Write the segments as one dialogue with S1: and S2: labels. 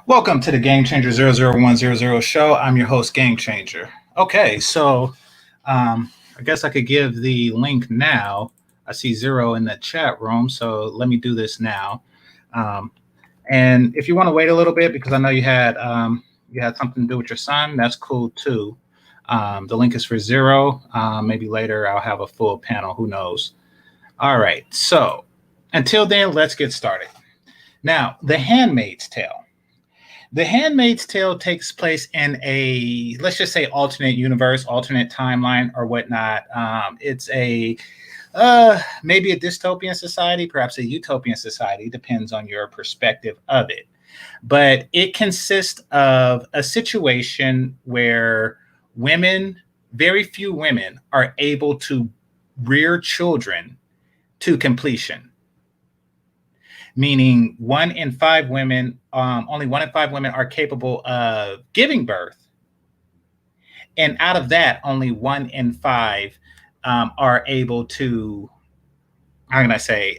S1: Welcome to the GameChanger 00100 show. I'm your host, GameChanger. Okay, so I guess I could give the link now. I see zero in the chat room, so let me do this now. And if you want to wait a little bit, because I know you had something to do with your son, that's cool too. The link is for zero. Maybe later I'll have a full panel. Who knows? All right. So until then, let's get started. Now, The Handmaid's Tale. The Handmaid's Tale takes place in a, let's just say, alternate universe, alternate timeline, or whatnot. It's a maybe a dystopian society, perhaps a utopian society, depends on your perspective of it. But it consists of a situation where women, very few women, are able to rear children to completion. Meaning only 1 in 5 women are capable of giving birth. And out of that, only 1 in 5 are able to, how can I say,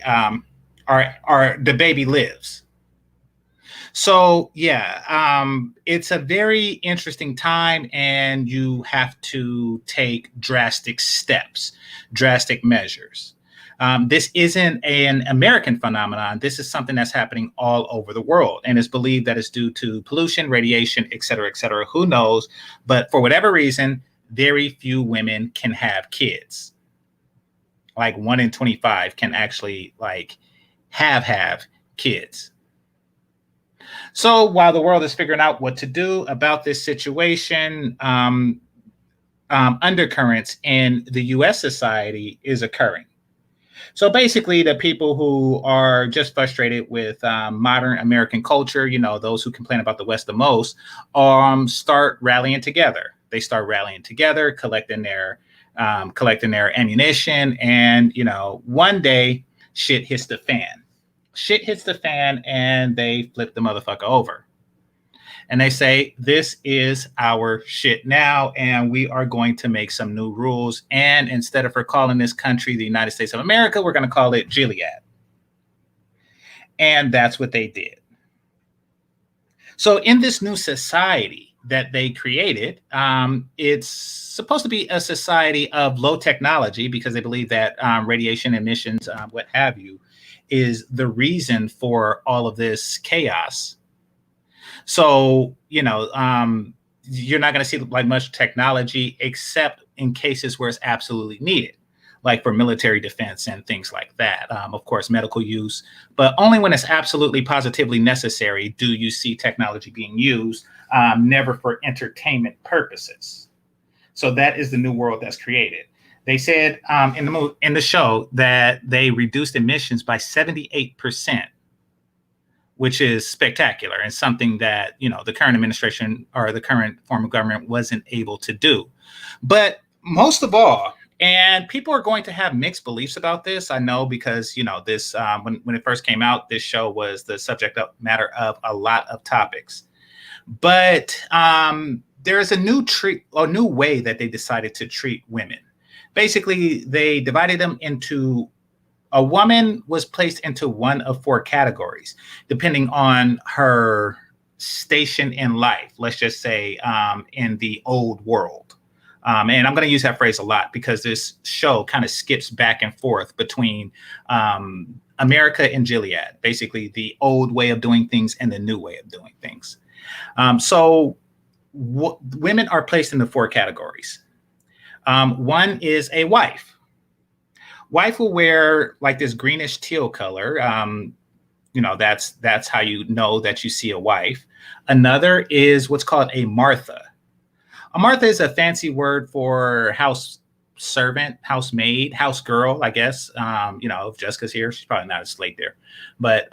S1: the baby lives. So yeah, it's a very interesting time, and you have to take drastic steps, drastic measures. This isn't an American phenomenon. This is something that's happening all over the world, and it's believed that it's due to pollution, radiation, et cetera, et cetera. Who knows? But for whatever reason, very few women can have kids. Like 1 in 25 can actually have kids. So while the world is figuring out what to do about this situation, undercurrents in the U.S. society is occurring. So basically, the people who are just frustrated with modern American culture, those who complain about the West the most, start rallying together. They start rallying together, collecting their ammunition, and one day shit hits the fan. Shit hits the fan, and they flip the motherfucker over. And they say, this is our shit now, and we are going to make some new rules. And instead of calling this country the United States of America, we're going to call it Gilead. And that's what they did. So in this new society that they created, it's supposed to be a society of low technology, because they believe that radiation emissions, what have you, is the reason for all of this chaos. So, you're not going to see much technology except in cases where it's absolutely needed, like for military defense and things like that. Of course, medical use, but only when it's absolutely positively necessary do you see technology being used, never for entertainment purposes. So that is the new world that's created. They said in the show that they reduced emissions by 78%. Which is spectacular and something that, the current administration or the current form of government wasn't able to do. But most of all, and people are going to have mixed beliefs about this, I know, because, this when it first came out, this show was the subject matter of a lot of topics. But there's a new way that they decided to treat women. Basically, they divided them into a woman was placed into one of 4 categories, depending on her station in life. Let's just say in the old world. And I'm going to use that phrase a lot because this show kind of skips back and forth between America and Gilead, basically the old way of doing things and the new way of doing things. So women are placed into 4 categories. One is a wife. Wife will wear this greenish teal color. That's how you know that you see a wife. Another is what's called a Martha. A Martha is a fancy word for house servant, housemaid, house girl, I guess. If Jessica's here, she's probably not a slate there. But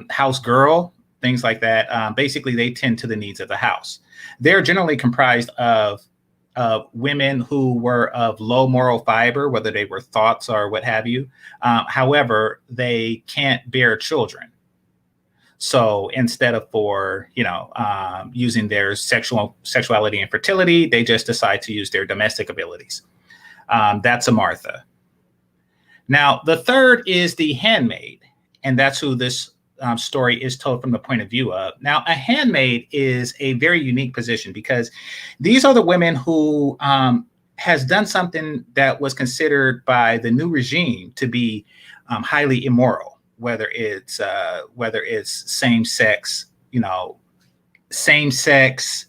S1: house girl, things like that. Basically, they tend to the needs of the house. They're generally comprised of women who were of low moral fiber, whether they were thoughts or what have you. However, they can't bear children. So instead of using their sexuality and fertility, they just decide to use their domestic abilities. That's a Martha. Now, the third is the handmaid, and that's who this story is told from the point of view of. Now, a handmaid is a very unique position because these are the women who has done something that was considered by the new regime to be highly immoral, whether it's same sex,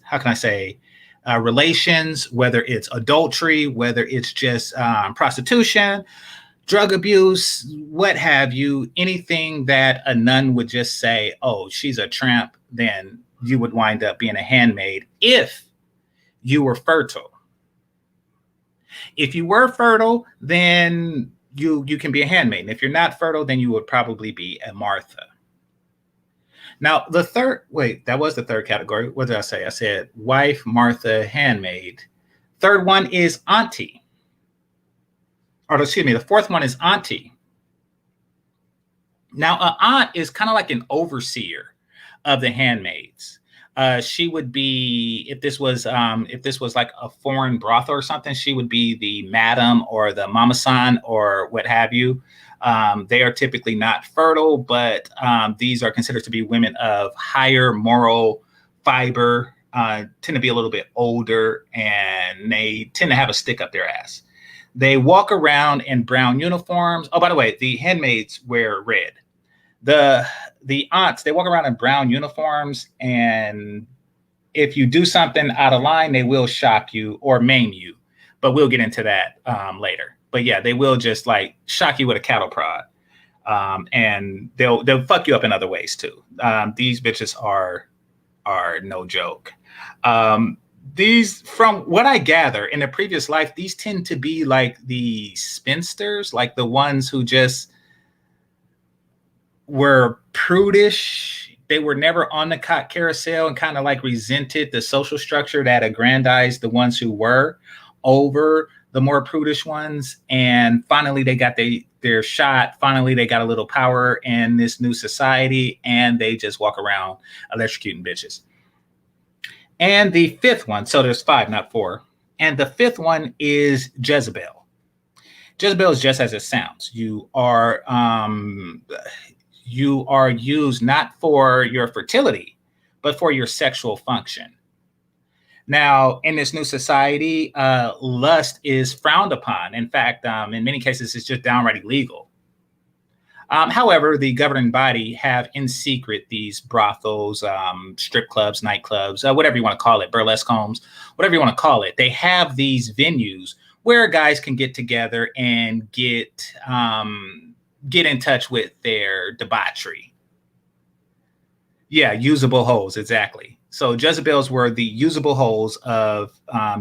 S1: how can I say, relations, whether it's adultery, whether it's just prostitution, drug abuse, what have you, anything that a nun would just say, oh, she's a tramp, then you would wind up being a handmaid if you were fertile. If you were fertile, then you can be a handmaid. And if you're not fertile, then you would probably be a Martha. Now, that was the third category. What did I say? I said wife, Martha, handmaid. Third one is auntie. Or excuse me, the fourth one is auntie. Now, an aunt is kind of like an overseer of the handmaids. She would be, if this was like a foreign brothel or something, she would be the madam or the mama-san or what have you. They are typically not fertile, but these are considered to be women of higher moral fiber, tend to be a little bit older, and they tend to have a stick up their ass. They walk around in brown uniforms. Oh, by the way, the handmaids wear red. The aunts, they walk around in brown uniforms, and if you do something out of line, they will shock you or maim you. But we'll get into that later. But yeah, they will just like shock you with a cattle prod, and they'll fuck you up in other ways too. These bitches are no joke. These, from what I gather in a previous life, these tend to be like the spinsters, like the ones who just were prudish. They were never on the carousel and kind of like resented the social structure that aggrandized the ones who were over the more prudish ones. And finally, they got their shot. Finally, they got a little power in this new society, and they just walk around electrocuting bitches. And the fifth one, so there's 5, not 4. And the fifth one is Jezebel. Jezebel is just as it sounds. You are used not for your fertility, but for your sexual function. Now, in this new society, lust is frowned upon. In fact, in many cases, it's just downright illegal. However, the governing body have in secret these brothels, strip clubs, nightclubs, whatever you want to call it, burlesque homes, whatever you want to call it. They have these venues where guys can get together and get in touch with their debauchery. Yeah, usable holes, exactly. So Jezebels were the usable holes of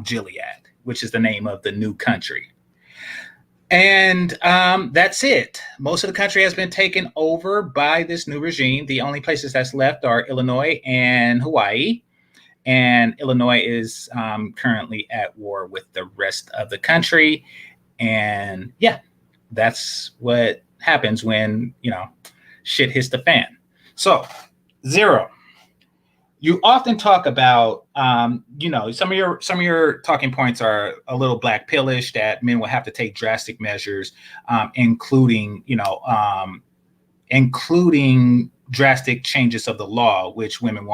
S1: Gilead, which is the name of the new country. And that's it. Most of the country has been taken over by this new regime. The only places that's left are Illinois and Hawaii. And Illinois is currently at war with the rest of the country. And yeah, that's what happens when, shit hits the fan. So, Zero, you often talk about, some of your talking points are a little black pillish, that men will have to take drastic measures, including drastic changes of the law, which women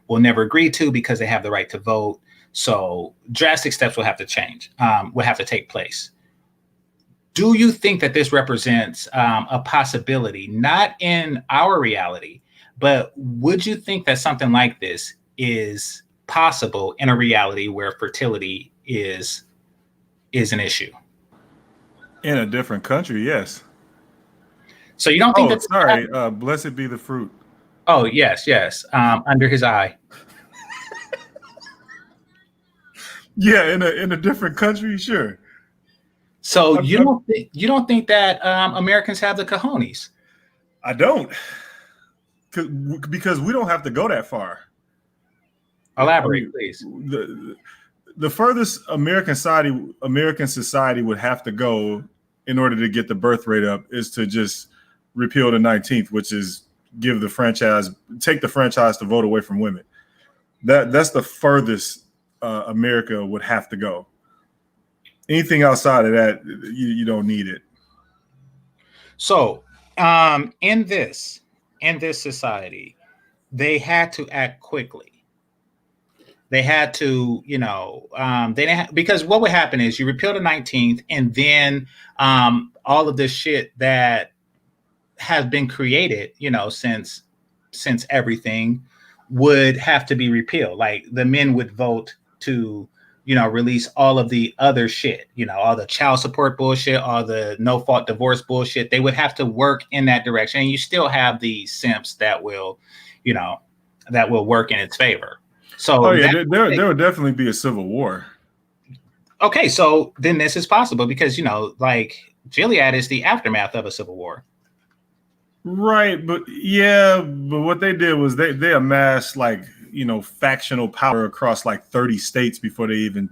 S1: will never agree to because they have the right to vote. So drastic steps will have to take place. Do you think that this represents a possibility, not in our reality, but would you think that something like this is possible in a reality where fertility is an issue?
S2: In a different country, yes.
S1: So you don't think that's...
S2: sorry. Blessed be the fruit.
S1: Oh, yes. Under his eye.
S2: Yeah, in a different country, sure.
S1: So you don't think that Americans have the cojones?
S2: I don't. Because we don't have to go that far.
S1: Elaborate, please.
S2: The furthest American society would have to go in order to get the birth rate up is to just repeal the 19th, which is take the franchise to vote away from women. That's the furthest America would have to go. Anything outside of that, you don't need it.
S1: So in this, in this society, they had to act quickly. They had to, they didn't because what would happen is you repeal the 19th, and then all of this shit that has been created, since everything would have to be repealed. Like the men would vote to, release all of the other shit, all the child support bullshit, all the no fault divorce bullshit. They would have to work in that direction. And you still have the simps that will, work in its favor. So
S2: there would definitely be a civil war.
S1: Okay, so then this is possible because, like Gilead is the aftermath of a civil war.
S2: Right, but what they did was they amassed factional power across 30 states before they even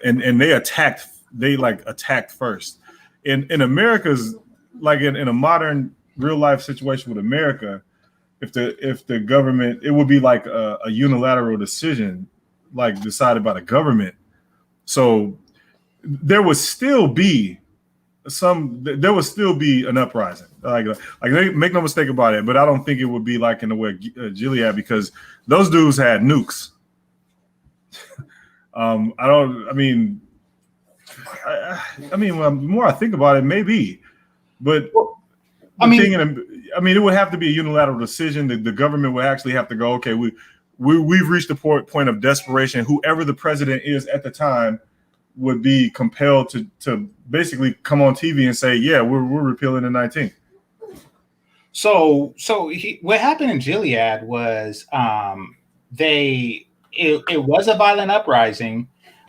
S2: and they attacked first. In America's in a modern real life situation with America, if the government, it would be like a unilateral decision decided by the government. So there would still be an uprising. Make no mistake about it, but I don't think it would be like in the way Gilead, because those dudes had nukes. The more I think about it, maybe, but it would have to be a unilateral decision. The government would actually have to go, okay, we've reached the point of desperation. Whoever the president is at the time would be compelled to basically come on TV and say, yeah, we're repealing the 19th.
S1: So what happened in Gilead was it was a violent uprising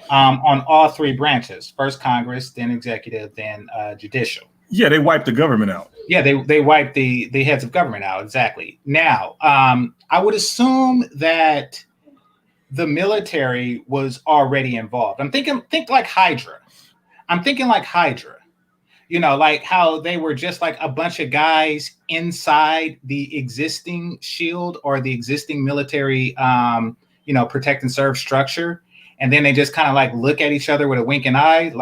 S1: on all three branches: first Congress, then executive, then judicial.
S2: Yeah, they wiped the government out.
S1: Yeah, they wiped the heads of government out. Exactly. Now, I would assume that the military was already involved. Think like Hydra. I'm thinking like Hydra. Like how they were just like a bunch of guys inside the existing shield or the existing military, protect and serve structure. And then they just kind of look at each other with a winking eye,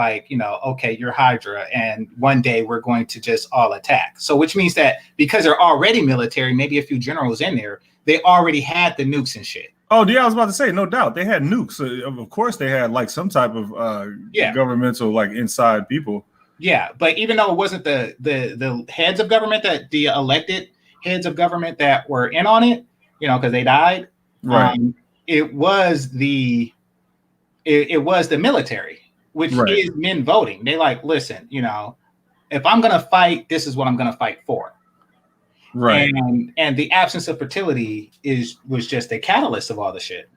S1: okay, you're Hydra. And one day we're going to just all attack. So which means that because they're already military, maybe a few generals in there, they already had the nukes and shit.
S2: Oh, yeah, I was about to say, no doubt. They had nukes. Of course, they had some type of governmental inside people.
S1: Yeah, but even though it wasn't the heads of government, that the elected heads of government that were in on it, because they died,
S2: right?
S1: It was the military, which is men voting. They listen, if I'm gonna fight, this is what I'm gonna fight for.
S2: Right.
S1: And the absence of fertility was just a catalyst of all the shit.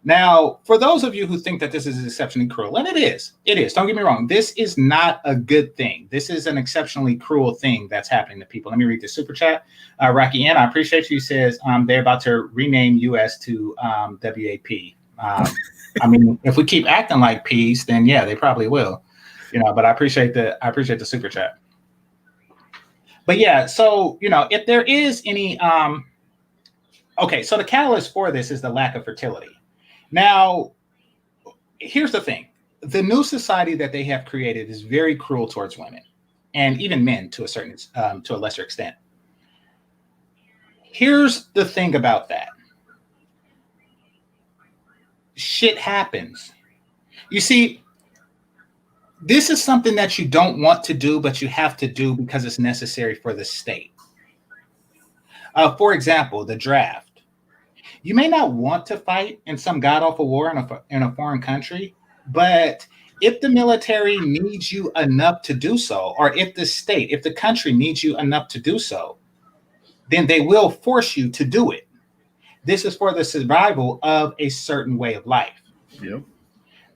S1: Now, for those of you who think that this is exceptionally cruel, and it is, don't get me wrong, this is not a good thing. This is an exceptionally cruel thing that's happening to people. Let me read the super chat. Rocky N, I appreciate you, says they're about to rename US to WAP. If we keep acting like peace, then yeah, they probably will. But I appreciate the super chat. But yeah, so if there is any so the catalyst for this is the lack of fertility. Now, here's the thing. The new society that they have created is very cruel towards women and even men to a lesser extent. Here's the thing about that. Shit happens. You see, this is something that you don't want to do, but you have to do because it's necessary for the state. For example, the draft. You may not want to fight in some god-awful war in a foreign country, but if the military needs you enough to do so, or if the country needs you enough to do so, then they will force you to do it. This is for the survival of a certain way of life.
S2: Yep.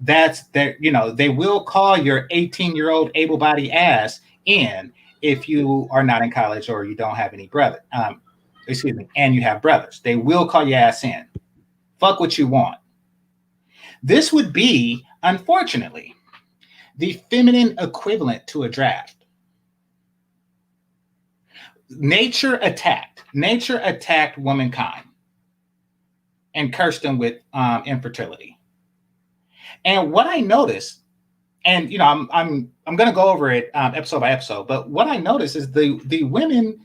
S1: They will call your 18-year-old able-bodied ass in if you are not in college or you don't have any brother. And you have brothers. They will call your ass in. Fuck what you want. This would be, unfortunately, the feminine equivalent to a draft. Nature attacked womankind and cursed them with infertility. And what I noticed, and I'm going to go over it episode by episode, but what I noticed is the women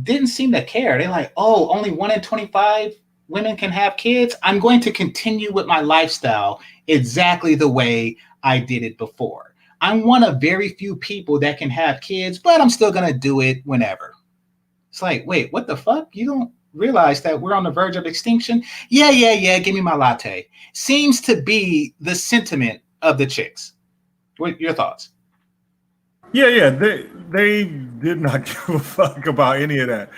S1: didn't seem to care. They're like, oh, only 1 in 25 women can have kids. I'm going to continue with my lifestyle exactly the way I did it before. I'm one of very few people that can have kids, but I'm still going to do it whenever. It's like, wait, what the fuck? You don't realize that we're on the verge of extinction? Yeah. Give me my latte. Seems to be the sentiment of the chicks. What are your thoughts?
S2: Yeah. They did not give a fuck about any of that.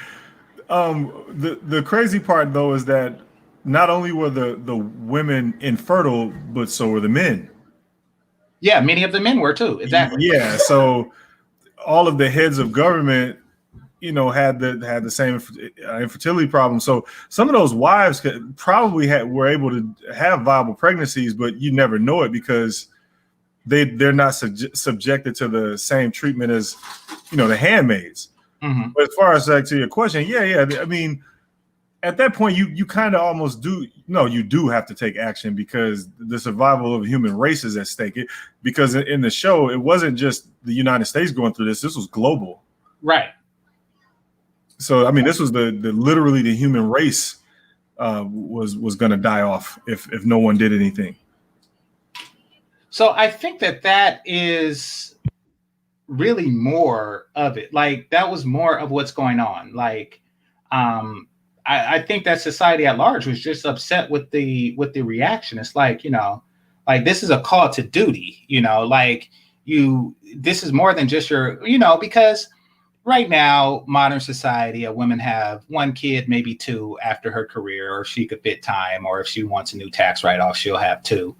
S2: The crazy part though is that not only were the women infertile, but so were the men.
S1: Yeah, many of the men were too. Exactly.
S2: Yeah, so all of the heads of government, had the same infertility problem. So some of those wives probably were able to have viable pregnancies, but you never know it because they're not subjected to the same treatment as the handmaids.
S1: Mm-hmm.
S2: But as far as to your question, yeah. I mean, at that point, you kind of almost do. No, you do have to take action because the survival of the human race is at stake. Because in the show, it wasn't just the United States going through this. This was global.
S1: Right.
S2: So, I mean, this was literally the human race was going to die off if no one did anything.
S1: So I think that is really more of it. Like that was more of what's going on. Like, I think that society at large was just upset with the reaction. It's like, like this is a call to duty, like this is more than just your, because right now, modern society, a woman have 1 kid, maybe 2 after her career, or if she could fit time, or if she wants a new tax write-off, she'll have 2,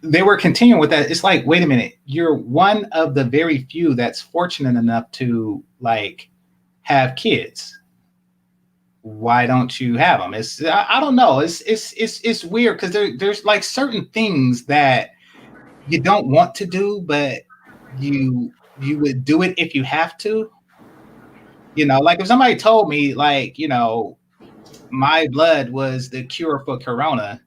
S1: They were continuing with that. It's like, wait a minute, you're one of the very few that's fortunate enough to like have kids. Why don't you have them? I don't know. It's weird because there's like certain things that you don't want to do, but you would do it if you have to. Like if somebody told me like, my blood was the cure for corona,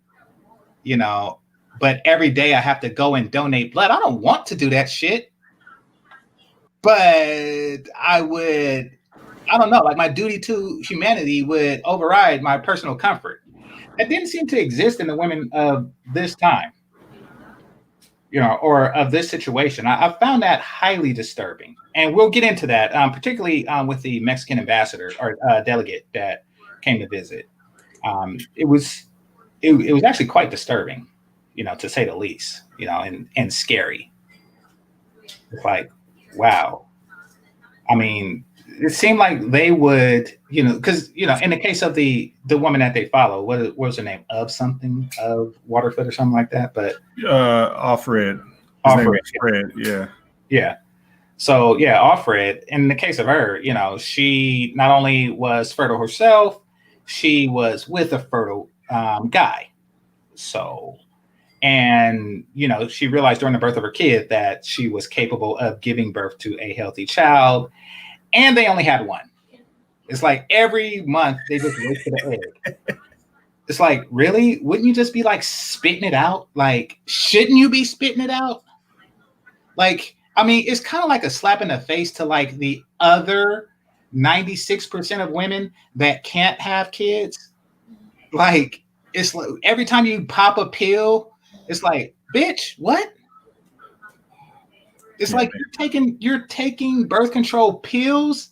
S1: but every day I have to go and donate blood. I don't want to do that shit. But I don't know, like my duty to humanity would override my personal comfort. That didn't seem to exist in the women of this time, or of this situation. I found that highly disturbing. And we'll get into that, particularly with the Mexican ambassador or delegate that came to visit. It was actually quite disturbing, to say the least, and scary. It's like, wow. I mean, it seemed like they would, because, in the case of the woman that they follow, what was her name? Of Waterfoot or something like that. But
S2: Offred. Fred, yeah.
S1: Yeah. So, yeah, Offred, in the case of her, she not only was fertile herself, she was with a fertile guy. So, and, she realized during the birth of her kid that she was capable of giving birth to a healthy child. And they only had 1. It's like every month they just wait for the egg. It's like, really? Wouldn't you just be like spitting it out? Like, shouldn't you be spitting it out? Like, I mean, it's kind of like a slap in the face to like the other 96% of women that can't have kids. Like, it's like every time you pop a pill, it's like, bitch, what? It's like you're taking birth control pills,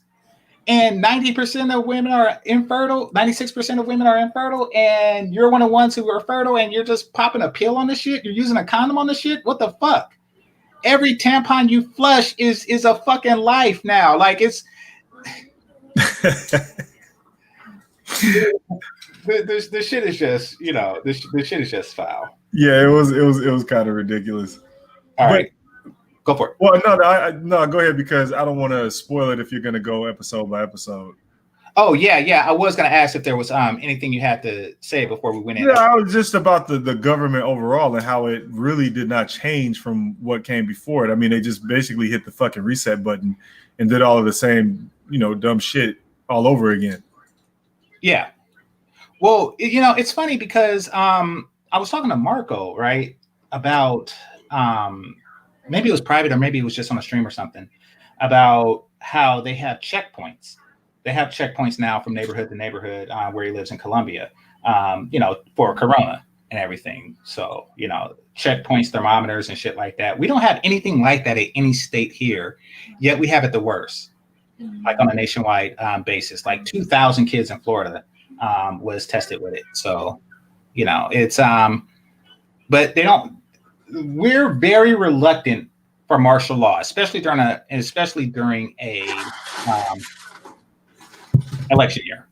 S1: and 90% of women are infertile. 96% of women are infertile, and you're one of the ones who are fertile, and you're just popping a pill on the shit. You're using a condom on the shit. What the fuck? Every tampon you flush is a fucking life now. Like it's the shit is just the shit is just foul.
S2: Yeah, it was kind of ridiculous.
S1: All right. Go for it.
S2: Well, no, go ahead because I don't want to spoil it if you're going to go episode by episode.
S1: Oh, yeah. I was going to ask if there was anything you had to say before we went in.
S2: Yeah, I was just about the government overall and how it really did not change from what came before it. I mean, they just basically hit the fucking reset button and did all of the same, dumb shit all over again.
S1: Yeah. Well, it's funny because I was talking to Marco, right, about maybe it was private or maybe it was just on a stream or something, about how they have checkpoints they have checkpoints now from neighborhood to neighborhood where he lives in Colombia, for Corona and everything. So, checkpoints, thermometers and shit like that. We don't have anything like that at any state here, yet we have it the worst, like on a nationwide basis. Like 2,000 kids in Florida was tested with it. So, it's, but we're very reluctant for martial law, especially during a election year.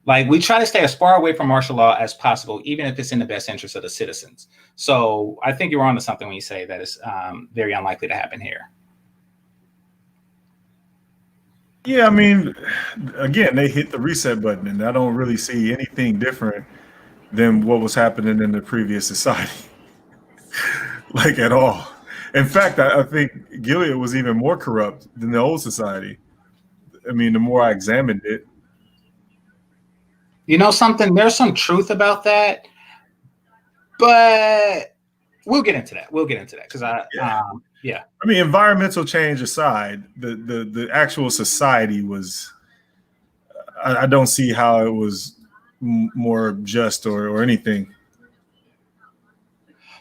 S1: Like, we try to stay as far away from martial law as possible, even if it's in the best interest of the citizens. So I think you're onto something when you say that it's very unlikely to happen here.
S2: Yeah, I mean, again, they hit the reset button, and I don't really see anything different than what was happening in the previous society, like at all. In fact, I think Gilead was even more corrupt than the old society. I mean, the more I examined it.
S1: Something, there's some truth about that, but we'll get into that. Because I
S2: mean, environmental change aside, the actual society was, I don't see how it was more just or anything.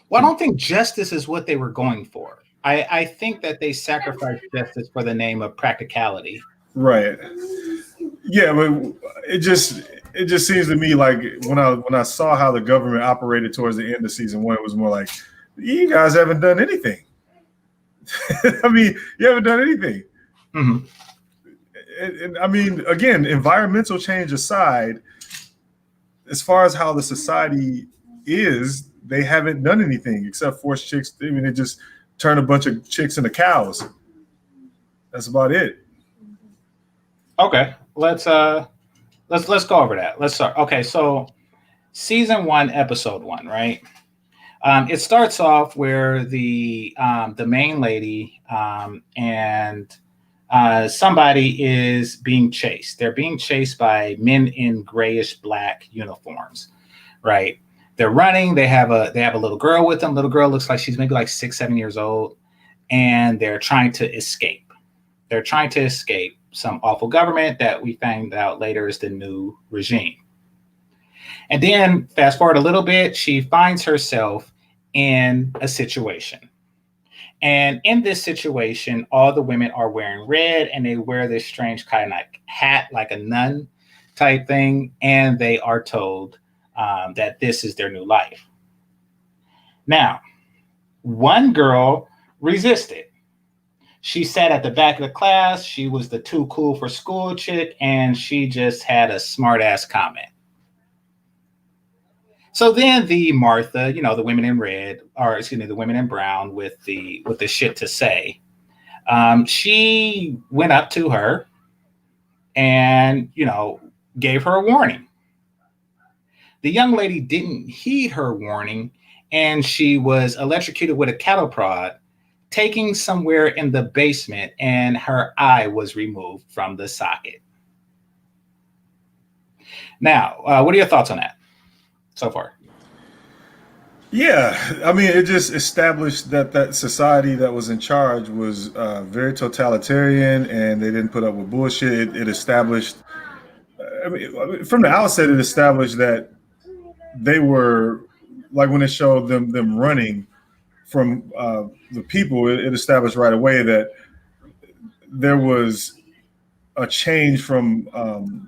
S1: Well, I don't think justice is what they were going for. I think that they sacrificed justice for the name of practicality.
S2: Right. Yeah, but it just seems to me like when I saw how the government operated towards the end of season 1, it was more like, you guys haven't done anything. I mean, you haven't done anything.
S1: Mm-hmm.
S2: And I mean, again, environmental change aside, as far as how the society is, they haven't done anything except force chicks. I mean, they just turn a bunch of chicks into cows. That's about it.
S1: Okay, let's go over that. Let's start. Okay, so season 1, episode 1, right? It starts off where the main lady and somebody is being chased. They're being chased by men in grayish black uniforms, right? They're running. They have a little girl with them. Little girl looks like she's maybe like 6, 7 years old, and they're trying to escape. They're trying to escape some awful government that we find out later is the new regime. And then fast forward a little bit, she finds herself in a situation. And in this situation, all the women are wearing red, and they wear this strange kind of like hat, like a nun type thing. And they are told that this is their new life. Now, one girl resisted. She sat at the back of the class. She was the too cool for school chick, and she just had a smart ass comment. So then the Martha, the women in red, or excuse me, the women in brown with the shit to say, she went up to her and, gave her a warning. The young lady didn't heed her warning, and she was electrocuted with a cattle prod, taken somewhere in the basement, and her eye was removed from the socket. Now, what are your thoughts on that so far?
S2: Yeah, I mean, it just established that society that was in charge was very totalitarian, and they didn't put up with bullshit. It established, I mean, from the outset, it established that they were, like when it showed them running from the people, it established right away that there was a change from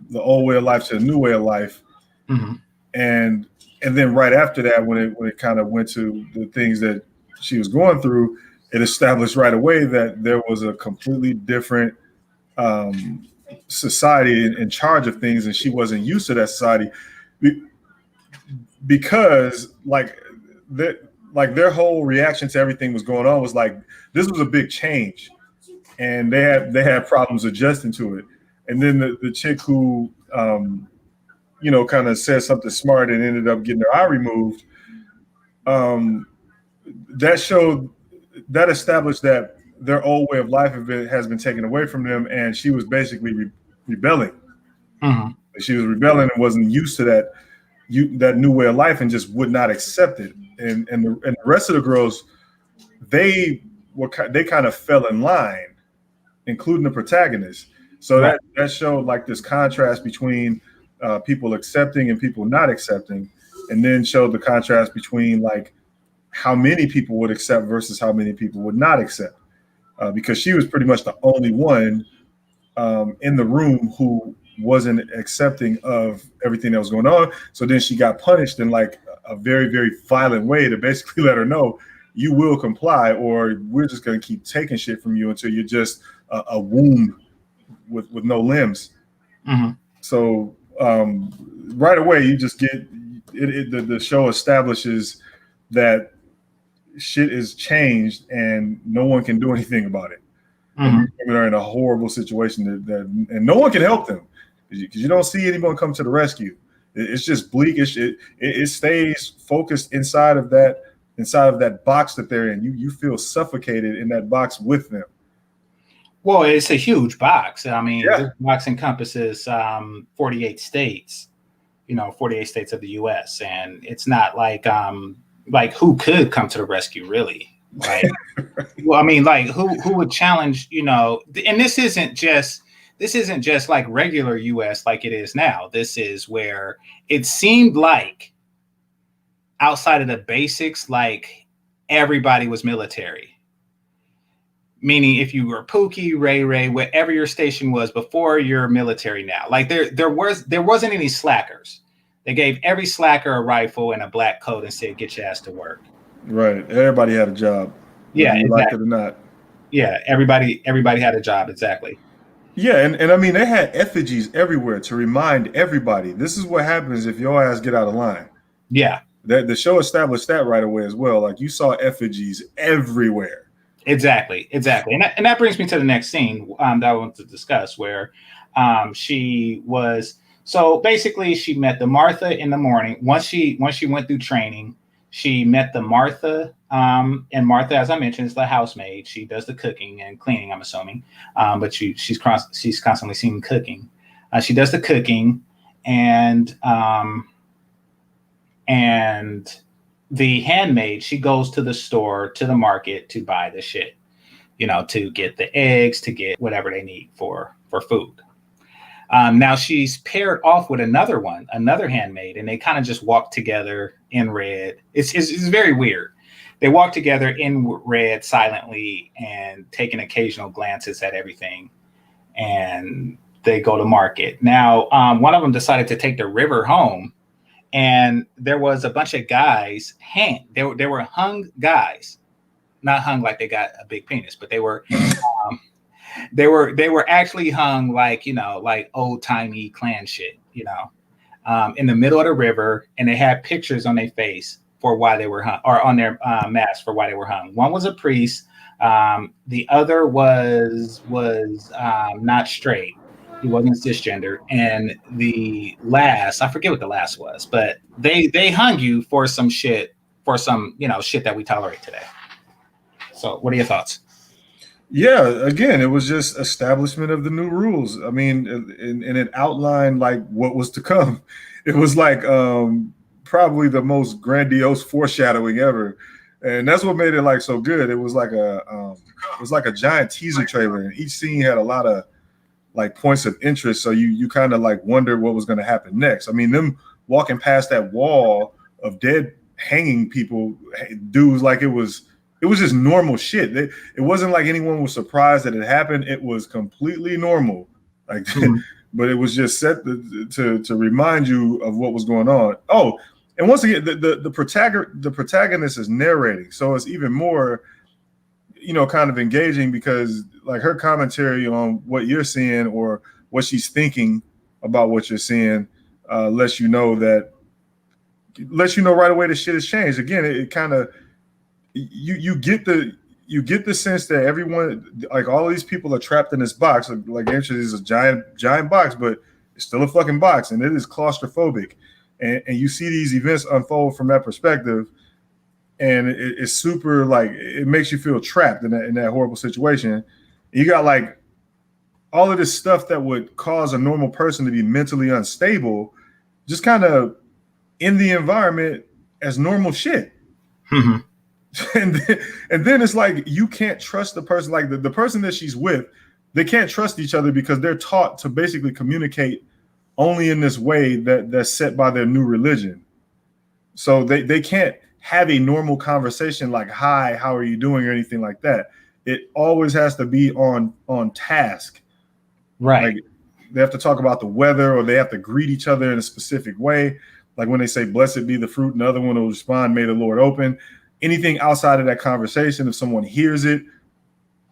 S2: the old way of life to the new way of life.
S1: Mm-hmm.
S2: And then right after that, when it kind of went to the things that she was going through, it established right away that there was a completely different society in charge of things, and she wasn't used to that society because their whole reaction to everything was going on was like, this was a big change, and they had problems adjusting to it. And then the chick who kind of said something smart and ended up getting her eye removed, that established that their old way of life has been taken away from them, and she was basically rebelling.
S1: Mm-hmm.
S2: She was rebelling and wasn't used to that new way of life, and just would not accept it. And the rest of the girls, they kind of fell in line, including the protagonist. So
S1: Right.
S2: that showed like this contrast between people accepting and people not accepting, and then showed the contrast between like how many people would accept versus how many people would not accept, because she was pretty much the only one in the room who wasn't accepting of everything that was going on. So then she got punished in like a very, very violent way to basically let her know you will comply, or we're just going to keep taking shit from you until you're just a womb with no limbs.
S1: Mm-hmm.
S2: So right away, you just get the show establishes that shit is changed and no one can do anything about it.
S1: Mm-hmm.
S2: And women are in a horrible situation and no one can help them because you don't see anyone come to the rescue. It's just bleak. It stays focused inside of that box that they're in. You feel suffocated in that box with them.
S1: Well, it's a huge box. I mean,
S2: Yeah.
S1: this box encompasses 48 states, 48 states of the U.S. And it's not like who could come to the rescue, really? Like, well, I mean, like who would challenge, and this isn't just like regular U.S. like it is now. This is where it seemed like outside of the basics, like everybody was military. Meaning if you were Pookie, Ray, whatever your station was before, you're military now. Like there wasn't any slackers. They gave every slacker a rifle and a black coat and said, get your ass to work.
S2: Right. Everybody had a job.
S1: Yeah,
S2: you
S1: exactly.
S2: Like it or not.
S1: Yeah, everybody had a job, exactly.
S2: Yeah, and I mean they had effigies everywhere to remind everybody this is what happens if your ass get out of line.
S1: Yeah.
S2: The show established that right away as well. Like you saw effigies everywhere.
S1: Exactly. And that brings me to the next scene that I want to discuss, where she was. So basically, she met the Martha in the morning. Once she went through training, she met the Martha. And Martha, as I mentioned, is the housemaid. She does the cooking and cleaning, I'm assuming. But she's constantly seen cooking. She does the cooking, and the handmaid, she goes to the store, to the market to buy the shit, to get the eggs, to get whatever they need for food. Now she's paired off with another handmaid, and they kind of just walk together in red. It's very weird. They walk together in red silently and taking occasional glances at everything. And they go to market. Now, one of them decided to take the river home. And there was a bunch of guys They were hung guys, not hung like they got a big penis, but they were actually hung like like old timey Klan shit, in the middle of the river, and they had pictures on their face for why they were hung, or on their mask for why they were hung. One was a priest, the other was not straight. He wasn't cisgender, and the last, I forget what the last was, but they hung you for some shit, shit that we tolerate today. So, what are your thoughts?
S2: Yeah, again, it was just establishment of the new rules. I mean, and it outlined like what was to come. It was like probably the most grandiose foreshadowing ever, and that's what made it like so good. It was like a giant teaser trailer, and each scene had a lot of like points of interest, so you kind of like wonder what was going to happen next. I mean, them walking past that wall of dead hanging people, dudes, like it was just normal shit. It wasn't like anyone was surprised that it happened. It was completely normal, like, but it was just set to remind you of what was going on. Oh, and once again, the protagonist is narrating, so it's even more kind of engaging, because like her commentary on what you're seeing or what she's thinking about what you're seeing lets you know right away the shit has changed. Again, it kind of you get the sense that everyone, like all of these people, are trapped in this box. Like actually, it's a giant box, but it's still a fucking box, and it is claustrophobic. And you see these events unfold from that perspective. And it's super, like, it makes you feel trapped in that horrible situation. You got like all of this stuff that would cause a normal person to be mentally unstable, just kind of in the environment as normal shit. And then it's like you can't trust the person. Like the person that she's with they can't trust each other because they're taught to basically communicate only in this way that's set by their new religion. So they can't have a normal conversation like, hi, how are you doing, or anything like that. It always has to be on task.
S1: Right.
S2: Like, they have to talk about the weather, or they have to greet each other in a specific way. Like when they say, blessed be the fruit, and the other one will respond, may the Lord open. Anything outside of that conversation, if someone hears it,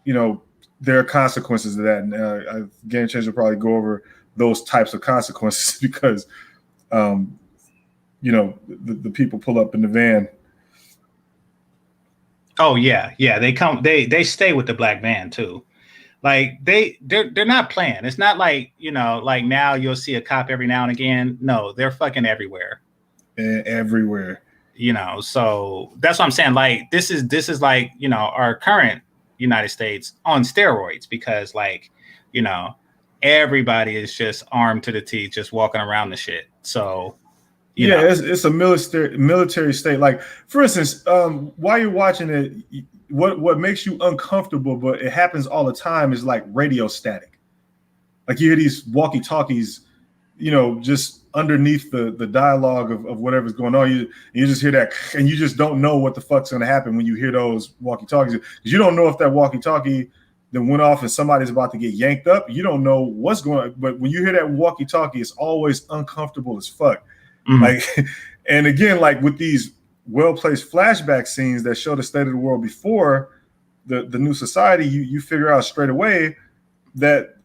S2: there are consequences to that. And GameChanger will probably go over those types of consequences because, the people pull up in the van.
S1: Oh yeah, they stay with the black van too. Like they're not playing. It's not like, like now you'll see a cop every now and again. No, they're fucking everywhere.
S2: Everywhere.
S1: So that's what I'm saying. Like this is like, our current United States on steroids, because like, everybody is just armed to the teeth, just walking around the shit. So
S2: it's a military state. Like, for instance, while you're watching it, what makes you uncomfortable, but it happens all the time, is like radio static. Like you hear these walkie-talkies, just underneath the dialogue of whatever's going on. You just hear that, and you just don't know what the fuck's going to happen when you hear those walkie-talkies. Because you don't know if that walkie-talkie that went off and somebody's about to get yanked up. You don't know what's going on. But when you hear that walkie-talkie, it's always uncomfortable as fuck. Mm-hmm. Like, and again, like with these well-placed flashback scenes that show the state of the world before the new society, you figure out straight away that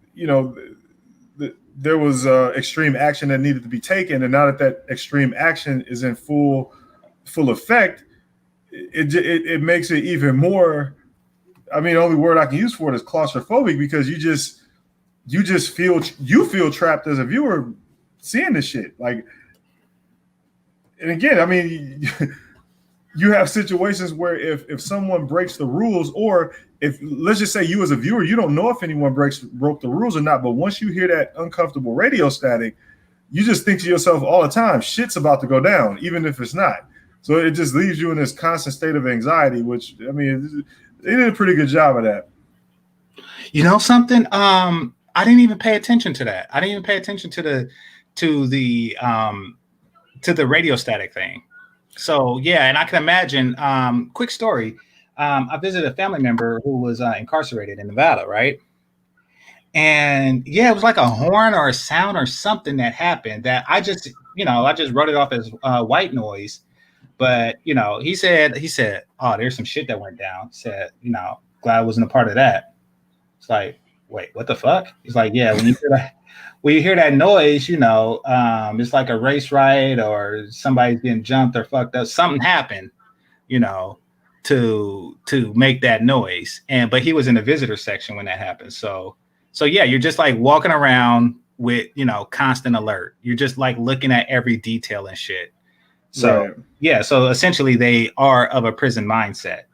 S2: there was extreme action that needed to be taken, and now that extreme action is in full effect, it makes it even more. I mean, the only word I can use for it is claustrophobic, because you feel trapped as a viewer seeing this shit. Like, and again, I mean, you have situations where if someone breaks the rules, or if, let's just say, you as a viewer, you don't know if anyone broke the rules or not, but once you hear that uncomfortable radio static, you just think to yourself all the time, shit's about to go down, even if it's not. So it just leaves you in this constant state of anxiety, which, I mean, they did a pretty good job of that.
S1: You know something? I didn't even pay attention to that. I didn't even pay attention to the radio static thing. So yeah, and I can imagine. Quick story. I visited a family member who was incarcerated in Nevada, right? And yeah, it was like a horn or a sound or something that happened that I just wrote it off as white noise. But he said, oh, there's some shit that went down. He said, glad I wasn't a part of that. It's like, wait, what the fuck? He's like, yeah, when you hear that noise, it's like a race riot or somebody's getting jumped or fucked up. Something happened, to make that noise. But he was in the visitor section when that happened. So yeah, you're just like walking around with, constant alert. You're just like looking at every detail and shit. So right. Yeah, so essentially they are of a prison mindset.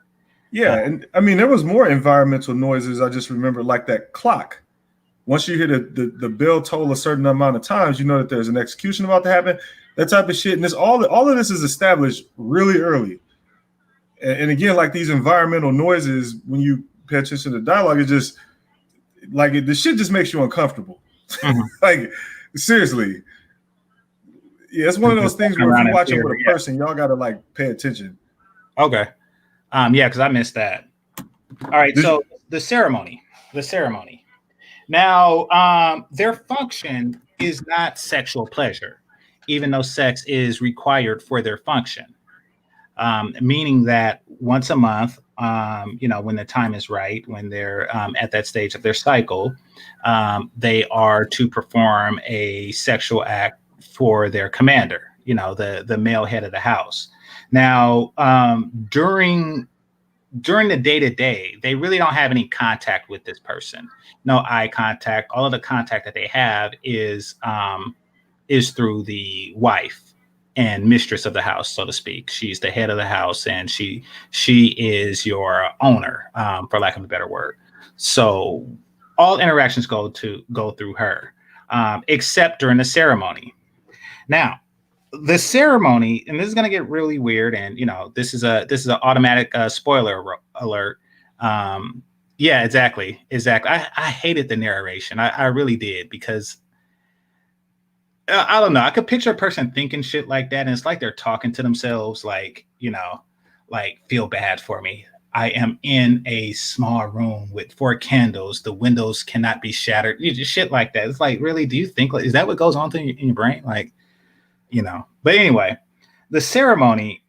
S2: Yeah, and I mean, there was more environmental noises. I just remember, like that clock. Once you hear the bell toll a certain amount of times, you know that there's an execution about to happen. That type of shit. And this all of this is established really early. And again, like these environmental noises, when you pay attention to the dialogue, it just like the shit just makes you uncomfortable. Mm-hmm. Like, seriously. Yeah, it's one of those things where if you watch it with a person, y'all gotta like pay attention.
S1: Okay. Yeah, because I missed that. All right, so the ceremony. Now, their function is not sexual pleasure, even though sex is required for their function. Meaning that once a month, when the time is right, when they're at that stage of their cycle, they are to perform a sexual act for their commander, the male head of the house. Now, during the day-to-day, they really don't have any contact with this person. No eye contact. All of the contact that they have is through the wife and mistress of the house, so to speak. She's the head of the house, and she is your owner, for lack of a better word. So all interactions go through her, except during the ceremony. Now, the ceremony, and this is going to get really weird, and this is an automatic spoiler alert. Yeah, exactly. I hated the narration. I really did, because I don't know. I could picture a person thinking shit like that, and it's like they're talking to themselves, like, like, feel bad for me. I am in a small room with 4 candles. The windows cannot be shattered. Just shit like that. It's like, really? Do you think, like, is that what goes on in your brain? Like, But anyway, the ceremony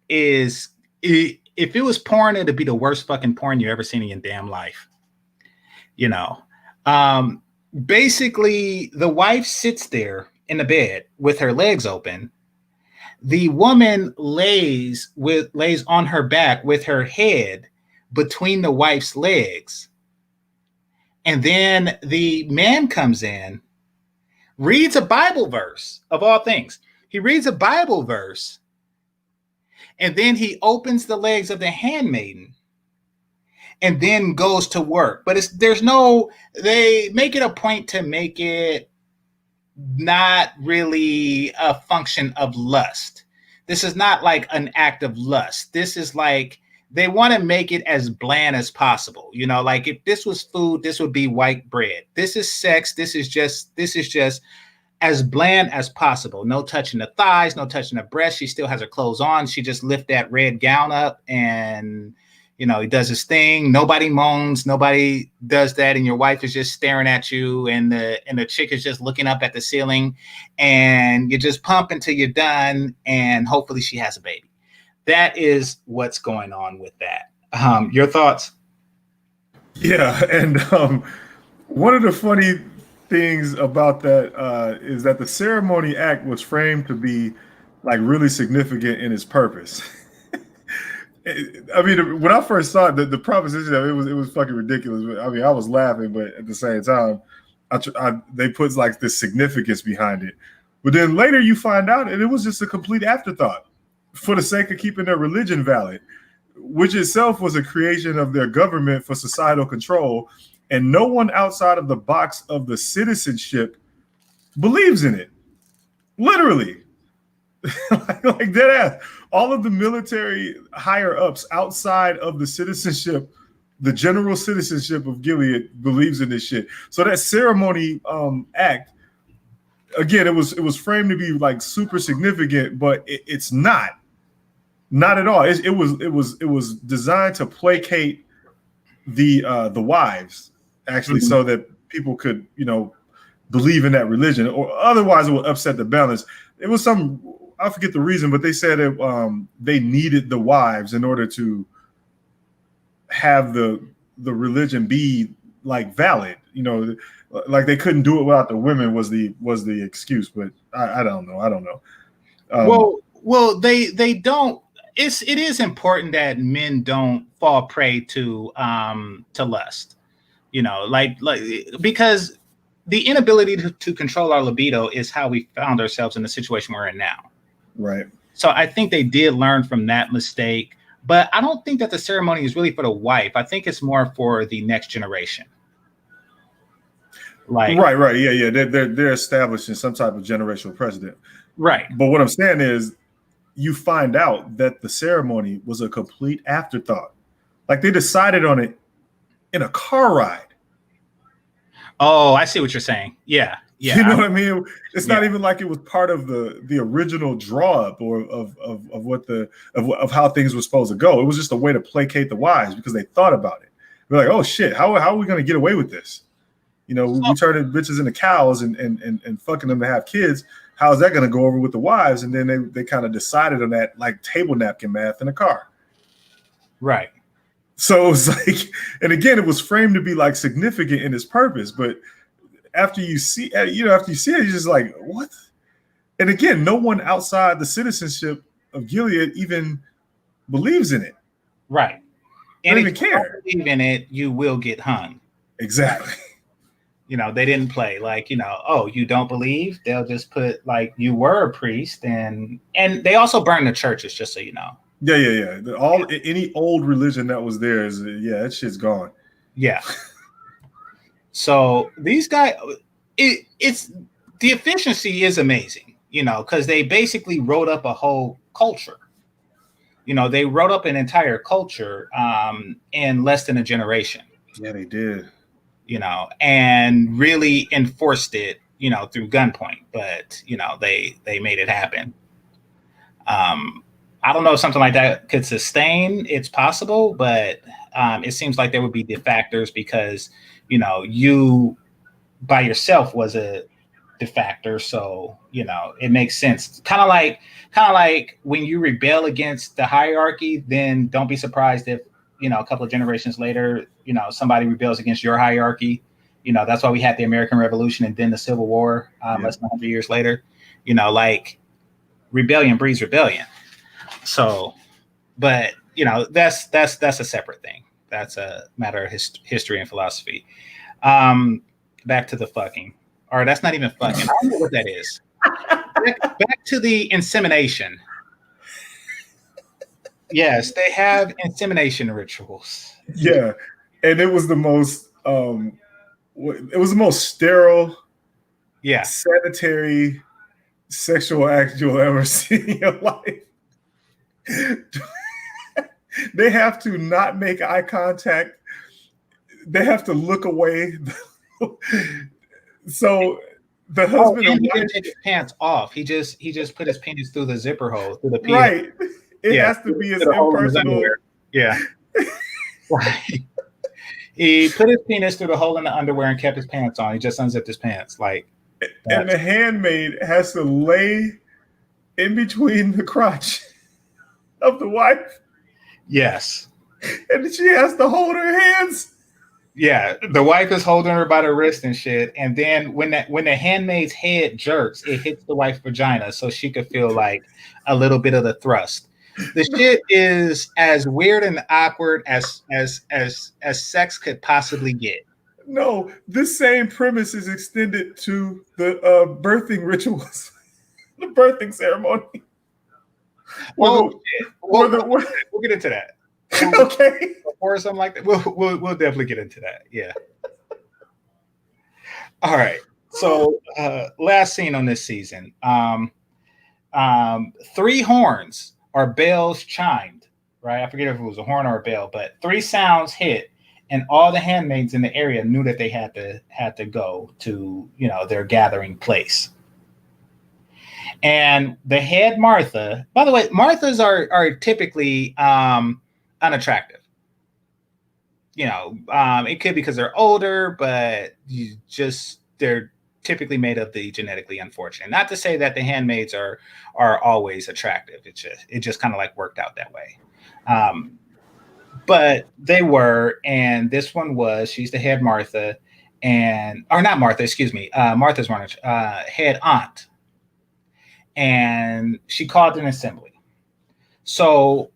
S1: is, if it was porn, it'd be the worst fucking porn you ever seen in your damn life. Um, Basically, the wife sits there in the bed with her legs open. The woman lays on her back with her head between the wife's legs. And then the man comes in, reads a Bible verse, of all things. He reads a Bible verse, and then he opens the legs of the handmaiden and then goes to work. But they make it a point to make it not really a function of lust. This is not like an act of lust. This is like, they want to make it as bland as possible. Like, if this was food, this would be white bread. This is sex. This is just as bland as possible. No touching the thighs, no touching the breast. She still has her clothes on. She just lift that red gown up, and he does his thing. Nobody moans. Nobody does that. And your wife is just staring at you, and the chick is just looking up at the ceiling, and you just pump until you're done, and hopefully she has a baby. That is what's going on with that. Your thoughts?
S2: Yeah, and one of the funny things about that is that the ceremony act was framed to be like really significant in its purpose. I mean, when I first saw it, the proposition of it was fucking ridiculous. I mean, I was laughing, but at the same time, they put like this significance behind it. But then later you find out, and it was just a complete afterthought for the sake of keeping their religion valid, which itself was a creation of their government for societal control. And no one outside of the box of the citizenship believes in it. Literally. like dead ass. All of the military higher ups outside of the citizenship, the general citizenship of Gilead, believes in this shit. So that ceremony act, again, it was framed to be like super significant, but it's not at all. It was designed to placate the wives, actually, so that people could believe in that religion, or otherwise it would upset the balance. It was I forget the reason, but they said that they needed the wives in order to have the religion be like valid. Like they couldn't do it without the women was the excuse. But I don't know.
S1: Well, they don't. It is important that men don't fall prey to lust. Like because the inability to control our libido is how we found ourselves in the situation we're in now.
S2: Right.
S1: So I think they did learn from that mistake, but I don't think that the ceremony is really for the wife. I think it's more for the next generation. Like,
S2: right. Yeah. They're establishing some type of generational precedent.
S1: Right.
S2: But what I'm saying is, you find out that the ceremony was a complete afterthought. Like they decided on it in a car ride.
S1: Oh, I see what you're saying. Yeah.
S2: You know what I mean? It's not even like it was part of the original draw up or of how things were supposed to go. It was just a way to placate the wives because they thought about it. They're like, oh shit, how are we going to get away with this? We turning bitches into cows and fucking them to have kids. How is that going to go over with the wives? And then they kind of decided on that like table napkin math in a car.
S1: Right.
S2: So it was like, and again, it was framed to be like significant in its purpose, but after you see it, you're just like, what? And again, no one outside the citizenship of Gilead even believes in it.
S1: Right.
S2: And if you don't
S1: believe in it, you will get hung.
S2: Exactly.
S1: They didn't play like, oh, you don't believe? They'll just put like you were a priest, and they also burn the churches, just so you know.
S2: Yeah. Any old religion that was there is that shit's gone.
S1: Yeah. So these guys, it's the efficiency is amazing, because they basically wrote up a whole culture. they wrote up an entire culture in less than a generation.
S2: Yeah, they did.
S1: And really enforced it, through gunpoint. But they made it happen. I don't know if something like that could sustain. It's possible, but it seems like there would be defactors because you by yourself was a defactor, so it makes sense. Kind of like when you rebel against the hierarchy, then don't be surprised if a couple of generations later somebody rebels against your hierarchy. That's why we had the American Revolution and then the Civil War less than 100 years later. Like rebellion breeds rebellion. So, but that's a separate thing. That's a matter of history and philosophy. Back to the fucking, or that's not even fucking. I don't know what that is. Back to the insemination. Yes, they have insemination rituals.
S2: Yeah, and it was the most sterile, sanitary sexual act you'll ever see in your life. They have to not make eye contact. They have to look away. So the husband and
S1: he
S2: wife,
S1: didn't take his pants off. He just put his penis through the zipper hole, through the pee.
S2: Right. It has to be as impersonal.
S1: Yeah. Right. He put his penis through the hole in the underwear and kept his pants on. He just unzipped his pants.
S2: And the handmaid has to lay in between the crotch of the wife.
S1: Yes.
S2: And she has to hold her hands.
S1: Yeah, the wife is holding her by the wrist and shit. And then when the handmaid's head jerks, it hits the wife's vagina so she could feel like a little bit of the thrust. The shit is as weird and awkward as sex could possibly get.
S2: No, this same premise is extended to the birthing rituals, the birthing ceremony.
S1: We'll get into that.
S2: Okay.
S1: Or something like that. We'll definitely get into that. Yeah. All right. So last scene on this season. 3 horns or bells chimed, right? I forget if it was a horn or a bell, but 3 sounds hit, and all the handmaids in the area knew that they had to go to their gathering place. And the head Martha, by the way, Marthas are typically unattractive. It could be because they're older, but they're typically made of the genetically unfortunate. Not to say that the handmaids are always attractive. It just kind of like worked out that way. But they were, and this one was, she's the head Martha, Martha's one, head aunt. And she called an assembly. So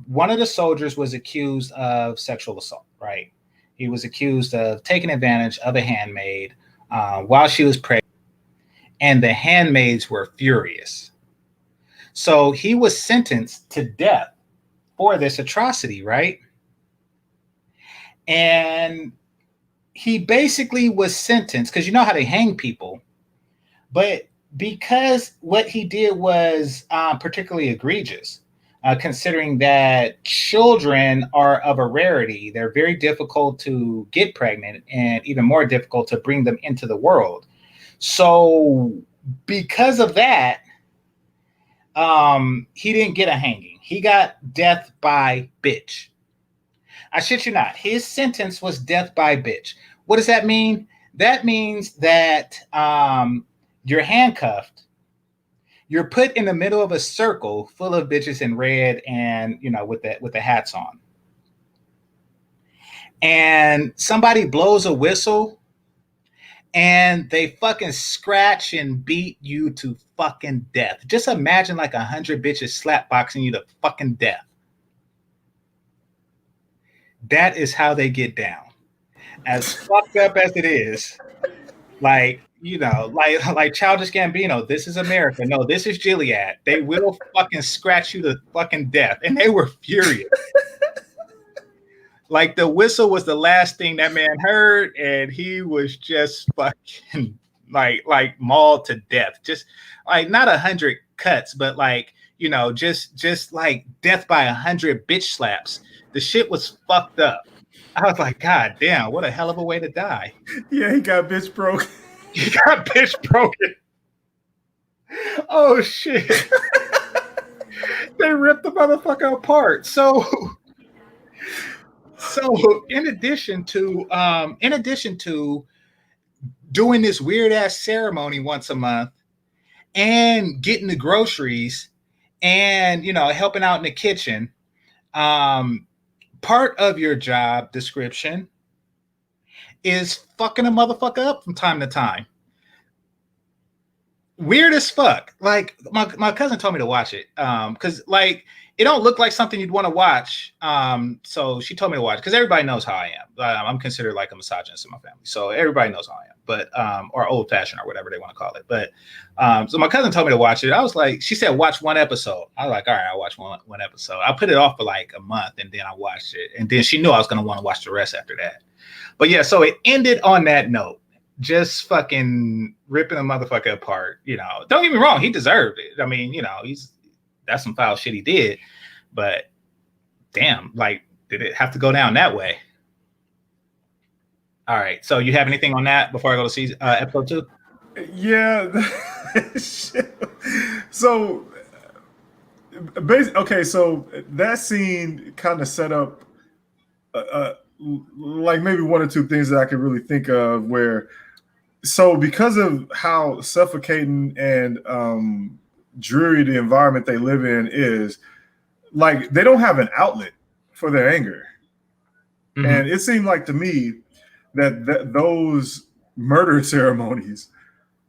S1: one of the soldiers was accused of sexual assault, right? He was accused of taking advantage of a handmaid while she was pregnant, and the handmaids were furious. So he was sentenced to death for this atrocity, right? And he basically was sentenced, because you know how they hang people, but because what he did was particularly egregious, considering that children are of a rarity. They're very difficult to get pregnant and even more difficult to bring them into the world. So because of that, he didn't get a hanging. He got death by bitch. I shit you not. His sentence was death by bitch. What does that mean? That means that you're handcuffed. You're put in the middle of a circle full of bitches in red and, with the hats on. And somebody blows a whistle and they fucking scratch and beat you to fucking death. Just imagine like 100 bitches slapboxing you to fucking death. That is how they get down. As fucked up as it is, like Childish Gambino, this is America. No, this is Gilead. They will fucking scratch you to fucking death. And they were furious. Like the whistle was the last thing that man heard, and he was just fucking like mauled to death. Just like not 100 cuts, but like, you know, just like death by 100 bitch slaps. The shit was fucked up. I was like, God damn, what a hell of a way to die.
S2: Yeah, he got bitch broke.
S1: He got bitch broken. Oh shit. They ripped the motherfucker apart. So in addition to doing this weird ass ceremony once a month and getting the groceries and, you know, helping out in the kitchen, part of your job description is fucking a motherfucker up from time to time. Weird as fuck. Like my cousin told me to watch it because like it don't look like something you'd want to watch. So she told me to watch because everybody knows how I am. I'm considered like a misogynist in my family, so everybody knows how I am. But or old fashioned or whatever they want to call it. But so my cousin told me to watch it. I was like, she said watch one episode. I was like, all right, I'll watch one episode. I put it off for like a month and then I watched it. And then she knew I was gonna want to watch the rest after that. But yeah, so it ended on that note. Just fucking ripping a motherfucker apart, you know. Don't get me wrong, he deserved it. I mean, you know, that's some foul shit he did, but damn, like, did it have to go down that way? All right, so you have anything on that before I go to episode 2?
S2: Yeah. So okay, so that scene kind of set up like maybe one or two things that I could really think of where, so because of how suffocating and dreary the environment they live in is, like they don't have an outlet for their anger. Mm-hmm. And it seemed like to me that those murder ceremonies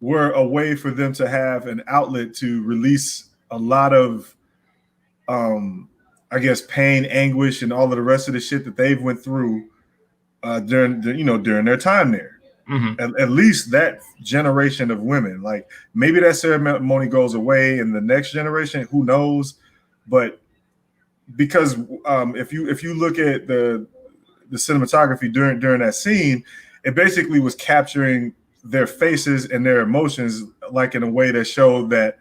S2: were a way for them to have an outlet to release a lot of I guess pain, anguish, and all of the rest of the shit that they've went through during their time there. Mm-hmm. At least that generation of women, like maybe that ceremony goes away in the next generation, who knows? But because if you look at the cinematography during that scene, it basically was capturing their faces and their emotions, like in a way that showed that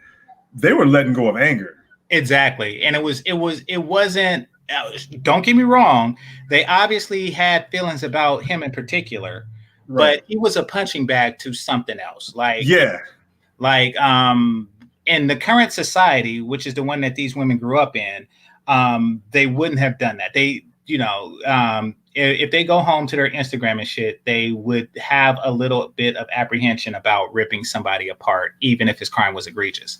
S2: they were letting go of anger.
S1: Exactly. And it wasn't, don't get me wrong, they obviously had feelings about him in particular, right. But he was a punching bag to something else. Like, yeah. Like, in the current society, which is the one that these women grew up in, they wouldn't have done that. They, you know, if they go home to their Instagram and shit, they would have a little bit of apprehension about ripping somebody apart, even if his crime was egregious.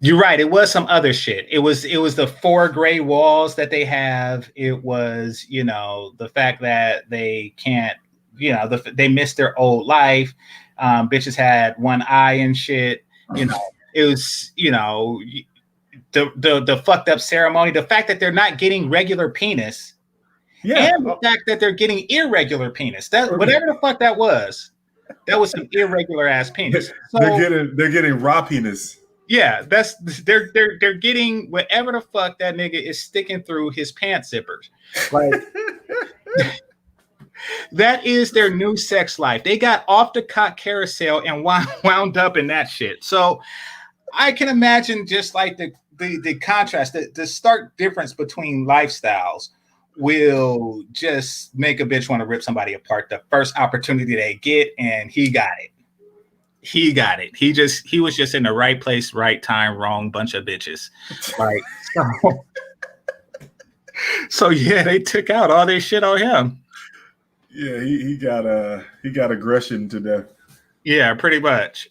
S1: You're right. It was some other shit. It was the 4 gray walls that they have. It was, you know, the fact that they can't, you know, they missed their old life. Bitches had one eye and shit. You know, it was, you know, the fucked up ceremony. The fact that they're not getting regular penis, yeah, and the fact that they're getting irregular penis. That whatever the fuck that was some irregular ass penis. So,
S2: they're getting raw penis.
S1: Yeah, they're getting whatever the fuck that nigga is sticking through his pants zippers. Like that is their new sex life. They got off the cock carousel and wound up in that shit. So I can imagine just like the contrast, the stark difference between lifestyles will just make a bitch want to rip somebody apart the first opportunity they get, and he got it. He got it. He was just in the right place, right time, wrong bunch of bitches. Like so yeah, they took out all their shit on him.
S2: Yeah, he got aggression to death.
S1: Yeah, pretty much.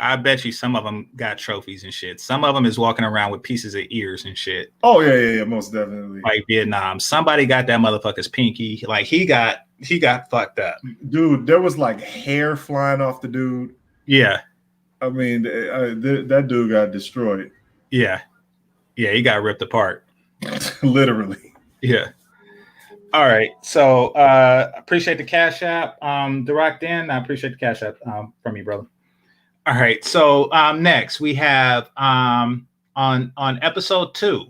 S1: I bet you some of them got trophies and shit. Some of them is walking around with pieces of ears and shit.
S2: Oh yeah, most definitely.
S1: Like Vietnam, somebody got that motherfucker's pinky. Like he got fucked up.
S2: Dude, there was like hair flying off the dude.
S1: Yeah.
S2: I mean, that dude got destroyed.
S1: Yeah. Yeah, he got ripped apart.
S2: Literally.
S1: Yeah. All right. So appreciate the Cash App. The Rock Den, I appreciate the Cash App from you, brother. All right. So next we have on episode 2.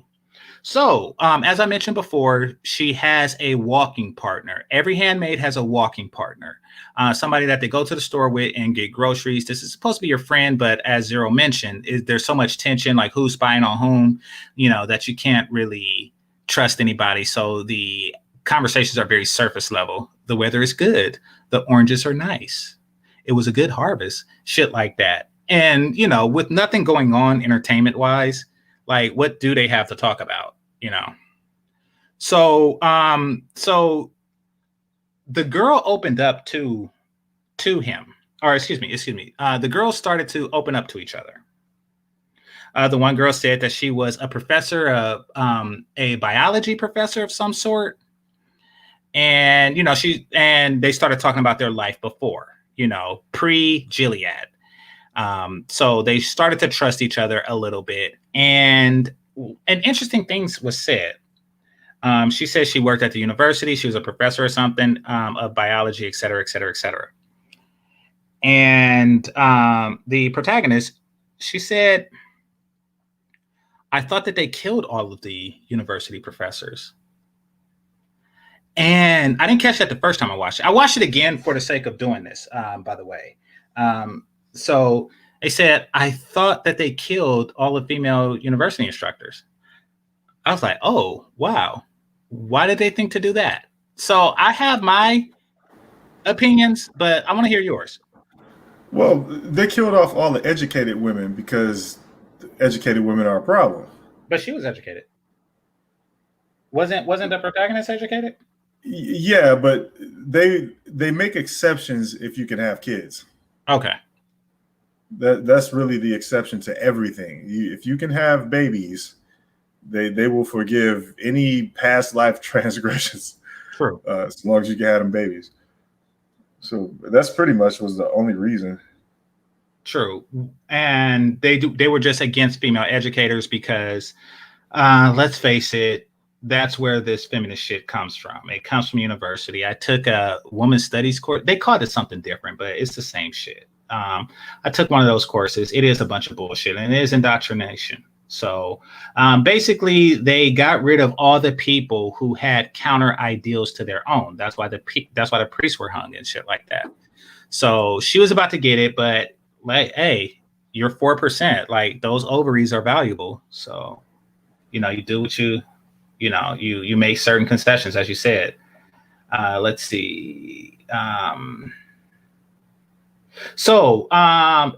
S1: So, as I mentioned before, she has a walking partner. Every handmaid has a walking partner, somebody that they go to the store with and get groceries. This is supposed to be your friend, but as Zero mentioned, there's so much tension, like who's spying on whom, that you can't really trust anybody. So the conversations are very surface level. The weather is good. The oranges are nice. It was a good harvest. Shit like that. And, with nothing going on entertainment wise, like what do they have to talk about? So the girl opened up to him, or excuse me. The girls started to open up to each other. The one girl said that she was a professor, a biology professor of some sort. And, they started talking about their life before, pre-Gilead. So they started to trust each other a little bit. And interesting things was said. She said she worked at the university. She was a professor or something of biology, et cetera, et cetera, et cetera. And the protagonist, she said, I thought that they killed all of the university professors. And I didn't catch that the first time I watched it. I watched it again for the sake of doing this, by the way. So they said, I thought that they killed all the female university instructors. I was like, oh, wow. Why did they think to do that? So I have my opinions, but I want to hear yours.
S2: Well, they killed off all the educated women because educated women are a problem.
S1: But she was educated. Wasn't the protagonist educated?
S2: Yeah, but they make exceptions if you can have kids.
S1: Okay.
S2: That's really the exception to everything. If you can have babies, they will forgive any past life transgressions.
S1: True.
S2: As long as you can have them babies. So that's pretty much was the only reason.
S1: True. And they were just against female educators because let's face it, that's where this feminist shit comes from. It comes from university. I took a women's studies course. They called it something different, but it's the same shit. I took one of those courses. It is a bunch of bullshit, and it is indoctrination. So basically, they got rid of all the people who had counter ideals to their own. That's why the priests were hung and shit like that. So she was about to get it, but like, hey, you're 4%. Like those ovaries are valuable. So you do what you make certain concessions, as you said. Let's see. So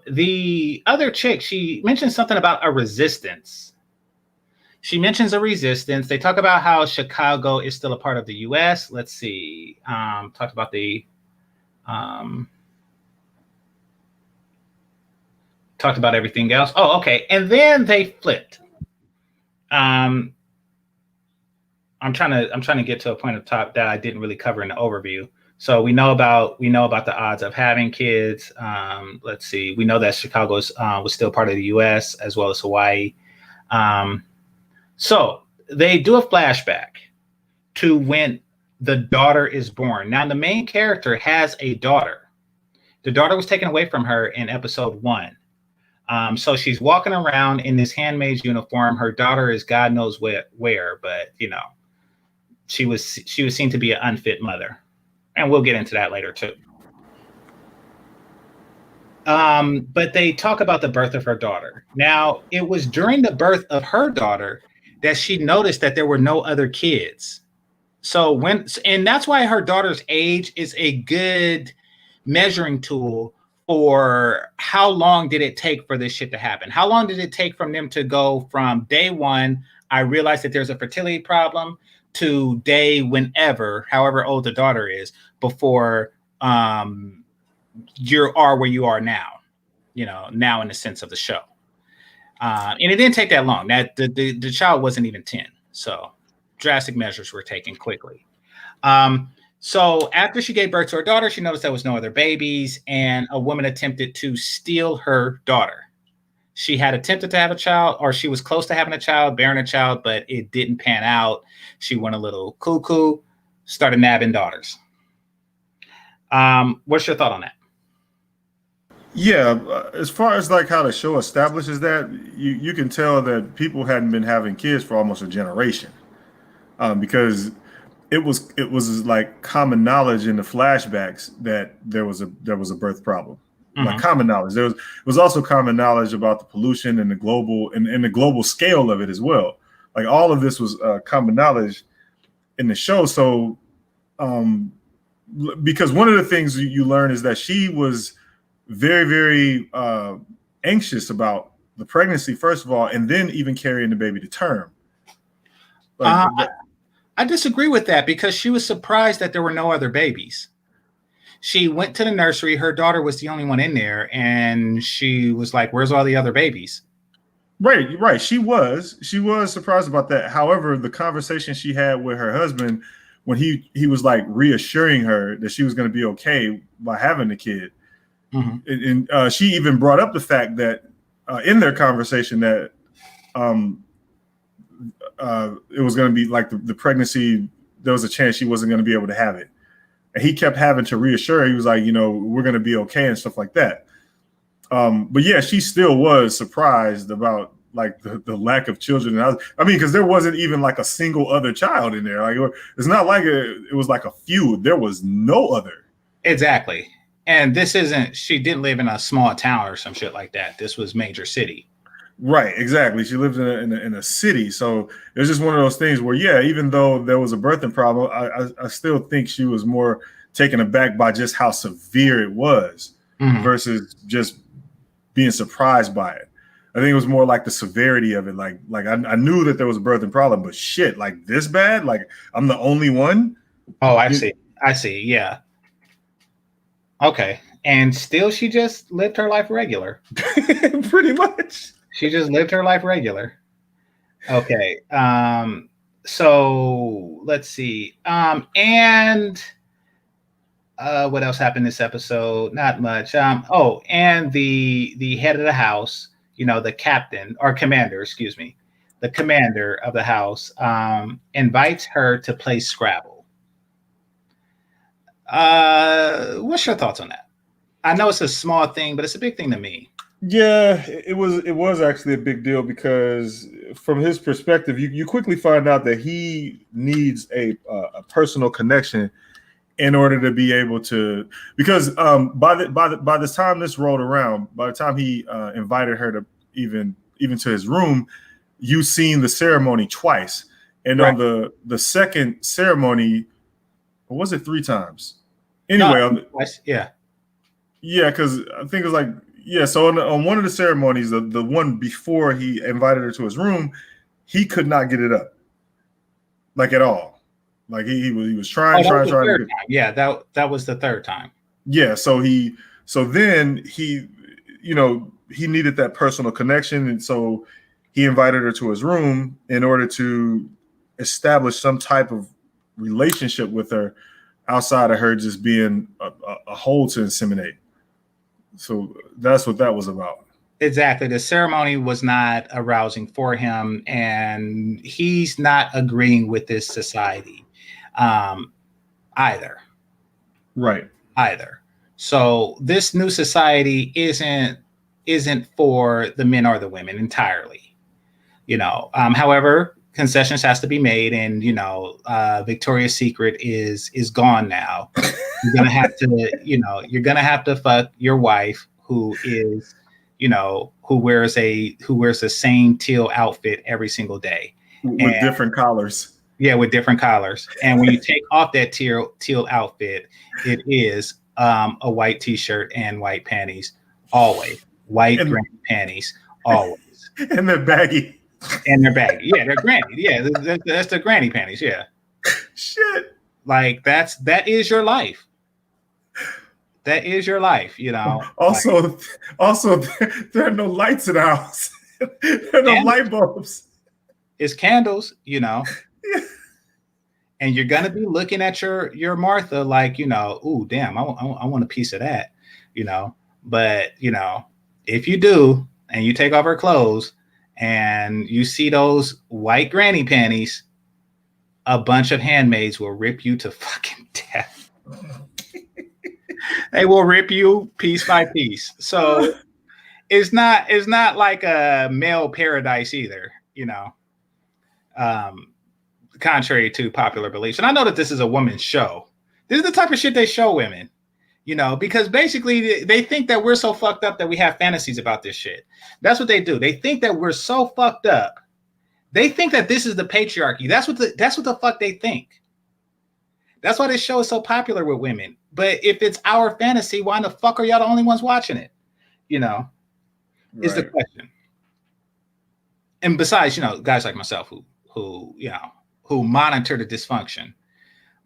S1: the other chick, she mentioned something about a resistance. She mentions a resistance. They talk about how Chicago is still a part of the U.S. Let's see. Talked about the talked about everything else. Oh, okay. And then they flipped. I'm trying to get to a point up top that I didn't really cover in the overview. So we know about the odds of having kids. Let's see. We know that Chicago was still part of the U.S. as well as Hawaii. So they do a flashback to when the daughter is born. Now the main character has a daughter. The daughter was taken away from her in episode 1. So she's walking around in this handmaid's uniform. Her daughter is God knows where, but she was seen to be an unfit mother. And we'll get into that later too. But they talk about the birth of her daughter. Now, it was during the birth of her daughter that she noticed that there were no other kids. And that's why her daughter's age is a good measuring tool for how long did it take for this shit to happen? How long did it take from them to go from day one, I realized that there's a fertility problem, to day whenever, however old the daughter is, before you are where you are now, now in the sense of the show. And it didn't take that long. That the child wasn't even 10. So drastic measures were taken quickly. So after she gave birth to her daughter, she noticed there was no other babies, and a woman attempted to steal her daughter. She had attempted to have a child, or she was close to having a child, bearing a child, but it didn't pan out. She went a little cuckoo, started nabbing daughters. What's your thought on that?
S2: Yeah, as far as like how the show establishes that, you can tell that people hadn't been having kids for almost a generation, because it was like common knowledge in the flashbacks that there was a birth problem, like
S1: Mhm.
S2: common knowledge. It was also common knowledge about the pollution and the global scale of it as well. Like all of this was common knowledge in the show. So um, because one of the things you learn is that she was very, very anxious about the pregnancy, first of all, and then even carrying the baby to term. Like
S1: Uh,
S2: that,
S1: I disagree with that because she was surprised that there were no other babies. She went to the nursery. Her daughter was the only one in there, and she was like, "Where's all the other babies?"
S2: right, right. She was surprised about that. However, the conversation she had with her husband when he was like reassuring her that she was going to be okay by having the kid,
S1: Mhm.
S2: and she even brought up the fact that in their conversation that um, it was going to be like the pregnancy. There was a chance she wasn't going to be able to have it, and he kept having to reassure her. He was like, we're going to be okay and stuff like that. But yeah, she still was surprised about like the lack of children. And I mean, because there wasn't even like a single other child in there. Like it's not like it was like a few. There was no other.
S1: Exactly. And this isn't. She didn't live in a small town or some shit like that. This was major city.
S2: Right, exactly. She lived in a city, so it's just one of those things where, yeah, even though there was a birthing problem, I still think she was more taken aback by just how severe it was
S1: Mhm.
S2: versus just being surprised by it. I think it was more like the severity of it. Like I knew that there was a birthing problem, but shit, like this bad? Like I'm the only one?
S1: Oh, I
S2: You-
S1: see. I see. Yeah. Okay. And still, she just lived her life regular.
S2: Pretty much.
S1: She just lived her life regular. Okay. So let's see. And what else happened this episode? Not much. Oh, and the head of the house, the captain or commander, excuse me, the commander of the house, invites her to play Scrabble. What's your thoughts on that? I know it's a small thing, but it's a big thing to me.
S2: Yeah, it was actually a big deal because from his perspective, you quickly find out that he needs a personal connection in order to be able to, because by the time this rolled around, by the time he invited her to even to his room, you seen the ceremony twice, and
S1: Right.
S2: on the second ceremony, or was it three times?
S1: No.
S2: Anyway,
S1: Yeah.
S2: yeah, because I think it was like, yeah. So on one of the ceremonies, the one before he invited her to his room, he could not get it up, like at all. Like he was
S1: Oh,
S2: trying,
S1: that was
S2: trying,
S1: the
S2: trying to
S1: third
S2: get.
S1: time. Yeah, that was the third time.
S2: Yeah, so then he needed that personal connection, and so he invited her to his room in order to establish some type of relationship with her outside of her just being a hole to inseminate. So that's what that was about.
S1: Exactly. The ceremony was not arousing for him, and he's not agreeing with this society um, either.
S2: Right.
S1: Either. So this new society isn't for the men or the women entirely. However, concessions has to be made, and Victoria's Secret is gone now. You're gonna have to fuck your wife who is who wears the same teal outfit every single day, and
S2: With different collars.
S1: yeah, with different collars. And when you take off that teal outfit, it is a white t-shirt and white panties, always white
S2: and
S1: granny panties, always,
S2: and they're baggy.
S1: and they're baggy. Yeah, they're granny. Yeah, that's the granny panties. Yeah,
S2: Shit.
S1: like that is your life. That is your life. Like,
S2: Also, there are no lights in the house. There are no
S1: candles.
S2: light bulbs.
S1: It's candles.
S2: Yeah.
S1: And you're gonna be looking at your Martha like, ooh, damn, I want a piece of that, But if you do, and you take off her clothes, and you see those white granny panties, a bunch of handmaids will rip you to fucking death. They will rip you piece by piece. So it's not like a male paradise either, contrary to popular beliefs. And I know that this is a woman's show. This is the type of shit they show women, because basically they think that we're so fucked up that we have fantasies about this shit. That's what they do. They think that we're so fucked up. They think that this is the patriarchy. That's what the fuck they think. That's why this show is so popular with women. But if it's our fantasy, why the fuck are y'all the only ones watching it? Is the question. And besides, guys like myself who monitor the dysfunction.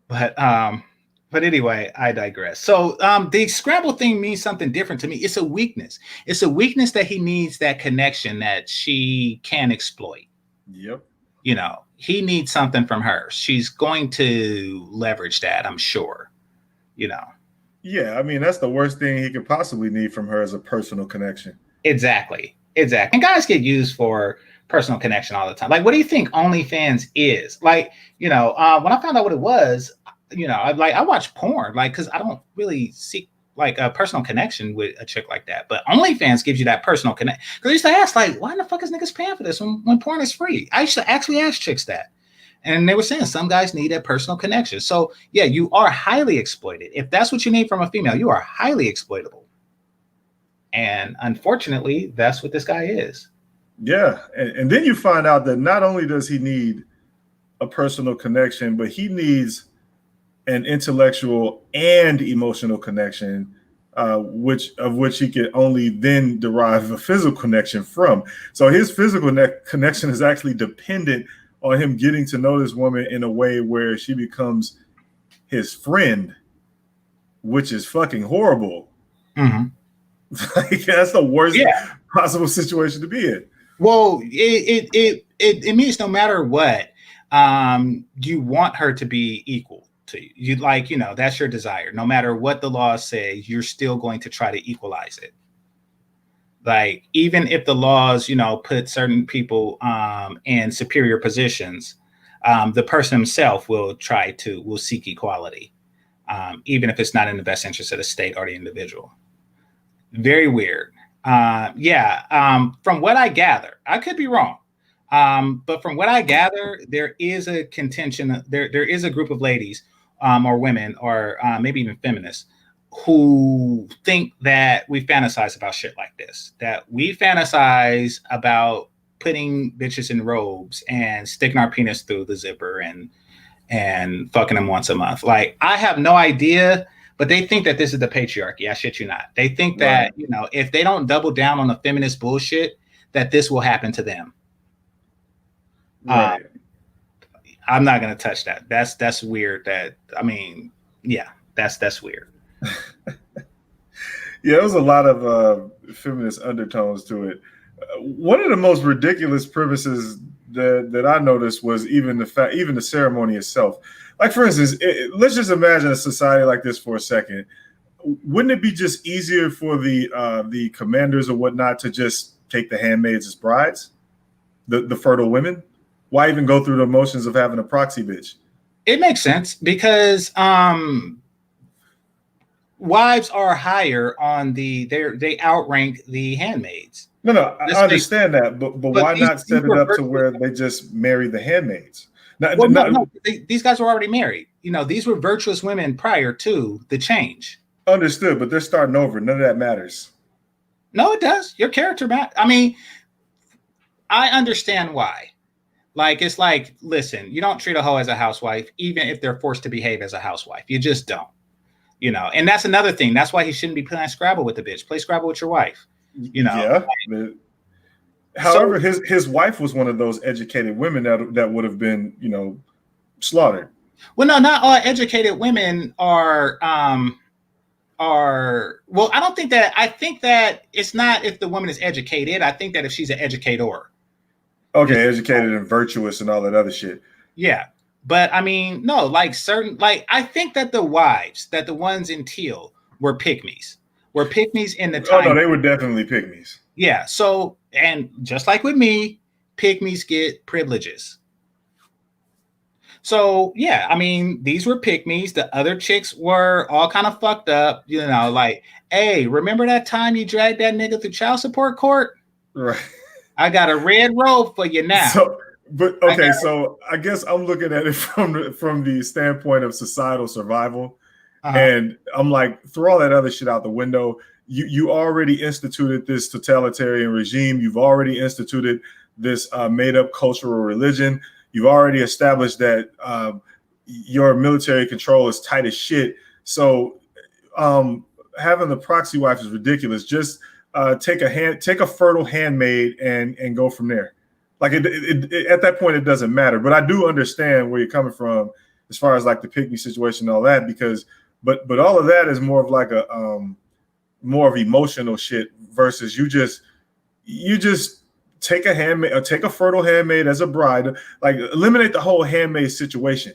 S1: But anyway, I digress. So the scramble thing means something different to me. It's a weakness. It's a weakness that he needs that connection that she can exploit.
S2: Yep.
S1: He needs something from her. She's going to leverage that, I'm sure.
S2: Yeah, I mean, that's the worst thing he could possibly need from her is a personal connection.
S1: Exactly. And guys get used for personal connection all the time. Like, what do you think OnlyFans is? Like, when I found out what it was, I watch porn, like, because I don't really seek like a personal connection with a chick like that. But OnlyFans gives you that personal connect. Because I used to ask, like, why the fuck is niggas paying for this when porn is free? I used to actually ask chicks that. And they were saying some guys need a personal connection. So, yeah, you are highly exploited. If that's what you need from a female, you are highly exploitable. And unfortunately, that's what this guy is.
S2: Yeah. And then you find out that not only does he need a personal connection, but he needs an intellectual and emotional connection, which he can only then derive a physical connection from. So his physical connection is actually dependent on him getting to know this woman in a way where she becomes his friend, which is fucking horrible.
S1: Mm-hmm.
S2: Like, that's the worst possible situation to be in.
S1: Well, it means no matter what, you want her to be equal to you. You like, that's your desire. No matter what the laws say, you're still going to try to equalize it. Like, even if the laws, put certain people in superior positions, the person himself will seek equality, even if it's not in the best interest of the state or the individual. Very weird. From what I gather, I could be wrong. But from what I gather, there is a contention. There is a group of ladies or women or maybe even feminists who think that we fantasize about shit like this, that we fantasize about putting bitches in robes and sticking our penis through the zipper and fucking them once a month. Like, I have no idea, but they think that this is the patriarchy. I shit you not. They think that, if they don't double down on the feminist bullshit, that this will happen to them.
S2: Right.
S1: I'm not going to touch that. That's weird. That's weird.
S2: Yeah, there was a lot of feminist undertones to it. One of the most ridiculous premises that I noticed was even the ceremony itself. Like, for instance, let's just imagine a society like this for a second. Wouldn't it be just easier for the commanders or whatnot to just take the handmaids as brides, the fertile women? Why even go through the motions of having a proxy bitch?
S1: It makes sense because wives are higher on they outrank the handmaids.
S2: No, I understand that, but why not set it up to where they just marry the handmaids?
S1: These guys were already married. These were virtuous women prior to the change.
S2: Understood, but they're starting over. None of that matters.
S1: No, it does. Your character matters. I mean, I understand why. Like, it's like, listen, you don't treat a hoe as a housewife, even if they're forced to behave as a housewife. You just don't. And that's another thing. That's why he shouldn't be playing Scrabble with the bitch. Play Scrabble with your wife.
S2: Yeah. However, his wife was one of those educated women that would have been, slaughtered.
S1: Well, no, not all educated women are. Well, I don't think that. I think that it's not if the woman is educated. I think that if she's an educator.
S2: Okay, educated and virtuous and all that other shit.
S1: Yeah. But I mean, no, I think that the wives, that the ones in teal were pygmies in the time.
S2: Oh, no, they were definitely pygmies.
S1: Yeah. So, and just like with me, pygmies get privileges. So yeah, I mean, these were pick-me's. The other chicks were all kind of fucked up, you know, like, hey, remember that time you dragged that nigga through child support court?
S2: Right.
S1: I got a red robe for you now.
S2: So, but okay, so I guess I'm looking at it from the standpoint of societal survival, and I'm like, throw all that other shit out the window. You already instituted this totalitarian regime. You've already instituted this made up cultural religion. You've already established that your military control is tight as shit. So having the proxy wife is ridiculous. Just take a fertile handmaid and go from there. Like at that point, it doesn't matter. But I do understand where you're coming from as far as like the pick me situation and all that, because but all of that is more of like a more of emotional shit versus you just take a handmaid or take a fertile handmaid as a bride, like eliminate the whole handmaid situation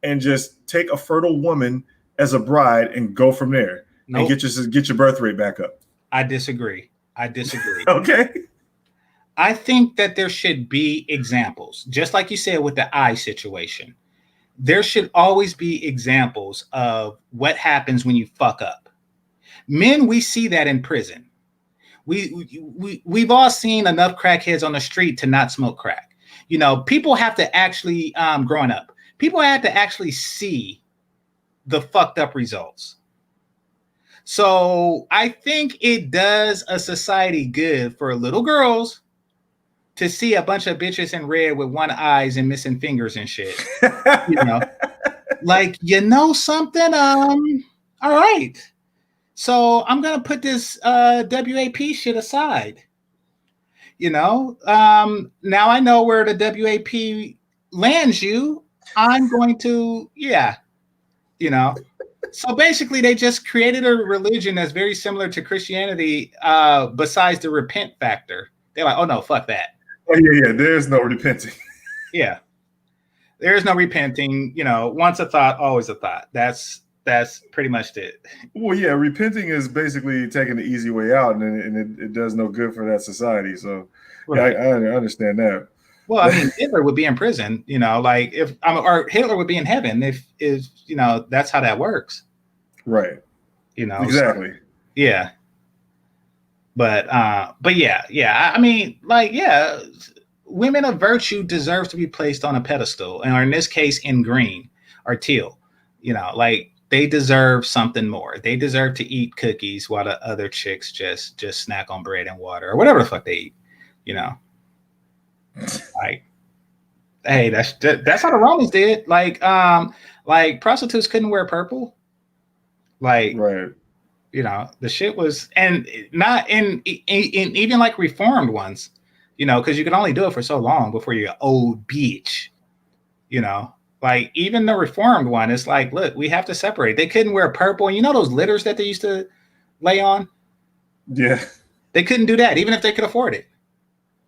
S2: and just take a fertile woman as a bride and go from there. Nope. And get your birth rate back up.
S1: I disagree.
S2: Okay.
S1: I think that there should be examples, just like you said with the eye situation. There should always be examples of what happens when you fuck up. Men, we see that in prison. We've all seen enough crackheads on the street to not smoke crack. You know, people have to actually, growing up, people have to actually see the fucked up results. So I think it does a society good for little girls to see a bunch of bitches in red with one eyes and missing fingers and shit. You know, like, you know something? All right. So I'm going to put this WAP shit aside. You know, now I know where the WAP lands you. I'm going to, yeah, you know. So basically, they just created a religion that's very similar to Christianity, besides the repent factor. They're like, oh, no, fuck that.
S2: Oh, yeah, there's no repenting.
S1: Yeah. There's no repenting. You know, once a thought, always a thought. That's pretty much it.
S2: Well, yeah, repenting is basically taking the easy way out, and it does no good for that society. So, right. Yeah, I understand that.
S1: Well, I mean, Hitler would be in prison, you know, like or Hitler would be in heaven if you know, that's how that works.
S2: Right.
S1: You know,
S2: exactly.
S1: So, yeah. But yeah. I mean, like, yeah, women of virtue deserve to be placed on a pedestal, or in this case, in green or teal. You know, like, they deserve something more. They deserve to eat cookies while the other chicks just snack on bread and water or whatever the fuck they eat. You know, like, hey, that's how the Romans did. Like prostitutes couldn't wear purple. Like,
S2: right.
S1: You know, the shit was, and not in even like reformed ones, you know, because you can only do it for so long before you're an old bitch, you know. Like, even the reformed one, it's like, look, we have to separate. They couldn't wear purple. You know those litters that they used to lay on?
S2: Yeah.
S1: They couldn't do that, even if they could afford it.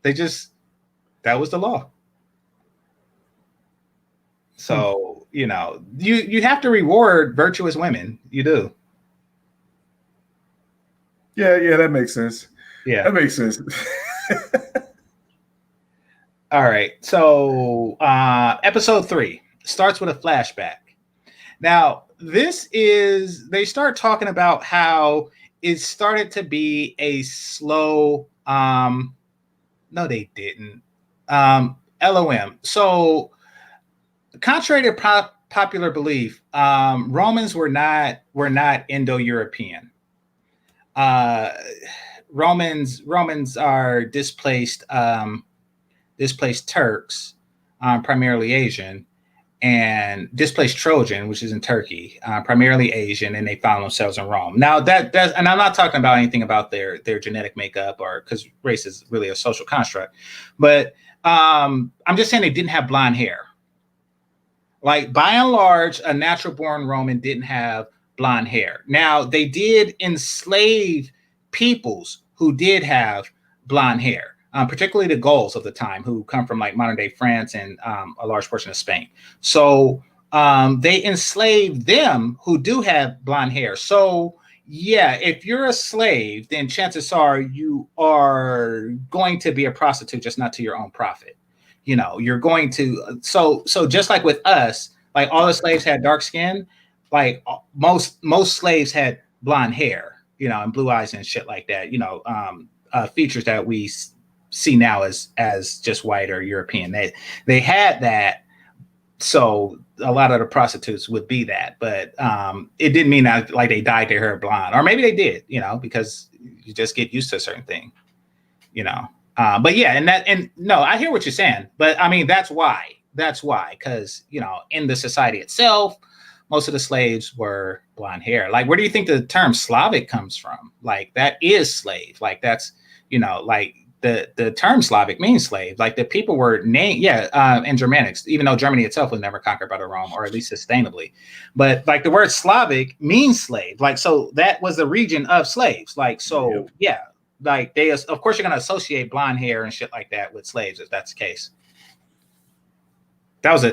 S1: That was the law. So, you know, you have to reward virtuous women. You do.
S2: Yeah, that makes sense.
S1: Yeah.
S2: That makes sense.
S1: All right. So, episode 3 starts with a flashback. Now, they start talking about how it started to be a slow, no, they didn't. LOM. So, contrary to popular belief, Romans were not Indo-European. Romans are displaced Turks, primarily Asian, and displaced Trojan, which is in Turkey, primarily Asian, and they found themselves in Rome. Now that's, and I'm not talking about anything about their genetic makeup, or because race is really a social construct, but I'm just saying they didn't have blonde hair. Like, by and large, a natural born Roman didn't have blonde hair. Now, they did enslave peoples who did have blonde hair, particularly the Gauls of the time, who come from like modern day France and a large portion of Spain. So they enslaved them who do have blonde hair. So yeah, if you're a slave, then chances are you are going to be a prostitute, just not to your own profit. you're going to, so just like with us, like all the slaves had dark skin, like most slaves had blonde hair, and blue eyes and shit like that, features that we see now as just white or European. They had that. So a lot of the prostitutes would be that, but it didn't mean that like they dyed their hair blonde, or maybe they did, because you just get used to a certain thing, but yeah, and no, I hear what you're saying, but I mean, that's why, because, in the society itself, most of the slaves were blonde hair. Like, where do you think the term Slavic comes from? Like, that is slave. Like, that's, like the term Slavic means slave. Like, the people were named, in Germanics, even though Germany itself was never conquered by the Rome, or at least sustainably. But like the word Slavic means slave. Like, so that was the region of slaves. Like, so yeah, like they, of course, you're going to associate blonde hair and shit like that with slaves if that's the case. That was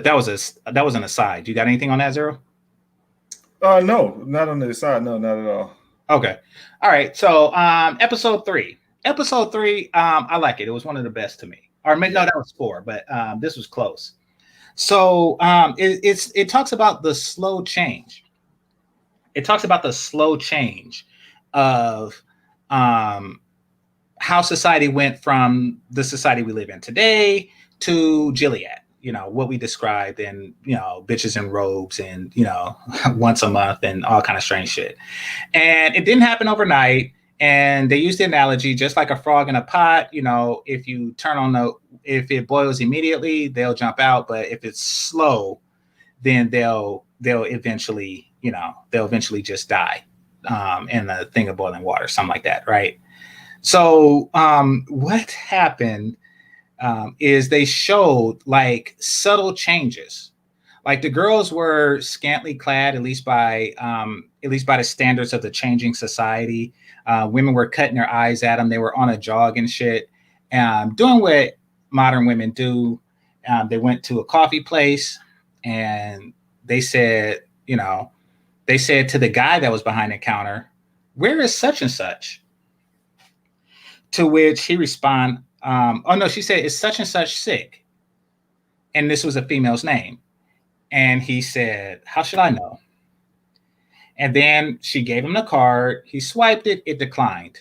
S1: an aside. You got anything on that, Zero?
S2: No, not on the side. No, not at all.
S1: Okay. All right. So episode 3. I like it. It was one of the best to me. Or no, that was 4, but this was close. So it talks about the slow change. It talks about the slow change of how society went from the society we live in today to Gilead. What we described, and, bitches in robes and, once a month and all kind of strange shit. And it didn't happen overnight. And they used the analogy, just like a frog in a pot, if you if it boils immediately, they'll jump out. But if it's slow, then they'll eventually just die in a thing of boiling water, something like that. Right. So what happened is they showed like subtle changes. Like the girls were scantily clad, at least by the standards of the changing society. Women were cutting their eyes at them. They were on a jog and shit, doing what modern women do. They went to a coffee place and they said to the guy that was behind the counter, "Where is such and such?" To which he responded, oh no, she said, "Is such and such sick?" And this was a female's name. And he said, "How should I know?" And then she gave him the card. He swiped it. It declined.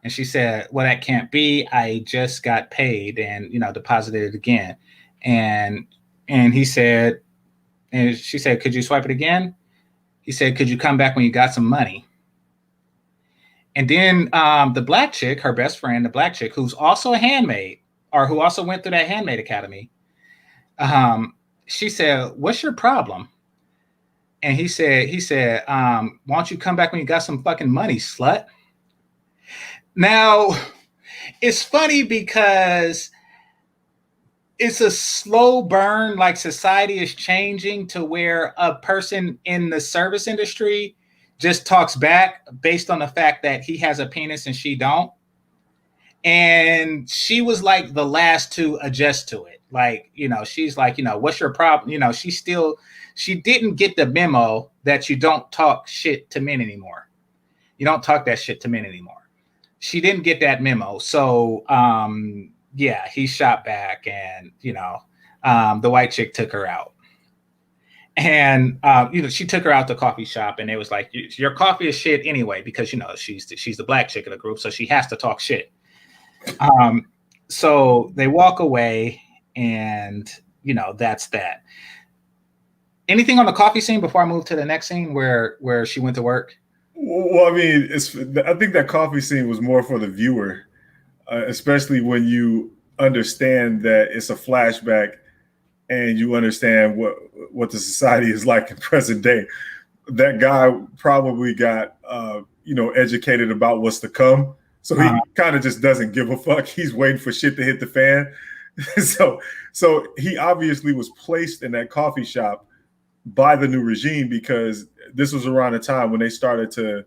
S1: And she said, "Well, that can't be. I just got paid and, deposited it again." And he said, and she said, "Could you swipe it again?" He said, "Could you come back when you got some money?" And then the black chick, her best friend, the black chick, who's also a handmaid, or who also went through that handmaid academy, she said, "What's your problem?" And he said, "Why don't you come back when you got some fucking money, slut?" Now, it's funny because it's a slow burn, like society is changing to where a person in the service industry just talks back based on the fact that he has a penis and she don't. And she was like the last to adjust to it. Like, she's like, "What's your problem?" She didn't get the memo that you don't talk shit to men anymore. You don't talk that shit to men anymore. She didn't get that memo. So, he shot back and, the white chick took her out. And, she took her out the coffee shop and it was like, "Your coffee is shit anyway," because, she's the black chick of the group. So she has to talk shit. So they walk away and, that's that. Anything on the coffee scene before I move to the next scene where she went to work?
S2: Well, I mean, I think that coffee scene was more for the viewer, especially when you understand that it's a flashback and you understand what the society is like in present day. That guy probably got, educated about what's to come. So he kind of just doesn't give a fuck. He's waiting for shit to hit the fan. So he obviously was placed in that coffee shop by the new regime because this was around the time when they started to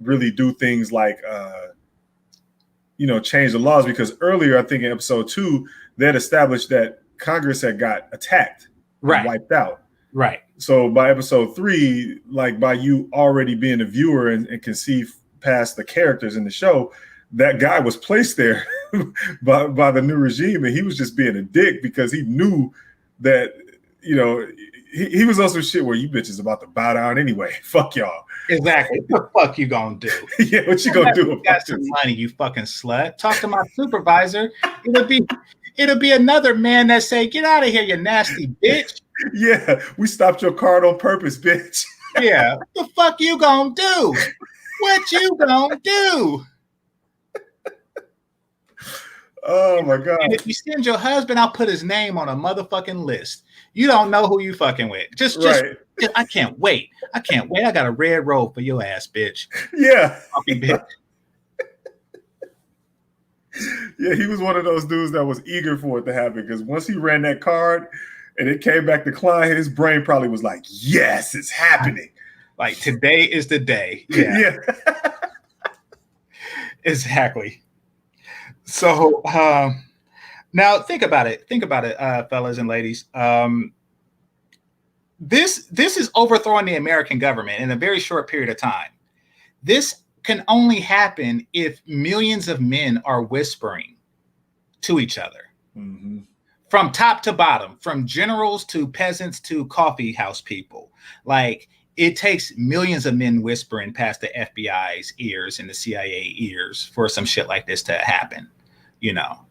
S2: really do things like, change the laws. Because earlier, I think in episode 2, they had established that Congress had got attacked,
S1: right,
S2: wiped out.
S1: Right.
S2: So by episode 3, like by you already being a viewer and can see past the characters in the show, that guy was placed there by the new regime, and he was just being a dick because he knew that, you know, he was on some shit where you bitches about to bow down anyway. Fuck y'all.
S1: Exactly. What the fuck you gonna do?
S2: Yeah, what you gonna do?
S1: You got some money, you fucking slut. Talk to my supervisor. It'll be another man that say, "Get out of here, you nasty bitch."
S2: Yeah, we stopped your card on purpose, bitch.
S1: Yeah, what the fuck you gonna do? What you gonna do?
S2: Oh my God.
S1: And if you send your husband, I'll put his name on a motherfucking list. You don't know who you fucking with. Just I can't wait. I got a red robe for your ass, bitch.
S2: Yeah.
S1: Bitch.
S2: Yeah, he was one of those dudes that was eager for it to happen, because once he ran that card and it came back declined, his brain probably was like, yes, it's happening.
S1: Like, today is the day. Yeah. Exactly. So now think about it, fellas and ladies. This is overthrowing the American government in a very short period of time. This can only happen if millions of men are whispering to each other, from top to bottom, from generals to peasants to coffee house people. Like, it takes millions of men whispering past the FBI's ears and the CIA ears for some shit like this to happen. You know,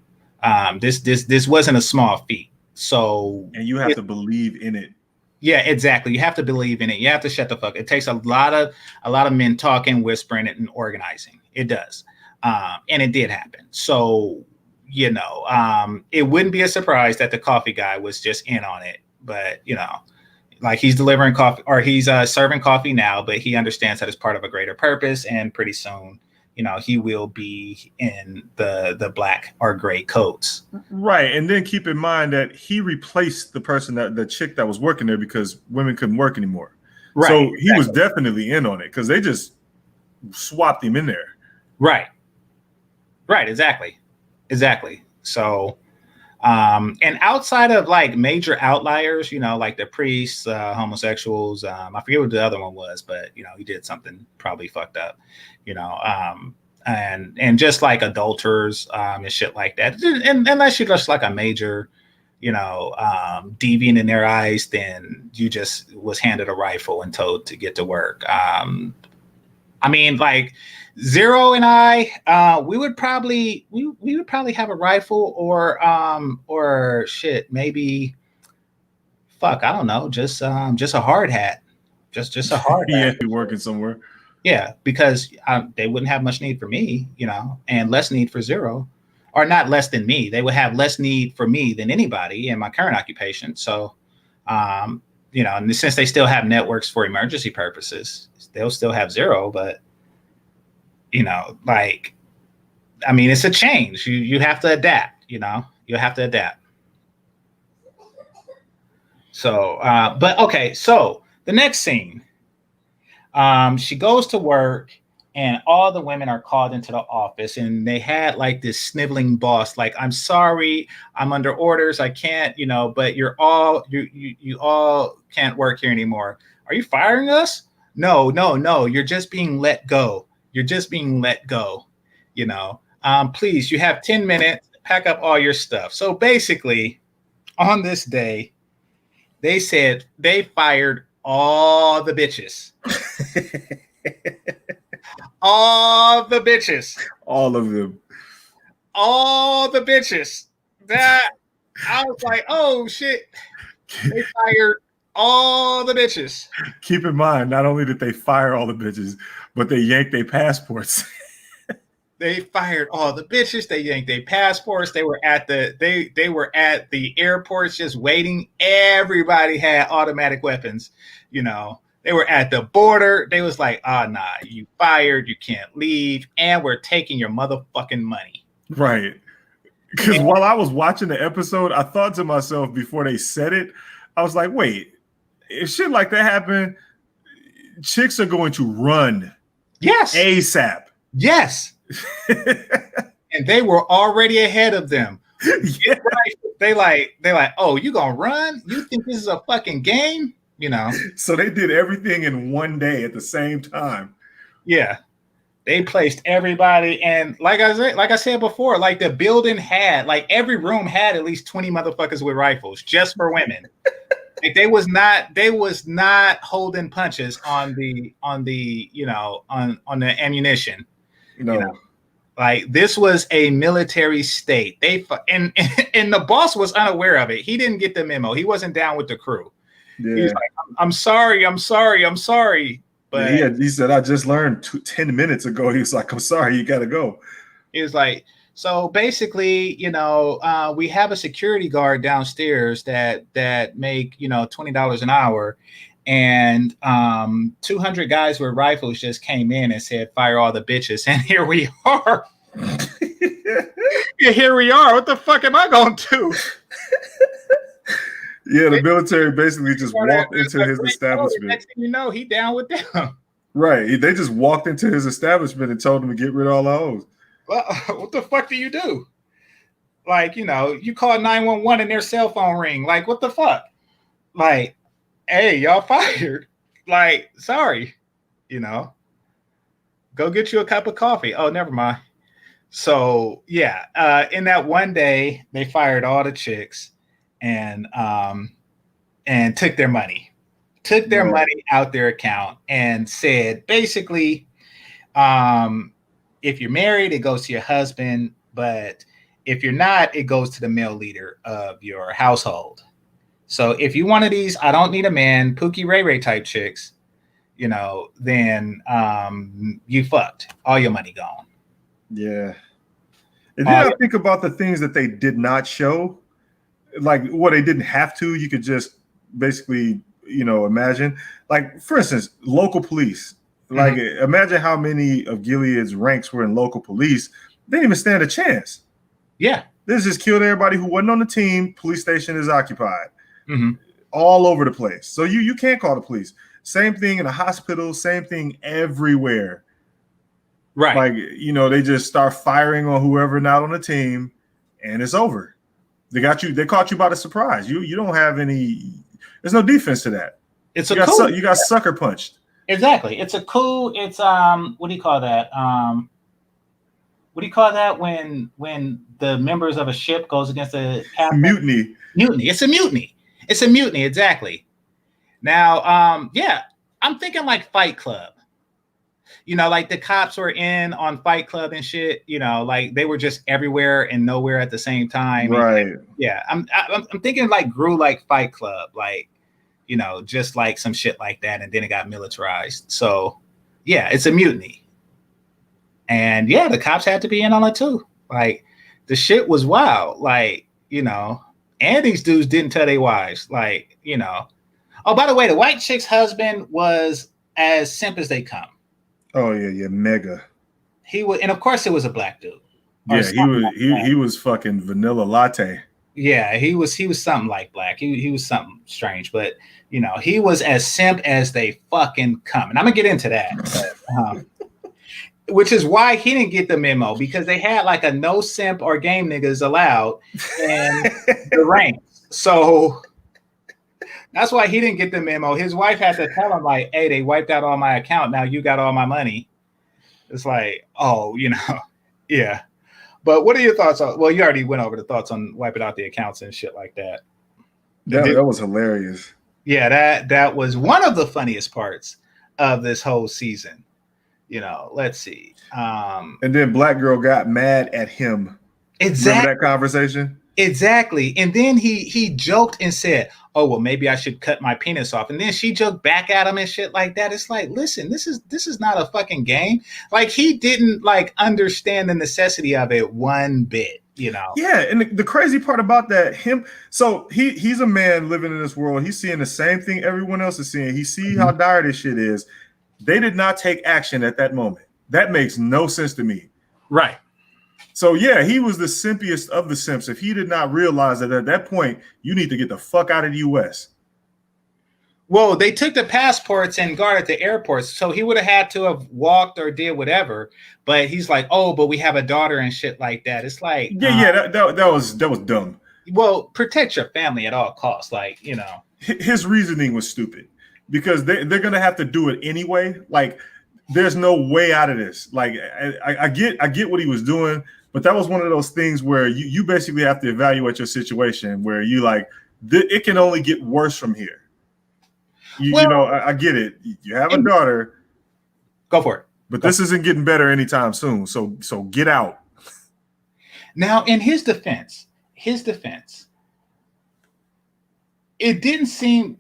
S1: this wasn't a small feat. So,
S2: and you have to believe in it.
S1: Yeah, exactly. You have to believe in it. You have to shut the fuck. It takes a lot of men talking, whispering it, and organizing. It does, and it did happen. So, you know, it wouldn't be a surprise that the coffee guy was just in on it. But, you know, like, he's delivering coffee, or he's serving coffee now, but he understands that it's part of a greater purpose, and pretty soon, you know, he will be in the black or gray coats.
S2: Right. And then keep in mind that he replaced the chick that was working there because women couldn't work anymore. Right. So he was definitely in on it because they just swapped him in there.
S1: Right. Right. Exactly. So, and outside of like major outliers, you know, like the priests, homosexuals, I forget what the other one was, but, you know, he did something probably fucked up, you know, and just like adulterers, and shit like that. And unless you're just like a major, you know, deviant in their eyes, then you just was handed a rifle and told to get to work. I mean, like, Zero and I, we would probably have a rifle or shit, maybe, fuck, I don't know, just a hard hat, just a hard hat.
S2: Yeah, be working somewhere.
S1: Yeah, because they wouldn't have much need for me, you know, and less need for Zero, or not less than me. They would have less need for me than anybody in my current occupation. So, you know, and since they still have networks for emergency purposes, they'll still have Zero, but, you know, like, I mean, it's a change. You have to adapt, you know, you have to adapt. So, but okay. So the next scene, she goes to work and all the women are called into the office, and they had like this sniveling boss, like, I'm sorry, I'm under orders. I can't, you know, but you all can't work here anymore. Are you firing us? No. You're just being let go. You're just being let go, you know. Please, you have 10 minutes, pack up all your stuff. So basically, on this day, they said they fired all the bitches. All the bitches.
S2: All of them.
S1: All the bitches. That, I was like, oh shit. They fired all the bitches.
S2: Keep in mind, not only did they fire all the bitches, but they yanked their passports.
S1: They fired all the bitches. They yanked their passports. They were at the airports just waiting. Everybody had automatic weapons. You know, they were at the border. They was like, nah, you fired. You can't leave. And we're taking your motherfucking money.
S2: Right. Because while I was watching the episode, I thought to myself before they said it, I was like, wait, if shit like that happened, chicks are going to run.
S1: Yes.
S2: ASAP.
S1: Yes. And they were already ahead of them. Yeah. They like, oh, you gonna run? You think this is a fucking game? You know.
S2: So they did everything in one day at the same time.
S1: Yeah. They placed everybody, and like I said before, like the building had, like every room had at least 20 motherfuckers with rifles just for women. Like they was not holding punches on the on the ammunition.
S2: No.
S1: You know, like this was a military state. And the boss was unaware of it. He didn't get the memo. He wasn't down with the crew.
S2: Yeah.
S1: He's like, I'm sorry. But
S2: yeah, he said, I just learned 10 minutes ago. He was like, I'm sorry, you got to go.
S1: He was like, so basically, we have a security guard downstairs that make, $20 an hour. And 200 guys with rifles just came in and said, fire all the bitches. And here we are. Yeah, here we are. What the fuck am I going to do?
S2: Yeah, the military basically just walked into his establishment.
S1: Next thing you know, he down with them.
S2: Right. They just walked into his establishment and told him to get rid of all the hoes.
S1: Well, what the fuck do you do? Like, you call 911 and their cell phone ring. Like, what the fuck? Like, hey, y'all fired. Like, sorry. Go get you a cup of coffee. Oh, never mind. So, yeah, in that one day, they fired all the chicks and took their money. Took their money out their account and said, basically, if you're married, it goes to your husband. But if you're not, it goes to the male leader of your household. So if you one of these, I don't need a man, Pookie Ray Ray type chicks, then you fucked. All your money gone.
S2: Yeah. And then I think about the things that they did not show. Like what they didn't have to, you could just basically, imagine. Like, for instance, local police. Like, imagine how many of Gilead's ranks were in local police. They didn't even stand a chance.
S1: Yeah.
S2: They just killed everybody who wasn't on the team. Police station is occupied.
S1: Mm-hmm.
S2: All over the place. So you can't call the police. Same thing in a hospital. Same thing everywhere.
S1: Right.
S2: Like, they just start firing on whoever not on the team, and it's over. They caught you by the surprise. You don't have any. There's no defense to that.
S1: It's
S2: you got sucker punched.
S1: Exactly. It's a coup. It's what do you call that? What do you call that when the members of a ship goes against a captain?
S2: Mutiny.
S1: Mutiny. It's a mutiny. It's a mutiny. Exactly. Now, yeah, I'm thinking like Fight Club. Like the cops were in on Fight Club and shit. Like they were just everywhere and nowhere at the same time.
S2: Right.
S1: Yeah. I'm thinking like grew like Fight Club, like just like some shit like that, and then it got militarized. So, yeah, it's a mutiny. And yeah, the cops had to be in on it too. Like the shit was wild. Like and these dudes didn't tell their wives. Like Oh, by the way, the white chick's husband was as simp as they come.
S2: Oh yeah, mega.
S1: He was, and of course it was a black dude.
S2: Yeah, he was fucking vanilla latte.
S1: Yeah, he was something like black. He was something strange, but he was as simp as they fucking come. And I'm gonna get into that. But, which is why he didn't get the memo, because they had like a no simp or game niggas allowed in the ranks. So that's why he didn't get the memo. His wife had to tell him, like, hey, they wiped out all my account. Now you got all my money. It's like, oh, yeah. But what are your thoughts on, well, you already went over the thoughts on wiping out the accounts and shit like that.
S2: That was hilarious.
S1: Yeah, that was one of the funniest parts of this whole season. Let's see.
S2: And then Black Girl got mad at him.
S1: Exactly.
S2: Remember that conversation?
S1: Exactly. And then he joked and said, oh, well, maybe I should cut my penis off. And then she joked back at him and shit like that. It's like, listen, this is not a fucking game. Like, he didn't like understand the necessity of it one bit,
S2: Yeah, and the crazy part about that, he's a man living in this world. He's seeing the same thing everyone else is seeing. He sees how dire this shit is. They did not take action at that moment. That makes no sense to me.
S1: Right.
S2: So, yeah, he was the simpiest of the simps. If he did not realize that at that point, you need to get the fuck out of the U.S.
S1: Well, they took the passports and guarded the airports, so he would have had to have walked or did whatever. But he's like, oh, but we have a daughter and shit like that. It's like,
S2: that was dumb.
S1: Well, protect your family at all costs, like,
S2: His reasoning was stupid because they're gonna have to do it anyway. Like, there's no way out of this. Like I get what he was doing, but that was one of those things where you basically have to evaluate your situation where you like it can only get worse from here. You know, I get it. You have a daughter.
S1: Go for it.
S2: But this isn't getting better anytime soon. So get out.
S1: Now, in his defense, it didn't seem.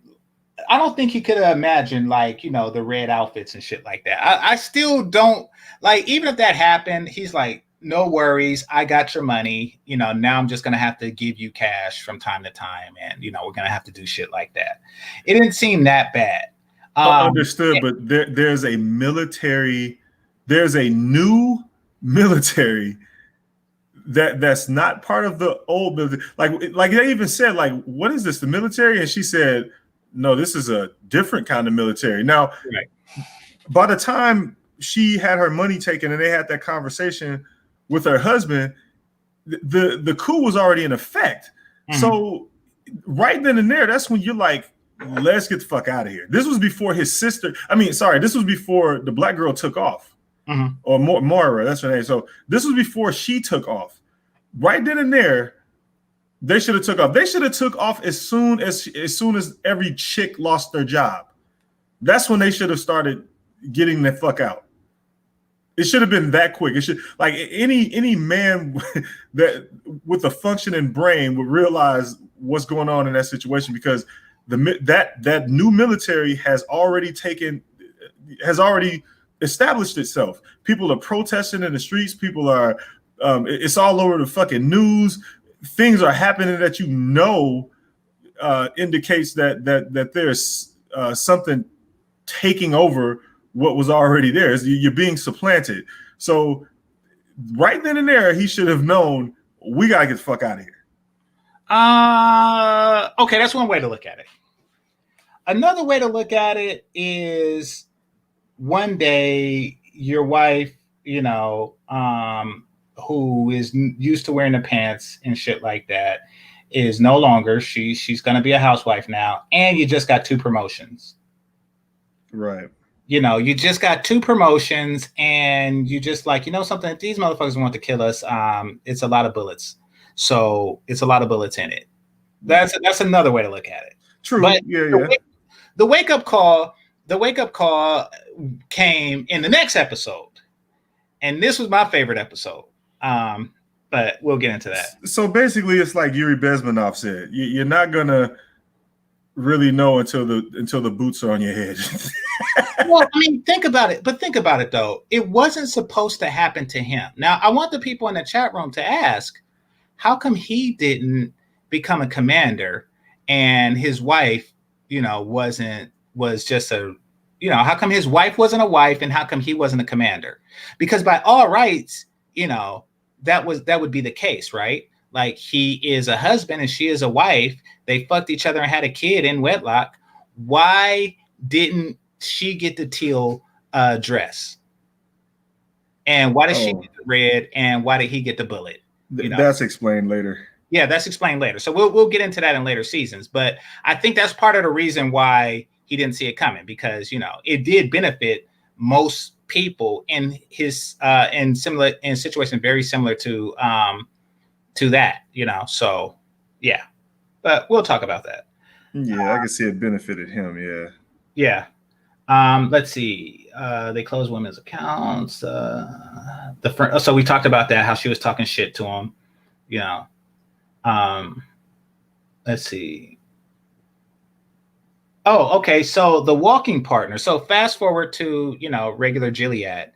S1: I don't think he could have imagined, like, you know, the red outfits and shit like that. I still don't, like, even if that happened, he's like, no worries, I got your money. You know, now I'm just going to have to give you cash from time to time. And, you know, we're going to have to do shit like that. It didn't seem that bad.
S2: Understood, but there's a new military that's not part of the old military. Like they even said, like, what is this, the military? And she said, no, this is a different kind of military. Now, right. By the time she had her money taken and they had that conversation with her husband, the coup was already in effect. Mm-hmm. So right then and there, that's when you're like, let's get the fuck out of here. This was before his sister. This was before the black girl took off. Mm-hmm. Or Moira, that's her name. So this was before she took off. Right then and there, they should have took off. They should have took off as soon as every chick lost their job. That's when they should have started getting the fuck out. It should have been that quick. It should, like, any man that with a functioning brain would realize what's going on in that situation, because that new military has already established itself. People are protesting in the streets. People are, it's all over the fucking news. Things are happening that indicates that there's something taking over what was already there. You're being supplanted. So right then and there, he should have known, we gotta get the fuck out of here.
S1: Okay, that's one way to look at it. Another way to look at it is, one day your wife, you know, who is used to wearing the pants and shit like that, is no longer. She's going to be a housewife now, and you just got 2 promotions.
S2: Right.
S1: You know, you just got 2 promotions, and you just like, you know something, if these motherfuckers want to kill us, it's a lot of bullets. So it's a lot of bullets in it. That's another way to look at it.
S2: True.
S1: But
S2: yeah.
S1: The wake up call came in the next episode, and this was my favorite episode. But we'll get into that.
S2: So basically, it's like Yuri Bezmenov said: you're not gonna really know until the boots are on your head.
S1: Well, I mean, think about it. But think about it, though. It wasn't supposed to happen to him. Now, I want the people in the chat room to ask, how come he didn't become a commander and his wife, you know, was just a, you know, how come his wife wasn't a wife and how come he wasn't a commander? Because by all rights, you know, that would be the case, right? Like, he is a husband and she is a wife. They fucked each other and had a kid in wedlock. Why didn't she get the teal dress? And why did she get the red? And why did he get the bullet? You know?
S2: That's explained later.
S1: Yeah, that's explained later. So we'll get into that in later seasons. But I think that's part of the reason why he didn't see it coming, because, you know, it did benefit most people in his in situations very similar to that, you know. So yeah, but we'll talk about that.
S2: Yeah, I can see it benefited him. Yeah.
S1: Yeah. Let's see. They closed women's accounts. So we talked about that, how she was talking shit to him, you know. Let's see. Oh, okay. So the walking partner. So fast forward to, you know, regular Gilead.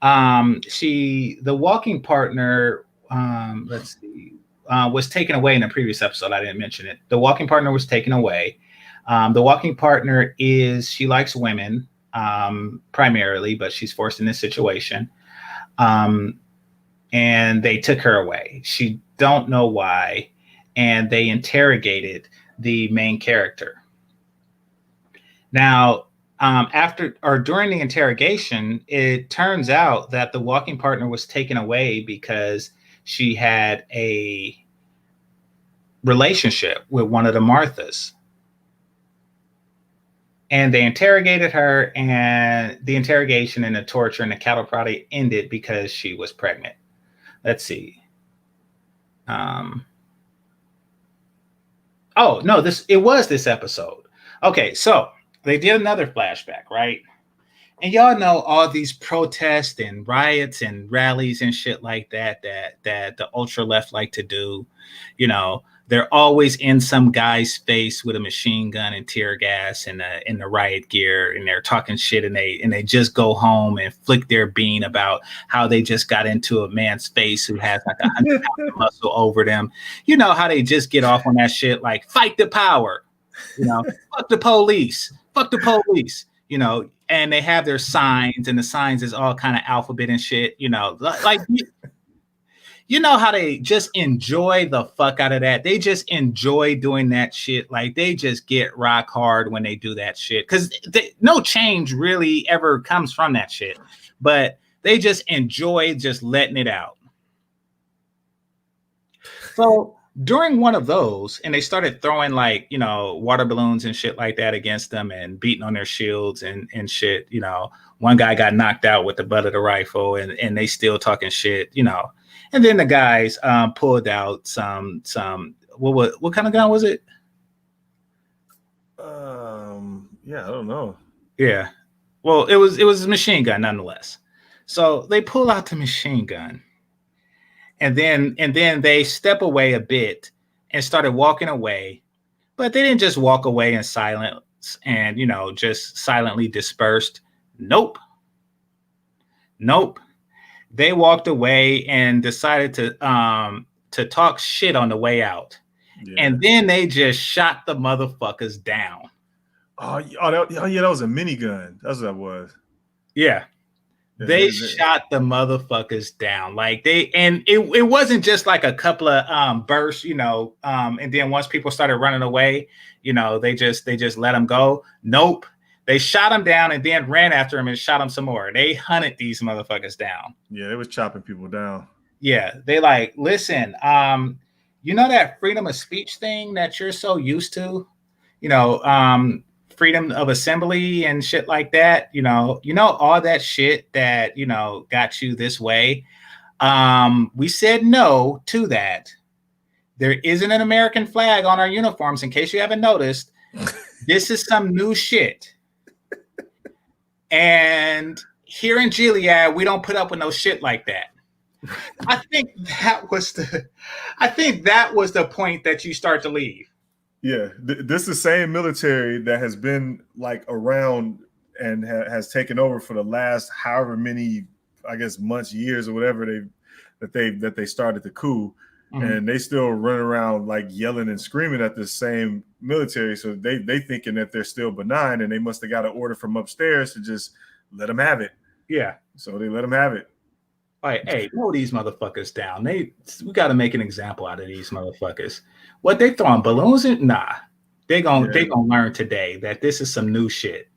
S1: The walking partner, let's see, was taken away in the previous episode. I didn't mention it. The walking partner was taken away. The walking partner she likes women, primarily, but she's forced in this situation. And they took her away. She don't know why. And they interrogated the main character. Now, during the interrogation, it turns out that the walking partner was taken away because she had a relationship with one of the Marthas. And they interrogated her, and the interrogation and the torture and the cattle prodding ended because she was pregnant. Let's see. Oh no, it was this episode. Okay, so they did another flashback, right? And y'all know all these protests and riots and rallies and shit like that the ultra left like to do. You know, they're always in some guy's face with a machine gun and tear gas and in the riot gear, and they're talking shit, and they just go home and flick their bean about how they just got into a man's face who has like 100 pounds of muscle over them. You know how they just get off on that shit, like fight the power, you know, fuck the police, you know. And they have their signs, and the signs is all kind of alphabet and shit, you know, like, you know how they just enjoy the fuck out of that. They just enjoy doing that shit. Like they just get rock hard when they do that shit. Cause no change really ever comes from that shit, but they just enjoy just letting it out. So during one of those, and they started throwing like, you know, water balloons and shit like that against them and beating on their shields and shit. You know, one guy got knocked out with the butt of the rifle, and they still talking shit, you know. And then the guys pulled out some what kind of gun was it?
S2: Yeah, I don't know.
S1: Yeah. Well, it was a machine gun nonetheless. So they pull out the machine gun. And then they step away a bit and started walking away. But they didn't just walk away in silence and, you know, just silently dispersed. Nope. They walked away and decided to talk shit on the way out. Yeah. And then they just shot the motherfuckers down.
S2: That was a minigun. That's what that was.
S1: Yeah. They shot the motherfuckers down. Like it wasn't just like a couple of bursts, you know, and then once people started running away, you know, they just let them go. Nope. They shot them down and then ran after him and shot them some more. They hunted these motherfuckers down.
S2: Yeah, they was chopping people down.
S1: Yeah, they like, listen, you know that freedom of speech thing that you're so used to, you know, freedom of assembly and shit like that, you know, all that shit that, you know, got you this way. We said no to that. There isn't an American flag on our uniforms, in case you haven't noticed. This is some new shit. And here in Gilead, we don't put up with no shit like that. I think that was the point that you start to leave.
S2: Yeah, this is the same military that has been like around and has taken over for the last however many, I guess, months, years, or whatever they started the coup, and they still run around like yelling and screaming at the same military. So they thinking that they're still benign, and they must have got an order from upstairs to just let them have it.
S1: Yeah,
S2: so they let them have it.
S1: Like, hey, blow these motherfuckers down. We got to make an example out of these motherfuckers. What, they throwing balloons in? Nah, they gonna learn today that this is some new shit.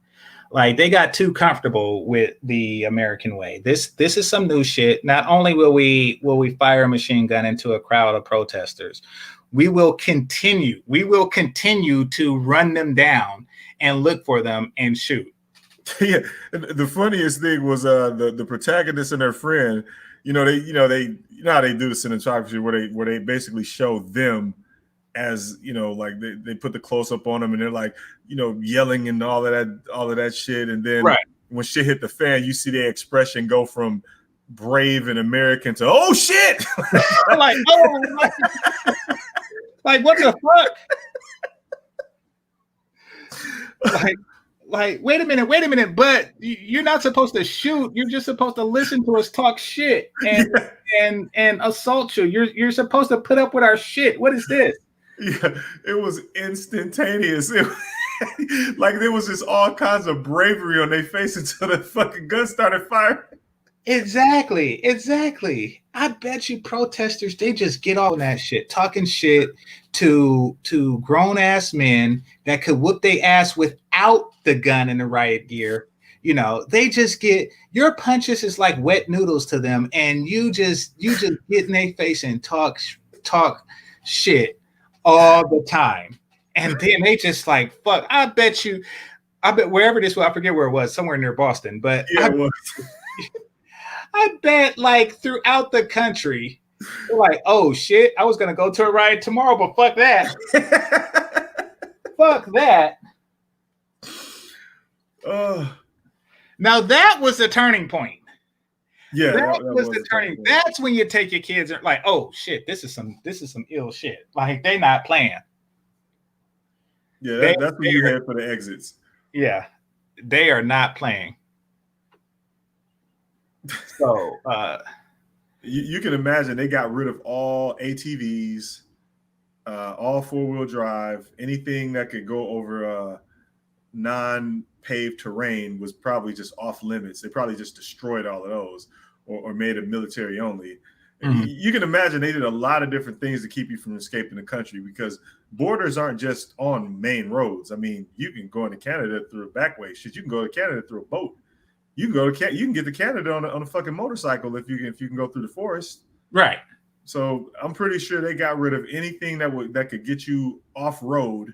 S1: Like, they got too comfortable with the American way. This is some new shit. Not only will we fire a machine gun into a crowd of protesters, we will continue to run them down and look for them and shoot.
S2: Yeah, the funniest thing was the protagonist and their friend. You know how they do the cinematography where they basically show them as, you know, like they put the close up on them and they're like, you know, yelling and all of that shit, and then when shit hit the fan, you see their expression go from brave and American to oh shit,
S1: like what the fuck, like wait a minute, but you're not supposed to shoot. You're just supposed to listen to us talk shit and assault you. You're supposed to put up with our shit. What is this?
S2: Yeah, it was instantaneous. Like there was just all kinds of bravery on their face until the fucking gun started firing.
S1: Exactly. I bet you protesters, they just get all that shit, talking shit to grown ass men that could whoop their ass without the gun and the riot gear. You know, they just get, your punches is like wet noodles to them, and you just get in their face and talk shit all the time. And then they just like, fuck, I bet you I bet wherever this was, I forget where it was, somewhere near Boston, but
S2: Yeah, it was.
S1: I bet like throughout the country, they're like, oh shit, I was gonna go to a riot tomorrow, but fuck that. Fuck that. Now that was the turning point.
S2: Yeah,
S1: that was the turning. That's when you take your kids and like, oh shit, this is some ill shit. Like they not playing.
S2: Yeah, that's when you head for the exits.
S1: Yeah, they are not playing. So
S2: you can imagine they got rid of all ATVs, all 4-wheel drive, anything that could go over non-paved terrain was probably just off limits. They probably just destroyed all of those or made it military only. Mm-hmm. You can imagine they did a lot of different things to keep you from escaping the country because borders aren't just on main roads. I mean, you can go into Canada through a back way. Shit, you can go to Canada through a boat. You can get to Canada on a fucking motorcycle if you can go through the forest.
S1: Right.
S2: So I'm pretty sure they got rid of anything that could get you off road,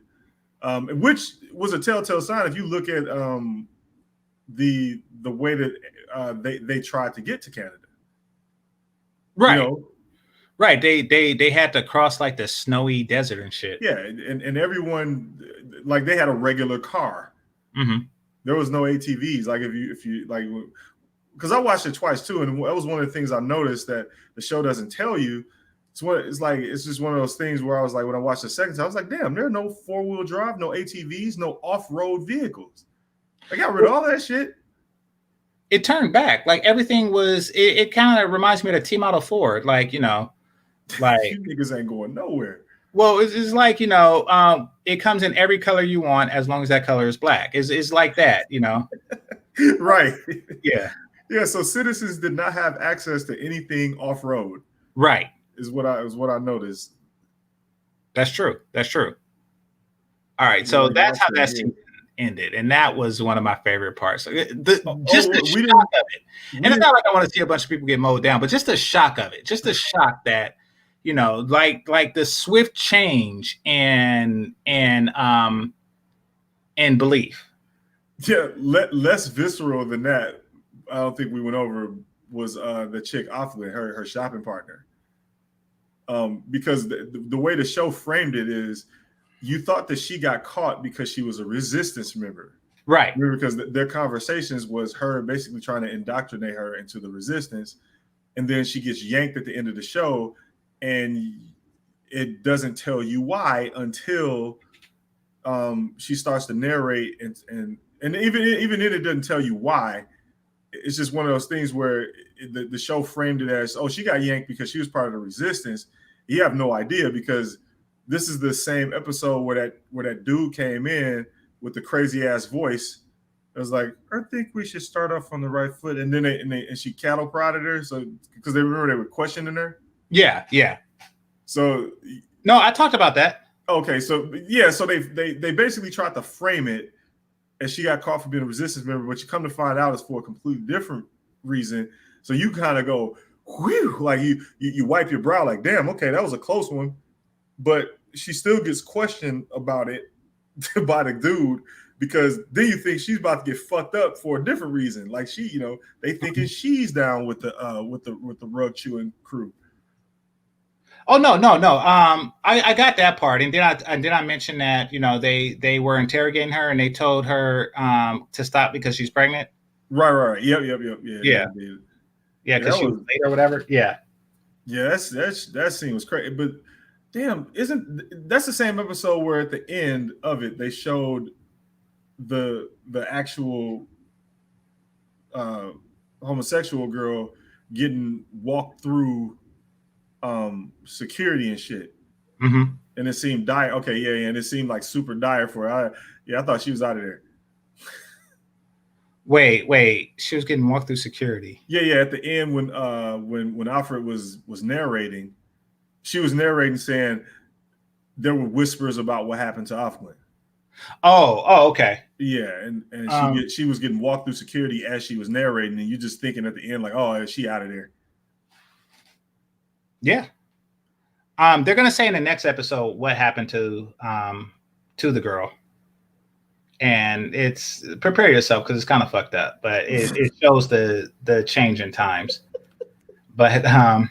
S2: which was a telltale sign. If you look at the way that they tried to get to Canada.
S1: Right. You know? Right. They had to cross like the snowy desert and shit.
S2: Yeah, and everyone like they had a regular car.
S1: Mm-hmm.
S2: There was no ATVs. Like if you like, because I watched it twice too, and that was one of the things I noticed that the show doesn't tell you. It's just one of those things where I was like, when I watched the second time, I was like, damn, there are no 4-wheel drive, no ATVs, no off-road vehicles. They got rid of all that shit.
S1: It turned back. Like everything was. It kind of reminds me of the T-Model Ford. Like, you know, like
S2: you niggas ain't going nowhere.
S1: Well, it's like, you know, it comes in every color you want as long as that color is black. It's like that, you know.
S2: Right.
S1: Yeah.
S2: Yeah. So citizens did not have access to anything off-road.
S1: Right.
S2: Is what I noticed.
S1: That's true. All right. So that's how that season ended. And that was one of my favorite parts. The shock of it. And it's not like I want to see a bunch of people get mowed down, but just the shock of it. Just the shock that, you know, like the swift change and belief.
S2: Yeah, less visceral than that. I don't think we went over was the chick Offlin, her shopping partner. Because the way the show framed it is, you thought that she got caught because she was a resistance member,
S1: right?
S2: Because their conversations was her basically trying to indoctrinate her into the resistance, and then she gets yanked at the end of the show. And it doesn't tell you why until she starts to narrate, and even then it doesn't tell you why. It's just one of those things where the show framed it as, oh, she got yanked because she was part of the resistance. You have no idea because this is the same episode where that dude came in with the crazy ass voice. It was like, I think we should start off on the right foot, and then she cattle prodded her, so because they were questioning her.
S1: Yeah.
S2: So
S1: no, I talked about that.
S2: Okay, so yeah, so they basically tried to frame it as she got caught for being a resistance member, but you come to find out it's for a completely different reason. So you kind of go, whew, like you wipe your brow, like, damn, okay, that was a close one. But she still gets questioned about it by the dude, because then you think she's about to get fucked up for a different reason. Like she, you know, they thinking she's down with the rug chewing crew.
S1: Oh no. I got that part, and then I mentioned that, you know, they were interrogating her and they told her to stop because she's pregnant.
S2: Right. Yep.
S1: Yeah, because she was late or whatever. Yeah.
S2: That scene was crazy. But damn, that's the same episode where at the end of it they showed the actual homosexual girl getting walked through security and shit.
S1: Mm-hmm.
S2: And it seemed dire. Okay, yeah, and it seemed like super dire for her. I thought she was out of there.
S1: Wait, she was getting walked through security.
S2: Yeah, at the end when Alfred was narrating, she was narrating saying there were whispers about what happened to Offlin.
S1: Oh, okay.
S2: Yeah, and she was getting walked through security as she was narrating, and you just thinking at the end like, oh, is she out of there?
S1: Yeah. They're gonna say in the next episode what happened to the girl, and it's prepare yourself because it's kind of fucked up, but it shows the change in times. But all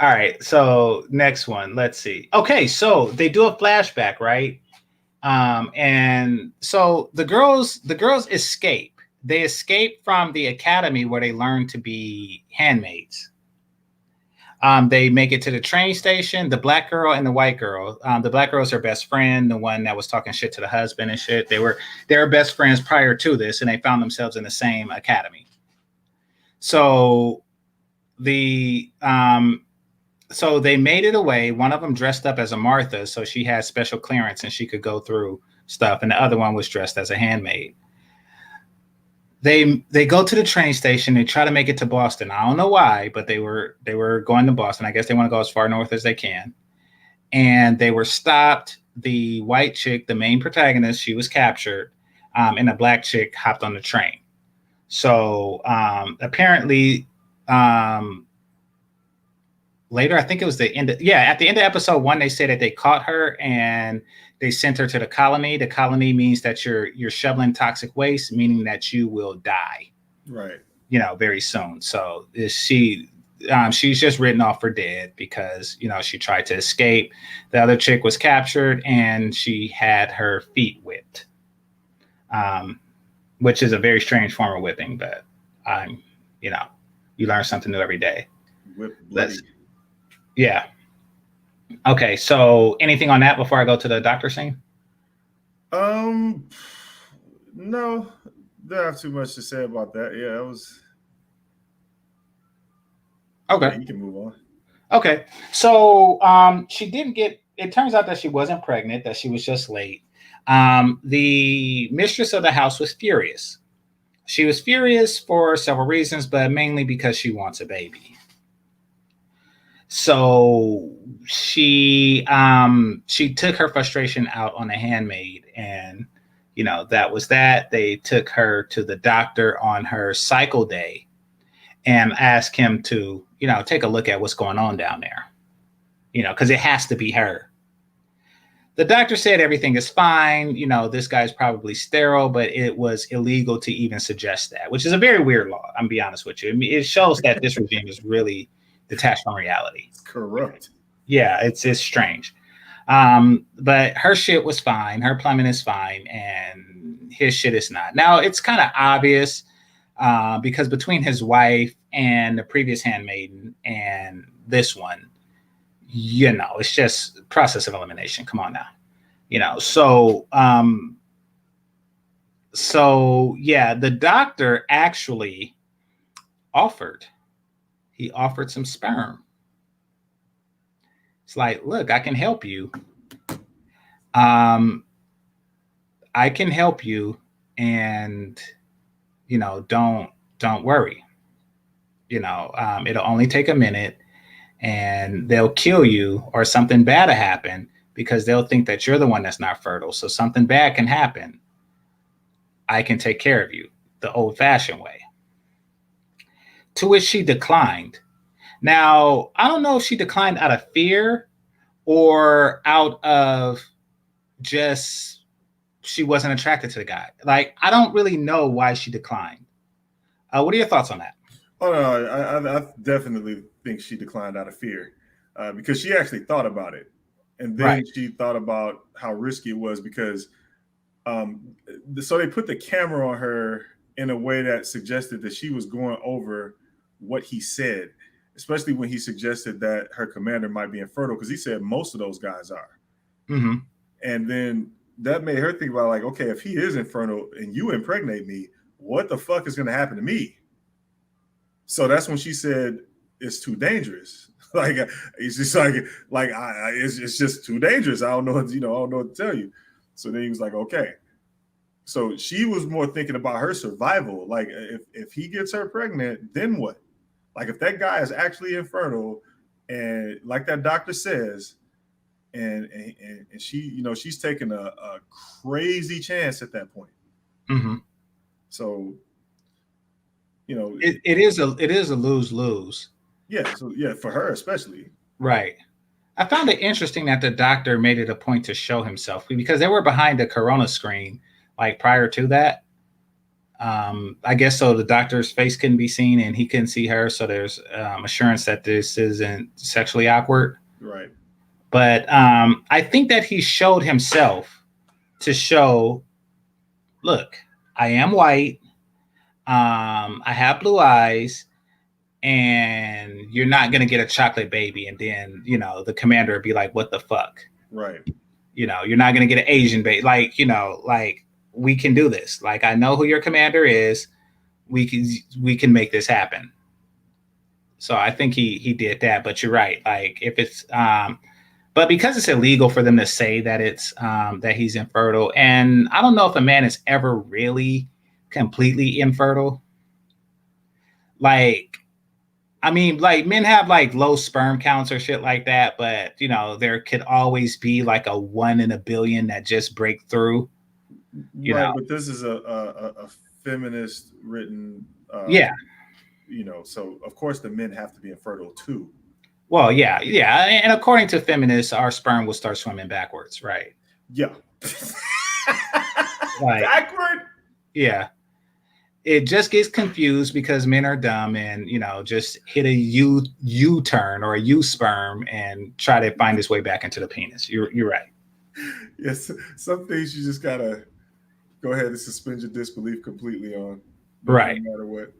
S1: right, so next one, let's see. Okay, so they do a flashback, right? And so the girls escape. They escape from the academy where they learn to be handmaids. They make it to the train station, the black girl and the white girl. The black girl is her best friend, the one that was talking shit to the husband and shit. They were best friends prior to this, and they found themselves in the same academy. So so they made it away. One of them dressed up as a Martha, so she had special clearance and she could go through stuff, and the other one was dressed as a handmaid. They go to the train station. They try to make it to Boston. I don't know why, but they were going to Boston. I guess they want to go as far north as they can. And they were stopped. The white chick, the main protagonist, she was captured, and the black chick hopped on the train. So apparently, later, I think it was at the end of episode 1, they said that they caught her and they sent her to the colony. The colony means that you're shoveling toxic waste, meaning that you will die,
S2: right?
S1: Very soon. So she's just written off for dead because she tried to escape. The other chick was captured and she had her feet whipped, which is a very strange form of whipping. But you learn something new every day. Yeah. Okay, so anything on that before I go to the doctor scene?
S2: No, don't have too much to say about that. Yeah, it was
S1: okay.
S2: Yeah, you can move on.
S1: Okay, so she didn't get. It turns out that she wasn't pregnant; that she was just late. The mistress of the house was furious. She was furious for several reasons, but mainly because she wants a baby. So she took her frustration out on the handmaid, and that was that. They took her to the doctor on her cycle day and asked him to take a look at what's going on down there, because it has to be her. The doctor said everything is fine. This guy's probably sterile, but it was illegal to even suggest that, which is a very weird law. I'm gonna be honest with you. I mean, it shows that this regime is really detached from reality.
S2: It's corrupt.
S1: Yeah, it's strange. But her shit was fine. Her plumbing is fine, and his shit is not. Now it's kind of obvious because between his wife and the previous handmaiden and this one, it's just process of elimination. Come on now, So yeah, the doctor actually offered some sperm. It's like, look, I can help you. I can help you, and don't worry. It'll only take a minute, and they'll kill you, or something bad will happen because they'll think that you're the one that's not fertile. So something bad can happen. I can take care of you the old-fashioned way. To which she declined. Now, I don't know if she declined out of fear or out of just she wasn't attracted to the guy. Like, I don't really know why she declined. What are your thoughts on that?
S2: Oh, no, I definitely think she declined out of fear because she actually thought about it. And then she thought about how risky it was because so they put the camera on her in a way that suggested that she was going over what he said, especially when he suggested that her commander might be infertile, because he said most of those guys are.
S1: Mm-hmm.
S2: And then that made her think about, like, okay, if he is infertile and you impregnate me, what the fuck is going to happen to me? So that's when she said, it's too dangerous. Like, it's just it's just too dangerous. I don't know what to tell you. So then he was like, okay. So she was more thinking about her survival. Like, if he gets her pregnant, then what? Like, if that guy is actually infertile, and like that doctor says, and she, she's taking a crazy chance at that point.
S1: Mm-hmm.
S2: So,
S1: it is a lose-lose.
S2: Yeah. So yeah, for her especially.
S1: Right. I found it interesting that the doctor made it a point to show himself because they were behind a Corona screen like prior to that. I guess so the doctor's face couldn't be seen and he couldn't see her, so there's assurance that this isn't sexually awkward.
S2: Right.
S1: But I think that he showed himself to show, look, I am white, I have blue eyes, and you're not gonna get a chocolate baby, and then the commander would be like, what the fuck?
S2: Right.
S1: You're not gonna get an Asian baby. Like, we can do this. Like, I know who your commander is. We can make this happen. So I think he did that. But you're right. Like, if it's but because it's illegal for them to say that it's that he's infertile, and I don't know if a man is ever really completely infertile. Like, I mean, like, men have like low sperm counts or shit like that, but there could always be like a 1 in a billion that just break through.
S2: Right, but this is a feminist written.
S1: Yeah.
S2: So of course the men have to be infertile too.
S1: Well, yeah, and according to feminists, our sperm will start swimming backwards, right?
S2: Yeah.
S1: Like,
S2: backward.
S1: Yeah. It just gets confused because men are dumb and just hit a U-turn or a U-sperm and try to find its way back into the penis. You're right.
S2: Yes, some things you just gotta go ahead and suspend your disbelief completely on.
S1: Right.
S2: No matter what.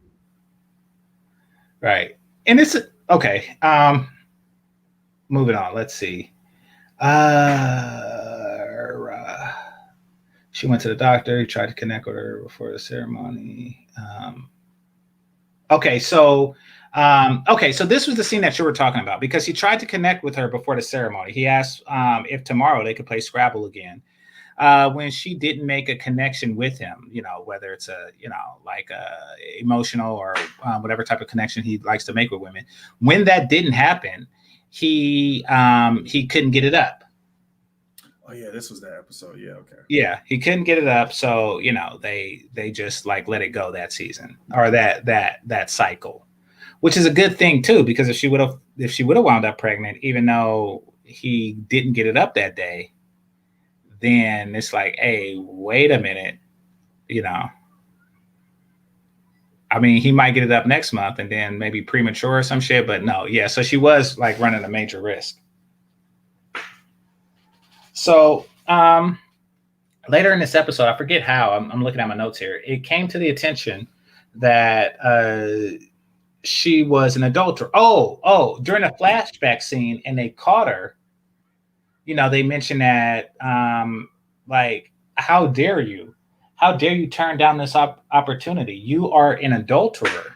S1: Right. And it's okay. Moving on. Let's see. She went to the doctor. He tried to connect with her before the ceremony. Okay, so this was the scene that you were talking about, because he tried to connect with her before the ceremony. He asked if tomorrow they could play Scrabble again. When she didn't make a connection with him, whether it's like a emotional or whatever type of connection he likes to make with women. When that didn't happen, he couldn't get it up.
S2: Oh yeah, this was that episode. Yeah, okay.
S1: Yeah, he couldn't get it up, so they just like let it go that season, or that cycle, which is a good thing too, because if she would have wound up pregnant, even though he didn't get it up that day, then it's like, hey, wait a minute, I mean, he might get it up next month and then maybe premature or some shit, but no, yeah. So she was like running a major risk. So later in this episode, I forget how, I'm looking at my notes here, it came to the attention that she was an adulterer. Oh, during a flashback scene, and they caught her, they mentioned that, like, how dare you turn down this opportunity? You are an adulterer.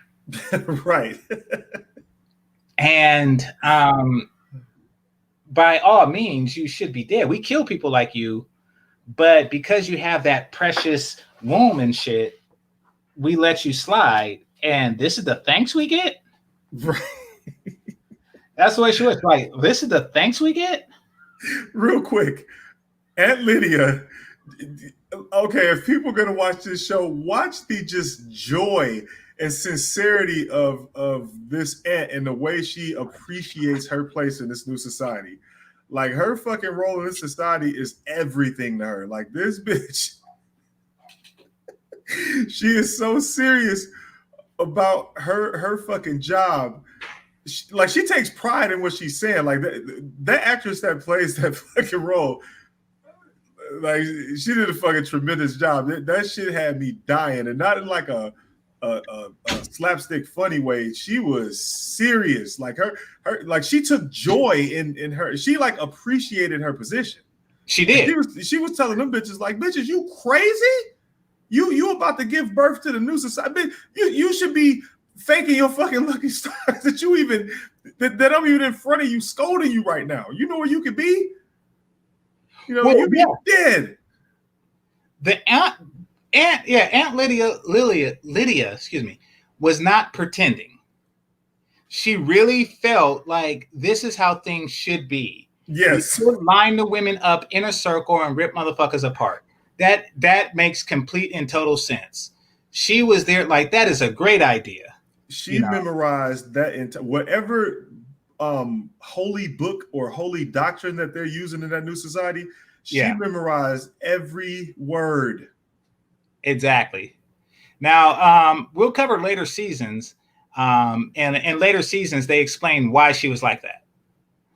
S2: Right.
S1: And by all means, you should be dead. We kill people like you, but because you have that precious womb and shit, we let you slide. And this is the thanks we get?
S2: Right.
S1: That's the way she was. Like, this is the thanks we get?
S2: Real quick, Aunt Lydia, okay, if people are going to watch this show, watch the just joy and sincerity of this aunt and the way she appreciates her place in this new society. Like, her fucking role in this society is everything to her. Like, this bitch, she is so serious about her fucking job. She takes pride in what she's saying. Like, that actress that plays that fucking role, like, she did a fucking tremendous job. That shit had me dying, and not in like a slapstick funny way. She was serious. Like, her like, she took joy in her. She like appreciated her position.
S1: She did.
S2: She was telling them bitches, like, bitches, you crazy? You about to give birth to the new society? You should be thanking your fucking lucky stars that you even that I'm even in front of you, scolding you right now. You know where you could be? You'd be dead.
S1: The Aunt Lydia, excuse me, was not pretending. She really felt like this is how things should be.
S2: Yes.
S1: You line the women up in a circle and rip motherfuckers apart. That makes complete and total sense. She was there like, that is a great idea.
S2: She memorized that whatever holy book or holy doctrine that they're using in that new society. She memorized every word.
S1: Exactly. Now, we'll cover later seasons, and in later seasons, they explain why she was like that.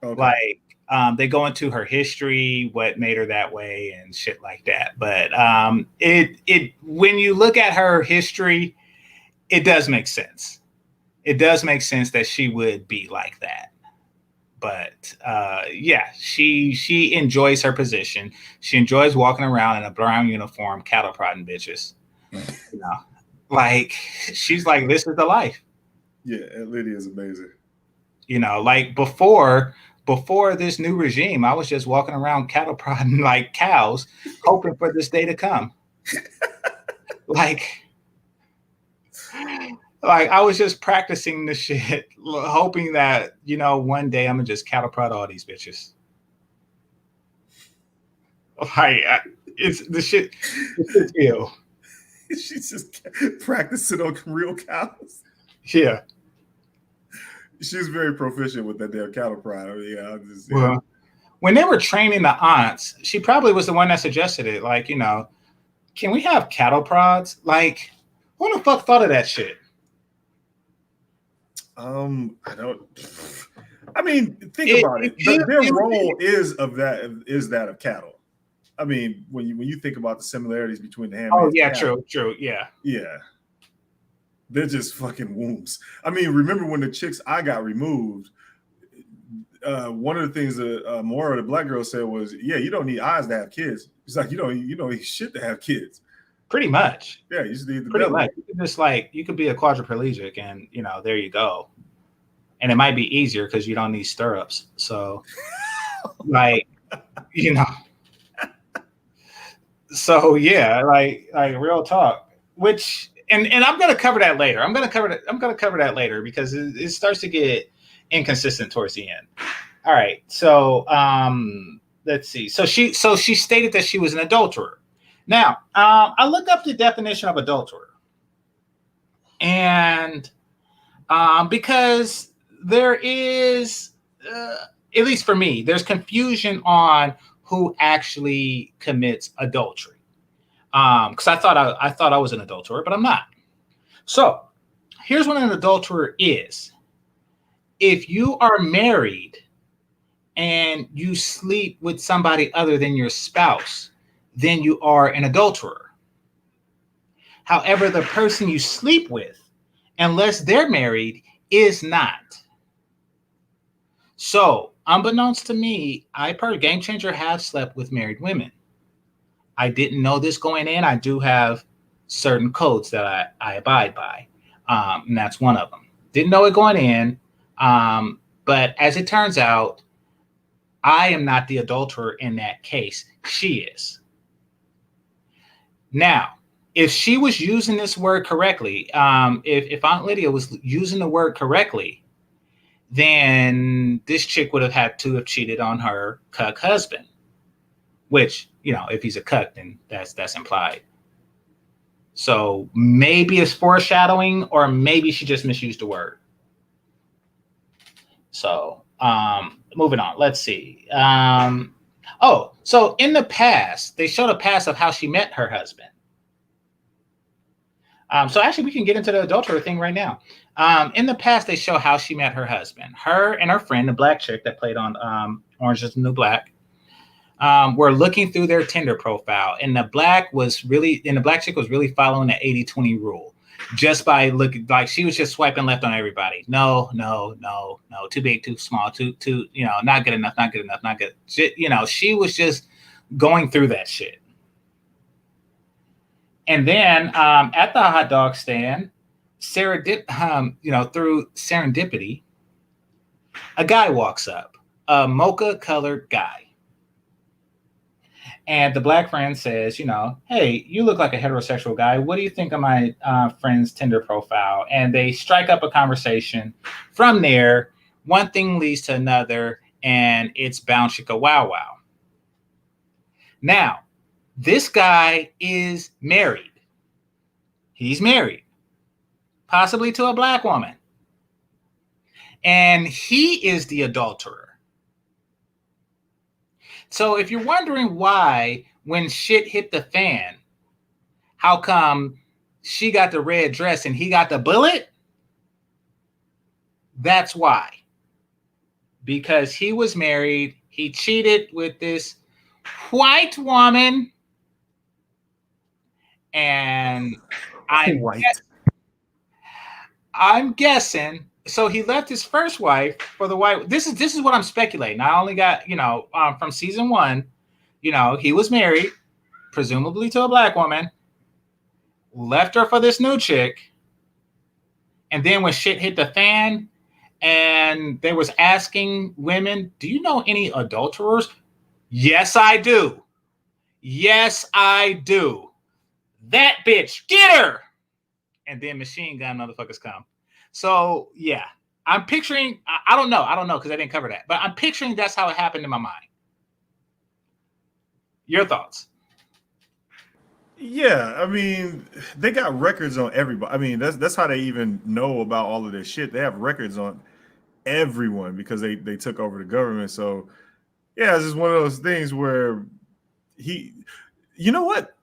S2: Okay.
S1: Like, they go into her history, what made her that way, and shit like that. But when you look at her history, it does make sense. It does make sense that she would be like that. But yeah, she enjoys her position. She enjoys walking around in a brown uniform, cattle prodding bitches. You know, like she's like, this is the life.
S2: Yeah, Aunt Lydia is amazing.
S1: You know, like before this new regime, I was just walking around cattle prodding like cows, hoping for this day to come. like I was just practicing the shit, hoping that, you know, one day I'm gonna just cattle prod all these bitches. Like, it's the shit. It's ill.
S2: She's just practicing on real cows.
S1: Yeah.
S2: She's very proficient with that damn cattle prod. I mean, yeah,
S1: Well, when they were training the aunts, she probably was the one that suggested it. Like, you know, can we have cattle prods? Like, who the fuck thought of that shit?
S2: I don't. I mean, think about it. Their role is that of cattle. I mean, when you think about the similarities between the handmaids.
S1: Oh yeah, true, yeah.
S2: They're just fucking wombs. I mean, remember when the chicks I got removed? One of the things that Maura, the black girl, said was, "Yeah, you don't need eyes to have kids." It's like you don't need shit to have kids.
S1: Pretty much.
S2: Yeah, you just need the
S1: pretty
S2: belly.
S1: much. Just like you could be a quadriplegic, and you know, there you go. And it might be easier because you don't need stirrups. So, like, you know. So yeah, like real talk. Which and I'm gonna cover that later. I'm gonna cover that later because it starts to get inconsistent towards the end. All right, so let's see. So she stated that she was an adulterer. Now, I looked up the definition of adulterer, and because there is, at least for me, there's confusion on who actually commits adultery. Because I thought I was an adulterer, but I'm not. So here's what an adulterer is. If you are married and you sleep with somebody other than your spouse, then you are an adulterer. However, the person you sleep with, unless they're married, is not. So, unbeknownst to me, I per GameChanger have slept with married women. I didn't know this going in. I do have certain codes that I abide by, and that's one of them. Didn't know it going in, but as it turns out, I am not the adulterer in that case. She is. Now, if she was using this word correctly, if Aunt Lydia was using the word correctly, then this chick would have had to have cheated on her cuck husband, which, you know, if he's a cuck, then that's implied. So maybe it's foreshadowing, or maybe she just misused the word. So moving on, let's see. So in the past, they showed a past of how she met her husband. So actually, we can get into the adulterer thing right now. In the past, they show how she met her husband. Her and her friend, the black chick that played on Orange is the New Black, were looking through their Tinder profile, and the black chick was really following the 80-20 rule, just by looking, like she was just swiping left on everybody. No, too big, too small, too, you know, not good enough, not good. You know, she was just going through that shit. And then at the hot dog stand, through serendipity, a guy walks up, a mocha-colored guy. And the black friend says, you know, hey, you look like a heterosexual guy. What do you think of my friend's Tinder profile? And they strike up a conversation. From there, one thing leads to another, and it's bound chicka wow wow. Now, this guy is married. He's married, possibly to a black woman. And he is the adulterer. So if you're wondering why, when shit hit the fan, how come she got the red dress and he got the bullet? That's why. Because he was married, he cheated with this white woman, and I'm guessing. So he left his first wife for the white. This is what I'm speculating. I only got from season 1. He was married, presumably to a black woman, left her for this new chick, and then when shit hit the fan, and they was asking women, "Do you know any adulterers?" Yes, I do. Yes, I do. That bitch, get her. And then machine gun motherfuckers come. So yeah, I'm picturing. I don't know because I didn't cover that, but I'm picturing that's how it happened in my mind. Your thoughts?
S2: Yeah, I mean, they got records on everybody. I mean, that's how they even know about all of this shit. They have records on everyone because they took over the government. So yeah, it's just one of those things where you know what?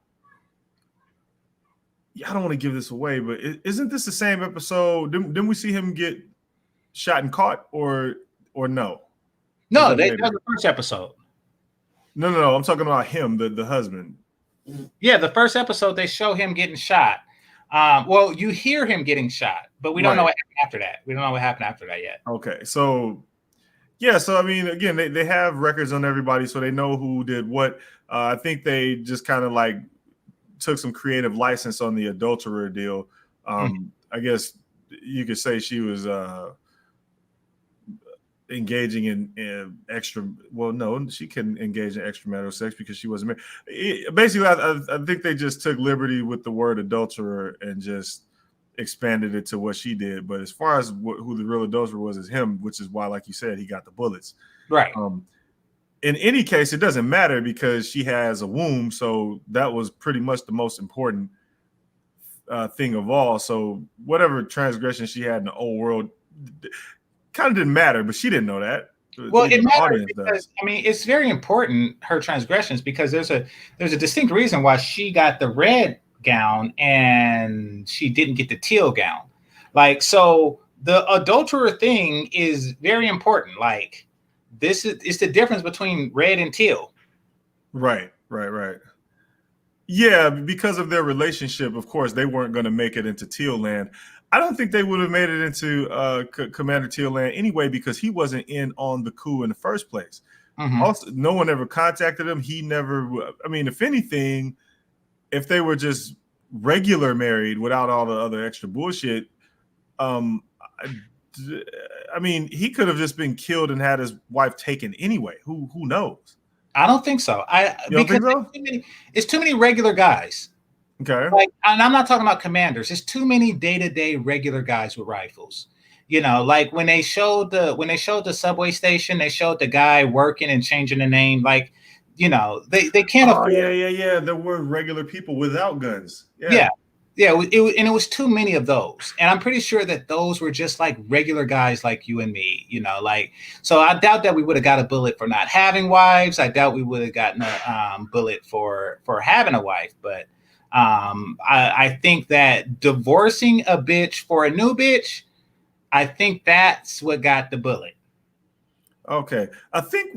S2: I don't want to give this away, but isn't this the same episode? Didn't we see him get shot and caught, or no?
S1: No, that was the first episode.
S2: No. I'm talking about him, the husband.
S1: Yeah, the first episode they show him getting shot. Well, you hear him getting shot, but we don't know what happened after that. We don't know what happened after that yet.
S2: Okay, so yeah, so I mean, again, they have records on everybody, so they know who did what. I think they just kind of like took some creative license on the adulterer deal. I guess you could say she was engaging in extra. Well, no, she couldn't engage in extramarital sex because she wasn't married. Basically, I think they just took liberty with the word adulterer and just expanded it to what she did. But as far as who the real adulterer was, is him, which is why, like you said, he got the bullets.
S1: Right.
S2: In any case, it doesn't matter because she has a womb. So that was pretty much the most important thing of all. So whatever transgression she had in the old world kind of didn't matter, but she didn't know that.
S1: Well, it matters because I mean it's very important, her transgressions, because there's a distinct reason why she got the red gown and she didn't get the teal gown. Like, so the adulterer thing is very important. Like, this is the difference between red and teal. Right.
S2: Yeah, because of their relationship, of course, they weren't going to make it into Teal Land. I don't think they would have made it into Commander Teal Land anyway, because he wasn't in on the coup in the first place. Mm-hmm. Also, no one ever contacted him. He never. I mean, if anything, if they were just regular married without all the other extra bullshit, I mean, he could have just been killed and had his wife taken anyway. Who knows?
S1: I don't think so.
S2: You don't think so?
S1: It's too many regular guys.
S2: Okay.
S1: Like, and I'm not talking about commanders. It's too many day-to-day regular guys with rifles. Like when they showed the subway station, they showed the guy working and changing the name. Like, they can't afford.
S2: Yeah. There were regular people without guns.
S1: Yeah. It was too many of those, and I'm pretty sure that those were just like regular guys like you and me, like. So I doubt that we would have got a bullet for not having wives. I doubt we would have gotten a bullet for having a wife. But I think that divorcing a bitch for a new bitch, I think that's what got the bullet.
S2: Okay, I think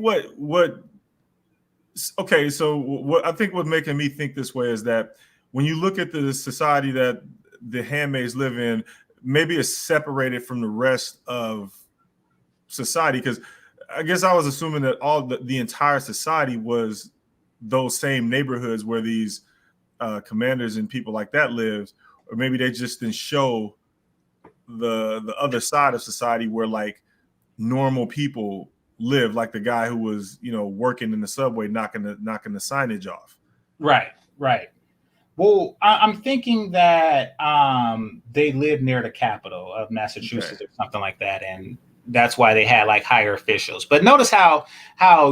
S2: so what I think what's making me think this way is that when you look at the society that the handmaids live in, maybe it's separated from the rest of society. Because I guess I was assuming that all the entire society was those same neighborhoods where these commanders and people like that lives, or maybe they just didn't show the other side of society where like normal people live, like the guy who was working in the subway knocking the signage off.
S1: Right. Well, I'm thinking that they live near the capital of Massachusetts or something like that, and that's why they had like higher officials. But notice how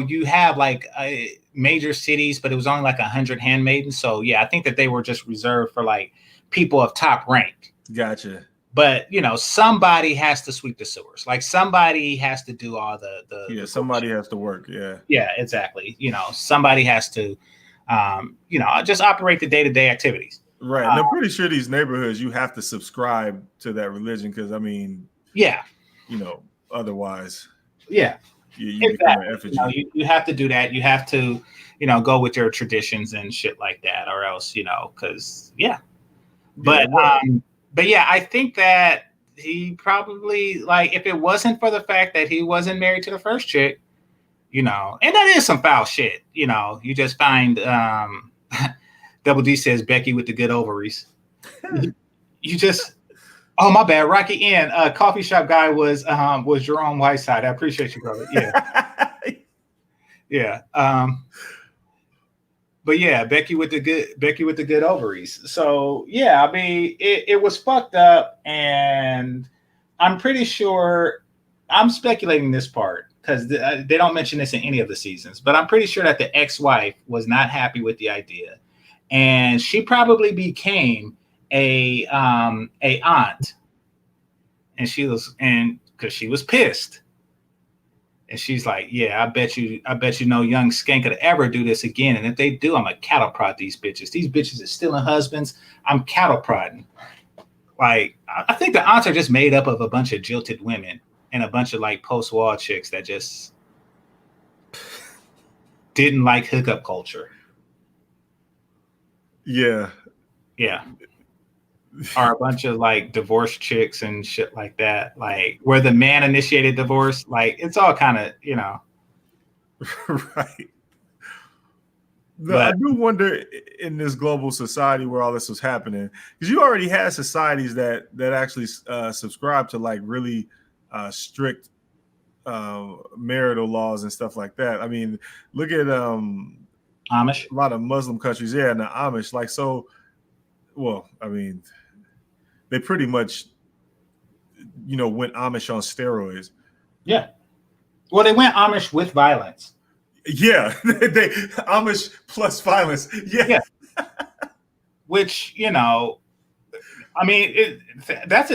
S1: you have like major cities, but it was only like 100 handmaidens. So yeah, I think that they were just reserved for like people of top rank.
S2: Gotcha.
S1: But somebody has to sweep the sewers. Like somebody has to do all the
S2: somebody has to work.
S1: Yeah, exactly. Somebody has to. Just operate the day-to-day activities.
S2: Right. And I'm pretty sure these neighborhoods, you have to subscribe to that religion because, I mean,
S1: Yeah.
S2: Otherwise,
S1: yeah,
S2: you become an effigy.
S1: You have to do that. You have to, go with your traditions and shit like that, or else, because But yeah, I think that he probably, like, if it wasn't for the fact that he wasn't married to the first chick, and that is some foul shit. You just find Double D says Becky with the good ovaries. You just, oh, my bad. Rocky Inn, coffee shop guy was Jerome Whiteside. I appreciate you, brother. Yeah. Yeah. But yeah, Becky with the good ovaries. So yeah, I mean, it was fucked up, and I'm pretty sure, I'm speculating this part because they don't mention this in any of the seasons, but I'm pretty sure that the ex-wife was not happy with the idea, and she probably became a aunt, and because she was pissed. And she's like, yeah, I bet you no young skank could ever do this again. And if they do, I'm going to cattle prod these bitches. These bitches are stealing husbands. I'm cattle prodding. Like, I think the aunts are just made up of a bunch of jilted women and a bunch of like post-war chicks that just didn't like hookup culture.
S2: Yeah.
S1: Yeah. Are a bunch of like divorced chicks and shit like that, like where the man initiated divorce. Like, it's all kind of,
S2: right. But I do wonder in this global society where all this was happening, because you already had societies that actually subscribe to like really strict marital laws and stuff like that. I mean, look at
S1: Amish,
S2: a lot of Muslim countries, and the Amish, like, so. Well, I mean, they pretty much, went Amish on steroids.
S1: Yeah. Well, they went Amish with violence.
S2: Yeah, they Amish plus violence. Yeah.
S1: Which, I mean, that's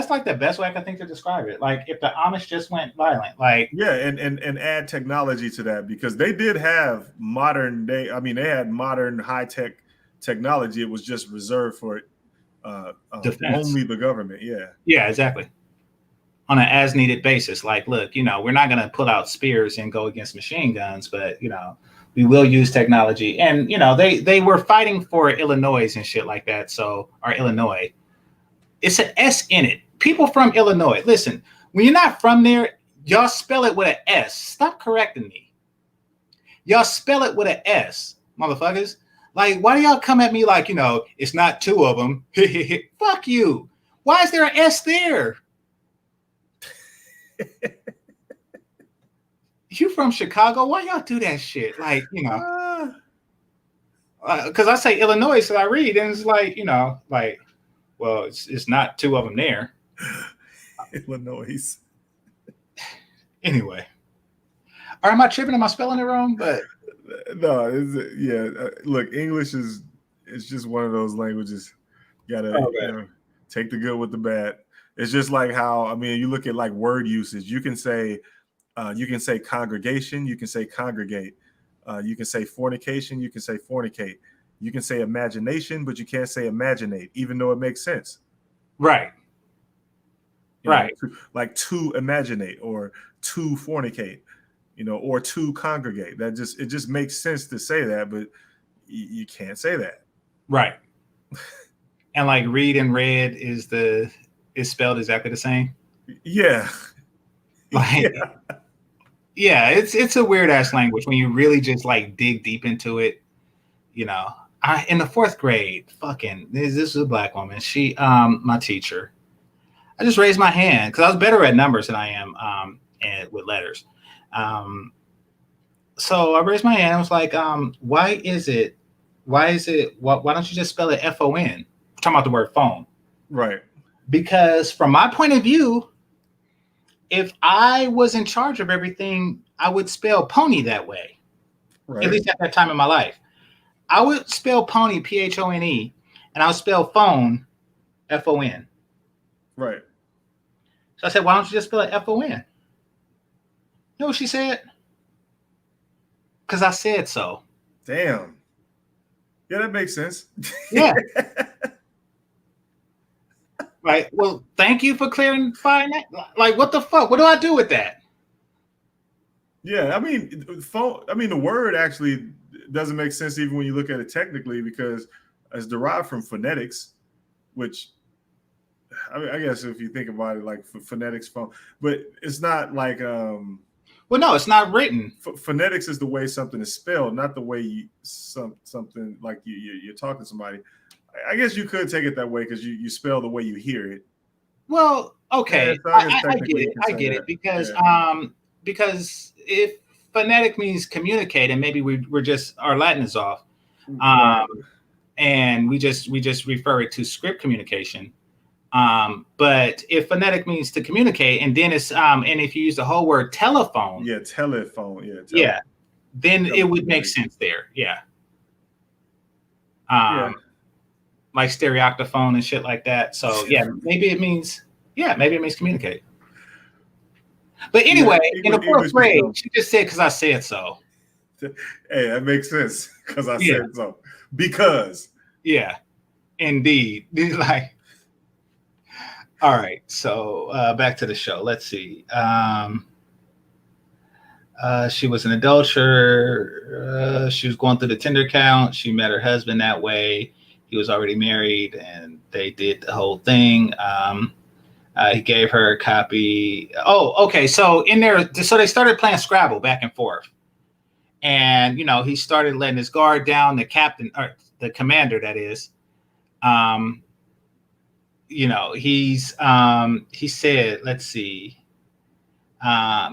S1: like the best way I can think to describe it. Like, if the Amish just went violent, like,
S2: yeah, and add technology to that, because they did have modern day. I mean, they had modern high tech technology. It was just reserved for only the government. Yeah,
S1: exactly, on an as needed basis. Like, look, we're not going to pull out spears and go against machine guns, but we will use technology. And they were fighting for Illinois and shit like that. So, or Illinois, it's an S in it. People from Illinois, listen, when you're not from there, y'all spell it with an S. Stop correcting me. Y'all spell it with an S, motherfuckers. Like, why do y'all come at me like, it's not two of them? Fuck you. Why is there an S there? You from Chicago? Why y'all do that shit? Like, because I say Illinois, so I read, and it's like, like, well, it's not two of them there.
S2: Illinois.
S1: Anyway. Or am I tripping? Am I spelling it wrong? But
S2: no, look, English is just one of those languages. You gotta take the good with the bad. It's just like how, I mean, you look at like word usage. You can say congregation, you can say congregate, you can say fornication, you can say fornicate, you can say imagination, but you can't say imaginate, even though it makes sense.
S1: Right. Right.
S2: Like to imaginate or to fornicate. Or to congregate. It just makes sense to say that, but you can't say that.
S1: Right. And like read and read is spelled exactly the same.
S2: Yeah.
S1: Like, yeah, it's a weird ass language when you really just like dig deep into it. In the fourth grade, this is a black woman. She, my teacher, I just raised my hand because I was better at numbers than I am and with letters. So I raised my hand. I was like, why don't you just spell it FON? We're talking about the word phone.
S2: Right.
S1: Because from my point of view, if I was in charge of everything, I would spell pony that way. Right. At least at that time in my life. I would spell pony, PHONE, and I would spell phone, FON.
S2: Right.
S1: So I said, why don't you just spell it FON? You know what she said? Because I said so.
S2: Damn. Yeah, that makes sense.
S1: Yeah. Right. Well, thank you for clarifying that. Like, what the fuck? What do I do with that?
S2: Yeah, I mean, the word actually doesn't make sense even when you look at it technically, because it's derived from phonetics, which I guess if you think about it, like phonetics, phone, but it's not like
S1: well, no, it's not written.
S2: Phonetics is the way something is spelled, not the way you something like you're talking to somebody. I guess you could take it that way because you spell the way you hear it.
S1: Well, okay,
S2: Yeah, so
S1: I get it. I get it because because if phonetic means communicate, and maybe we're just our Latin is off,
S2: right.
S1: and we just refer it to script communication. But if phonetic means to communicate, and then it's and if you use the whole word telephone,
S2: telephone,
S1: then it would make sense there, like stereoctaphone and shit like that. So maybe it means communicate. But anyway, in the fourth grade, she just said because I said so.
S2: Hey, that makes sense because I said so. Because
S1: indeed, like. All right, so back to the show. Let's see. She was an adulterer. She was going through the Tinder account. She met her husband that way. He was already married, and they did the whole thing. He gave her a copy. Oh, okay. So in there, so they started playing Scrabble back and forth, and he started letting his guard down. The captain, or the commander, that is. He said, let's see.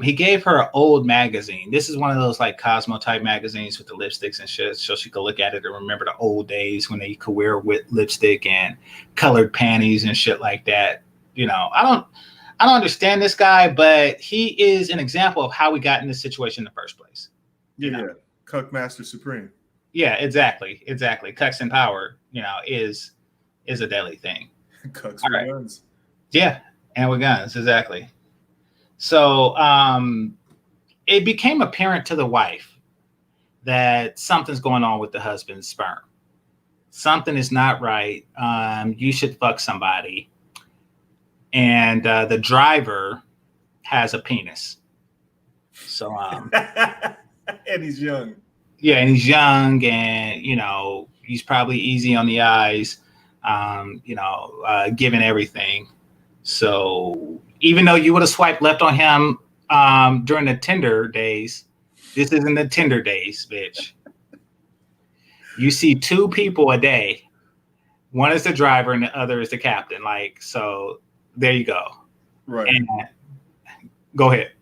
S1: He gave her an old magazine. This is one of those like Cosmo type magazines with the lipsticks and shit, so she could look at it and remember the old days when they could wear with lipstick and colored panties and shit like that. I don't understand this guy, but he is an example of how we got in this situation in the first place.
S2: Cuck Master Supreme.
S1: Yeah, exactly. Cucks in power, is a deadly thing.
S2: Cucks with guns.
S1: Yeah, and with guns, exactly. So it became apparent to the wife that something's going on with the husband's sperm. Something is not right. You should fuck somebody. And the driver has a penis. So
S2: and he's young.
S1: Yeah, and he's young, and he's probably easy on the eyes. Given everything. So even though you would have swiped left on him during the Tinder days, this isn't the Tinder days, bitch. You see two people a day. One is the driver and the other is the captain. Like, so there you go.
S2: Right.
S1: And go ahead.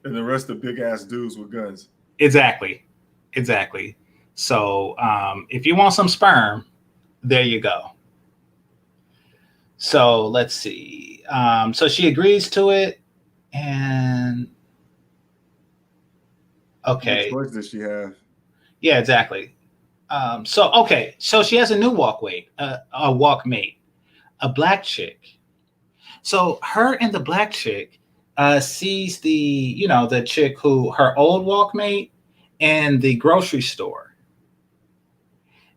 S2: And the rest of big ass dudes with guns.
S1: Exactly. So if you want some sperm, there you go. So let's see. So she agrees to it, and okay.
S2: What choice does she have?
S1: Yeah, exactly. So she has a new walkmate, a black chick. So her and the black chick sees the chick who her old walkmate in the grocery store.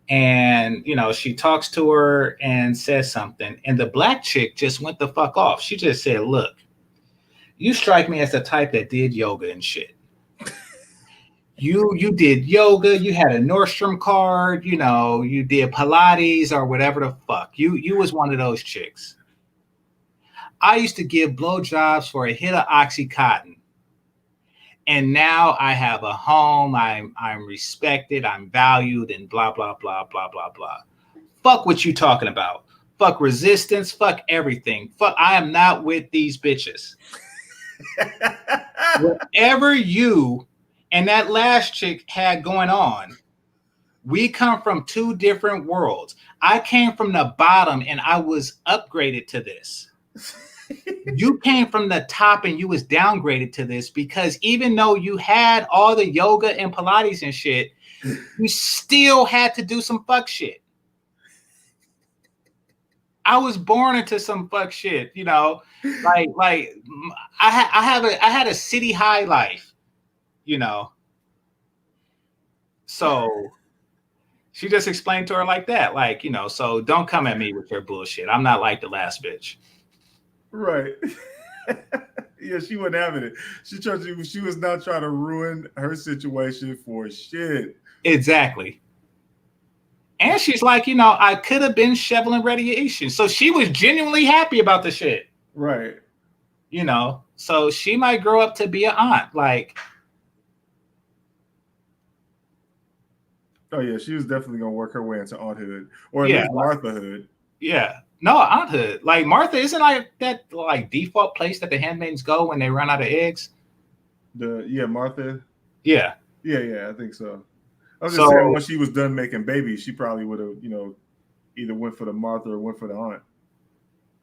S1: And, she talks to her and says something. And the black chick just went the fuck off. She just said, look, you strike me as the type that did yoga and shit. You did yoga. You had a Nordstrom card. You did Pilates or whatever the fuck. You was one of those chicks. I used to give blowjobs for a hit of Oxycontin. And now I have a home, I'm respected, I'm valued, and blah, blah, blah, blah, blah, blah. Fuck what you talking about. Fuck resistance, fuck everything. Fuck, I am not with these bitches. Whatever you and that last chick had going on, we come from two different worlds. I came from the bottom and I was upgraded to this. You came from the top and you was downgraded to this because even though you had all the yoga and Pilates and shit, you still had to do some fuck shit. I was born into some fuck shit, like I had a city high life, So She just explained to her like that, like, you know, so don't come at me with your bullshit. I'm not like the last bitch.
S2: Right. Yeah, she wasn't having it. She was not trying to ruin her situation for shit.
S1: Exactly. And she's like, you know, I could have been shoveling radiation. So she was genuinely happy about the shit.
S2: Right.
S1: You know, so she might grow up to be an aunt. Like,
S2: oh yeah, she was definitely gonna work her way into aunthood, or at
S1: yeah,
S2: least Marthahood.
S1: Yeah. No, aunthood. Like Martha, isn't like that like default place that the handmaids go when they run out of eggs?
S2: Martha.
S1: Yeah.
S2: Yeah, I think so. I was just saying, once she was done making babies, she probably would have, you know, either went for the Martha or went for the aunt.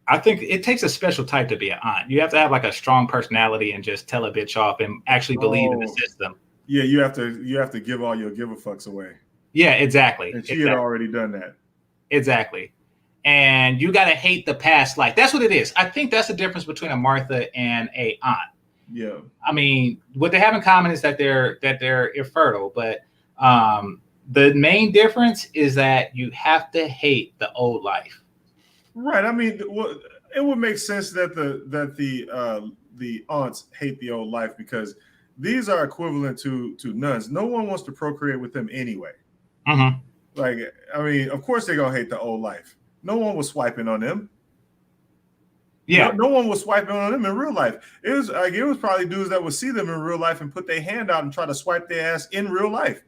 S1: I think it takes a special type to be an aunt. You have to have like a strong personality and just tell a bitch off and actually believe in the system.
S2: Yeah, you have to give all your give a fucks away.
S1: Yeah, exactly.
S2: And she had already done that.
S1: Exactly. And you got to hate the past life. That's what it is. I think that's the difference between a Martha and a aunt.
S2: Yeah.
S1: I mean, what they have in common is that they're infertile, but the main difference is that you have to hate the old life.
S2: Right. I mean, it would make sense that the aunts hate the old life because these are equivalent to nuns. No one wants to procreate with them anyway.
S1: Mm-hmm.
S2: Like, I mean, of course they're gonna hate the old life. No one was swiping on them.
S1: Yeah.
S2: No one was swiping on them in real life. It was probably dudes that would see them in real life and put their hand out and try to swipe their ass in real life.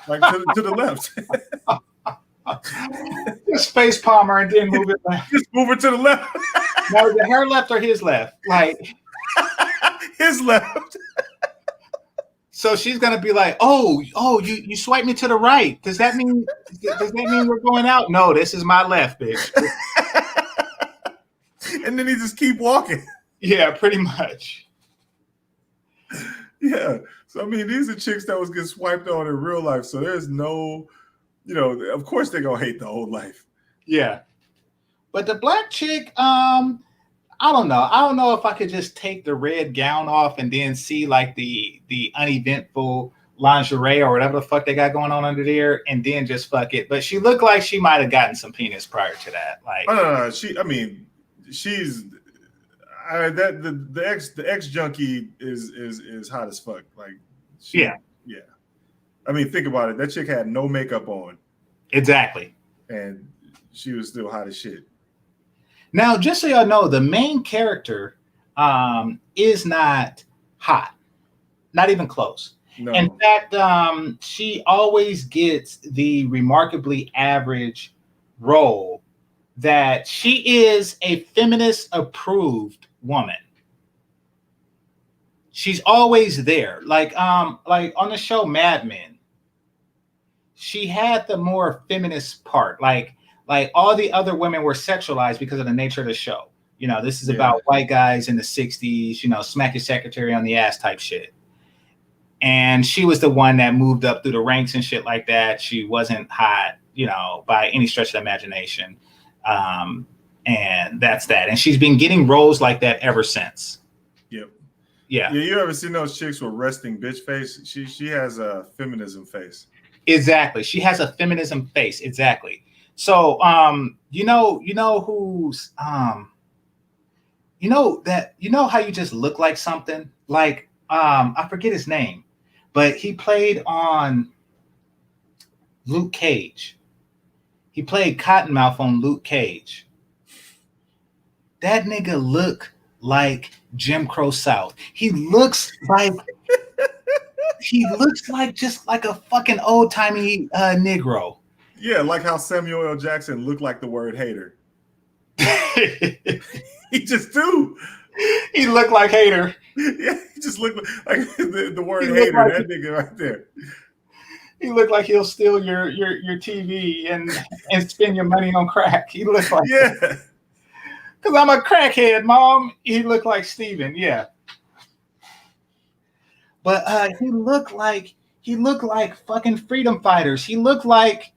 S2: Like to the left.
S1: Just face palmer and then move it left.
S2: Just move it to the left.
S1: No, the her left or his left? Like
S2: his left.
S1: So she's gonna be like, "Oh, you swipe me to the right. Does that mean we're going out?" No, this is my left, bitch.
S2: And then he just keep walking.
S1: Yeah, pretty much.
S2: Yeah. So I mean, these are chicks that was getting swiped on in real life. So there's no, you know, of course they're gonna hate the old life.
S1: Yeah. But the black chick, I don't know. I don't know if I could just take the red gown off and then see like the uneventful lingerie or whatever the fuck they got going on under there and then just fuck it. But she looked like she might have gotten some penis prior to that. Like,
S2: the ex junkie is hot as fuck. Like, yeah. I mean, think about it. That chick had no makeup on.
S1: Exactly.
S2: And she was still hot as shit.
S1: Now, just so y'all know, the main character is not hot, not even close. No. In fact, she always gets the remarkably average role that she is a feminist-approved woman. She's always there. Like on the show Mad Men, she had the more feminist part. Like all the other women were sexualized because of the nature of the show. You know, this is about white guys in the 60s, you know, smack your secretary on the ass type shit. And she was the one that moved up through the ranks and shit like that. She wasn't hot, you know, by any stretch of the imagination. And that's that. And she's been getting roles like that ever since.
S2: Yep.
S1: Yeah.
S2: Yeah, you ever seen those chicks with resting bitch face? She has a feminism face.
S1: Exactly. She has a feminism face. Exactly. So, you know who's, you know how you just look like something? Like, I forget his name, but he played on Luke Cage. He played Cottonmouth on Luke Cage. That nigga look like Jim Crow South. He looks like just like a fucking old timey Negro.
S2: Yeah, like how Samuel L. Jackson looked like the word hater. He just do.
S1: He looked like hater.
S2: Yeah, he just looked like the word hater. Like, that nigga right there.
S1: He looked like he'll steal your TV and spend your money on crack. He looked like because I'm a crackhead, Mom. He looked like Steven, yeah. But he looked like fucking freedom fighters. He looked like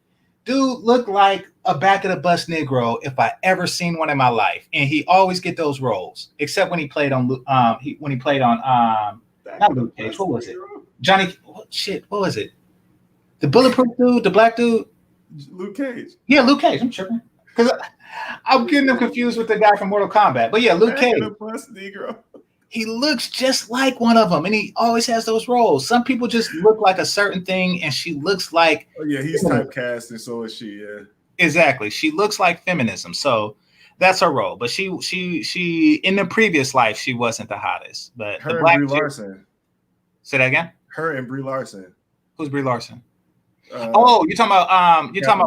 S1: a back of the bus Negro if I ever seen one in my life. And he always get those roles, except when he played on not Luke Cage. What was it? What was it? The bulletproof dude, the black dude.
S2: Luke Cage.
S1: Yeah, Luke Cage. I'm tripping. Because I'm getting them confused with the guy from Mortal Kombat. But yeah, Luke Cage.
S2: Negro.
S1: He looks just like one of them, and he always has those roles. Some people just look like a certain thing, and she looks like...
S2: Oh, yeah, he's typecast, and so is she, yeah.
S1: Exactly. She looks like feminism, so that's her role. But she in the previous life, she wasn't the hottest. But
S2: her
S1: the black
S2: and Brie Larson.
S1: Say that again?
S2: Her and Brie Larson.
S1: Who's Brie Larson? You're talking about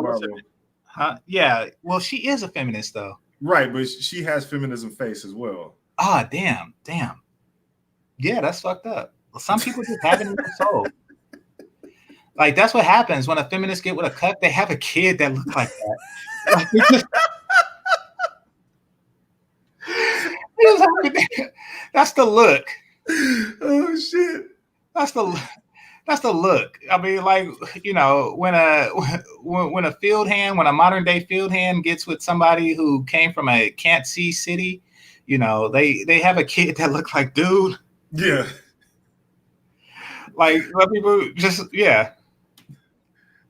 S2: Marvel.
S1: Huh? Yeah. Well, she is a feminist, though.
S2: Right, but she has feminism face as well.
S1: Ah, damn. Yeah, that's fucked up. Well, some people just haven't even sold. Like, that's what happens when a feminist get with a cuck. They have a kid that looks like that. That's the look.
S2: Oh shit.
S1: That's the look. I mean, like, you know, when a field hand, when a modern day field hand gets with somebody who came from a can't see city, you know, they have a kid that looks like dude.
S2: Yeah.
S1: Like, people just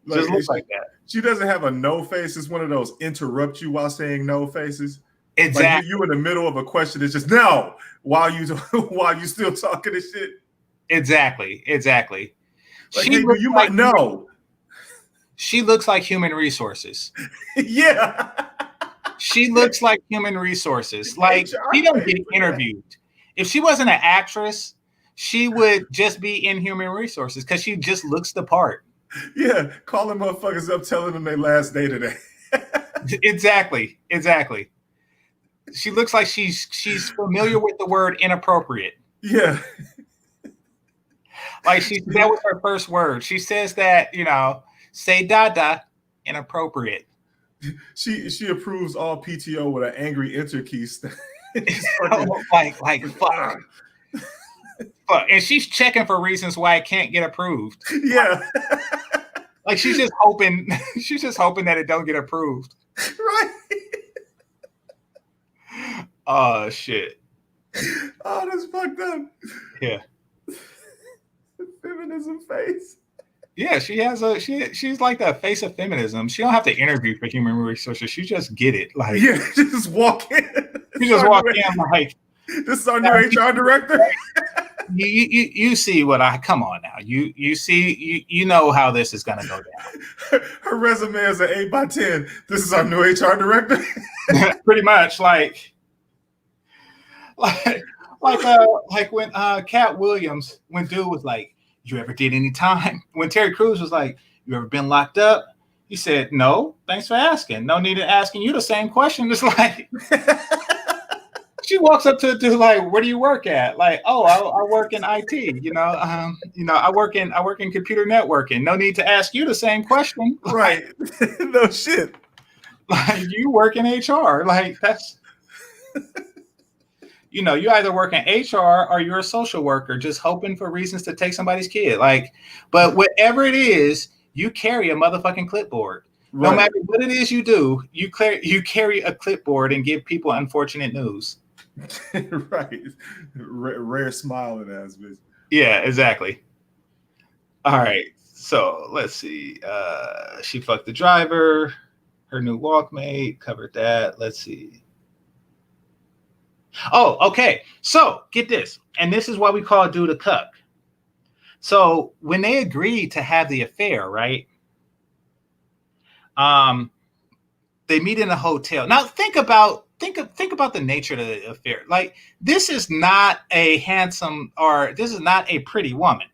S2: Like,
S1: just look like that.
S2: She doesn't have a no face. It's one of those interrupt you while saying no faces.
S1: Exactly.
S2: Like you in the middle of a question. It's just no while you still talking this shit.
S1: Exactly.
S2: Like, hey, you might know.
S1: She looks like human resources.
S2: Yeah.
S1: She looks like human resources. Like, she don't get interviewed. If she wasn't an actress, she would just be in human resources because she just looks the part.
S2: Yeah, calling motherfuckers up, telling them their last day today.
S1: Exactly. She looks like she's familiar with the word inappropriate.
S2: Yeah.
S1: Like that was her first word. She says that, you know, say dada, inappropriate.
S2: She approves all PTO with an angry enter key.
S1: like fuck. And she's checking for reasons why it can't get approved.
S2: Yeah.
S1: Like she's just hoping that it don't get approved.
S2: Right.
S1: Oh shit.
S2: Oh, that's fucked up.
S1: Yeah.
S2: Feminism face.
S1: Yeah, she's like the face of feminism. She don't have to interview for human resources. She just get it. Like,
S2: yeah, she just walk in.
S1: She just walk in like,
S2: this is our new HR director.
S1: You see what come on now. You see, you know how this is gonna go down.
S2: Her resume is an 8x10. This is our new HR director.
S1: Pretty much like when Cat Williams, when dude was like, you ever did any time? When Terry Crews was like, you ever been locked up? He said, no, thanks for asking. No need of asking you the same question. It's like, she walks up to like, where do you work at? Like, oh, I work in IT. I work in computer networking. No need to ask you the same question.
S2: Right. No shit.
S1: Like, you work in HR. Like, that's, you either work in HR or you're a social worker, just hoping for reasons to take somebody's kid. Like, but whatever it is, you carry a motherfucking clipboard. Right. No matter what it is you do, you carry a clipboard and give people unfortunate news.
S2: Right. Rare smile in that bitch.
S1: Yeah, exactly. All right. So let's see. She fucked the driver. Her new walkmate, covered that. Let's see. Oh, okay. So get this. And this is why we call dude a cuck. So when they agreed to have the affair, right? They meet in a hotel. Now think about the nature of the affair. Like, this is not a handsome, or this is not a pretty woman,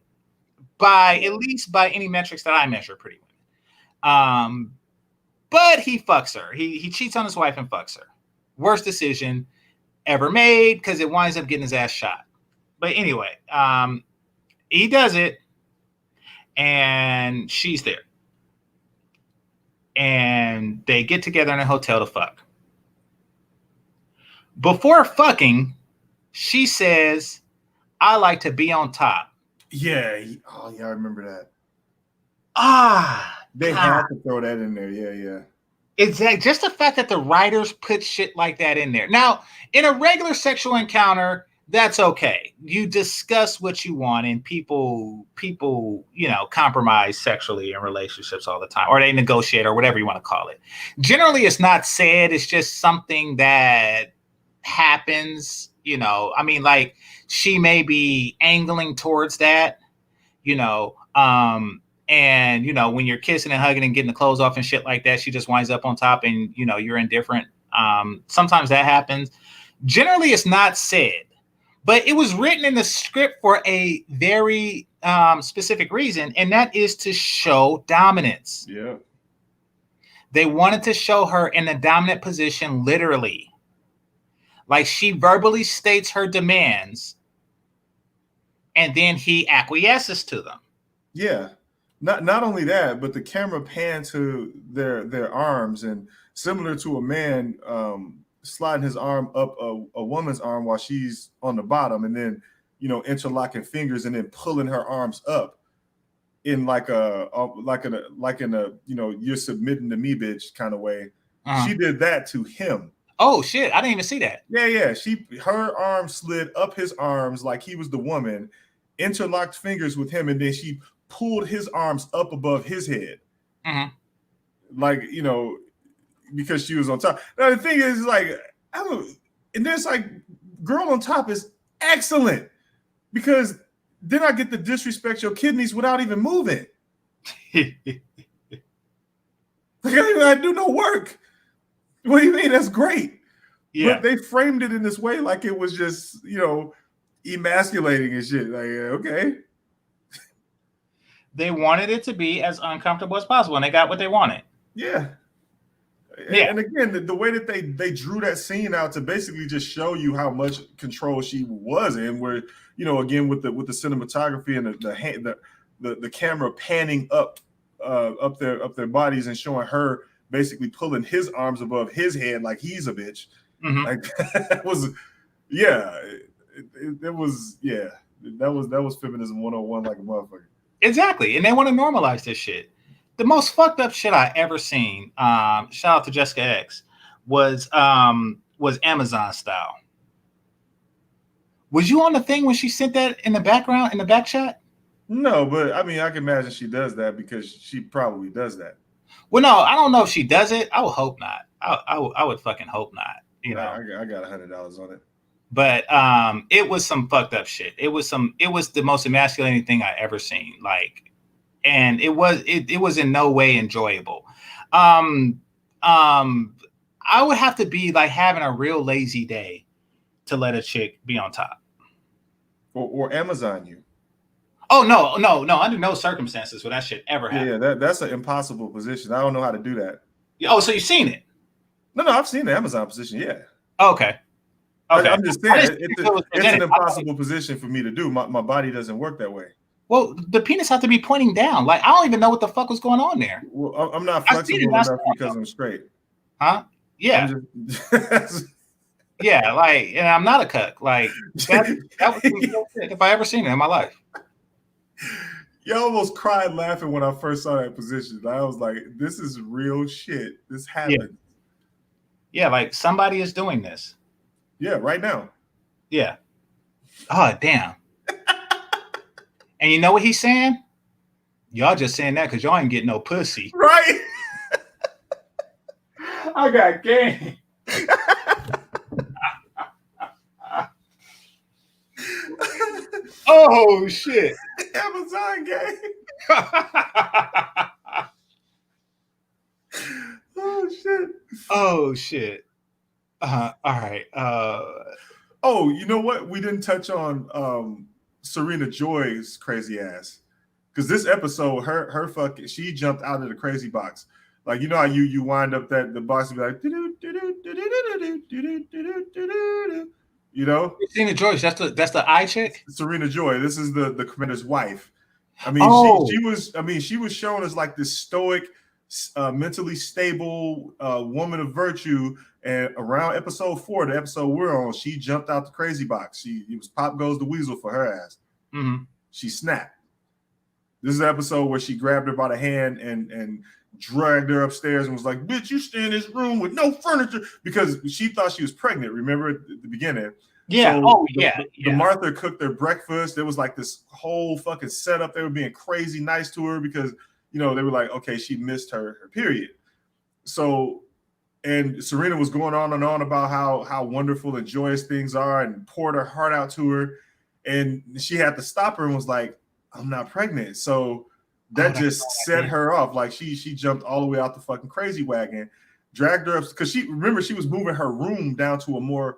S1: at least by any metrics that I measure pretty women. But he fucks her. He cheats on his wife and fucks her. Worst decision ever made, because it winds up getting his ass shot. But anyway, he does it, and she's there. And they get together in a hotel to fuck. Before fucking, she says, I like to be on top.
S2: Yeah. Oh, yeah, I remember
S1: that.
S2: They had to throw that in there. Yeah.
S1: Exactly. Just the fact that the writers put shit like that in there. Now, in a regular sexual encounter, that's okay. You discuss what you want, and people, compromise sexually in relationships all the time, or they negotiate, or whatever you want to call it. Generally, it's not said. It's just something that happens. Like she may be angling towards that, and when you're kissing and hugging and getting the clothes off and shit like that, she just winds up on top, and you're indifferent. Sometimes that happens. Generally, it's not said. But it was written in the script for a very specific reason, and that is to show dominance.
S2: Yeah.
S1: They wanted to show her in a dominant position, literally. Like she verbally states her demands, and then he acquiesces to them.
S2: Yeah. Not only that, but the camera pans to their arms, and similar to a man sliding his arm up a woman's arm while she's on the bottom, and then interlocking fingers and then pulling her arms up in like in a you're submitting to me bitch kind of way. Uh-huh. She did that to him.
S1: Oh shit, I didn't even see that.
S2: Yeah. Her arm slid up his arms like he was the woman, interlocked fingers with him, and then she pulled his arms up above his head. Uh-huh. Like, because she was on top. Now the thing is, like, and there's like, girl on top is excellent, because then I get to disrespect your kidneys without even moving. Like, I do no work. What do you mean? That's great. Yeah. But they framed it in this way like it was just, emasculating and shit. Like, okay.
S1: They wanted it to be as uncomfortable as possible, and they got what they wanted.
S2: Yeah. And again, the way that they drew that scene out to basically just show you how much control she was in, where, again, with the cinematography and the camera panning up their bodies and showing her basically pulling his arms above his head like he's a bitch. Mm-hmm. Like that was, that was feminism 101 like a motherfucker.
S1: Exactly. And they want to normalize this shit. The most fucked up shit I ever seen, shout out to Jessica X, was Amazon style. Was you on the thing when she sent that in the background, in the back chat?
S2: No, but I mean, I can imagine she does that because she probably does that.
S1: Well, no, I don't know if she does it. I would hope not. I would fucking hope not.
S2: I got $100 on it.
S1: But it was some fucked up shit. It was the most emasculating thing I ever seen. Like, and it was in no way enjoyable. I would have to be like having a real lazy day to let a chick be on top.
S2: Or Amazon you.
S1: Oh, no. Under no circumstances would that shit ever happen.
S2: Yeah, that's an impossible position. I don't know how to do that.
S1: Oh, so you've seen it?
S2: No, I've seen the Amazon position, yeah.
S1: Okay.
S2: I'm just saying, it's an impossible position for me to do. My body doesn't work that way.
S1: Well, the penis has to be pointing down. Like, I don't even know what the fuck was going on there.
S2: Well, I'm not flexible enough because I'm straight.
S1: Huh? Yeah. Yeah, like, and I'm not a cuck. Like, that would be so sick if I ever seen it in my life.
S2: You almost cried laughing when I first saw that position. I was like, this is real shit. This happened.
S1: Yeah, like somebody is doing this.
S2: Yeah, right now.
S1: Yeah. Oh, damn. And you know what he's saying? Y'all just saying that because y'all ain't getting no pussy.
S2: Right.
S1: I got game. Oh, shit.
S2: Amazon game.
S1: Oh, shit. All right.
S2: Oh, you know what? We didn't touch on Serena Joy's crazy ass, because this episode, her fucking, she jumped out of the crazy box. Like, you know how you wind up the box and be like, you know?
S1: Serena Joy, that's the eye chick?
S2: Serena Joy. This is the commander's wife. I mean, she was shown as like this stoic, mentally stable woman of virtue. And around episode 4, the episode we're on, she jumped out the crazy box. It was Pop Goes the Weasel for her ass. Mm-hmm. She snapped. This is the episode where she grabbed her by the hand and dragged her upstairs and was like, bitch, you stay in this room with no furniture, because she thought she was pregnant. Remember at the beginning?
S1: Yeah.
S2: So
S1: yeah.
S2: The Martha cooked their breakfast. There was like this whole fucking setup. They were being crazy nice to her because, you know, they were like, okay, she missed her period. So, and Serena was going on and on about how wonderful and joyous things are and poured her heart out to her. And she had to stop her and was like, I'm not pregnant. So that just set her off. Like she jumped all the way out the fucking crazy wagon, dragged her up because she was moving her room down to a more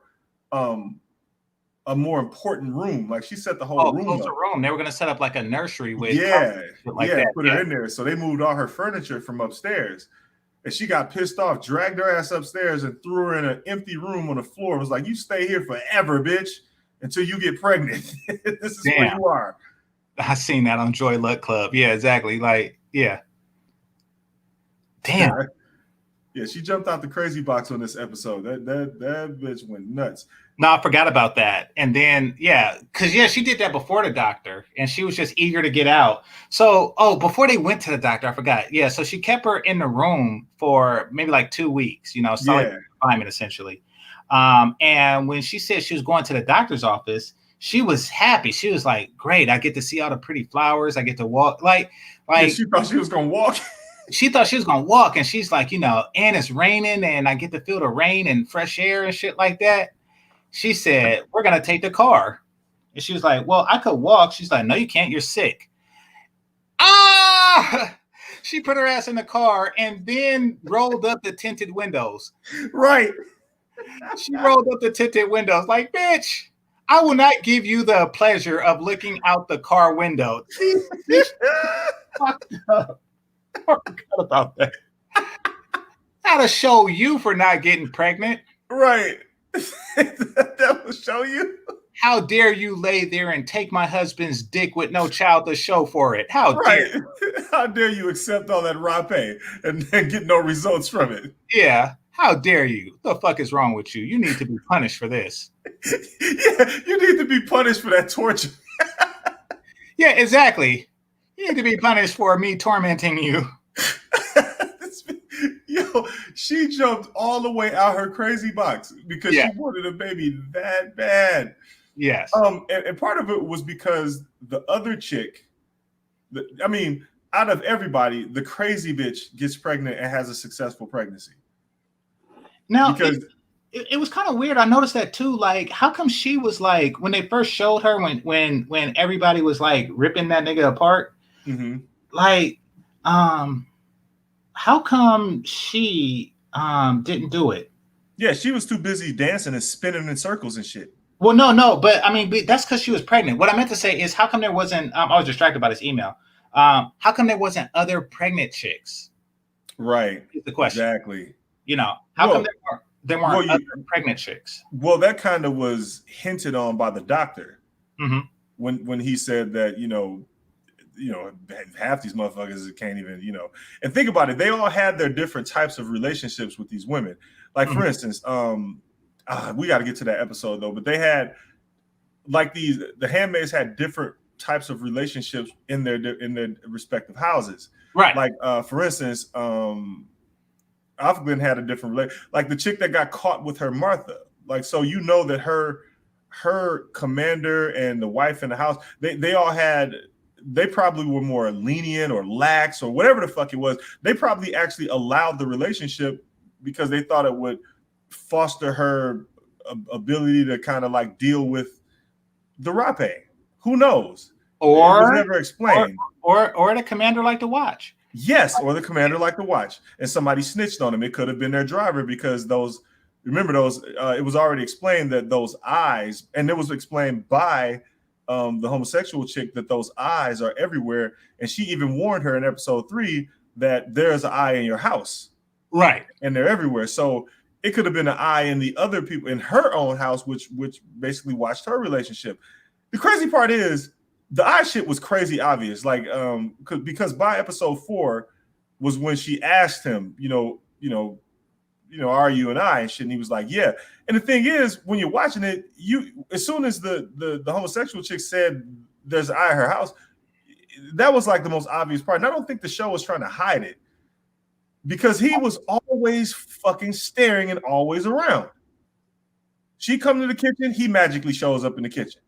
S2: important room. Like she set the whole room up.
S1: Room. They were going to set up like a nursery with
S2: put her in there. So they moved all her furniture from upstairs. And she got pissed off, dragged her ass upstairs and threw her in an empty room on the floor. It was like, you stay here forever, bitch, until you get pregnant. This is where you are.
S1: I seen that on Joy Luck Club. Yeah, exactly. Like, yeah. Damn.
S2: Yeah, she jumped out the crazy box on this episode. That bitch went nuts.
S1: No, I forgot about that. And then, because she did that before the doctor, and she was just eager to get out. So, before they went to the doctor, I forgot. Yeah, so she kept her in the room for maybe like 2 weeks, solid confinement essentially. And when she said she was going to the doctor's office, she was happy. She was like, great, I get to see all the pretty flowers. I get to walk. Like
S2: she thought she was going to walk.
S1: She thought she was going to walk, and she's like, and it's raining, and I get to feel the rain and fresh air and shit like that. She said, we're going to take the car. And she was like, well, I could walk. She's like, no, you can't. You're sick. She put her ass in the car and then rolled up the tinted windows.
S2: Right.
S1: She rolled up the tinted windows like, bitch, I will not give you the pleasure of looking out the car window. Fucked up. I forgot about that. How to show you for not getting pregnant.
S2: Right. That will show you.
S1: How dare you lay there and take my husband's dick with no child to show for it? How
S2: dare you accept all that rape and get no results from it?
S1: Yeah. How dare you? What the fuck is wrong with you? You need to be punished for this.
S2: Yeah, you need to be punished for that torture.
S1: Yeah, exactly. You need to be punished for me tormenting you.
S2: Yo, she jumped all the way out her crazy box because she wanted a baby that bad.
S1: Yes.
S2: And part of it was because the other chick, out of everybody, the crazy bitch gets pregnant and has a successful pregnancy.
S1: Now, because it was kind of weird. I noticed that too. Like, how come she was like, when they first showed her, when everybody was like ripping that nigga apart, like, how come she didn't do it?
S2: Yeah, she was too busy dancing and spinning in circles and shit.
S1: Well, no, but that's because she was pregnant. What I meant to say is, how come there wasn't? I was distracted by this email. How come there wasn't other pregnant chicks?
S2: Right.
S1: Is the question.
S2: Exactly.
S1: How come there weren't other pregnant chicks?
S2: Well, that kind of was hinted on by the doctor when he said that half these motherfuckers can't even and think about it. They all had their different types of relationships with these women. Like for instance, we got to get to that episode though. But they had the handmaids had different types of relationships in their respective houses.
S1: Right.
S2: Like for instance, Fagbenle had a different relationship. Like the chick that got caught with her Martha. Like so that her commander and the wife in the house, they probably were more lenient or lax or whatever the fuck it was. They probably actually allowed the relationship because they thought it would foster her ability to kind of like deal with the rape. Who knows?
S1: Or
S2: it was never explained.
S1: Or the commander liked to watch.
S2: Yes, or the commander liked to watch. And somebody snitched on him. It could have been their driver because it was already explained that those eyes, and it was explained by the homosexual chick that those eyes are everywhere. And she even warned her in episode 3 that there's an eye in your house.
S1: Right.
S2: And they're everywhere. So it could have been an eye in the other people in her own house, which basically watched her relationship. The crazy part is the eye shit was crazy obvious. Like, because by episode 4 was when she asked him, are you and I and shit? And he was like, yeah. And the thing is, when you're watching it, as soon as the homosexual chick said there's an eye in her house, that was like the most obvious part. And I don't think the show was trying to hide it because he was always fucking staring and always around. She come to the kitchen, he magically shows up in the kitchen.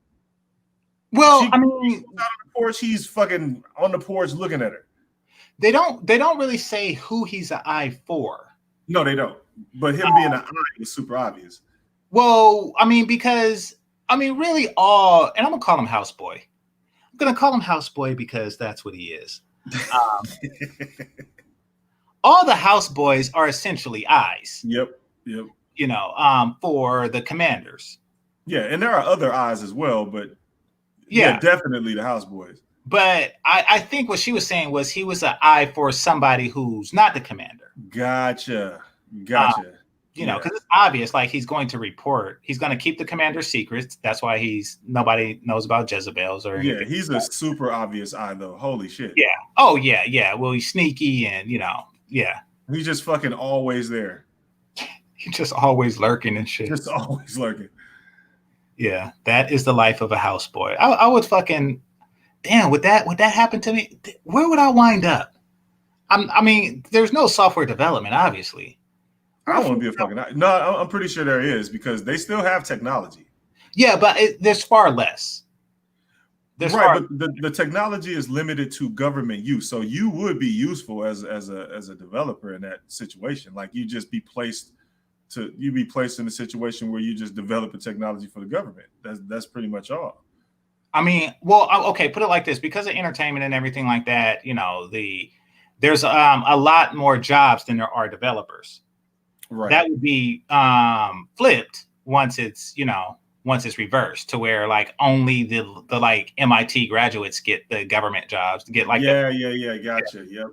S1: Well,
S2: she, out on the porch, he's fucking on the porch looking at her.
S1: They don't really say who he's an eye for.
S2: No, they don't. But him being an eye is super obvious.
S1: Well, I mean, because really all, and I'm gonna call him houseboy. I'm gonna call him houseboy because that's what he is. All the houseboys are essentially eyes.
S2: Yep.
S1: You know, for the commanders.
S2: Yeah, and there are other eyes as well, but yeah definitely the houseboys.
S1: But I think what she was saying was he was an eye for somebody who's not the commander.
S2: Gotcha.
S1: You know, because it's obvious, like he's going to report. He's going to keep the commander's secrets. That's why nobody knows about Jezebels or anything.
S2: Yeah, he's a super obvious eye, though. Holy shit.
S1: Yeah. Oh, yeah. Well, he's sneaky and, yeah.
S2: He's just fucking always there.
S1: He's just always lurking and shit.
S2: Just always lurking.
S1: Yeah, that is the life of a houseboy. I would fucking, damn, would that happen to me? Where would I wind up? I mean, there's no software development, obviously.
S2: I don't want to be a fucking... No, I'm pretty sure there is because they still have technology.
S1: Yeah, but there's far less.
S2: But the technology is limited to government use, so you would be useful as a developer in that situation. Like you'd be placed in a situation where you just develop a technology for the government. That's pretty much all.
S1: I mean, well, okay, put it like this: because of entertainment and everything like that, there's a lot more jobs than there are developers. Right. That would be flipped once it's reversed to where like only the like MIT graduates get the government jobs to get like
S2: gotcha. Yep.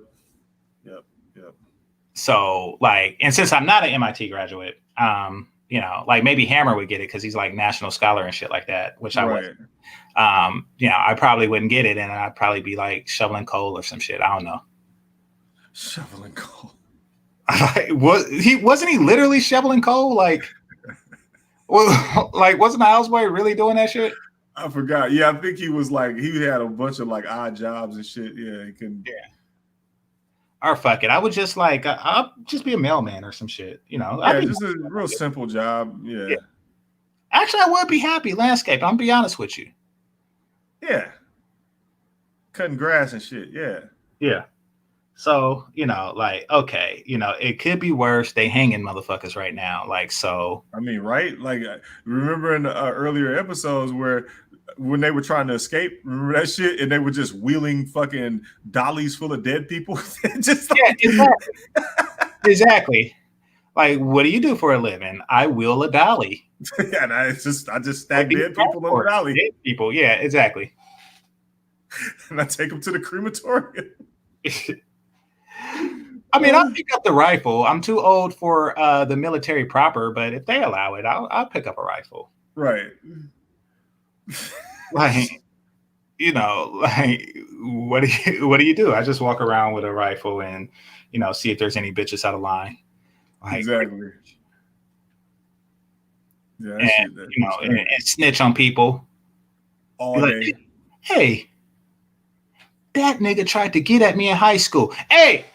S1: So like, and since I'm not an MIT graduate, like maybe Hammer would get it because he's like national scholar and shit like that, which I wasn't. I probably wouldn't get it, and I'd probably be like shoveling coal or some shit. I don't know.
S2: Shoveling coal.
S1: Wasn't he literally shoveling coal? Like, wasn't the houseboy really doing that shit?
S2: I forgot. Yeah, I think he was like he had a bunch of like odd jobs and shit. Yeah, he couldn't.
S1: Yeah. Or fuck it, I would just like I'll just be a mailman or some shit.
S2: Just a real simple job. Yeah.
S1: Actually, I would be happy landscape. I'm gonna be honest with you.
S2: Yeah. Cutting grass and shit. Yeah.
S1: Yeah. So, like, okay, it could be worse. They hanging motherfuckers right now. Like, so.
S2: I mean, right? Like, remember in the earlier episodes where when they were trying to escape, remember that shit? And they were just wheeling fucking dollies full of dead people.
S1: Exactly. Like, what do you do for a living? I wheel a dolly.
S2: Yeah, and I just stack dead people on the dolly.
S1: Dead people, yeah, exactly.
S2: And I take them to the crematorium.
S1: I mean, I'll pick up the rifle. I'm too old for the military proper, but if they allow it, I'll pick up a rifle.
S2: Right.
S1: Like, what do you do? I just walk around with a rifle and, see if there's any bitches out of line. Like,
S2: exactly. Yeah,
S1: and snitch on people
S2: all day.
S1: Hey, that nigga tried to get at me in high school. Hey,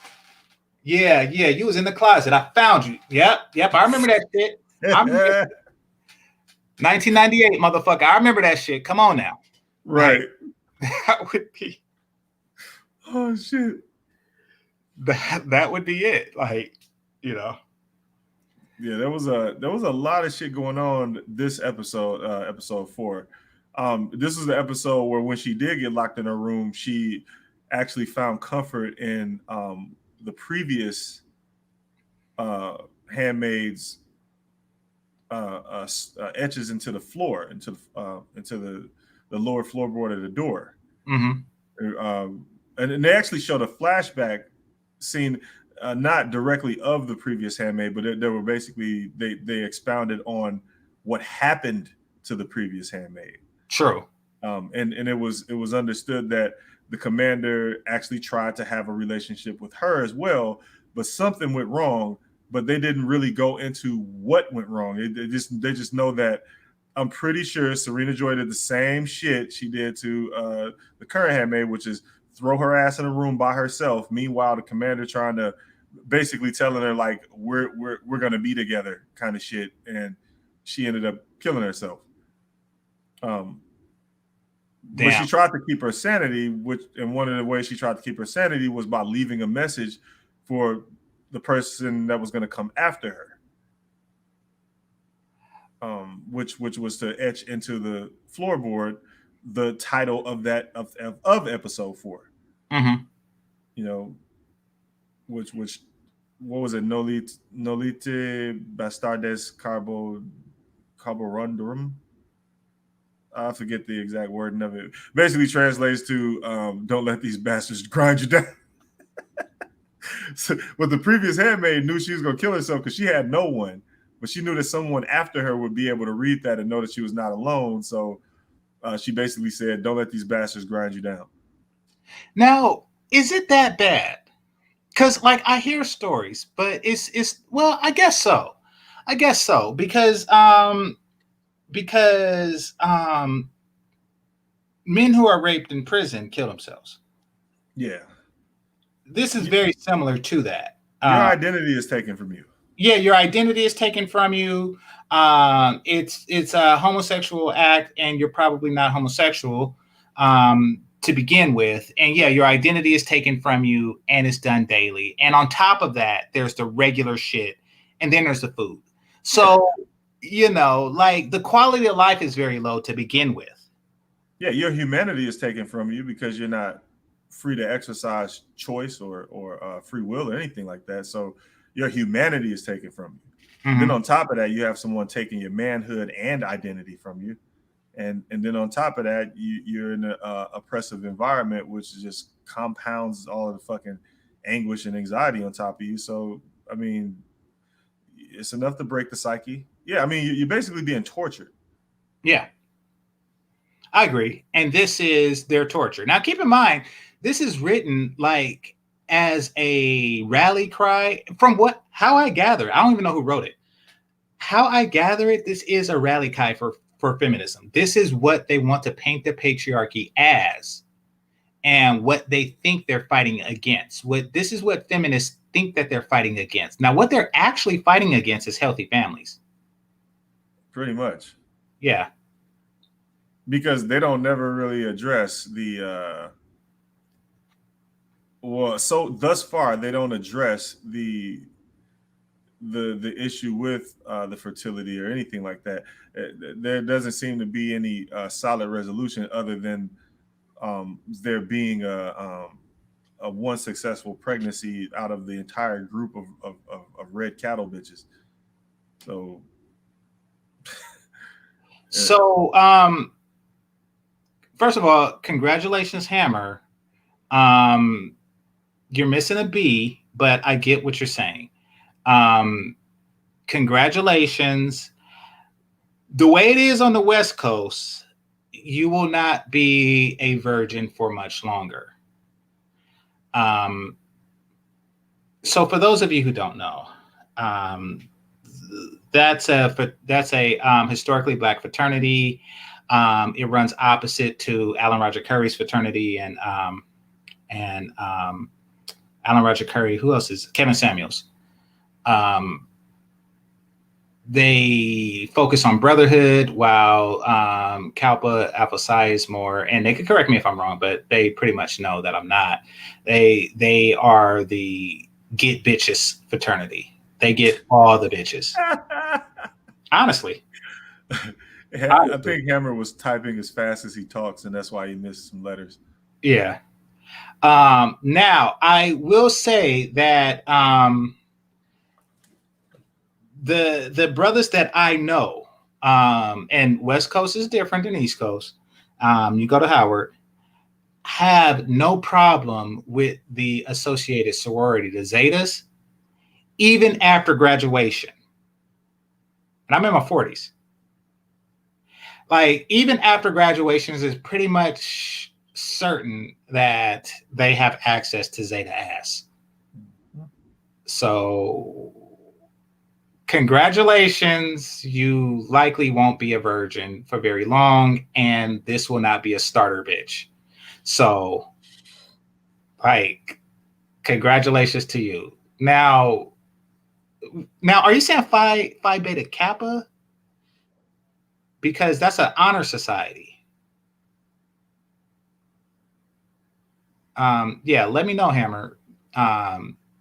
S1: yeah, you was in the closet. I found you. Yep, I remember that shit. 1998, motherfucker. I remember that shit. Come on now.
S2: Right.
S1: Like, that would be.
S2: Oh shit.
S1: That would be it. Like,
S2: Yeah, there was a lot of shit going on this episode, episode 4. This is the episode where when she did get locked in her room, she actually found comfort in the previous handmaids etches into the floor, into the lower floorboard of the door.
S1: Mm-hmm.
S2: And they actually showed a flashback scene, not directly of the previous handmaid, but they were basically they expounded on what happened to the previous handmaid.
S1: True.
S2: And it was understood that the commander actually tried to have a relationship with her as well, but something went wrong. But they didn't really go into what went wrong. They just know that I'm pretty sure Serena Joy did the same shit she did to the current handmaid, which is throw her ass in a room by herself. Meanwhile, the commander trying to basically telling her like we're gonna be together kind of shit, and she ended up killing herself. But
S1: Damn.
S2: she tried to keep her sanity, and one of the ways she tried to keep her sanity was by leaving a message for the person that was going to come after her, which was to etch into the floorboard the title of that of episode 4.
S1: Mm-hmm.
S2: You know, which what was it? Nolite bastardes carborundum. I forget the exact wording of it. Basically translates to don't let these bastards grind you down. So, but the previous handmaid knew she was going to kill herself because she had no one, but she knew that someone after her would be able to read that and know that she was not alone. So she basically said, don't let these bastards grind you down.
S1: Now, is it that bad? Because like I hear stories, but it's well, I guess so. Because men who are raped in prison kill themselves.
S2: Yeah.
S1: This is very similar to that.
S2: Your identity is taken from you.
S1: Yeah, your identity is taken from you. It's a homosexual act, and you're probably not homosexual to begin with. And yeah, your identity is taken from you, and it's done daily. And on top of that, there's the regular shit, and then there's the food. So, you know, like the quality of life is very low to begin with.
S2: Yeah, your humanity is taken from you because you're not free to exercise choice or free will or anything like that. So your humanity is taken from you. Mm-hmm. Then on top of that, you have someone taking your manhood and identity from you. And then on top of that, you're in an oppressive environment, which just compounds all of the fucking anguish and anxiety on top of you. So, I mean, it's enough to break the psyche. Yeah, I mean, you're basically being tortured.
S1: Yeah, I agree. And this is their torture. Now, keep in mind, this is written like as a rally cry from how I gather. I don't even know who wrote it. How I gather it, this is a rally cry for feminism. This is what they want to paint the patriarchy as and what they think they're fighting against. This is what feminists think that they're fighting against. Now, what they're actually fighting against is healthy families.
S2: Pretty much.
S1: Yeah.
S2: Because they don't never really address the so thus far they don't address the issue with the fertility or anything like that. There doesn't seem to be any solid resolution other than there being a one successful pregnancy out of the entire group of red cattle bitches. So
S1: so first of all, congratulations, Hammer. You're missing a B, but I get what you're saying. Congratulations. The way it is on the West Coast, you will not be a virgin for much longer. So for those of you who don't know, that's a historically Black fraternity. It runs opposite to Alan Roger Curry's fraternity and Alan Roger Curry. Who else is Kevin Samuels? They focus on brotherhood, while Kalpa Alpha Psi is more, and they can correct me if I'm wrong, but they pretty much know that I'm not. They are the get bitches fraternity. They get all the bitches. Honestly.
S2: I think Hammer was typing as fast as he talks, and that's why he missed some letters.
S1: Yeah. Now, I will say that the brothers that I know, and West Coast is different than East Coast. You go to Howard, have no problem with the associated sorority, the Zetas, even after graduation. And I'm in my 40s. Like, even after graduations, it's pretty much certain that they have access to Zeta ass. So congratulations, you likely won't be a virgin for very long, and this will not be a starter bitch. So, like, congratulations to you. Now, are you saying Phi Beta Kappa? because that's an honor society. Yeah, let me know, Hammer,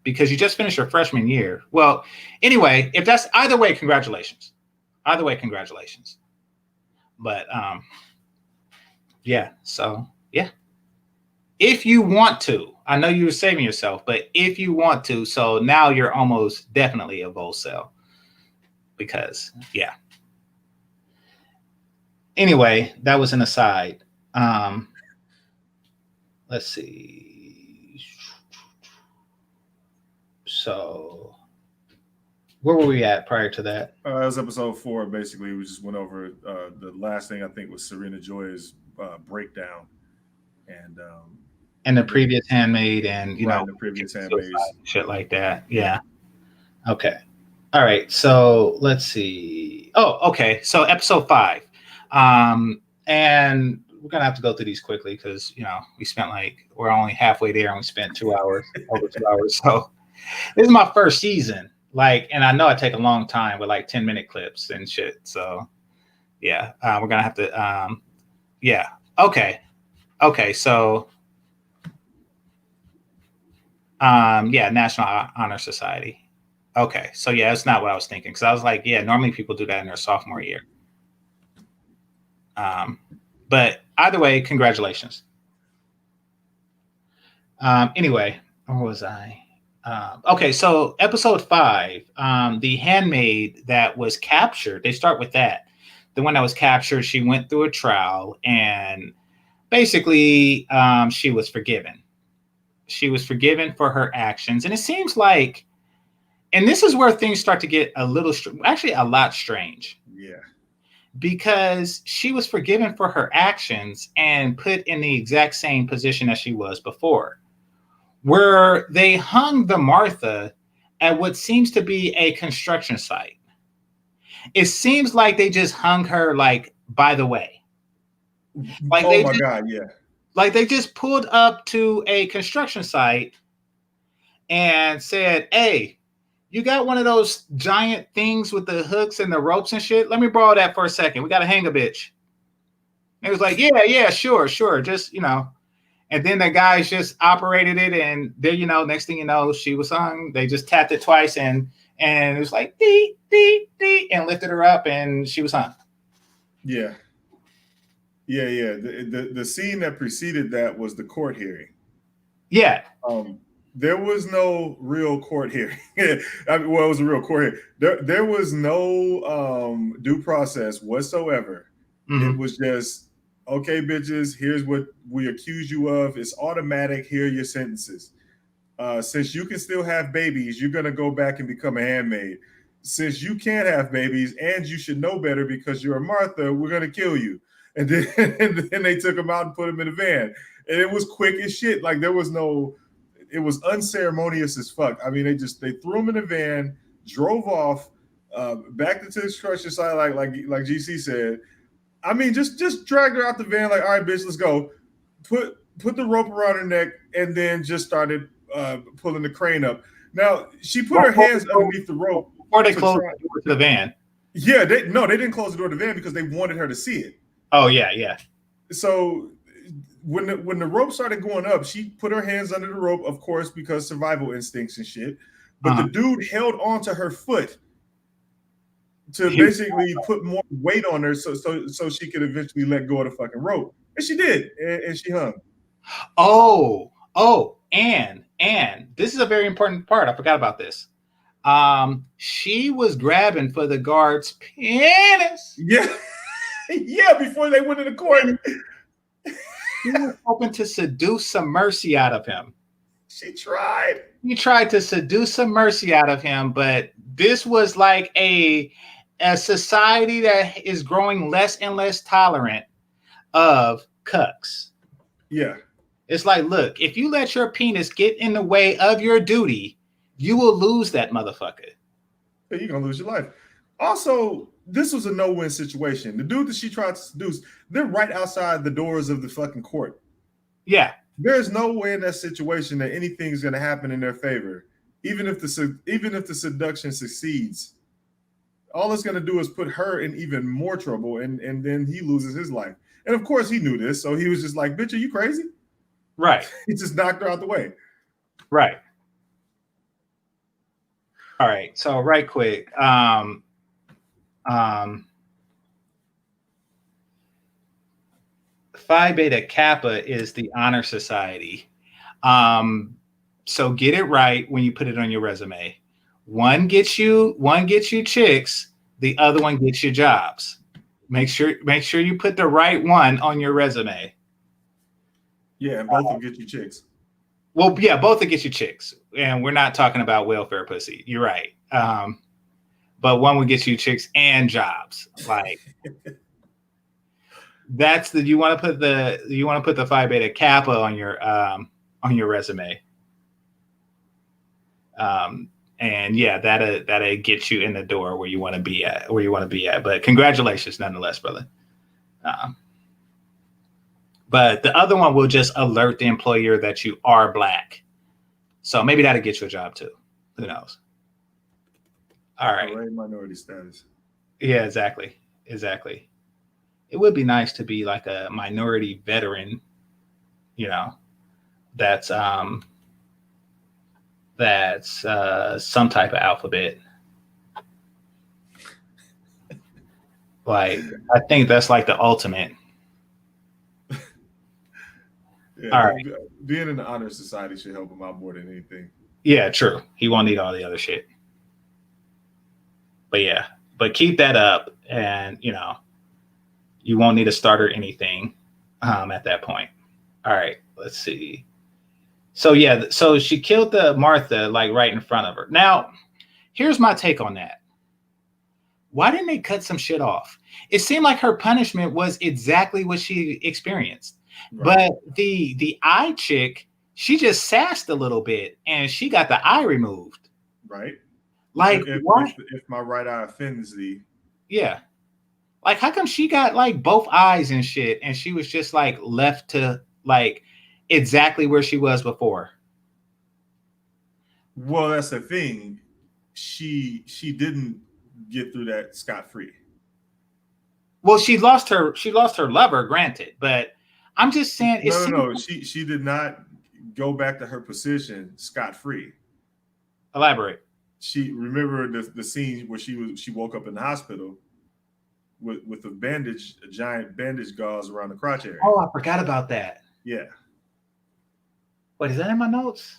S1: because you just finished your freshman year. Well, anyway, if that's either way, congratulations. Either way, congratulations. But yeah, so yeah. If you want to, I know you were saving yourself, but if you want to, so now you're almost definitely a Volcel. Because, yeah. Anyway, that was an aside. Let's see. So, where were we at prior to that?
S2: That was episode 4. Basically, we just went over the last thing I think was Serena Joy's breakdown, and
S1: the previous Handmaid, and you know,
S2: the previous Handmaids,
S1: shit like that. Yeah. Okay. All right. So let's see. Oh, okay. So episode 5, and we're gonna have to go through these quickly because you know we're only halfway there and we spent 2 hours, over 2 hours. So this is my first season, and I know I take a long time with 10-minute clips and shit. So yeah, we're gonna have to. Yeah. Okay. So yeah, National Honor Society. Okay, so yeah, that's not what I was thinking because I was like, yeah, normally people do that in their sophomore year. But either way, congratulations. Anyway, where was I? Okay, so episode 5, the handmaid that was captured. They start with that. The one that was captured, she went through a trial and basically she was forgiven. She was forgiven for her actions, and it seems like. And this is where things start to get a lot strange.
S2: Yeah.
S1: Because she was forgiven for her actions and put in the exact same position as she was before, where they hung the Martha at what seems to be a construction site. It seems like they just hung her by the way.
S2: God, yeah.
S1: They just pulled up to a construction site and said, hey, you got one of those giant things with the hooks and the ropes and shit? Let me borrow that for a second. We got to hang a bitch. And it was like, yeah, sure. Just, and then the guys just operated it. And then, next thing you know, she was hung. They just tapped it twice and it was like, dee, dee, dee, and lifted her up and she was hung.
S2: Yeah. Yeah. The scene that preceded that was the court hearing.
S1: Yeah.
S2: There was no real court hearing. It was a real court hearing. There was no due process whatsoever. Mm-hmm. It was just, okay, bitches, here's what we accuse you of. It's automatic. Here are your sentences. Since you can still have babies, you're going to go back and become a handmaid. Since you can't have babies and you should know better because you're a Martha, we're going to kill you. And then they took him out and put him in a van. And it was quick as shit. There was no... It was unceremonious as fuck. I mean, they threw him in a van, drove off, back into the construction site, like GC said. I mean, just dragged her out the van, all right, bitch, let's go. Put the rope around her neck, and then just started pulling the crane up. Now she put her hands underneath the rope
S1: before they closed the door to the van.
S2: Yeah, they didn't close the door to the van because they wanted her to see it.
S1: Oh yeah.
S2: So. When the rope started going up, she put her hands under the rope, of course, because survival instincts and shit. But the dude held onto her foot to basically put more weight on her so she could eventually let go of the fucking rope. And she did, and she hung.
S1: Oh, and this is a very important part. I forgot about this. She was grabbing for the guard's penis.
S2: Yeah. Yeah, before they went into court.
S1: She was hoping to seduce some mercy out of him.
S2: She tried.
S1: He tried to seduce some mercy out of him, but this was like a society that is growing less and less tolerant of cucks.
S2: Yeah.
S1: It's like, look, if you let your penis get in the way of your duty, you will lose that motherfucker.
S2: You're going to lose your life. Also, this was a no-win situation. The dude that she tried to seduce, they're right outside the doors of the fucking court.
S1: Yeah.
S2: There's no way in that situation that anything's going to happen in their favor, even if the seduction succeeds. all it's going to do is put her in even more trouble, and then he loses his life. And of course he knew this, so he was just like, bitch, are you crazy?
S1: Right.
S2: He just knocked her out the way.
S1: Right. All right. So right quick. Phi Beta Kappa is the honor society. So get it right when you put it on your resume. One gets you chicks, the other one gets you jobs. Make sure you put the right one on your resume.
S2: Yeah, and both will get you chicks.
S1: Well, yeah, both will get you chicks. And we're not talking about welfare pussy. You're right. But one will get you chicks and jobs. Like that's the you want to put the Phi Beta Kappa on your resume. And yeah, that'll get you in the door where you want to be at. But congratulations, nonetheless, brother. But the other one will just alert the employer that you are Black. So maybe that'll get you a job too. Who knows? All right.
S2: Array minority status.
S1: Yeah, exactly. It would be nice to be like a minority veteran, that's some type of alphabet. Like, I think that's like the ultimate.
S2: Yeah,
S1: all right.
S2: Being in the honor society should help him out more than anything.
S1: Yeah, true. He won't need all the other shit. But keep that up, and you won't need a starter anything at that point. All right, let's see. So yeah, so she killed the Martha like right in front of her. Now, here's my take on that. Why didn't they cut some shit off? It seemed like her punishment was exactly what she experienced. Right. But the eye chick, she just sassed a little bit and she got the eye removed.
S2: Right.
S1: Like, why?
S2: If my right eye offends thee.
S1: Yeah. Like, how come she got like both eyes and shit and she was just like left to like exactly where she was before?
S2: Well, that's the thing. She didn't get through that scot-free.
S1: Well, she lost her lover, granted, but I'm just saying.
S2: No. She did not go back to her position scot-free.
S1: Elaborate.
S2: She remember the scene where she woke up in the hospital with a giant bandage gauze around the crotch area.
S1: Oh, I forgot about that.
S2: Yeah.
S1: Wait, is that in my notes?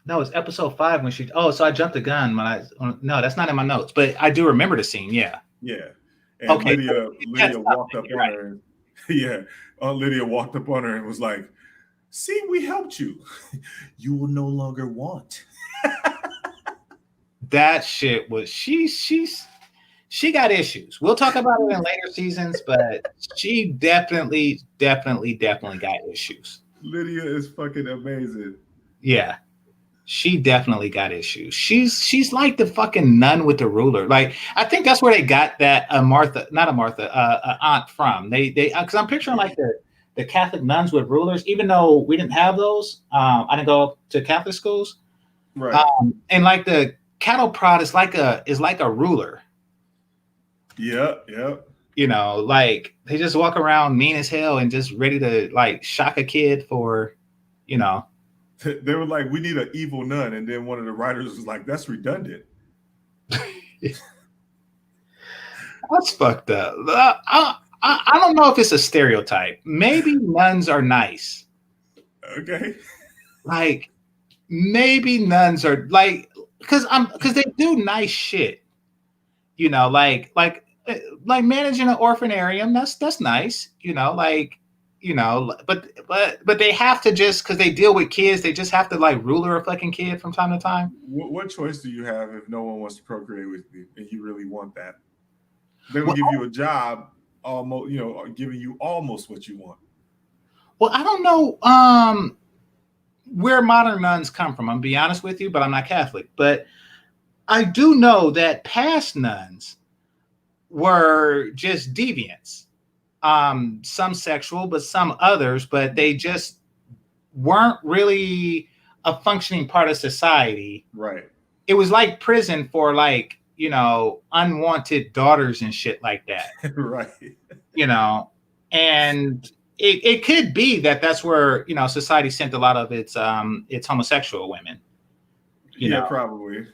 S1: No, it's episode 5 when she. Oh, so I jumped the gun no, that's not in my notes, but I do remember the scene. Yeah.
S2: Yeah. And okay. Lydia walked up on her. Yeah. Lydia walked up on her and was like, "See, we helped you. You will no longer want."
S1: That shit was she got issues. We'll talk about it in later seasons, but she definitely got issues.
S2: Lydia is fucking amazing.
S1: Yeah. She definitely got issues. She's like the fucking nun with the ruler. Like, I think that's where they got that aunt from. They because I'm picturing like the Catholic nuns with rulers, even though we didn't have those. I didn't go to Catholic schools.
S2: Right.
S1: And like the cattle prod is like a ruler.
S2: Yeah.
S1: Like they just walk around mean as hell and just ready to like shock a kid for,
S2: They were like, "We need an evil nun," and then one of the writers was like, "That's redundant."
S1: That's fucked up. I don't know if it's a stereotype. Maybe nuns are nice.
S2: Okay.
S1: Like maybe nuns are like because they do nice shit. Like managing an orphanarium. That's nice. But they have to just because they deal with kids, they just have to like ruler a fucking kid from time to time.
S2: What choice do you have if no one wants to procreate with you and you really want that? They're gonna give you a job, almost, giving you almost what you want.
S1: Well, I don't know where modern nuns come from. I'm gonna be honest with you, but I'm not Catholic. But I do know that past nuns were just deviants. Some sexual, but some others, but they just weren't really a functioning part of society.
S2: Right.
S1: It was like prison for like, unwanted daughters and shit like that.
S2: Right.
S1: And it could be that that's where, society sent a lot of its homosexual women.
S2: Probably.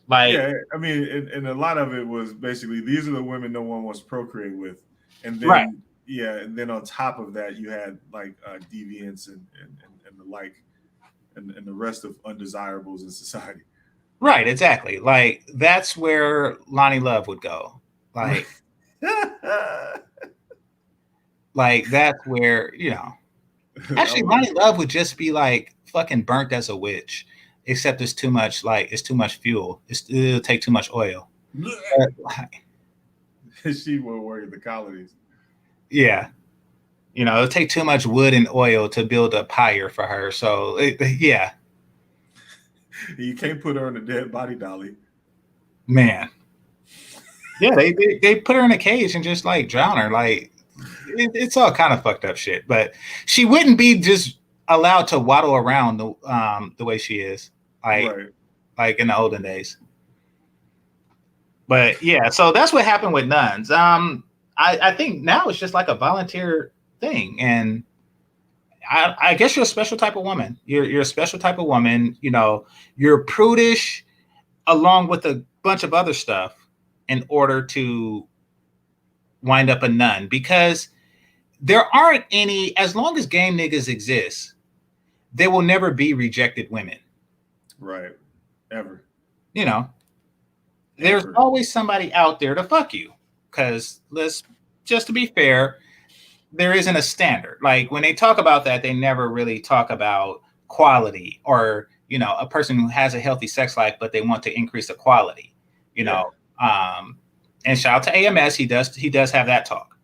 S1: Like,
S2: yeah, I mean, and a lot of it was basically these are the women no one wants to procreate with, and then
S1: right.
S2: and then on top of that you had like deviants and the like, and the rest of undesirables in society.
S1: Right, exactly. Like that's where Lonnie Love would go. Like, like that's where Actually, Lonnie Love would just be like fucking burnt as a witch. Except it's too much fuel. It'll take too much oil.
S2: She will work at the colonies.
S1: Yeah. It'll take too much wood and oil to build a pyre for her. So, yeah.
S2: You can't put her in a dead body dolly.
S1: Man. Yeah, they put her in a cage and just like drown her. Like, it's all kind of fucked up shit. But she wouldn't be just allowed to waddle around the way she is. Like in the olden days. But yeah, so that's what happened with nuns. I think now it's just like a volunteer thing, and I guess you're a special type of woman. You're a special type of woman. You're prudish, along with a bunch of other stuff, in order to wind up a nun, because there aren't any. As long as game niggas exist, there will never be rejected women.
S2: Right. Ever.
S1: There's always somebody out there to fuck you. Because just to be fair, there isn't a standard. Like when they talk about that, they never really talk about quality or, a person who has a healthy sex life, but they want to increase the quality, and shout out to AMS. He does have that talk.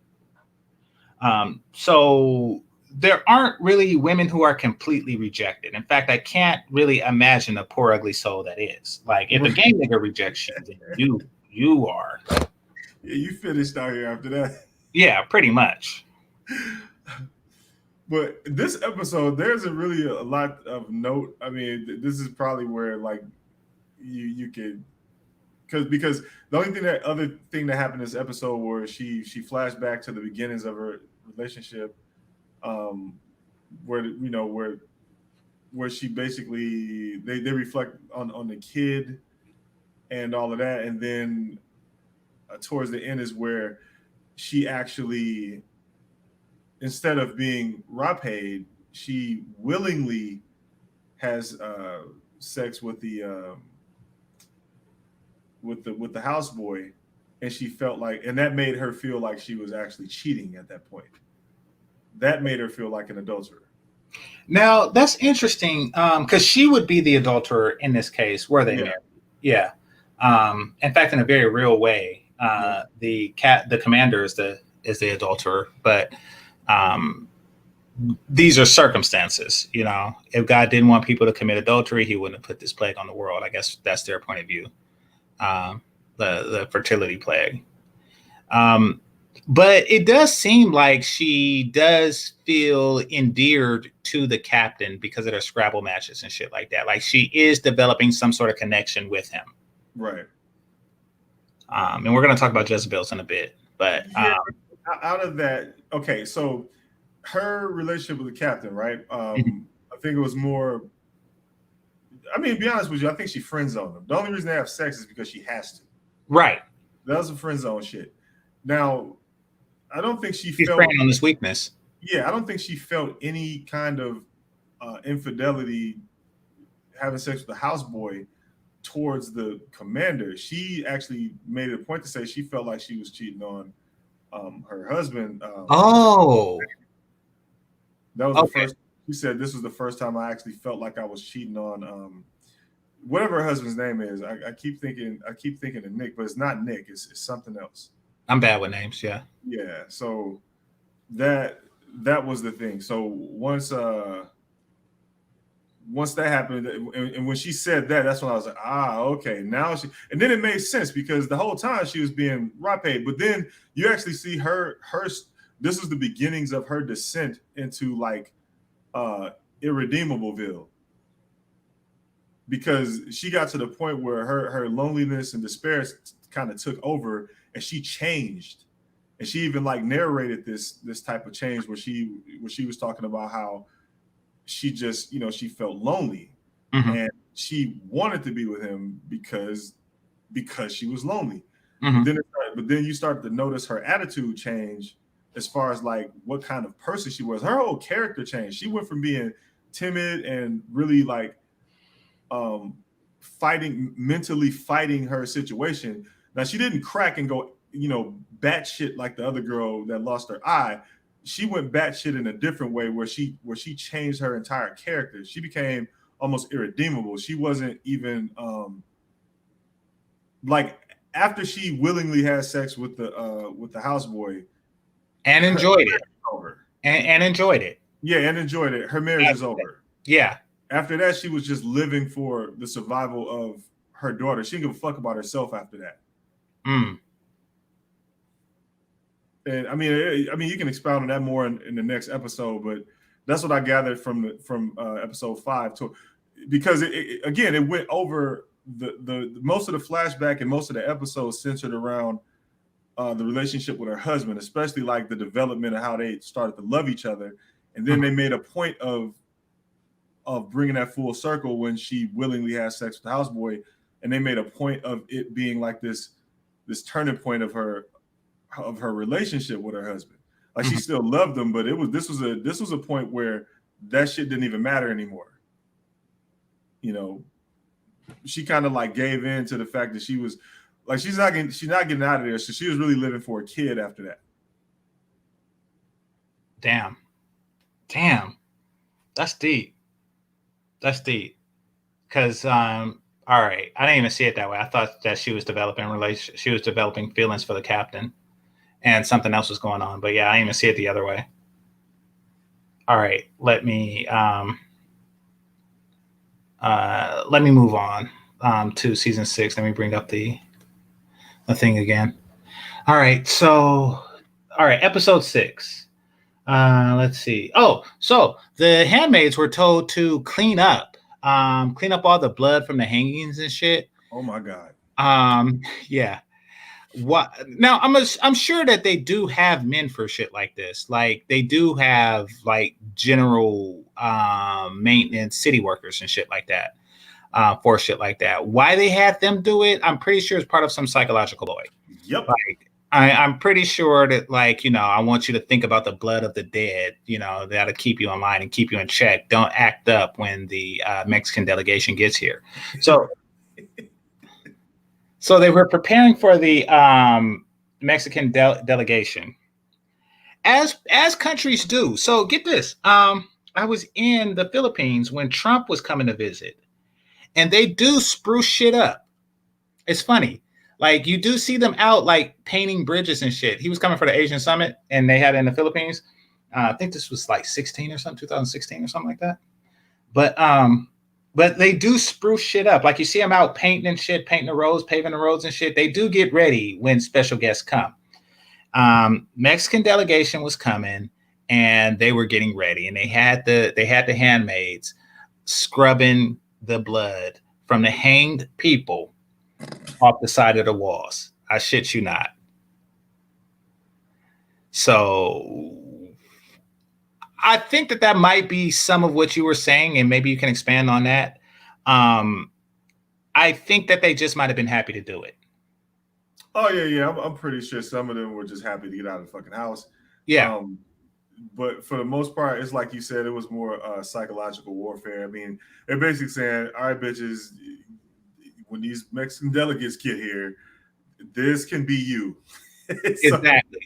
S1: So there aren't really women who are completely rejected. In fact, I can't really imagine a poor, ugly soul that is. Like, if a game nigga rejects you, then you are.
S2: Yeah, you finished out here after that.
S1: Yeah, pretty much.
S2: But this episode, there's really a lot of note. I mean, this is probably where like you could, because the only other thing that happened in this episode where she flashed back to the beginnings of her relationship. Where she basically they reflect on the kid and all of that, and then towards the end is where she actually, instead of being raped, she willingly has sex with the houseboy, and she felt like, and that made her feel like she was actually cheating at that point. That made her feel like an adulterer.
S1: Now that's interesting, because she would be the adulterer in this case, were they married? Yeah. In fact, in a very real way, the commander is the adulterer, but these are circumstances. If God didn't want people to commit adultery, he wouldn't have put this plague on the world. I guess that's their point of view. The fertility plague. But it does seem like she does feel endeared to the captain because of their Scrabble matches and shit like that. Like she is developing some sort of connection with him.
S2: Right.
S1: And we're going to talk about Jezebels in a bit. But
S2: out of that, okay, so her relationship with the captain, right? I think it was more, I mean, to be honest with you, I think she friend zoned him. The only reason they have sex is because she has to.
S1: Right.
S2: That was a friend zone shit. Now, I don't think she's
S1: felt on this weakness.
S2: Yeah, I don't think she felt any kind of infidelity having sex with the houseboy towards the commander. She actually made it a point to say she felt like she was cheating on her husband. That was the first. She said this was the first time I actually felt like I was cheating on whatever her husband's name is. I keep thinking of Nick, but it's not Nick. It's something else.
S1: I'm bad with names. Yeah.
S2: Yeah. So that was the thing. So once that happened, and when she said that, that's when I was like, okay. Now she, and then it made sense because the whole time she was being raped, but then you actually see her. This is the beginnings of her descent into like irredeemable. because she got to the point where her loneliness and despair kind of took over, and she changed. And she even like narrated this type of change where she was talking about how she just, she felt lonely, and she wanted to be with him because she was lonely. But then you start to notice her attitude change as far as like what kind of person she was. Her whole character changed. She went from being timid and really like mentally fighting her situation. Now she didn't crack and go, batshit like the other girl that lost her eye. She went batshit in a different way where she changed her entire character. She became almost irredeemable. She wasn't even like after she willingly had sex with the houseboy
S1: and enjoyed it. And enjoyed it.
S2: Yeah, and enjoyed it. Her marriage is over.
S1: Yeah.
S2: After that, she was just living for the survival of her daughter. She didn't give a fuck about herself after that. And I mean, you can expound on that more in the next episode, but that's what I gathered from episode 5 too, because it went over the most of the flashback and most of the episodes centered around the relationship with her husband, especially like the development of how they started to love each other, and then they made a point of bringing that full circle when she willingly had sex with the houseboy, and they made a point of it being like this turning point of her relationship with her husband. Like she still loved him, but this was a point where that shit didn't even matter anymore. She kind of like gave in to the fact that she was like she's not getting out of there. So she was really living for a kid after that.
S1: Damn. That's deep. Because all right, I didn't even see it that way. I thought that she was developing feelings for the captain, and something else was going on. But yeah, I didn't even see it the other way. All right, let me move on to season 6. Let me bring up the thing again. All right, episode 6. Let's see. Oh, so the handmaids were told to clean up all the blood from the hangings and shit.
S2: Oh my God.
S1: Yeah. What now? I'm sure that they do have men for shit like this. Like they do have like general maintenance city workers and shit like that for shit like that. Why they had them do it? I'm pretty sure it's part of some psychological ploy.
S2: Yep.
S1: Like I'm pretty sure that like I want you to think about the blood of the dead. That'll keep you in line and keep you in check. Don't act up when the Mexican delegation gets here. So they were preparing for the Mexican delegation, as countries do. So get this. I was in the Philippines when Trump was coming to visit, and they do spruce shit up. It's funny. Like you do see them out like painting bridges and shit. He was coming for the Asian Summit, and they had it in the Philippines. I think this was like 2016 or something like that. But they do spruce shit up. Like you see them out painting and shit, painting the roads, paving the roads and shit. They do get ready when special guests come. Mexican delegation was coming, and they were getting ready, and they had the handmaids scrubbing the blood from the hanged people off the side of the walls. I shit you not. So I think that might be some of what you were saying, and maybe you can expand on that. I think that they just might have been happy to do it.
S2: Oh yeah. I'm pretty sure some of them were just happy to get out of the fucking house.
S1: Yeah.
S2: But for the most part, it's like you said, it was more psychological warfare. I mean, they're basically saying, all right, bitches, when these Mexican delegates get here, this can be you.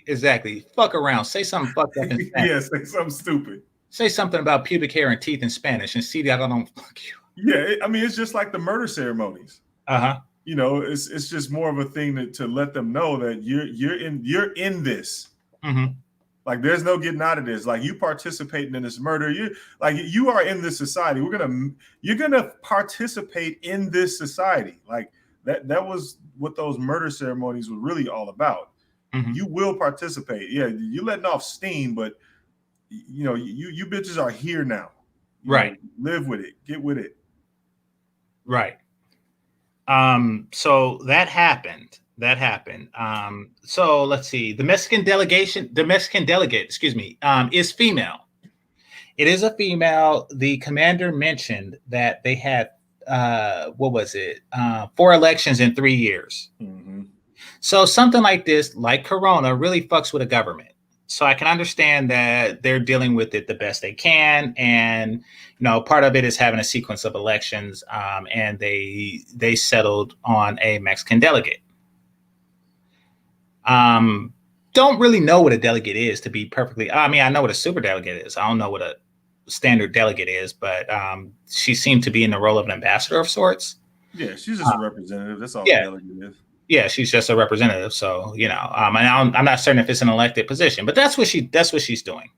S1: Exactly. Fuck around. Say something fucked up in Spanish.
S2: Yeah, say something stupid.
S1: Say something about pubic hair and teeth in Spanish and see that I don't fuck you.
S2: Yeah, I mean, it's just like the murder ceremonies.
S1: Uh-huh.
S2: It's just more of a thing to let them know that you're in this.
S1: Mm-hmm.
S2: Like there's no getting out of this. Like you participating in this murder. You are in this society. You're gonna participate in this society. Like that was what those murder ceremonies were really all about. Mm-hmm. You will participate. Yeah, you're letting off steam, but you bitches are here now.
S1: Right.
S2: Live with it. Get with it.
S1: Right. So that happened. So let's see. The Mexican delegate, excuse me, is female. It is a female. The commander mentioned that they had, what was it? 4 elections in 3 years.
S2: Mm-hmm.
S1: So something like this, like Corona, really fucks with a government. So I can understand that they're dealing with it the best they can, and part of it is having a sequence of elections, and they settled on a Mexican delegate. Don't really know what a delegate is, to be perfectly. I mean, I know what a super delegate is. I don't know what a standard delegate is, but she seemed to be in the role of an ambassador of sorts.
S2: Yeah, she's just a representative. That's all
S1: yeah.
S2: a delegate is.
S1: Yeah, she's just a representative. So, and I'm not certain if it's an elected position, but that's what she's doing.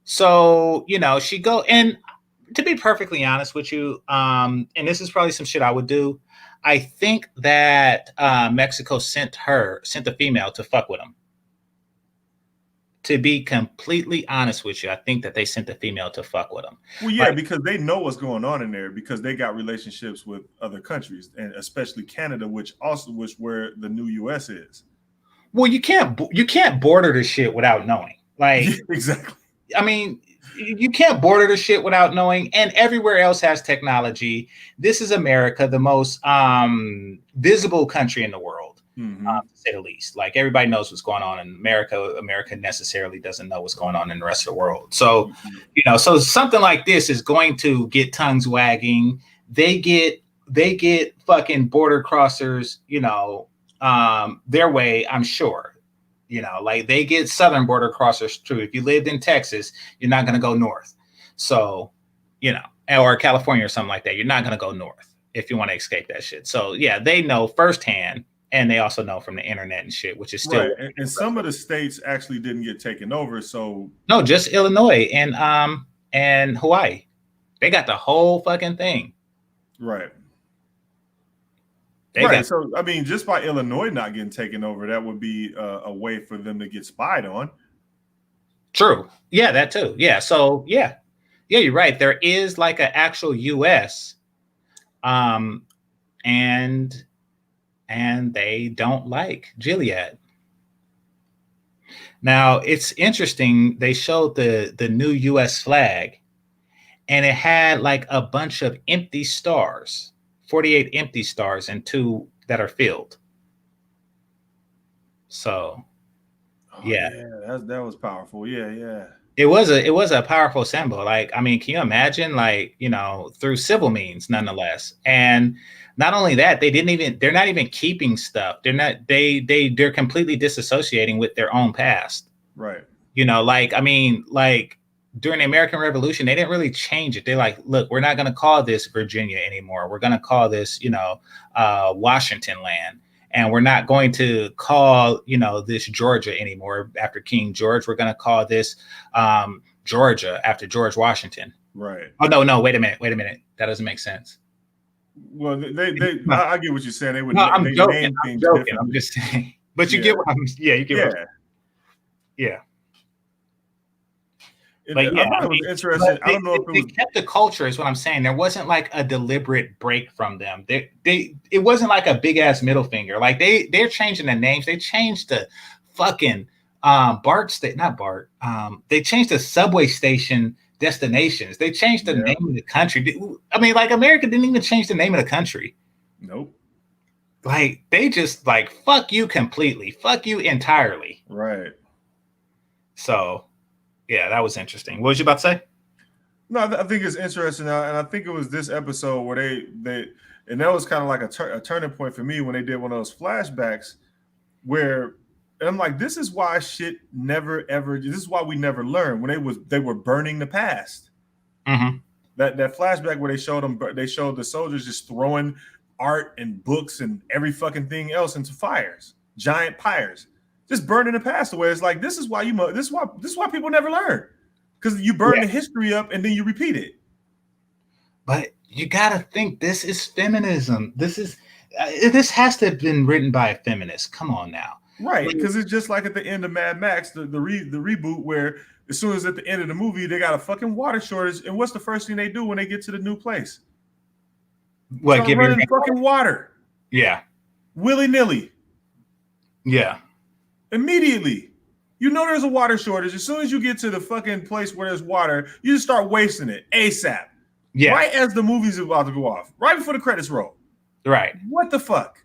S1: So, she go, and to be perfectly honest with you, and this is probably some shit I would do. I think that Mexico sent the female to fuck with him. To be completely honest with you, I think that they sent the female to fuck with them.
S2: Well, yeah, because they know what's going on in there, because they got relationships with other countries, and especially Canada, which where the new U.S. is.
S1: Well, you can't border the shit without knowing. Like,
S2: exactly.
S1: I mean, you can't border the shit without knowing, and everywhere else has technology. This is America, the most visible country in the world. To say the least. Like, everybody knows what's going on in America. America necessarily doesn't know what's going on in the rest of the world. So, so something like this is going to get tongues wagging. They get fucking border crossers, their way, I'm sure. Like, they get southern border crossers too. If you lived in Texas, you're not going to go north. So, or California or something like that, you're not going to go north if you want to escape that shit. So, yeah, they know firsthand. And they also know from the internet and shit, which is still
S2: right. And some of the states actually didn't get taken over. So
S1: no, just Illinois and Hawaii. They got the whole fucking thing.
S2: Right. Right. So I mean, just by Illinois not getting taken over, that would be a way for them to get spied on.
S1: True. Yeah, that too. Yeah. So yeah, you're right. There is like an actual U.S. And they don't like Gilead. Now, it's interesting. They showed the new U.S. flag, and it had like a bunch of empty stars, 48 empty stars, and 2 that are filled. So, yeah,
S2: that was powerful. Yeah.
S1: It was a powerful symbol. Like, I mean, can you imagine, like, through civil means, nonetheless. And not only that, they're not even keeping stuff. They're completely disassociating with their own past.
S2: Right.
S1: Like, I mean, like, during the American Revolution, they didn't really change it. They're like, look, we're not going to call this Virginia anymore. We're going to call this, Washington land. And we're not going to call, this Georgia anymore after King George. We're going to call this Georgia after George Washington.
S2: Right.
S1: Oh, no, wait a minute. That doesn't make sense.
S2: Well, I get what you're saying. They would.
S1: No, I'm joking.
S2: I'm
S1: just saying. But you get what I'm. Yeah, you get. Yeah. But yeah,
S2: it was interesting. I don't know if
S1: they kept the culture, is what I'm saying. There wasn't like a deliberate break from them. It wasn't like a big ass middle finger. Like they're changing the names. They changed the fucking they changed the subway station destinations. They changed the name of the country. I mean, like, America didn't even change the name of the country.
S2: Nope.
S1: Like, they just like, fuck you completely. Fuck you entirely.
S2: Right.
S1: So, yeah, that was interesting. What was you about to say?
S2: No, I think it's interesting. And I think it was this episode where they and that was kind of like a turning point for me when they did one of those flashbacks where, and I'm like, this is why shit never ever. This is why we never learn. When they were burning the past.
S1: Mm-hmm.
S2: That flashback where they showed the soldiers just throwing art and books and every fucking thing else into fires, giant pyres, just burning the past away. It's like, this is why people never learn, because you burn the history up and then you repeat it.
S1: But you gotta think, this is feminism. This has to have been written by a feminist. Come on now.
S2: Right, because it's just like at the end of Mad Max, the reboot, where as soon as at the end of the movie they got a fucking water shortage, and what's the first thing they do when they get to the new place?
S1: What,
S2: Start
S1: give your
S2: running fucking water.
S1: Yeah.
S2: Willy-nilly.
S1: Yeah.
S2: Immediately. You know there's a water shortage. As soon as you get to the fucking place where there's water, you just start wasting it ASAP.
S1: Yeah.
S2: Right as the movie's about to go off. Right before the credits roll.
S1: Right.
S2: What the fuck?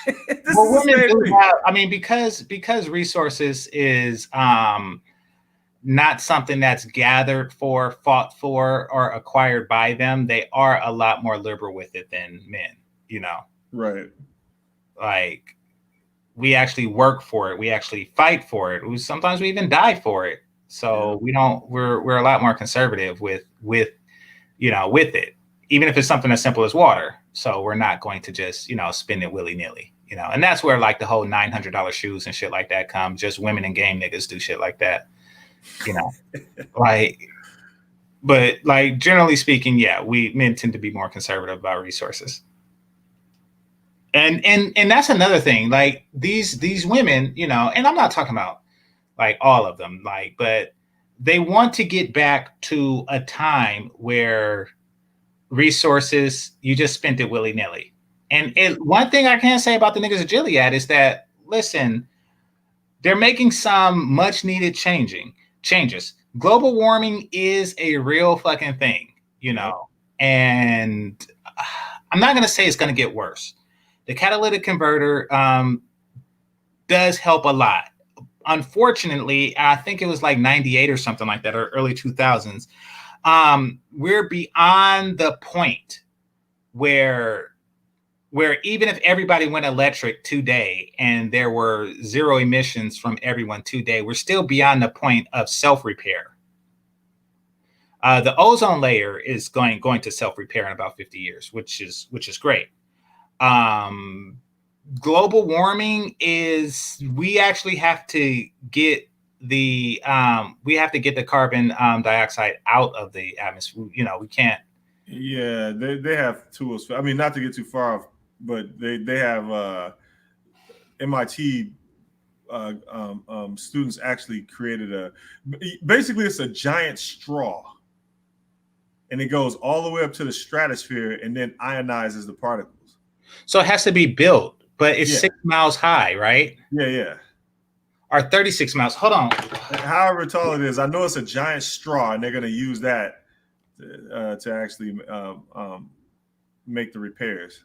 S1: Well, women do have, I mean, because resources is not something that's gathered for, fought for, or acquired by them, they are a lot more liberal with it than men, you know?
S2: Right.
S1: Like, we actually work for it. We actually fight for it. Sometimes we even die for it. So we're a lot more conservative with it, even if it's something as simple as water. So we're not going to just, spend it willy-nilly, and that's where like the whole $900 shoes and shit like that come. Just women and game niggas do shit like that, but like generally speaking, yeah, men tend to be more conservative about resources. And that's another thing, like these women, and I'm not talking about like all of them, but they want to get back to a time where resources, you just spent it willy-nilly. And one thing I can say about the niggas of Gilead is that, listen, they're making some much needed changes. Global warming is a real fucking thing, and I'm not going to say it's going to get worse. The catalytic converter does help a lot. Unfortunately, I think it was like 98 or something like that, or early 2000s. We're beyond the point where even if everybody went electric today and there were zero emissions from everyone today, we're still beyond the point of self-repair. The ozone layer is going to self-repair in about 50 years, which is great. Global warming is, we actually have to get the carbon dioxide out of the atmosphere. We can't.
S2: Yeah, they have tools. I mean, not to get too far off, but they have MIT students actually created basically it's a giant straw, and it goes all the way up to the stratosphere and then ionizes the particles.
S1: So it has to be built, but it's 6 miles high, right?
S2: Yeah.
S1: Or 36 miles. Hold on.
S2: However tall it is, I know it's a giant straw, and they're going to use that to actually make the repairs.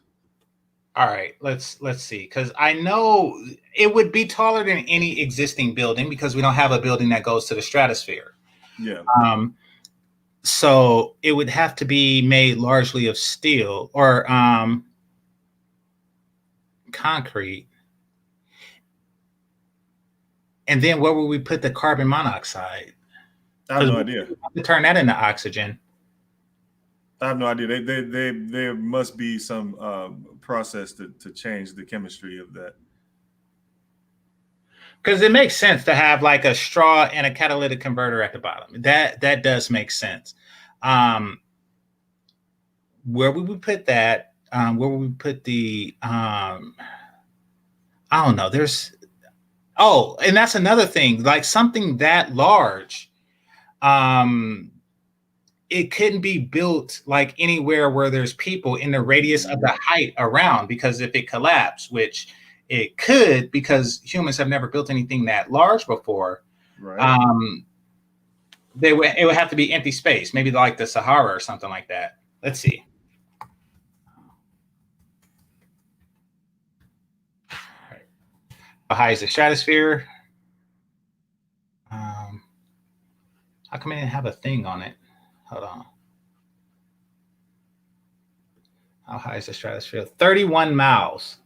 S1: All right, let's see, because I know it would be taller than any existing building because we don't have a building that goes to the stratosphere.
S2: Yeah.
S1: So it would have to be made largely of steel or concrete. And then where would we put the carbon monoxide?
S2: I have no idea.
S1: To turn that into oxygen.
S2: I have no idea. There must be some process to change the chemistry of that.
S1: Because it makes sense to have like a straw and a catalytic converter at the bottom. That does make sense. Where would we put that? Where would we put the? I don't know. And that's another thing. Like something that large, it couldn't be built like anywhere where there's people in the radius of the height around, because if it collapsed, which it could, because humans have never built anything that large before,
S2: right.
S1: It would have to be empty space, maybe like the Sahara or something like that. Let's see. How high is the stratosphere? How come I didn't have a thing on it? Hold on. How high is the stratosphere? 31 miles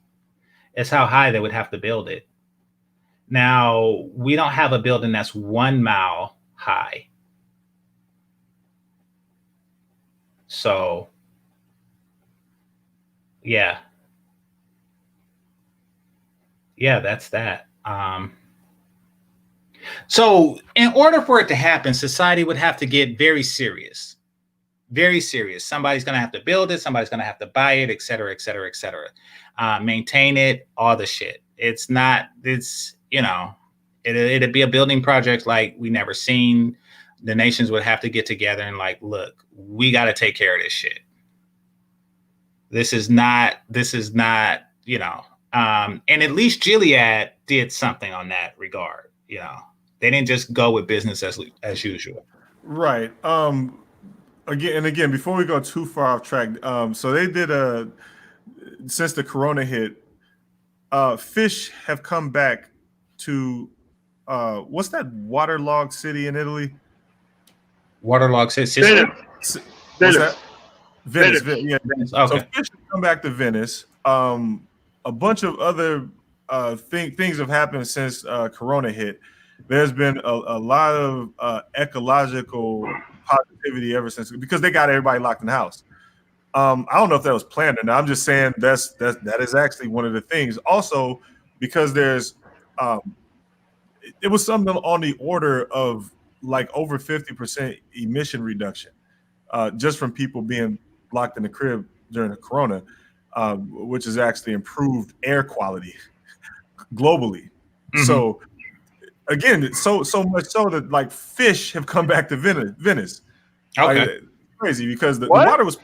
S1: is how high they would have to build it. Now, we don't have a building that's 1 mile high. So, yeah. Yeah, that's that. So in order for it to happen, society would have to get very serious. Very serious. Somebody's going to have to build it. Somebody's going to have to buy it, et cetera, et cetera, et cetera. Maintain it, all the shit. It'd be a building project like we never seen. the nations would have to get together and like, look, we got to take care of this shit. This is not, you know, and at least Gilead did something on that regard. You know, they didn't just go with business as usual.
S2: Right. Again, before we go too far off track, so they did since the corona hit, fish have come back to what's that waterlogged city in Italy?
S1: Waterlogged Sicily.
S2: What's that? Venice. Yeah.
S1: Venice. Okay.
S2: So fish have come back to Venice. A bunch of other things have happened since corona hit. There's been a lot of ecological positivity ever since, because they got everybody locked in the house. I don't know if that was planned or not. I'm just saying that is actually one of the things. Also, because there's it was something on the order of like over 50% emission reduction just from people being locked in the crib during the corona, which has actually improved air quality globally. Mm-hmm. So again, so much so that like fish have come back to Venice.
S1: Okay.
S2: Like, crazy, because the water was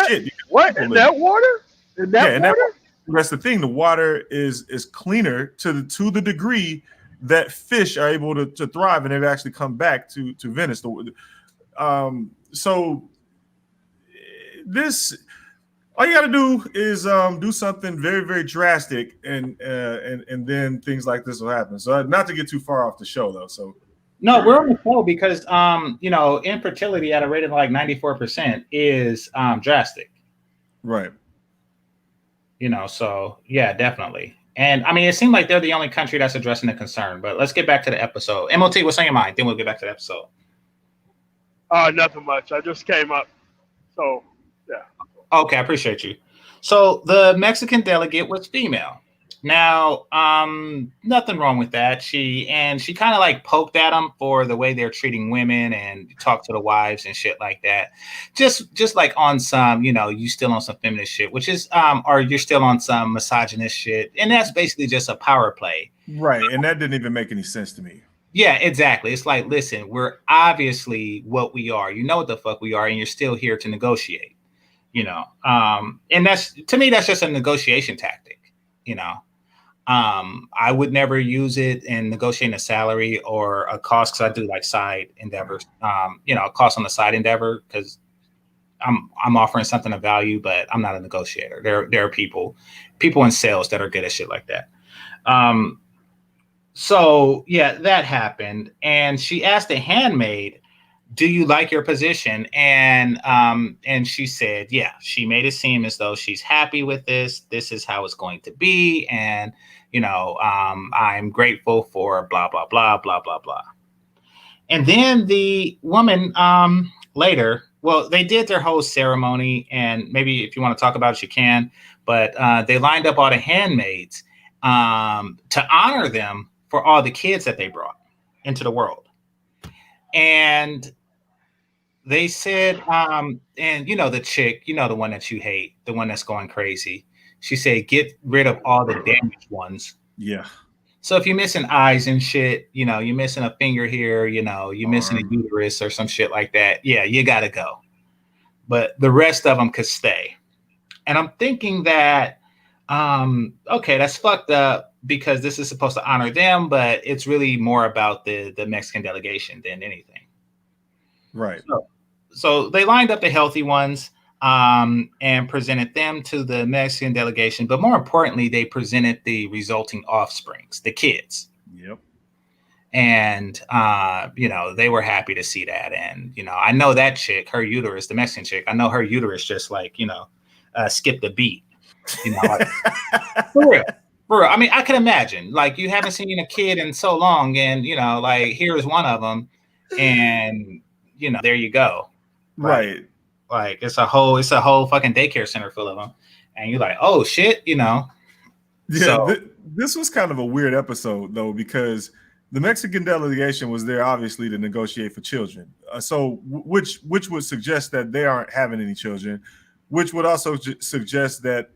S2: shit.
S3: What in that water? In that water?
S2: That's the thing. The water is cleaner to the degree that fish are able to thrive, and they've actually come back to Venice. So this, all you got to do is do something very, very drastic, and then things like this will happen. So not to get too far off the show, though. So
S1: no, we're on the show because you know, infertility at a rate of like 94% is drastic.
S2: Right.
S1: You know, so yeah, definitely. And I mean, it seemed like they're the only country that's addressing the concern. But let's get back to the episode. MOT, what's on your mind? Then we'll get back to the episode.
S3: Nothing much. I just came up. So, yeah.
S1: Okay, I appreciate you. So the Mexican delegate was female. Now, nothing wrong with that. She kind of like poked at them for the way they're treating women and talked to the wives and shit like that. Just like on some, you know, you still on some feminist shit, which is, or you're still on some misogynist shit. And that's basically just a power play.
S2: Right. And that didn't even make any sense to me.
S1: Yeah, exactly. It's like, listen, we're obviously what we are. You know what the fuck we are, and you're still here to negotiate, you know? And that's, to me, that's just a negotiation tactic, you know? I would never use it in negotiating a salary or a cost, because I do like side endeavors, you know, a cost on the side endeavor, because I'm offering something of value, but I'm not a negotiator. There are people in sales that are good at shit like that. So yeah, that happened. And she asked the handmaid, do you like your position? And she said, yeah, she made it seem as though she's happy with this. This is how it's going to be. And, you know, I'm grateful for blah, blah, blah, blah, blah, blah. And then the woman later, well, they did their whole ceremony, and maybe if you want to talk about it, you can, but they lined up all the handmaids to honor them for all the kids that they brought into the world. And they said, and you know, the chick, you know, the one that you hate, the one that's going crazy. She said, get rid of all the damaged ones.
S2: Yeah.
S1: So if you're missing eyes and shit, you know, you're missing a finger here, you know, you're missing a uterus or some shit like that. Yeah, you got to go. But the rest of them could stay. And I'm thinking that, okay, that's fucked up, because this is supposed to honor them, but it's really more about the Mexican delegation than anything.
S2: Right.
S1: So they lined up the healthy ones and presented them to the Mexican delegation. But more importantly, they presented the resulting offsprings, the kids.
S2: Yep.
S1: And, you know, they were happy to see that. And, you know, I know that chick, her uterus, the Mexican chick, I know her uterus just like, you know, skipped a beat. You know, like, for real. I mean, I can imagine, like, you haven't seen a kid in so long, and, you know, like, here's one of them, and, you know, there you go.
S2: Right.
S1: Like, it's a whole fucking daycare center full of them, and you're like, oh shit, you know.
S2: Yeah. So, this was kind of a weird episode, though, because the Mexican delegation was there obviously to negotiate for children. So which would suggest that they aren't having any children, which would also suggest that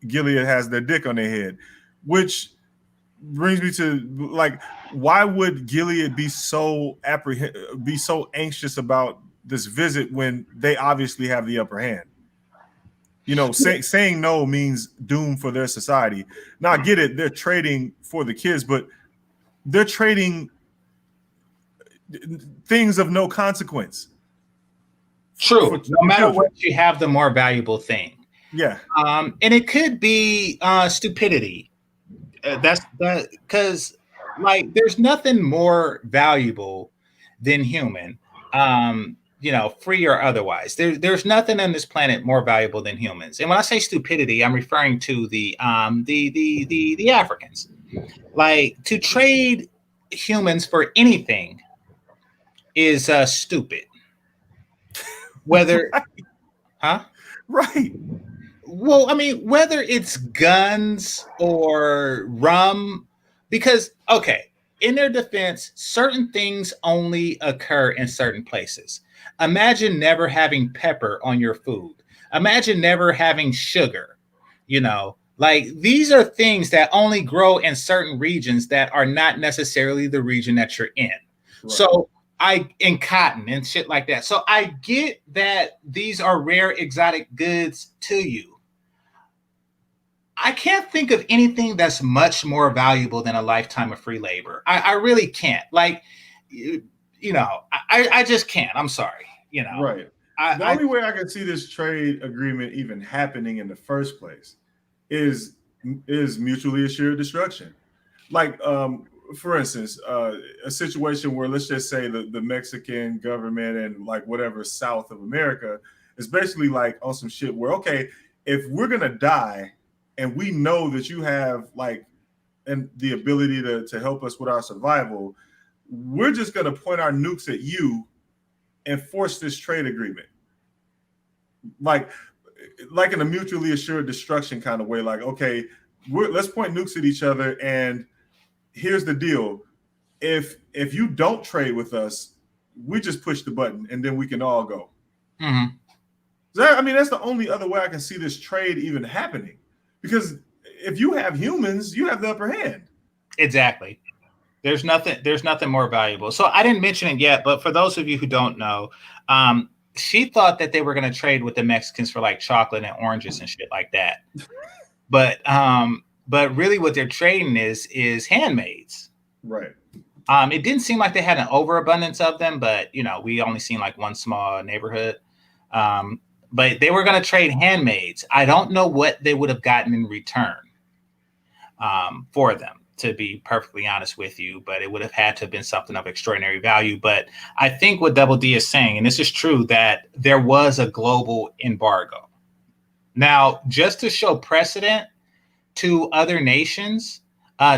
S2: Gilead has their dick on their head, which brings me to like, why would Gilead be so anxious about this visit when they obviously have the upper hand? You know, saying no means doom for their society. Now I get it; they're trading for the kids, but they're trading things of no consequence.
S1: True. No matter what, you have the more valuable thing.
S2: Yeah.
S1: And it could be stupidity. That's because, like, there's nothing more valuable than human. You know, free or otherwise. There's nothing on this planet more valuable than humans. And when I say stupidity, I'm referring to the Africans. Like, to trade humans for anything is stupid. Whether, huh?
S2: Right.
S1: Well, I mean, whether it's guns or rum, because, okay, in their defense, certain things only occur in certain places. Imagine never having pepper on your food. Imagine never having sugar. You know, like, these are things that only grow in certain regions that are not necessarily the region that you're in. Right. So in cotton and shit like that. So I get that these are rare exotic goods to you. I can't think of anything that's much more valuable than a lifetime of free labor. I really can't. Like, you know, I just can't. I'm sorry. You know,
S2: right. The only way I can see this trade agreement even happening in the first place is mutually assured destruction. Like, for instance, a situation where, let's just say the Mexican government and like whatever South of America is basically like on some shit where, okay, if we're gonna die and we know that you have like and the ability to help us with our survival, we're just gonna point our nukes at you and force this trade agreement. Like in a mutually assured destruction kind of way. Like, okay, let's point nukes at each other, and here's the deal. If you don't trade with us, we just push the button and then we can all go.
S1: Mm-hmm.
S2: I mean, that's the only other way I can see this trade even happening. Because if you have humans, you have the upper hand.
S1: Exactly. There's nothing more valuable. So I didn't mention it yet, but for those of you who don't know, she thought that they were going to trade with the Mexicans for like chocolate and oranges and shit like that. But really what they're trading is handmaids.
S2: Right.
S1: It didn't seem like they had an overabundance of them, but, you know, we only seen like one small neighborhood. But they were going to trade handmaids. I don't know what they would have gotten in return for them, to be perfectly honest with you, but it would have had to have been something of extraordinary value. But I think what Double D is saying, and this is true, that there was a global embargo. Now, just to show precedent to other nations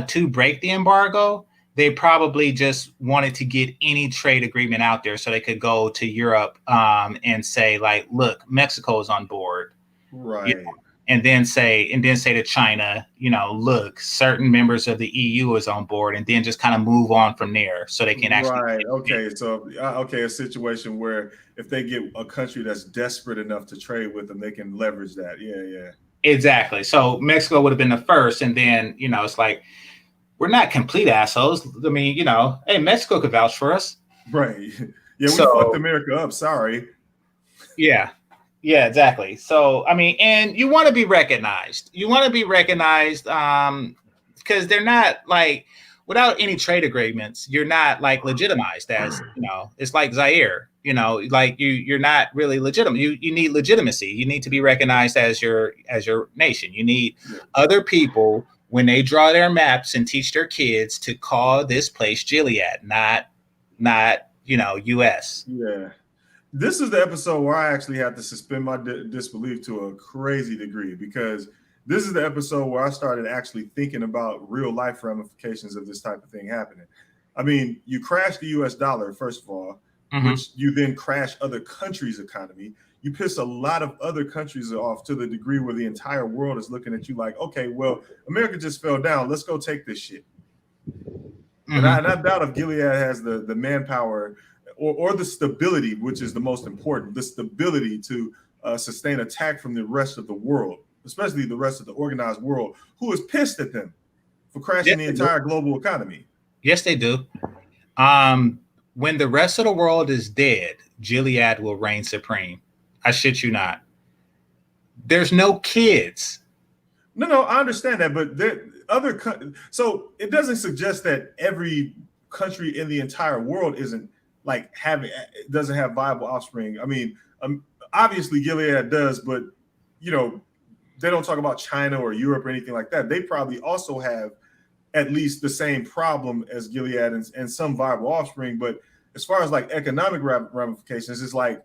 S1: to break the embargo, they probably just wanted to get any trade agreement out there so they could go to Europe and say, like, look, Mexico is on board.
S2: Right.
S1: You know? And then say to China, you know, look, certain members of the EU is on board, and then just kind of move on from there so they can actually.
S2: Right. Okay. So, a situation where if they get a country that's desperate enough to trade with them, they can leverage that. Yeah.
S1: Exactly. So Mexico would have been the first. And then, you know, it's like, we're not complete assholes. I mean, you know, hey, Mexico could vouch for us.
S2: Right. Yeah. We fucked America up. Sorry.
S1: Yeah. Yeah, exactly. So, I mean, and you want to be recognized. Because they're not like, without any trade agreements, you're not like legitimized as, you know, it's like Zaire, you know, like you're not really legitimate. You need legitimacy. You need to be recognized as your nation. You need other people, when they draw their maps and teach their kids, to call this place Gilead, not, you know, US.
S2: Yeah. This is the episode where I actually had to suspend my disbelief to a crazy degree, because this is the episode where I started actually thinking about real life ramifications of this type of thing happening. I mean, you crash the US dollar, first of all, which you then crash other countries' economy. You piss a lot of other countries off to the degree where the entire world is looking at you like, okay, well, America just fell down. Let's go take this shit. And I doubt if Gilead has the manpower or the stability, which is the most important, the stability to sustain attack from the rest of the world, especially the rest of the organized world, who is pissed at them for crashing the entire global economy.
S1: Yes, they do. When the rest of the world is dead, Gilead will reign supreme. I shit you not. There's no kids.
S2: No, I understand that, but so it doesn't suggest that every country in the entire world isn't like doesn't have viable offspring. I mean, obviously Gilead does, but you know, they don't talk about China or Europe or anything like that. They probably also have at least the same problem as Gilead and some viable offspring. But as far as like economic ramifications, it's like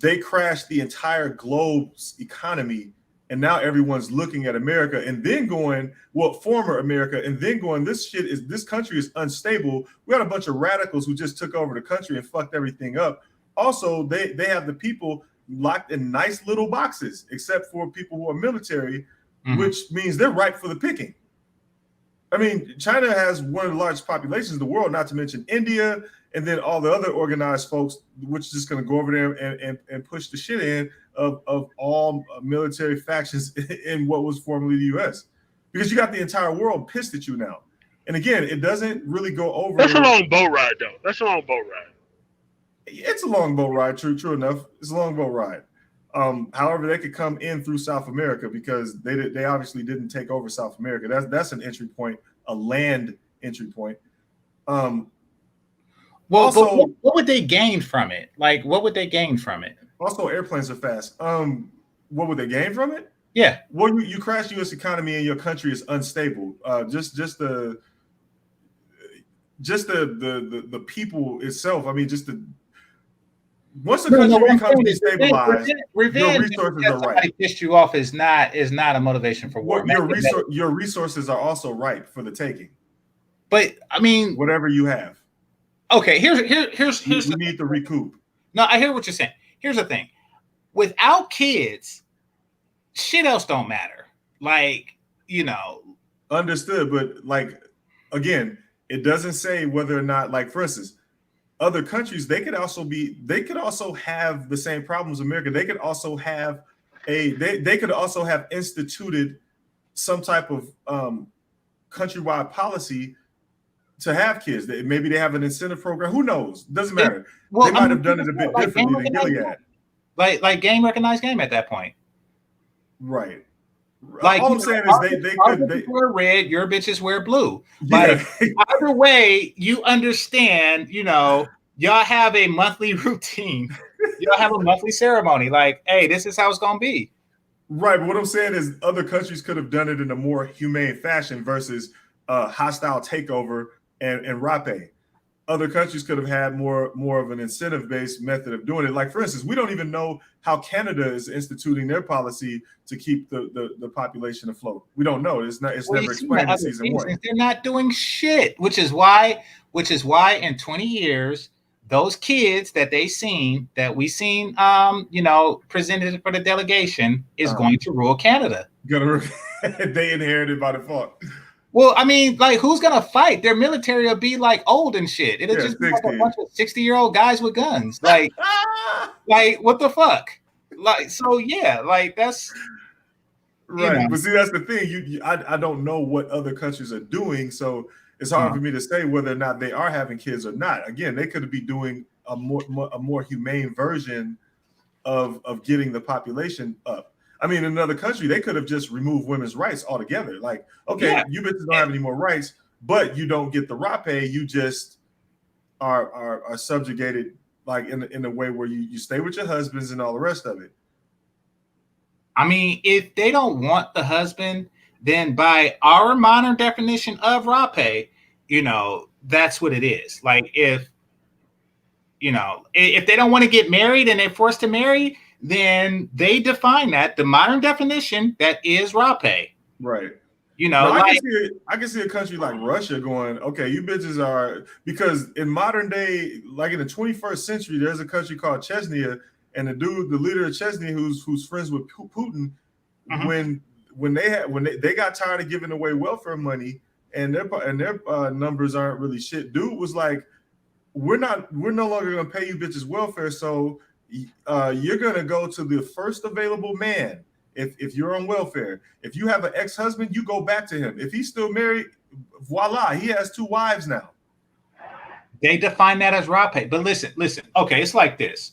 S2: they crashed the entire globe's economy. And now everyone's looking at America and then going, well, former America, and then going, this country is unstable. We got a bunch of radicals who just took over the country and fucked everything up. Also, they have the people locked in nice little boxes, except for people who are military, which means they're ripe for the picking. I mean, China has one of the largest populations in the world, not to mention India, and then all the other organized folks, which is just going to go over there and push the shit in of all military factions in what was formerly the U.S. Because you got the entire world pissed at you now. And again, it doesn't really go over.
S3: That's a long boat ride, though. That's a long boat ride.
S2: It's a long boat ride, true enough. It's a long boat ride. However, they could come in through South America because they obviously didn't take over South America. That's an entry point, a land entry point.
S1: Well,
S2: also,
S1: but what would they gain from it? Like, what would they gain from it?
S2: Also, airplanes are fast. What would they gain from it?
S1: Yeah.
S2: Well, you crash U.S. economy and your country is unstable. Just the people itself. I mean, once the country becomes destabilized, your resources are right.
S1: Pissed you off is not a motivation for war.
S2: Your resources are also right for the taking.
S1: But I mean,
S2: whatever you have.
S1: Okay, here's
S2: we need to recoup.
S1: No, I hear what you're saying. Here's the thing. Without kids, shit else don't matter. Like, you know.
S2: Understood, but like again, it doesn't say whether or not, like, for instance, other countries, they could also have the same problems as America. They could also have they could also have instituted some type of countrywide policy to have kids. Maybe they have an incentive program. Who knows? Doesn't matter. They might have done it a bit differently than Gilead.
S1: Like game recognized game at that point.
S2: Right.
S1: Like,
S2: all I'm saying is they could
S1: wear red, your bitches wear blue. Like, either way, you understand, you know, y'all have a monthly routine. Y'all have a monthly ceremony. Like, hey, this is how it's gonna be.
S2: Right. But what I'm saying is other countries could have done it in a more humane fashion versus hostile takeover and rape. Other countries could have had more of an incentive-based method of doing it. Like, for instance, we don't even know how Canada is instituting their policy to keep the population afloat. We don't know. It's never explained in season one.
S1: They're not doing shit, which is why in 20 years, those kids that we seen, you know, presented for the delegation is going to rule Canada.
S2: They inherited by default.
S1: Well, I mean, like, who's gonna fight? Their military will be like old and shit. It'll just be like a bunch of 60-year-old guys with guns. Like, like, what the fuck? Like, so yeah, like that's
S2: right. You know. But see, that's the thing. I don't know what other countries are doing, so it's hard for me to say whether or not they are having kids or not. Again, they could be doing a more humane version of getting the population up. I mean, in another country, they could have just removed women's rights altogether. Like, okay, you bitches don't have any more rights, but you don't get the rape. You just are subjugated, like in a way where you stay with your husbands and all the rest of it.
S1: I mean, if they don't want the husband, then by our modern definition of rape, you know, that's what it is. Like, if they don't want to get married and they're forced to marry, then they define that the modern definition that is rape.
S2: Right.
S1: You know,
S2: I can see a country like Russia going, okay, you bitches are, because in modern day, like in the 21st century, there's a country called Chechnya, and the leader of Chechnya, who's friends with Putin, when they got tired of giving away welfare money and their numbers aren't really shit. Dude was like, we're no longer gonna pay you bitches welfare, so you're gonna go to the first available man, If you're on welfare, if you have an ex-husband, you go back to him. If he's still married, voila, he has 2 wives now.
S1: They define that as raw pay. But listen. Okay, it's like this.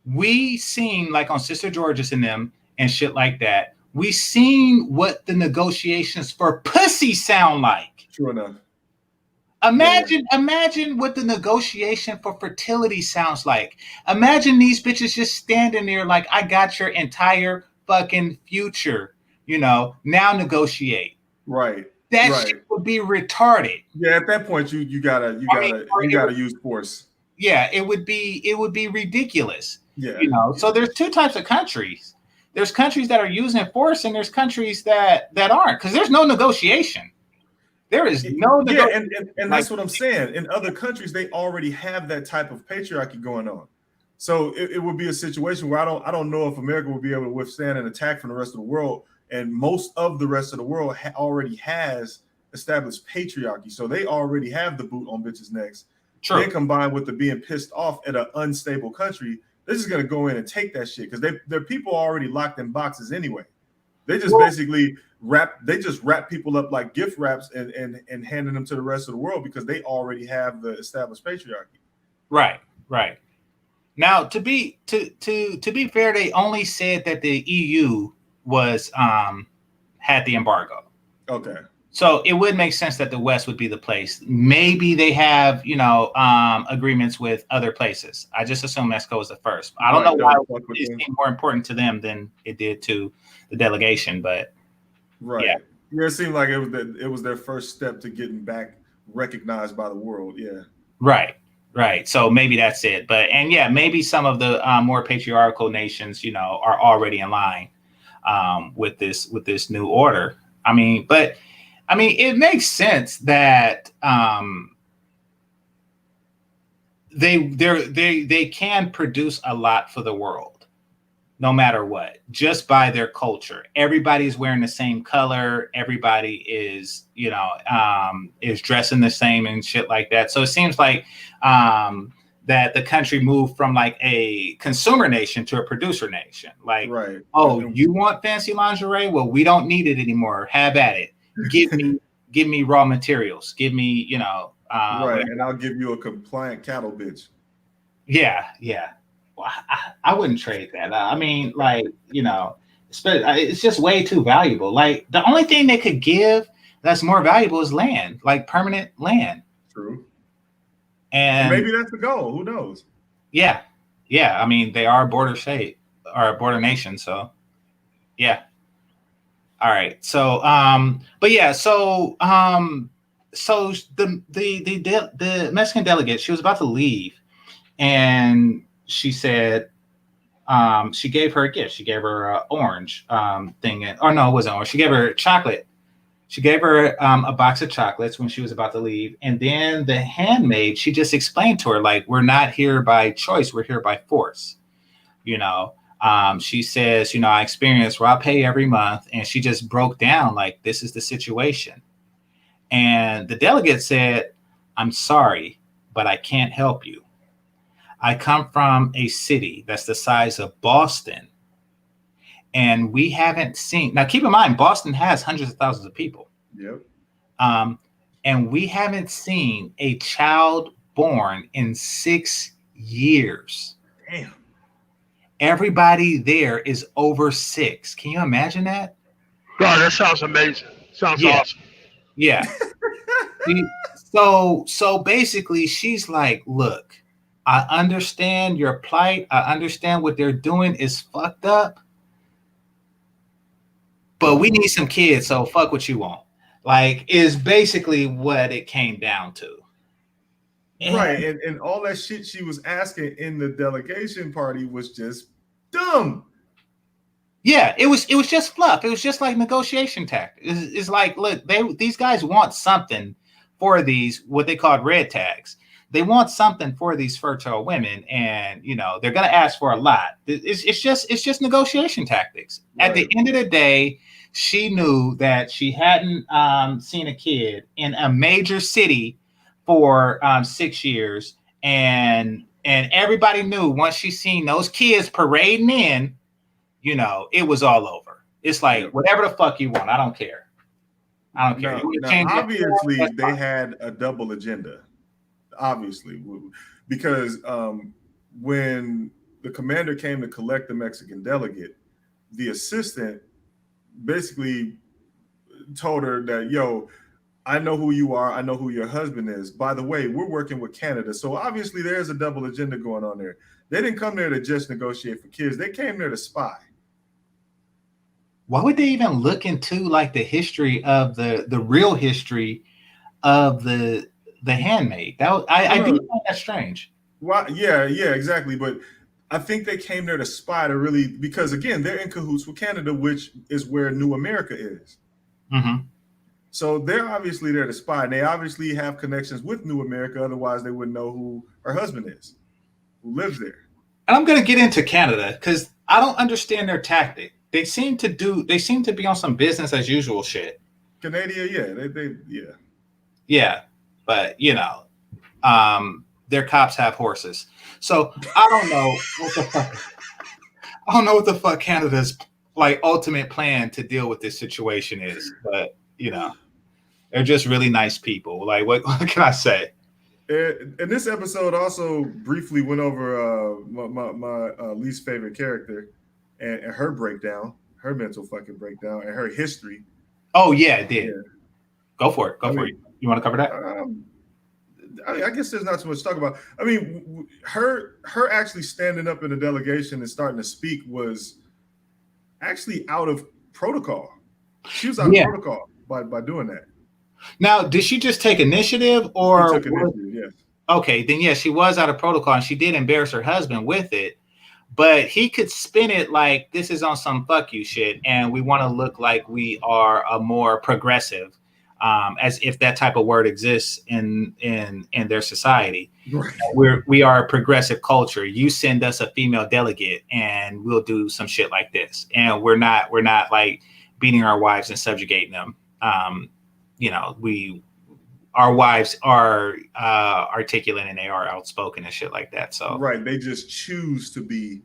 S1: We seen, like on Sister George's and them and shit like that, we seen what the negotiations for pussy sound like.
S2: True enough.
S1: Imagine what the negotiation for fertility sounds like. Imagine these bitches just standing there like, I got your entire fucking future, now negotiate.
S2: Right.
S1: That shit would be retarded.
S2: Yeah, at that point you gotta use force.
S1: Yeah, it would be ridiculous.
S2: Yeah.
S1: So there's 2 types of countries. There's countries that are using force, and there's countries that aren't, because there's no negotiation. There is no negotiation.
S2: Yeah, and that's what I'm saying. In other countries, they already have that type of patriarchy going on. So it would be a situation where I don't know if America will be able to withstand an attack from the rest of the world. And most of the rest of the world already has established patriarchy. So they already have the boot on bitches' necks.
S1: True.
S2: They combined with the being pissed off at an unstable country, they're just going to go in and take that shit because their people are already locked in boxes anyway. They just basically wrap people up like gift wraps and handing them to the rest of the world because they already have the established patriarchy.
S1: Right. Now, to be fair, they only said that the EU was had the embargo.
S2: Okay.
S1: So it would make sense that the West would be the place. Maybe they have, agreements with other places. I just assume Mexico was the first. I don't know why it seemed more important to them than it did to the delegation, but
S2: yeah, it seemed like it was their first step to getting back recognized by the world. Yeah.
S1: Right. So maybe that's it. But maybe some of the more patriarchal nations, are already in line with this new order. It makes sense that they can produce a lot for the world, no matter what, just by their culture. Everybody's wearing the same color. Everybody is dressing the same and shit like that. So it seems like that the country moved from like a consumer nation to a producer nation. Like,
S2: right.
S1: Oh, you want fancy lingerie? Well, we don't need it anymore. Have at it. Give me raw materials. Give me,
S2: right. And I'll give you a compliant cattle bitch.
S1: Yeah. Well, I wouldn't trade that. It's just way too valuable. Like the only thing they could give that's more valuable is land, like permanent land.
S2: True.
S1: And
S2: maybe that's the goal. Who knows?
S1: Yeah. They are a border state or a border nation. So, yeah. All right. So, so the Mexican delegate, she was about to leave, and she said, she gave her a gift. She gave her an orange thing. Or no, it wasn't orange. She gave her chocolate. She gave her a box of chocolates when she was about to leave. And then the handmaid, she just explained to her, like, we're not here by choice. We're here by force. She says, I experience raw pay every month. And she just broke down like, this is the situation. And the delegate said, I'm sorry, but I can't help you. I come from a city that's the size of Boston. And we haven't seen, now keep in mind, Boston has hundreds of thousands of people.
S2: Yep.
S1: And we haven't seen a child born in 6 years.
S2: Damn.
S1: Everybody there is over 6. Can you imagine that?
S3: God, that sounds amazing. Sounds awesome.
S1: Yeah. So basically she's like, look, I understand your plight. I understand what they're doing is fucked up. But we need some kids, so fuck what you want. Like, is basically what it came down to.
S2: Right, and all that shit she was asking in the delegation party was just dumb.
S1: Yeah, it was just fluff. It was just like negotiation tactics. It's like, look, these guys want something for these, what they called red tags. They want something for these fertile women, and they're gonna ask for a lot. It's just negotiation tactics. Right. At the end of the day, she knew that she hadn't seen a kid in a major city for 6 years, and everybody knew once she seen those kids parading in, it was all over. It's like whatever the fuck you want. I don't care. I don't care.
S2: Now obviously, they had a double agenda. Obviously, because when the commander came to collect the Mexican delegate, the assistant basically told her that, yo, I know who you are. I know who your husband is. By the way, we're working with Canada. So obviously there's a double agenda going on there. They didn't come there to just negotiate for kids. They came there to spy.
S1: Why would they even look into like the history of the real history of the handmaid? I do find that strange.
S2: Well, yeah, exactly. But I think they came there to spy to really, because again, they're in cahoots with Canada, which is where New America is.
S1: Mm-hmm.
S2: So they're obviously there to spy, and they obviously have connections with New America. Otherwise, they wouldn't know who her husband is, who lives there.
S1: And I'm going to get into Canada because I don't understand their tactic. They seem to be on some business as usual shit.
S2: Canada,
S1: yeah, but you know, their cops have horses, so I don't know what the fuck. I don't know what the fuck Canada's like ultimate plan to deal with this situation is, but you know, they're just really nice people. Like, what can I say?
S2: And this episode also briefly went over my least favorite character and her breakdown, her mental fucking breakdown, and her history.
S1: Oh yeah, it did. Yeah. Go for it. Go for it. You want to cover that?
S2: I guess there's not too much to talk about. I mean, her actually standing up in a delegation and starting to speak was actually out of protocol. She was out of protocol by doing that.
S1: Now, did she just take initiative, or
S2: she took initiative? Yes.
S1: Okay, then yes, she was out of protocol, and she did embarrass her husband with it. But he could spin it like this is on some fuck you shit, and we want to look like we are a more progressive, as if that type of word exists in their society. Right. We are a progressive culture. You send us a female delegate, and we'll do some shit like this. And we're not like beating our wives and subjugating them. You know, our wives are articulate and they are outspoken and shit like that. So
S2: right, they just choose to be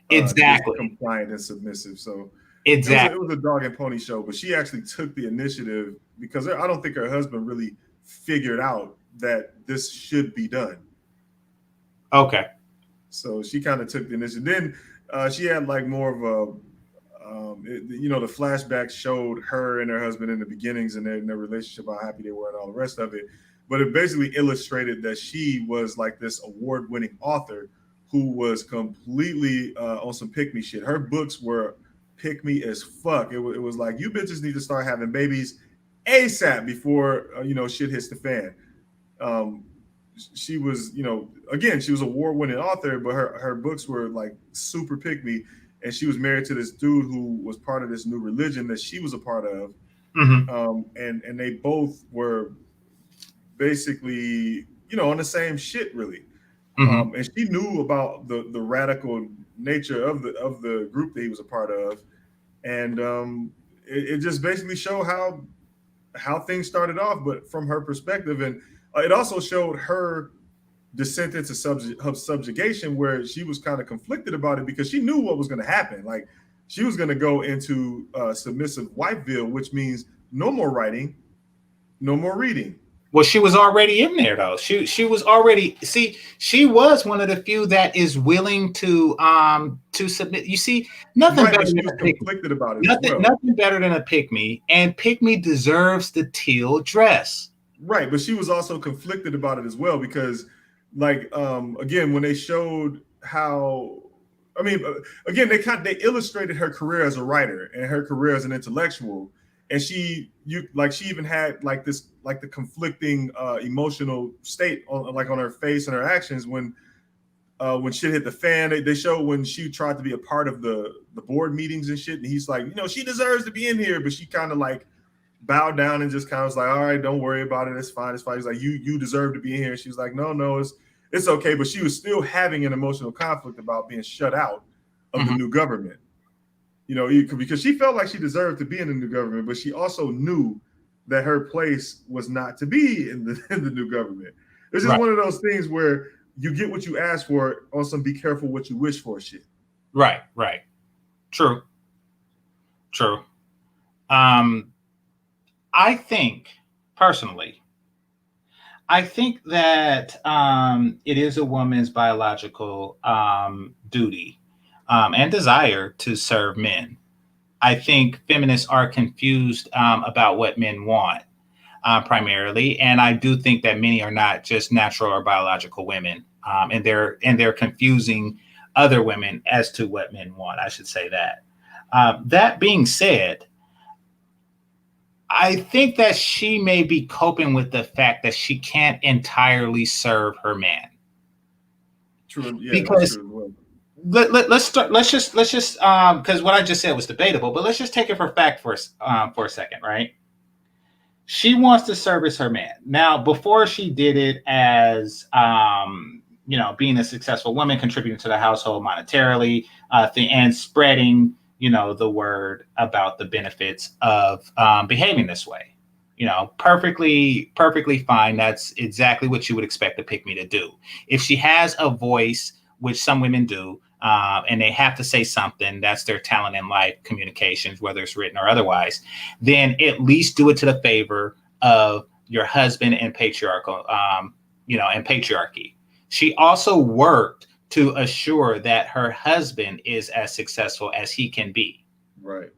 S1: exactly
S2: compliant and submissive. So
S1: exactly,
S2: it was a dog and pony show, but she actually took the initiative because I don't think her husband really figured out that this should be done.
S1: Okay,
S2: so she kind of took the initiative. Then she had like more of a the flashback showed her and her husband in the beginnings and their relationship, how happy they were and all the rest of it. But it basically illustrated that she was like this award-winning author who was completely on some pick-me shit. Her books were pick-me as fuck. It was like, you bitches need to start having babies ASAP before, shit hits the fan. She was, again, she was a award-winning author, but her books were like super pick-me. And she was married to this dude who was part of this new religion that she was a part of.
S1: Mm-hmm.
S2: And they both were basically, on the same shit, really.
S1: Mm-hmm.
S2: And she knew about the radical nature of the group that he was a part of. And it just basically showed how things started off, but from her perspective. And it also showed her descent into subjugation, where she was kind of conflicted about it because she knew what was going to happen. Like, she was going to go into submissive wifeville, which means no more writing, no more reading.
S1: Well, she was already in there though. She was already, she was one of the few that is willing to submit. You see, nothing better than a
S2: conflicted about it.
S1: Nothing better than a pick-me, and pick-me deserves the teal dress.
S2: Right, but she was also conflicted about it as well because, like, again, when they showed how, again, they illustrated her career as a writer and her career as an intellectual, and she even had like this, like the conflicting emotional state on her face and her actions when shit hit the fan. They showed when she tried to be a part of the board meetings and shit, and he's like, she deserves to be in here, but she kind of like bowed down and just kind of was like, all right, don't worry about it, it's fine. He's like, you deserve to be in here. She was like, no, it's okay, but she was still having an emotional conflict about being shut out of the new government. Because she felt like she deserved to be in the new government, but she also knew that her place was not to be in the new government. It's just one of those things where you get what you ask for on some be careful what you wish for shit.
S1: Right. True. True. I think personally, I think that it is a woman's biological duty and desire to serve men. I think feminists are confused about what men want primarily, and I do think that many are not just natural or biological women, and they're confusing other women as to what men want. I should say that. That being said, I think that she may be coping with the fact that she can't entirely serve her man.
S2: True. Yeah,
S1: because
S2: true.
S1: let's just because what I just said was debatable, but let's just take it for fact for a second, right? She wants to service her man. Now, before she did it as being a successful woman, contributing to the household monetarily, and spreading the word about the benefits of behaving this way. Perfectly fine. That's exactly what you would expect a pick-me to do. If she has a voice, which some women do, and they have to say something, that's their talent in life, communications, whether it's written or otherwise, then at least do it to the favor of your husband and patriarchal, and patriarchy. She also worked to assure that her husband is as successful as he can be.
S2: Right.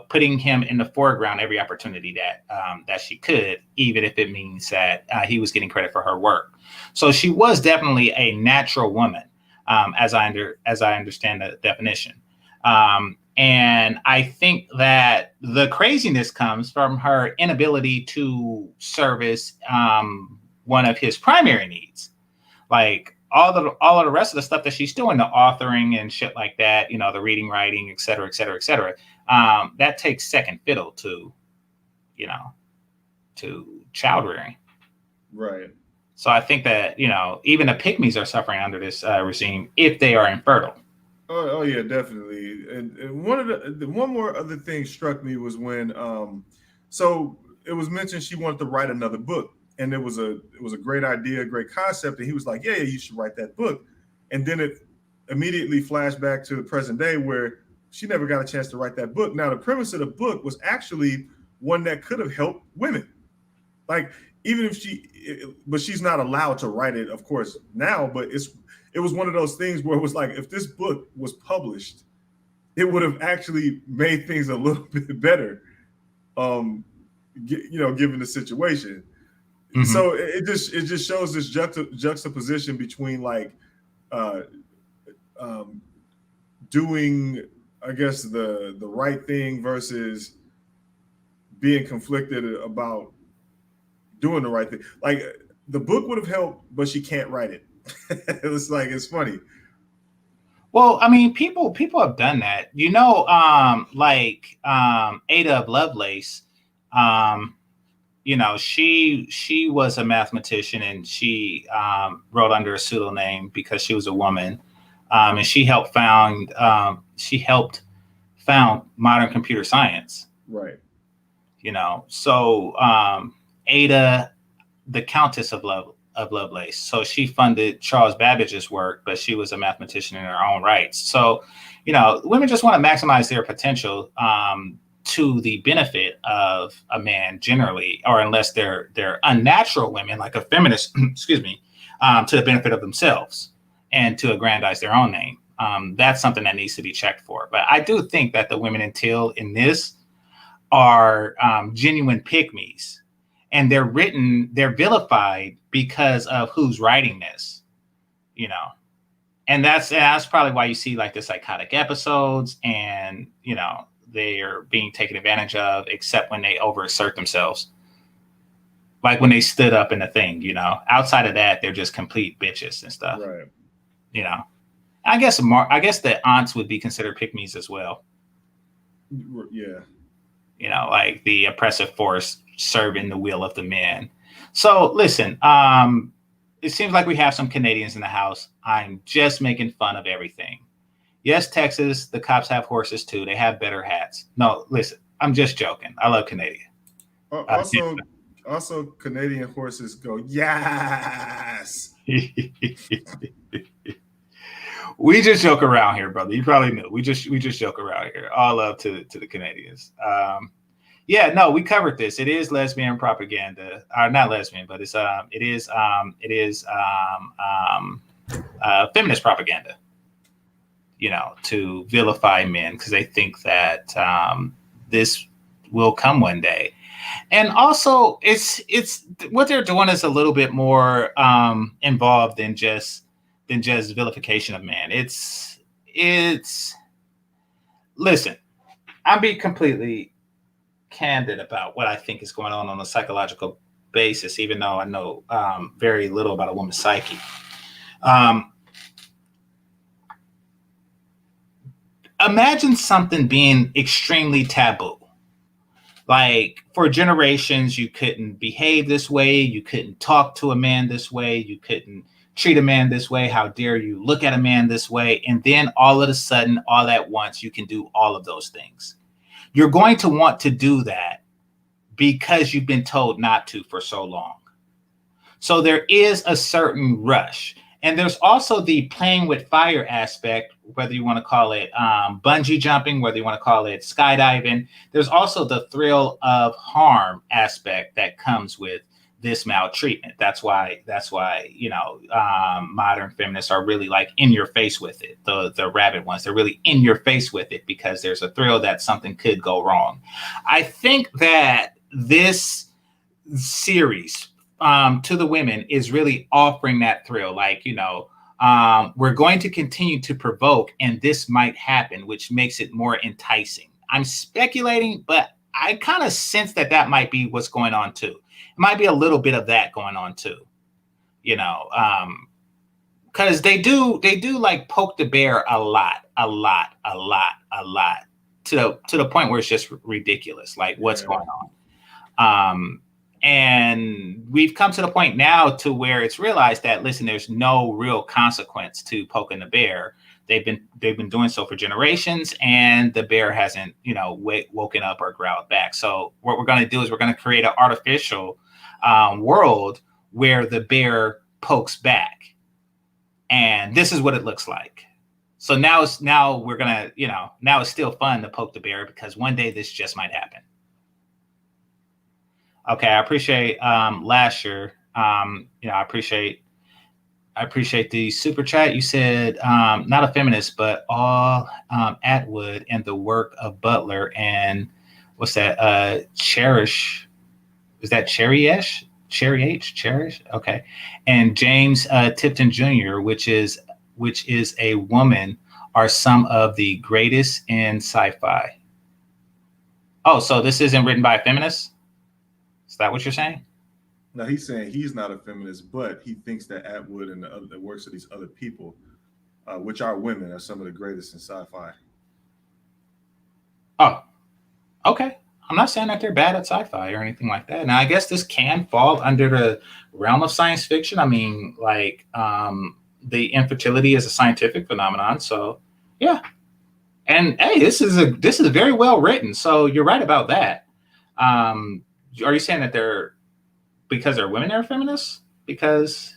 S1: Putting him in the foreground every opportunity that she could, even if it means that he was getting credit for her work. So she was definitely a natural woman, as I understand the definition. And I think that the craziness comes from her inability to service one of his primary needs, like all of the rest of the stuff that she's doing, the authoring and shit like that, the reading, writing, et cetera, et cetera, et cetera. That takes second fiddle to child rearing.
S2: Right.
S1: So I think that, even the pygmies are suffering under this regime if they are infertile.
S2: Oh yeah, definitely. And one more other thing struck me was when, so it was mentioned she wanted to write another book. And it was a great idea, a great concept. And he was like, yeah, you should write that book. And then it immediately flashed back to the present day where she never got a chance to write that book. Now, the premise of the book was actually one that could have helped women. Like, even if but she's not allowed to write it, of course, now, but it was one of those things where it was like, if this book was published, it would have actually made things a little bit better, given the situation. Mm-hmm. So it just shows this juxtaposition between like doing, I guess, the right thing versus being conflicted about doing the right thing. Like, the book would have helped, but she can't write it. It's funny.
S1: Well, I mean, people have done that, like Ada of Lovelace. She was a mathematician, and she wrote under a pseudonym because she was a woman, and she helped found modern computer science.
S2: Right.
S1: So Ada, the Countess of Lovelace. So she funded Charles Babbage's work, but she was a mathematician in her own rights. So, women just want to maximize their potential to the benefit of a man generally, or unless they're unnatural women, like a feminist, excuse me, to the benefit of themselves and to aggrandize their own name. That's something that needs to be checked for. But I do think that the women in this are genuine pygmies, and they're vilified because of who's writing this, and that's probably why you see like the psychotic episodes, and they are being taken advantage of, except when they overassert themselves. Like when they stood up in the thing, outside of that, they're just complete bitches and stuff.
S2: Right.
S1: I guess the aunts would be considered pygmies as well.
S2: Yeah.
S1: Like the oppressive force serving the will of the men. So listen, it seems like we have some Canadians in the house. I'm just making fun of everything. Yes, Texas, the cops have horses too. They have better hats. No, listen, I'm just joking. I love Canada.
S2: Also, Canadian horses go, yes.
S1: We just joke around here, brother. You probably knew. We just joke around here. All love to the Canadians. Yeah, no, we covered this. It is lesbian propaganda. Not lesbian, but it is feminist propaganda. You know, to vilify men because they think that this will come one day. And also, it's what they're doing is a little bit more involved than just vilification of man. It's listen, I'll be completely candid about what I think is going on a psychological basis, even though I know very little about a woman's psyche. Imagine something being extremely taboo. Like for generations, you couldn't behave this way. You couldn't talk to a man this way. You couldn't treat a man this way. How dare you look at a man this way? And then all of a sudden, all at once, you can do all of those things. You're going to want to do that because you've been told not to for so long. So there is a certain rush. And there's also the playing with fire aspect, whether you want to call it bungee jumping, whether you want to call it skydiving. There's also the thrill of harm aspect that comes with this maltreatment. That's why you know, modern feminists are really like in your face with it. The rabid ones, they're really in your face with it because there's a thrill that something could go wrong. I think that this series to the women is really offering that thrill. Like, you know, we're going to continue to provoke and this might happen, which makes it more enticing. I'm speculating, but I kind of sense that might be what's going on too. It might be a little bit of that going on too, you know, because they do like poke the bear a lot to the point where it's just ridiculous, like what's going on. And we've come to the point now to where it's realized that, listen, there's no real consequence to poking the bear. They've been doing so for generations, and the bear hasn't, you know, woken up or growled back. So what we're going to do is we're going to create an artificial world where the bear pokes back, and this is what it looks like. So now we're gonna, you know, now it's still fun to poke the bear because one day this just might happen. Okay, I appreciate Lasher. You know, I appreciate the super chat. You said not a feminist, but all Atwood and the work of Butler and what's that? Cherish. Is that Cherish? Cherish? Okay. And James Tipton Jr., which is a woman, are some of the greatest in sci-fi. Oh, so this isn't written by a feminist? Is that what you're saying?
S2: No, he's saying he's not a feminist, but he thinks that Atwood and the works of these other people, which are women, are some of the greatest in sci-fi.
S1: Oh, okay. I'm not saying that they're bad at sci-fi or anything like that. Now, I guess this can fall under the realm of science fiction. I mean, like the infertility is a scientific phenomenon. So, yeah. And hey, this is very well written. So you're right about that. Are you saying that because they're women, they're feminists? Because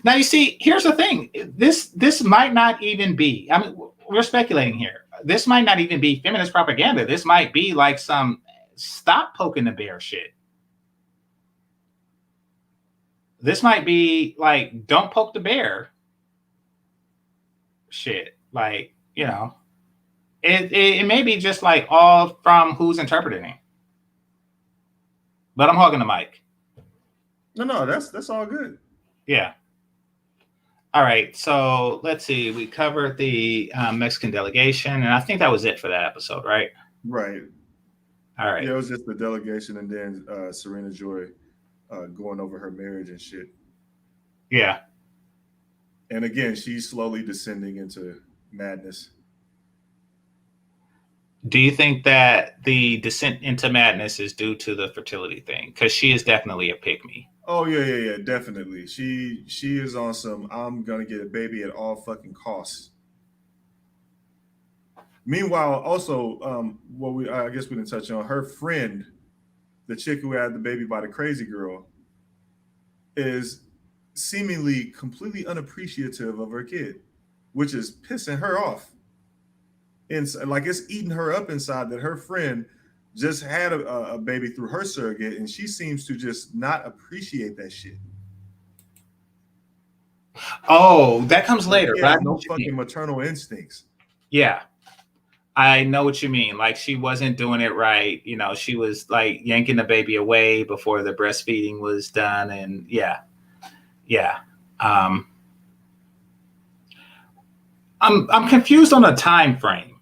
S1: now you see, here's the thing. This might not even be. I mean, we're speculating here. This might not even be feminist propaganda. This might be like some stop poking the bear shit. This might be like don't poke the bear shit. Like, you know, it may be just like all from who's interpreting it. But I'm hogging the mic.
S2: No, that's all good.
S1: Yeah. All right. So let's see. We covered the Mexican delegation, and I think that was it for that episode, right?
S2: Right.
S1: All right.
S2: Yeah, it was just the delegation, and then Serena Joy going over her marriage and shit.
S1: Yeah.
S2: And again, she's slowly descending into madness.
S1: Do you think that the descent into madness is due to the fertility thing? Because she is definitely a pygmy.
S2: Oh yeah, definitely. She is on some I'm gonna get a baby at all fucking costs. Meanwhile, also, I guess we didn't touch on her friend, the chick who had the baby by the crazy girl, is seemingly completely unappreciative of her kid. which is pissing her off. And like it's eating her up inside that her friend just had a baby through her surrogate, and she seems to just not appreciate that shit.
S1: Oh, that comes
S2: Like,
S1: later.
S2: she
S1: But
S2: has no fucking maternal instincts.
S1: Yeah. I know what you mean. Like she wasn't doing it right. You know, she was like yanking the baby away before the breastfeeding was done. And yeah. I'm confused on the time frame.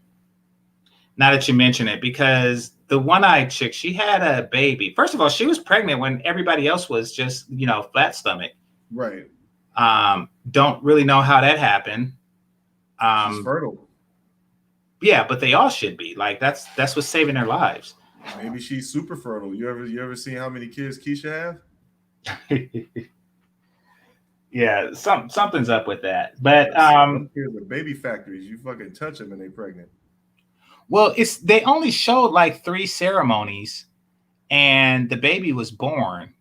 S1: Now that you mention it, because the one-eyed chick, she had a baby. First of all, she was pregnant when everybody else was just, flat stomach.
S2: Right.
S1: Don't really know how that happened.
S2: She's fertile.
S1: Yeah, but they all should be. Like that's what's saving their lives.
S2: Maybe she's super fertile. You ever seen how many kids Keisha have?
S1: Yeah, something's up with that. But
S2: here's the baby factories. You fucking touch them and they pregnant.
S1: Well, they only showed like 3 ceremonies, and the baby was born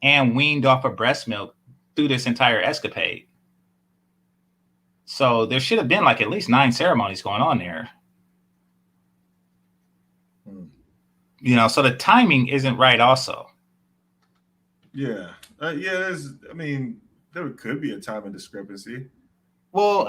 S1: and weaned off of breast milk through this entire escapade. So there should have been like at least 9 ceremonies going on there. So the timing isn't right also.
S2: Yeah. There could be a timing discrepancy.
S1: Well,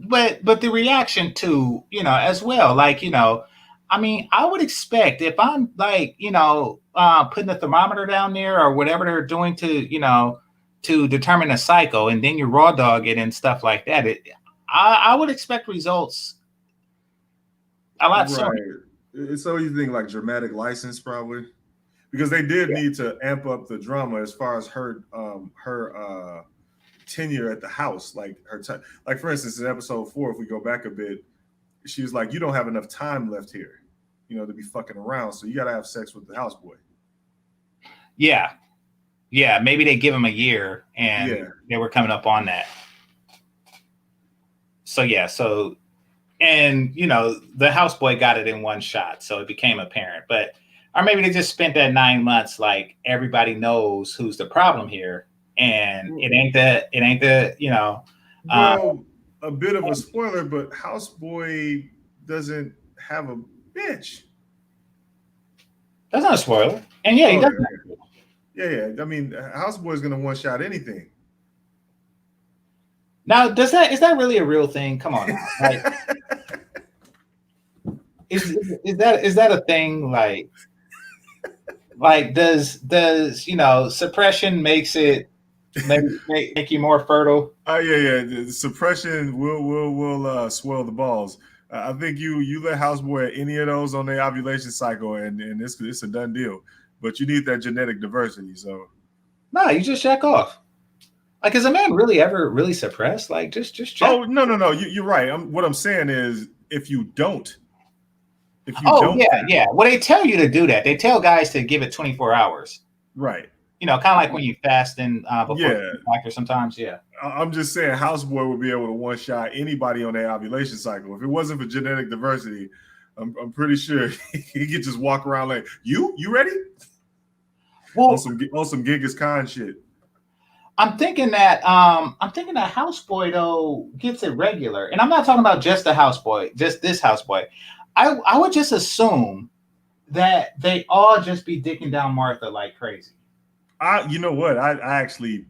S1: but the reaction to, as well, like, I would expect if I'm like, putting the thermometer down there or whatever they're doing to determine a cycle, and then you raw dog it and stuff like that. I would expect results a lot sooner.
S2: So you think like dramatic license probably, because they did need to amp up the drama as far as her tenure at the house, like her time. Like for instance, in episode 4, if we go back a bit, she was like, "You don't have enough time left here, to be fucking around. So you got to have sex with the houseboy."
S1: Yeah. Maybe they give him a year, and they were coming up on that. So and the houseboy got it in one shot, so it became apparent. Or maybe they just spent that 9 months like everybody knows who's the problem here. And it ain't the.
S2: Well, a bit of a spoiler, but houseboy doesn't have a bitch.
S1: That's not a spoiler. And he doesn't.
S2: Yeah. Houseboy's gonna one shot anything.
S1: Now, is that really a real thing? Come on, now. Like, is that a thing? Like does suppression makes it? Make you more fertile.
S2: The suppression will swell the balls. I think you let houseboy at any of those on their ovulation cycle, and it's a done deal. But you need that genetic diversity. So
S1: no, you just check off. Like, is a man really ever really suppressed? Like, just check.
S2: Oh no, you're right. What I'm saying is, if you don't.
S1: Well, they tell you to do that. They tell guys to give it 24 hours.
S2: Right.
S1: Kind of like when you fast before doctor sometimes,
S2: I'm just saying houseboy would be able to one shot anybody on their ovulation cycle. If it wasn't for genetic diversity, I'm pretty sure he could just walk around like, you ready? Well, on some Genghis Khan shit.
S1: I'm thinking that houseboy though gets it regular. And I'm not talking about just the houseboy, just this houseboy. I would just assume that they all just be dicking down Martha like crazy.
S2: You know what? I actually,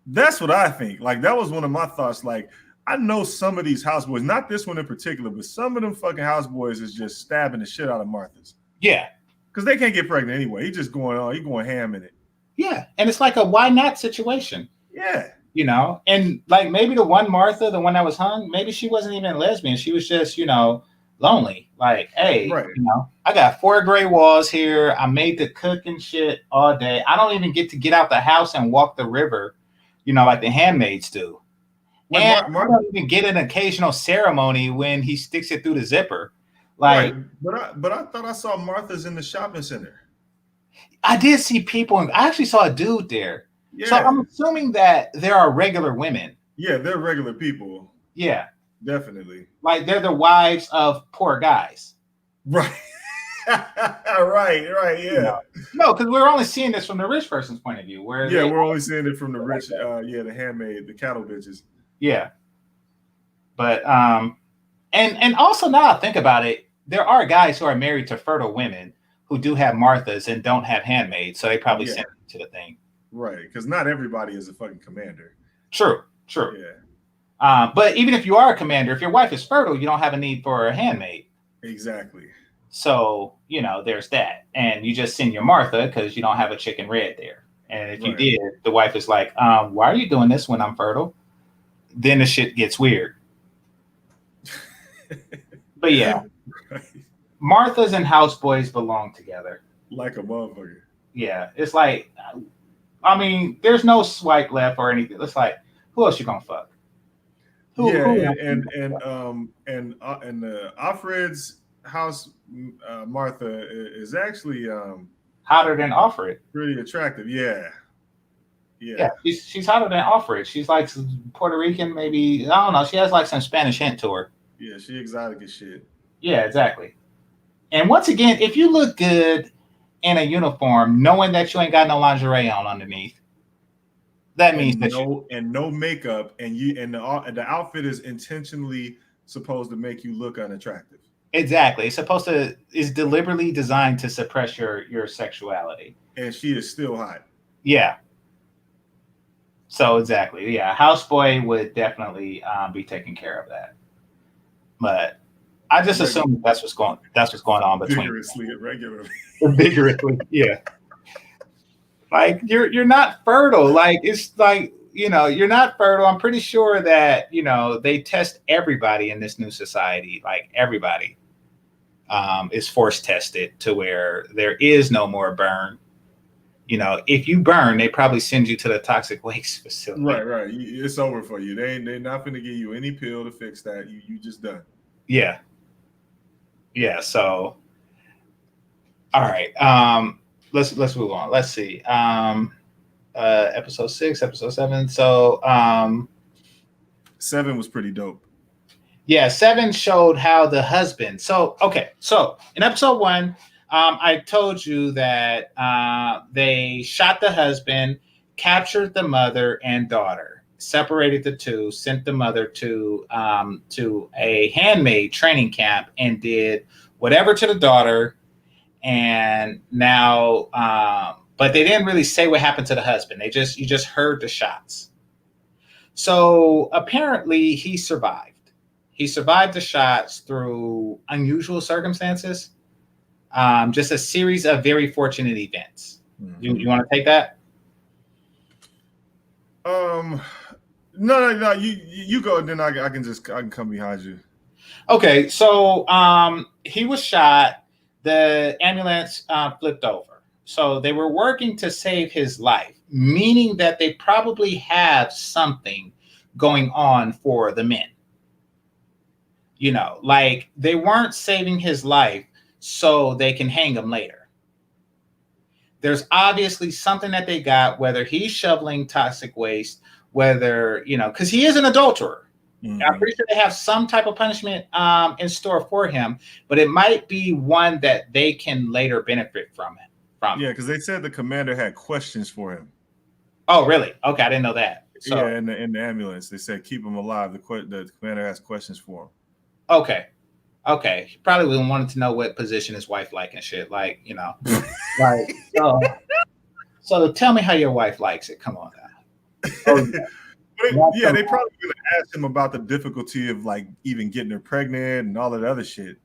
S2: that's what I think. Like, that was one of my thoughts. Like, I know some of these houseboys, not this one in particular, but some of them fucking houseboys is just stabbing the shit out of Martha's.
S1: Yeah.
S2: Because they can't get pregnant anyway. He going ham in it.
S1: Yeah. And it's like a why not situation.
S2: Yeah.
S1: And like maybe the one Martha, the one that was hung, maybe she wasn't even lesbian. She was just, lonely. Like, hey,
S2: right.
S1: I got 4 gray walls here. I made the cooking shit all day. I don't even get to get out the house and walk the river, like the handmaids do. And I don't even get an occasional ceremony when he sticks it through the zipper. Like,
S2: right. But I thought I saw Martha's in the shopping center.
S1: I did see people. I actually saw a dude there. Yeah. So I'm assuming that there are regular women.
S2: Yeah, they're regular people.
S1: Yeah.
S2: Definitely.
S1: Like they're the wives of poor guys.
S2: Right. right. Yeah.
S1: No, because we're only seeing this from the rich person's point of view.
S2: We're only seeing it from the rich. The handmaid, the cattle bitches.
S1: Yeah. But and also now I think about it, there are guys who are married to fertile women who do have Marthas and don't have handmaids, so they probably send them to the thing.
S2: Right, because not everybody is a fucking commander.
S1: True.
S2: Yeah.
S1: But even if you are a commander, if your wife is fertile, you don't have a need for a handmaid.
S2: Exactly.
S1: So, there's that. And you just send your Martha because you don't have a chicken red there. And if you did, the wife is like, why are you doing this when I'm fertile? Then the shit gets weird. But yeah, Marthas and houseboys belong together.
S2: Like a motherfucker.
S1: Yeah, it's like, there's no swipe left or anything. It's like, who else you gonna fuck?
S2: And Alfred's house, Martha is actually
S1: hotter than Alfred.
S2: Pretty attractive. Yeah.
S1: She's hotter than Alfred. She's like Puerto Rican, maybe. I don't know. She has like some Spanish hint to her.
S2: Yeah, she exotic as shit.
S1: Yeah, exactly. And once again, if you look good in a uniform, knowing that you ain't got no lingerie on underneath, that means
S2: no makeup, and the outfit is intentionally supposed to make you look unattractive.
S1: Exactly. It's deliberately designed to suppress your sexuality.
S2: And she is still hot.
S1: Yeah. So exactly. Yeah. Houseboy would definitely be taking care of that. But I just assume that's what's going on between
S2: vigorously and regularly.
S1: Vigorously, yeah. Like you're not fertile. Like it's like, you're not fertile. I'm pretty sure that, they test everybody in this new society. Like everybody is force tested to where there is no more burn. If you burn, they probably send you to the toxic waste facility.
S2: Right. It's over for you. They're not going to give you any pill to fix that. You just done.
S1: Yeah. So, all right. Let's move on. Let's see. Episode 6, episode 7. So,
S2: 7 was pretty dope.
S1: Yeah, 7 showed how the husband. So in episode 1, I told you that they shot the husband, captured the mother and daughter, separated the two, sent the mother to a handmaid training camp, and did whatever to the daughter. And now, but they didn't really say what happened to the husband. You just heard the shots. So apparently he survived. He survived the shots through unusual circumstances. Just a series of very fortunate events. Mm-hmm. You want to take that?
S2: No. You go, and then I can come behind you.
S1: Okay, so he was shot. The ambulance flipped over. So they were working to save his life, meaning that they probably have something going on for the men. Like they weren't saving his life so they can hang him later. There's obviously something that they got, whether he's shoveling toxic waste, whether, because he is an adulterer. Mm-hmm. I'm pretty sure they have some type of punishment in store for him, but it might be one that they can later benefit from.
S2: Yeah, because they said the commander had questions for him.
S1: Oh, really? Okay, I didn't know that. So,
S2: yeah, in the ambulance, they said keep him alive. The commander has questions for him.
S1: Okay. He probably wanted to know what position his wife like and shit. Like, like, so tell me how your wife likes it. Come on now.
S2: Oh, yeah. They probably going to ask him about the difficulty of like even getting her pregnant and all that other shit.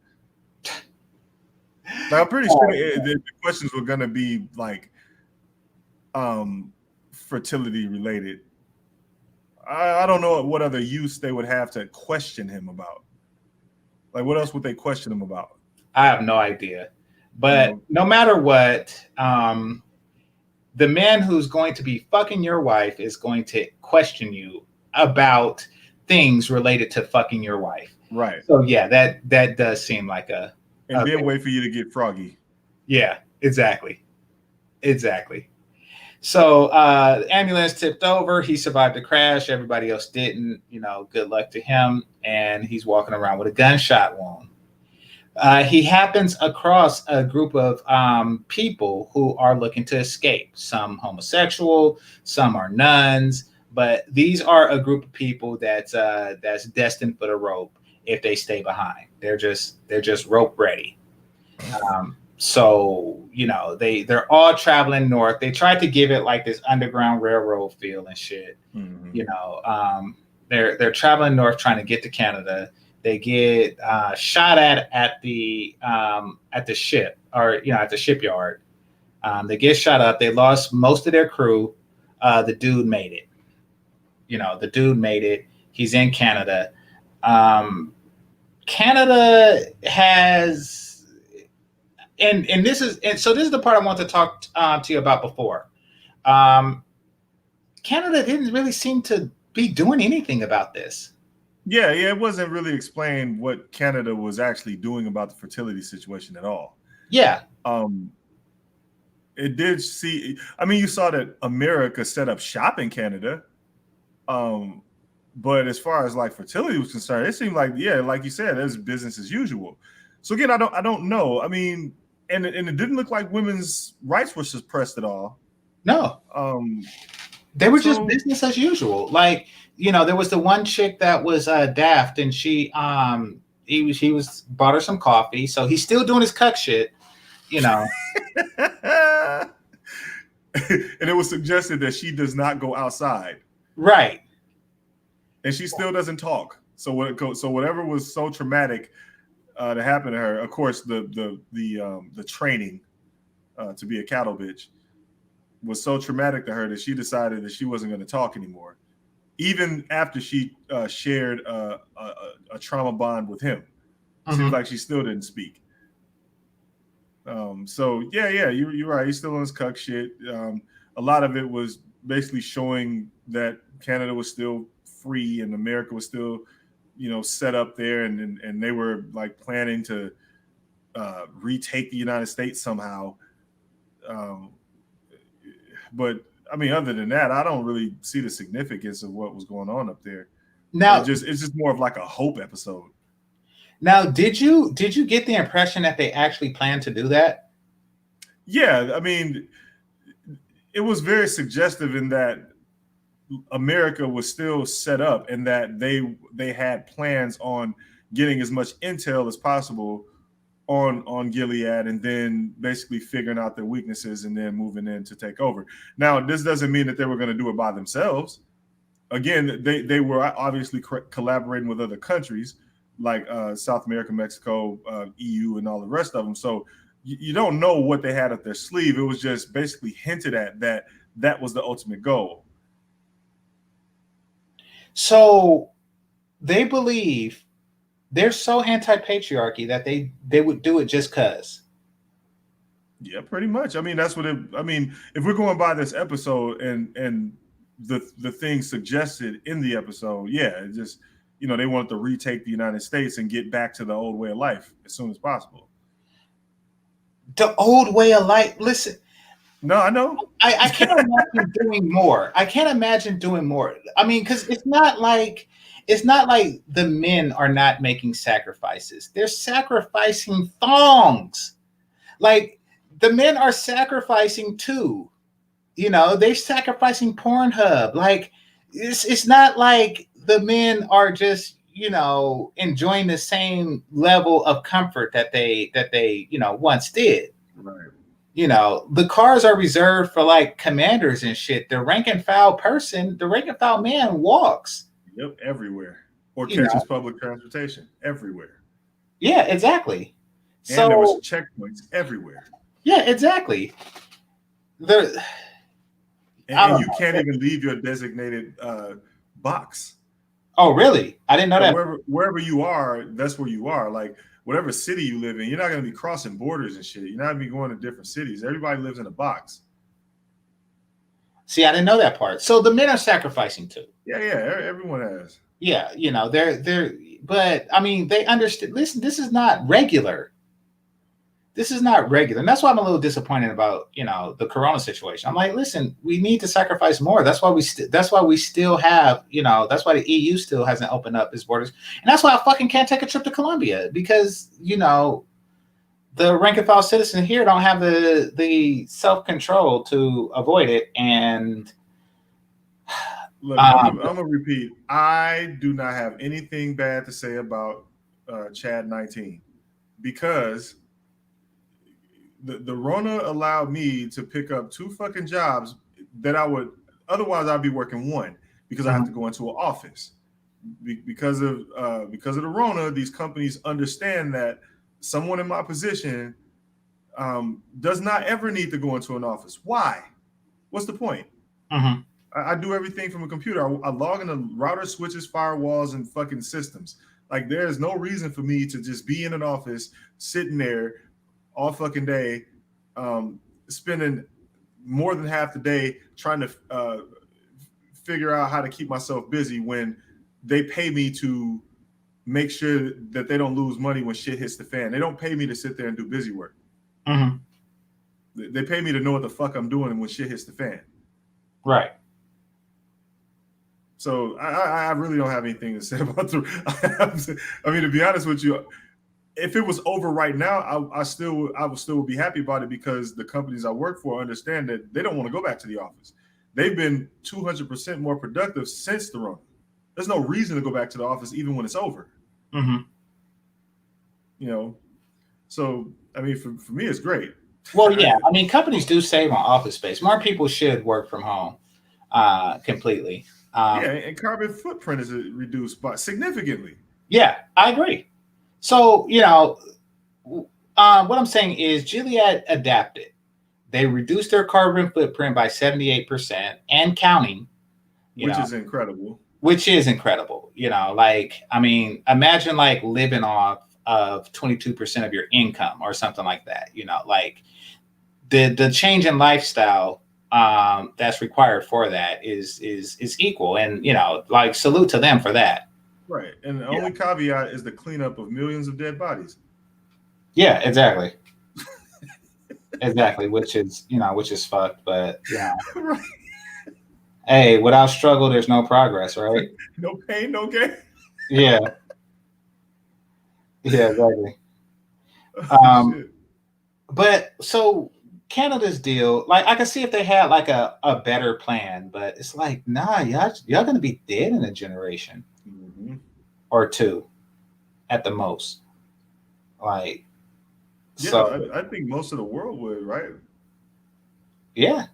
S2: Like, I'm pretty sure the questions were going to be like fertility related. I don't know what other use they would have to question him about. Like, what else would they question him about?
S1: I have no idea. But no matter what, the man who's going to be fucking your wife is going to question you about things related to fucking your wife.
S2: Right.
S1: So, yeah, that does seem like a...
S2: And then wait for you to get froggy.
S1: Yeah, exactly. So the ambulance tipped over. He survived the crash. Everybody else didn't. Good luck to him. And he's walking around with a gunshot wound. He happens across a group of people who are looking to escape. Some homosexual, some are nuns. But these are a group of people that's destined for the rope if they stay behind. They're just rope ready. So they're all traveling north. They tried to give it like this underground railroad feel and shit. Mm-hmm. They're traveling north trying to get to Canada. They get shot at the ship, or at the shipyard. They get shot up. They lost most of their crew. The dude made it. The dude made it. He's in Canada. Canada has, and this is the part I want to talk to you about before. Canada didn't really seem to be doing anything about this.
S2: Yeah, it wasn't really explained what Canada was actually doing about the fertility situation at all.
S1: Yeah.
S2: It did see. I mean, you saw that America set up shop in Canada. But as far as like fertility was concerned, it seemed like, like you said, it was business as usual. So again, I don't know. I mean, and it didn't look like women's rights were suppressed at all.
S1: No. They were just business as usual. Like, there was the one chick that was daft, and he was bought her some coffee, so he's still doing his cuck shit, And
S2: it was suggested that she does not go outside.
S1: Right.
S2: And she still doesn't talk. So whatever was so traumatic to happen to her, of course, the training to be a cattle bitch was so traumatic to her that she decided that she wasn't going to talk anymore, even after she shared a trauma bond with him. Mm-hmm. Seems like she still didn't speak. You're right. He's still on his cuck shit. A lot of it was basically showing that Canada was still free and America was still, set up there, and they were like planning to retake the United States somehow. But I mean, other than that, I don't really see the significance of what was going on up there. Now, it's just more of like a hope episode.
S1: Now, did you get the impression that they actually planned to do that?
S2: Yeah, I mean, it was very suggestive in that America was still set up and that they had plans on getting as much intel as possible on Gilead, and then basically figuring out their weaknesses and then moving in to take over. Now, this doesn't mean that they were going to do it by themselves. Again, they were obviously collaborating with other countries like South America, Mexico, EU, and all the rest of them. So you don't know what they had up their sleeve. It was just basically hinted at that was the ultimate goal.
S1: So they believe they're so anti-patriarchy that they would do it just because.
S2: Yeah, pretty much. I mean, that's what if we're going by this episode and the things suggested in the episode, it just, they wanted to retake the United States and get back to the old way of life as soon as possible.
S1: The old way of life. Listen.
S2: No, I know.
S1: I can't imagine doing more. I can't imagine doing more. I mean, because it's not like the men are not making sacrifices. They're sacrificing thongs. Like, the men are sacrificing too. They're sacrificing Pornhub. Like, it's not like the men are just, enjoying the same level of comfort that they once did.
S2: Right.
S1: The cars are reserved for like commanders and shit. The rank and file man walks.
S2: Yep, everywhere. Or catches public transportation everywhere.
S1: Yeah, exactly.
S2: And there was checkpoints everywhere.
S1: Yeah, exactly. And
S2: you can't even leave your designated box.
S1: Oh, really? I didn't know that.
S2: Wherever you are, that's where you are. Like, whatever city you live in, you're not going to be crossing borders and shit. You're not going to be going to different cities. Everybody lives in a box.
S1: See, I didn't know that part. So the men are sacrificing too.
S2: Yeah, everyone has.
S1: Yeah, they're but I mean, they understand. Listen, this is not regular. This is not regular. And that's why I'm a little disappointed about, the Corona situation. I'm like, listen, we need to sacrifice more. That's why we still have, that's why the EU still hasn't opened up its borders. And that's why I fucking can't take a trip to Colombia because, the rank and file citizen here don't have the self-control to avoid it. And
S2: Look, I'm gonna repeat. I do not have anything bad to say about Chad 19 because the Rona allowed me to pick up 2 fucking jobs that I would otherwise I'd be working 1 because I have to go into an office. Because of the Rona, these companies understand that someone in my position does not ever need to go into an office. Why? What's the point? I do everything from a computer. I log into router, switches, firewalls, and fucking systems. Like, there's no reason for me to just be in an office, sitting there all fucking day, spending more than half the day trying to figure out how to keep myself busy when they pay me to make sure that they don't lose money when shit hits the fan. They don't pay me to sit there and do busy work. They pay me to know what the fuck I'm doing when shit hits the fan.
S1: Right.
S2: So I really don't have anything to say about the. I mean, to be honest with you, if it was over right now, I would still be happy about it because the companies I work for understand that they don't want to go back to the office. They've been 200% more productive since the run. There's no reason to go back to the office even when it's over. You know, so I mean, for me, it's great.
S1: Well, yeah, I mean, companies do save on office space. More people should work from home completely.
S2: And carbon footprint is reduced by significantly.
S1: Yeah, I agree. So, you know, what I'm saying is Gilead adapted. They reduced their carbon footprint by 78% and counting.
S2: Which is incredible.
S1: Which is incredible. You know, like, I mean, imagine like living off of 22% of your income or something like that. You know, like the change in lifestyle that's required for that is equal. And, you know, like, salute to them for that.
S2: Right. And the only caveat is the cleanup of millions of dead bodies.
S1: Yeah, exactly. Exactly. Which is fucked, but yeah. Right. Hey, without struggle, there's no progress, right?
S2: No pain, no gain.
S1: Yeah. Yeah, exactly. But so Canada's deal, like, I can see if they had like a better plan, but it's like, nah, y'all gonna be dead in a generation or 2 at the most. Like,
S2: yeah, so, I think most of the world would, right?
S1: Yeah.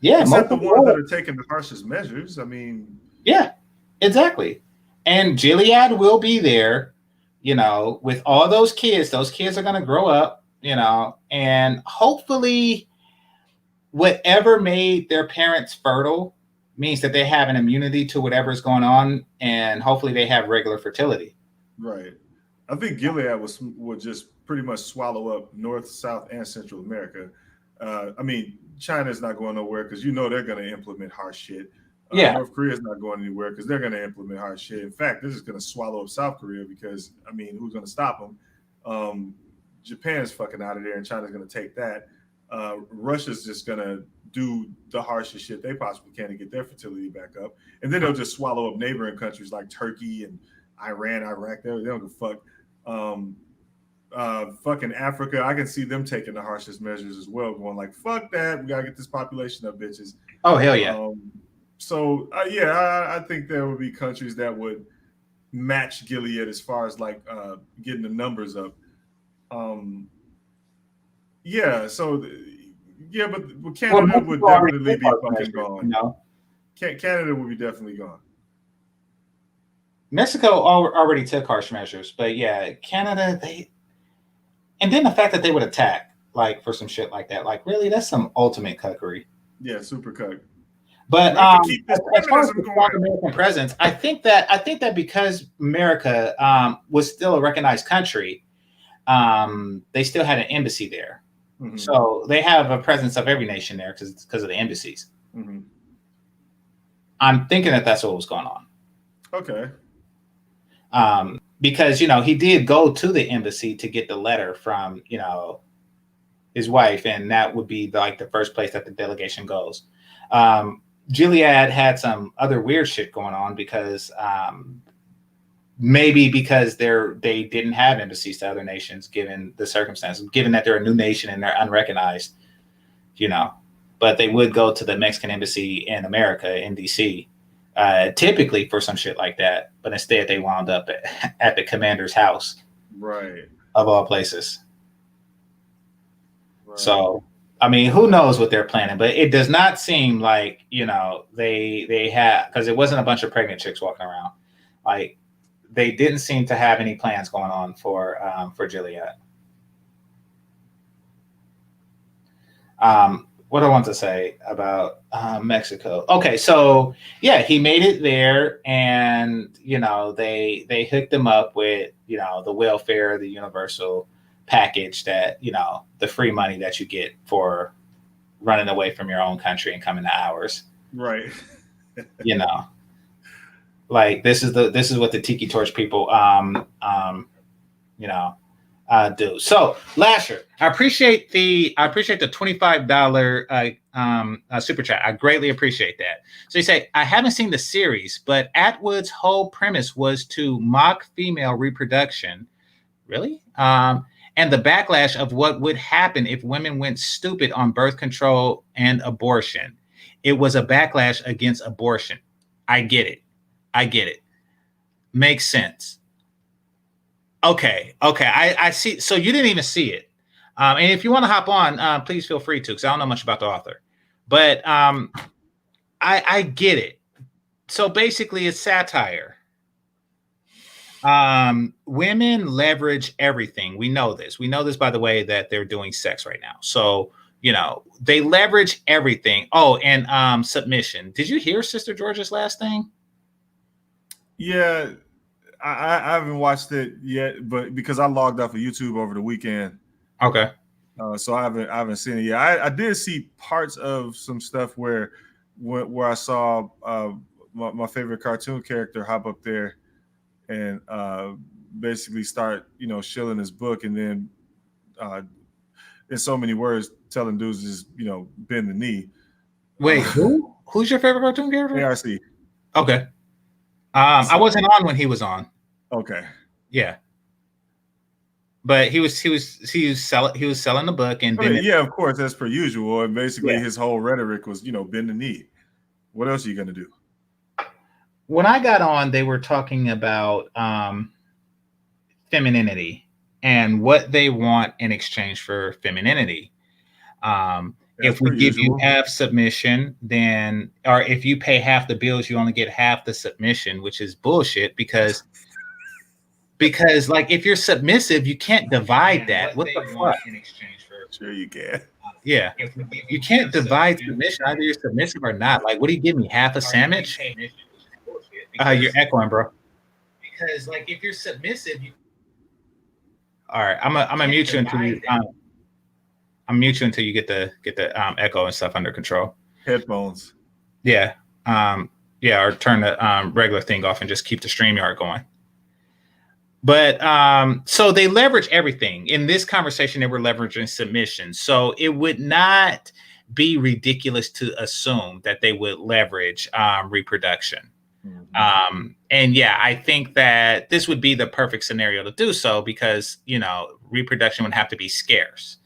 S1: Yeah,
S2: except the ones that are taking the harshest measures. I mean,
S1: yeah, exactly. And Gilead will be there, you know, with all those kids. Those kids are going to grow up, you know, and hopefully whatever made their parents fertile means that they have an immunity to whatever's going on, and hopefully they have regular fertility.
S2: Right. I think Gilead would just pretty much swallow up North, South, and Central America. I mean, China's not going nowhere because you know they're going to implement harsh shit. North Korea's not going anywhere because they're going to implement harsh shit. In fact, this is going to swallow up South Korea because, I mean, who's going to stop them? Japan's fucking out of there and China's going to take that. Russia's just going to do the harshest shit they possibly can to get their fertility back up. And then they'll just swallow up neighboring countries like Turkey and Iran, Iraq. They don't give a fuck. Fucking Africa, I can see them taking the harshest measures as well, going like, fuck that, we gotta get this population up, bitches.
S1: Oh, hell yeah.
S2: I think there would be countries that would match Gilead as far as like getting the numbers up. But Canada would definitely be fucking gone. You know? Canada would be definitely gone.
S1: Mexico already took harsh measures, but yeah, Canada, and then the fact that they would attack, like, for some shit like that, like, really, that's some ultimate cuckery.
S2: Yeah, super cuck.
S1: But as far as the strong American presence, I think that because America was still a recognized country, they still had an embassy there. Mm-hmm. So they have a presence of every nation there because of the embassies. Mm-hmm. I'm thinking that that's what was going on.
S2: Okay.
S1: Because, you know, he did go to the embassy to get the letter from, you know, his wife, and that would be like the first place that the delegation goes. Gilead had some other weird shit going on because maybe because they didn't have embassies to other nations, given the circumstances, given that they're a new nation and they're unrecognized, you know. but they would go to the Mexican embassy in America, in DC, typically for some shit like that. But instead, they wound up at the commander's house,
S2: right,
S1: of all places.
S2: right.
S1: So, I mean, who knows what they're planning? But it does not seem like, you know, they have, because it wasn't a bunch of pregnant chicks walking around. Like, they didn't seem to have any plans going on for Gilead. What I want to say about Mexico. Okay, so yeah, he made it there, and you know they hooked him up with, you know, the welfare, the universal package, that, you know, the free money that you get for running away from your own country and coming to ours.
S2: Right.
S1: You know, like this is what the Tiki Torch people you know, do. So Lasher, I appreciate the $25 super chat. I greatly appreciate that. So you say, I haven't seen the series, but Atwood's whole premise was to mock female reproduction. Really? And the backlash of what would happen if women went stupid on birth control and abortion. It was a backlash against abortion. I get it. Makes sense. Okay. I see. So you didn't even see it. And if you want to hop on, please feel free to, because I don't know much about the author. But I get it. So basically, it's satire. Women leverage everything. We know this. We know this by the way that they're doing sex right now. So, you know, they leverage everything. Oh, and submission. Did you hear Sister George's last thing?
S2: Yeah. I haven't watched it yet, but because I logged off of YouTube over the weekend.
S1: Okay.
S2: So I haven't seen it yet. I did see parts of some stuff where I saw my favorite cartoon character hop up there and basically start, you know, shilling his book, and then in so many words telling dudes to just, you know, bend the knee.
S1: Wait, who's your favorite cartoon character?
S2: ARC.
S1: Okay. I wasn't on when he was on.
S2: Okay.
S1: Yeah. But he was selling the book, and
S2: yeah, of course, as per usual. And basically his whole rhetoric was, you know, bend the knee. What else are you gonna do?
S1: When I got on, they were talking about femininity and what they want in exchange for femininity. If we give you half submission, then, or if you pay half the bills, you only get half the submission, which is bullshit, because like if you're submissive, you can't divide that. What the fuck? In exchange for,
S2: sure you can.
S1: Yeah, you can't divide submission. Either you're submissive or not. Like, what do you give me? Half a sandwich? You're echoing, bro. Because like if you're submissive, you. All right, I'm gonna mute you until you. I'm mute you until you get the echo and stuff under control.
S2: Headphones.
S1: Yeah. Or turn the regular thing off and just keep the StreamYard going. But so they leverage everything. In this conversation, they were leveraging submission. So it would not be ridiculous to assume that they would leverage reproduction. Mm-hmm. And yeah, I think that this would be the perfect scenario to do so, because, you know, reproduction would have to be scarce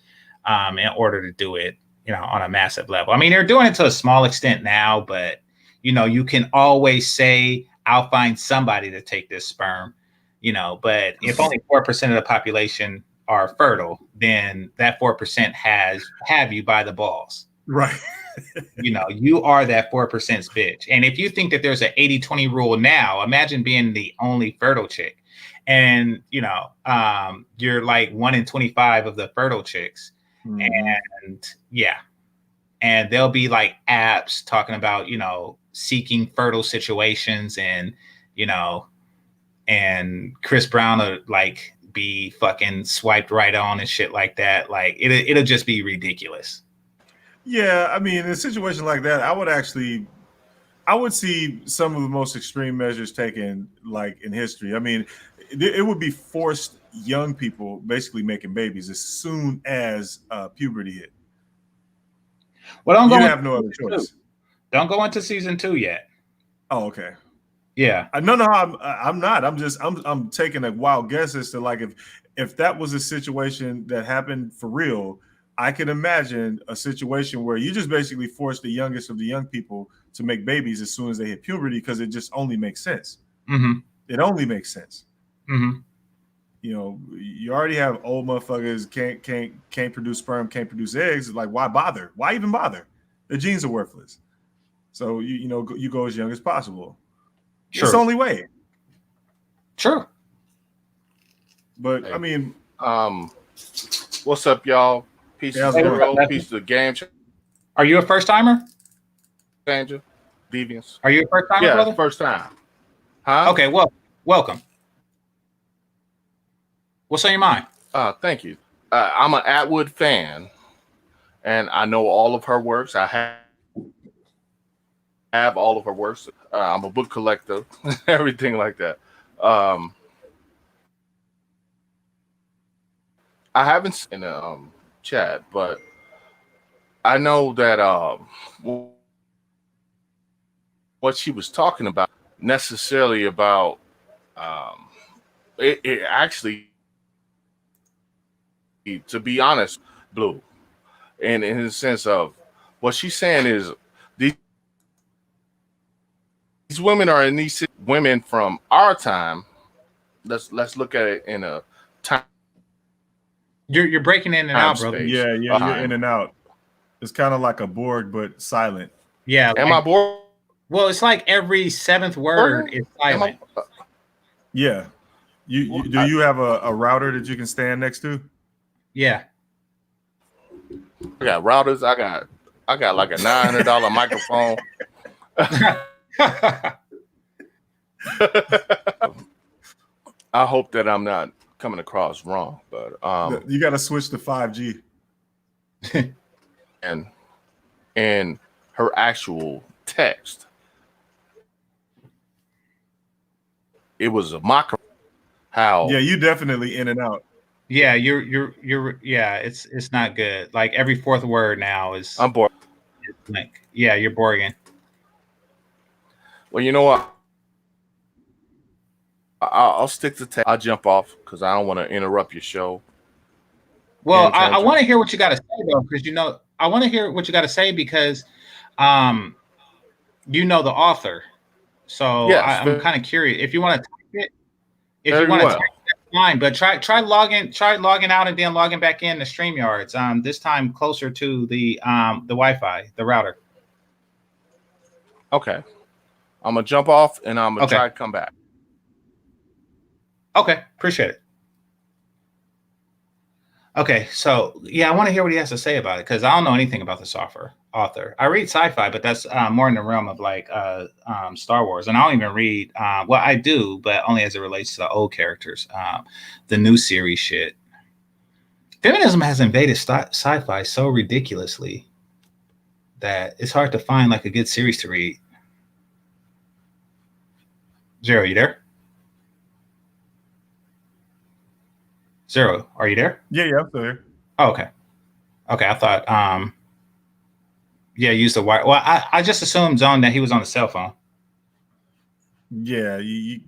S1: in order to do it, you know, on a massive level. I mean, they're doing it to a small extent now, but, you know, you can always say, I'll find somebody to take this sperm, you know, but if only 4% of the population are fertile, then that 4% have you by the balls.
S2: Right.
S1: You know, you are that 4% bitch. And if you think that there's an 80-20 rule now, imagine being the only fertile chick. And, you know, you're like 1 in 25 of the fertile chicks. Mm-hmm. And yeah. And there'll be like apps talking about, you know, seeking fertile situations, and, you know, and Chris Brown will like be fucking swiped right on and shit like that. Like it'll just be ridiculous.
S2: Yeah, I mean, in a situation like that, I would see some of the most extreme measures taken, like in history. I mean, it would be forced young people basically making babies as soon as puberty hit.
S1: Well,
S2: you have no other choice.
S1: Don't go into season 2 yet.
S2: Oh, okay.
S1: Yeah.
S2: No, I'm not. I'm taking a wild guess as to like if that was a situation that happened for real, I can imagine a situation where you just basically force the youngest of the young people to make babies as soon as they hit puberty because it just only makes sense.
S1: Mm-hmm.
S2: It only makes sense.
S1: Mm-hmm.
S2: You know, you already have old motherfuckers can't produce sperm, can't produce eggs. Like, why bother? Why even bother? Their genes are worthless. So you go as young as possible.
S1: Sure.
S2: It's the only way.
S1: Sure.
S2: But
S4: Hey.
S2: I mean,
S4: What's up, y'all? Peace to Zero, peace to Game
S1: Are you a first timer?
S4: Changer, Deviants.
S1: Are you a first timer, brother?
S4: First time. Huh?
S1: Okay, well, welcome. What's on your mind?
S4: Thank you. I'm an Atwood fan, and I know all of her works. I have all of her works. I'm a book collector, everything like that. I haven't seen a chat, but I know that what she was talking about necessarily about it actually, to be honest, Blue, and in the sense of what she's saying is these women are in these women from our time. Let's look at it in a time.
S1: You're breaking in and out, brother.
S4: Space.
S2: yeah, you're in and out. It's kind of like a Borg, but silent.
S1: Yeah.
S4: Am I bored?
S1: Well, it's like every seventh word is silent.
S2: Yeah. Do you have a router that you can stand next to?
S1: Yeah.
S4: I got routers. I got like a $900 microphone. I hope that I'm not coming across wrong, but
S2: you got to switch to 5G.
S4: and her actual text, it was a mockery. How?
S2: Yeah, you definitely in and out.
S1: Yeah, you're yeah, it's not good. Like every fourth word now is
S4: I'm bored.
S1: Like, yeah, you're Borgen.
S4: Well, you know what? I'll stick to text. I'll jump off because I don't want to interrupt your show.
S1: Well, I want to hear what you got to say though, because I want to hear what you got to say because, you know the author, so yes, I'm kind of curious. If you want to type it, if you want to type it, that's fine. But try logging out and then logging back in the StreamYards. This time closer to the Wi-Fi, the router.
S4: Okay, I'm gonna jump off and I'm gonna try to come back.
S1: Okay, appreciate it. Okay, so yeah, I want to hear what he has to say about it because I don't know anything about this author. I read sci-fi, but that's more in the realm of like Star Wars, and I don't even read. Well, I do, but only as it relates to the old characters. The new series shit. Feminism has invaded sci-fi so ridiculously that it's hard to find like a good series to read. Zero, you there? Zero, are you there?
S2: Yeah, I'm still here.
S1: Oh, okay. I thought, use the wire. Well, I just assumed, Zone, that he was on the cell phone.
S2: Yeah, you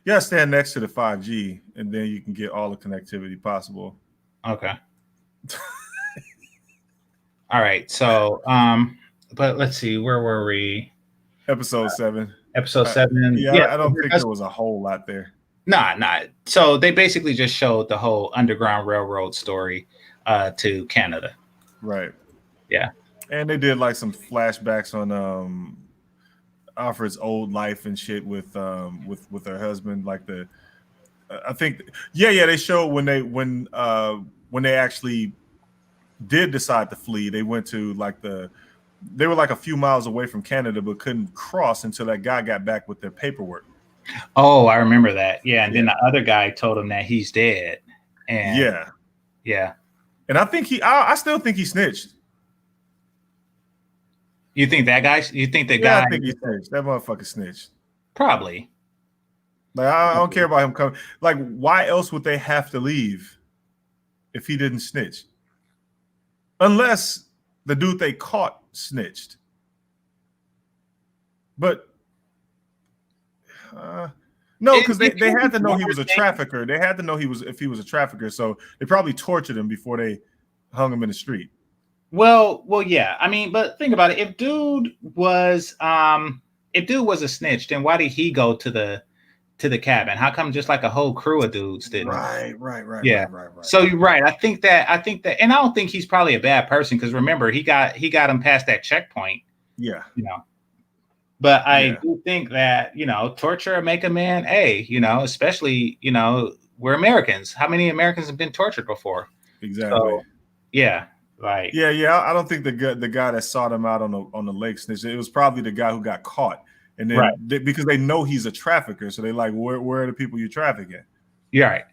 S2: gotta stand next to the 5G, and then you can get all the connectivity possible.
S1: Okay. All right. So, but let's see, where were we?
S2: Episode 7.
S1: Episode 7.
S2: I don't think there was a whole lot there.
S1: Nah. So they basically just showed the whole Underground Railroad story to Canada.
S2: Right.
S1: Yeah. And
S2: they did like some flashbacks on Alfred's old life and shit with her husband. Like I think they showed when they actually did decide to flee, they went to they were like a few miles away from Canada but couldn't cross until that guy got back with their paperwork.
S1: Oh, I remember that. Yeah, and then the other guy told him that he's dead. And yeah.
S2: And I think I still think he snitched.
S1: You think that guy? You think the
S2: guy?
S1: I
S2: think he snitched. That motherfucker snitched.
S1: Probably.
S2: Like I don't care about him coming. Like, why else would they have to leave if he didn't snitch? Unless the dude they caught snitched. But no, because they had to know he was a trafficker. They had to know if he was a trafficker. So they probably tortured him before they hung him in the street.
S1: Well, yeah. I mean, but think about it. If dude was a snitch, then why did he go to the cabin? How come just like a whole crew of dudes didn't?
S2: Right.
S1: Yeah. So you're right. I think that, and I don't think he's probably a bad person because remember he got him past that checkpoint.
S2: Yeah.
S1: But I do think that torture make a man especially we're Americans. How many Americans have been tortured before?
S2: Exactly.
S1: So, yeah. Like
S2: I don't think the guy that sought him out on the lake snitch. It was probably the guy who got caught, and then because they know he's a trafficker, so they like, where are the people you trafficking?
S1: You're right.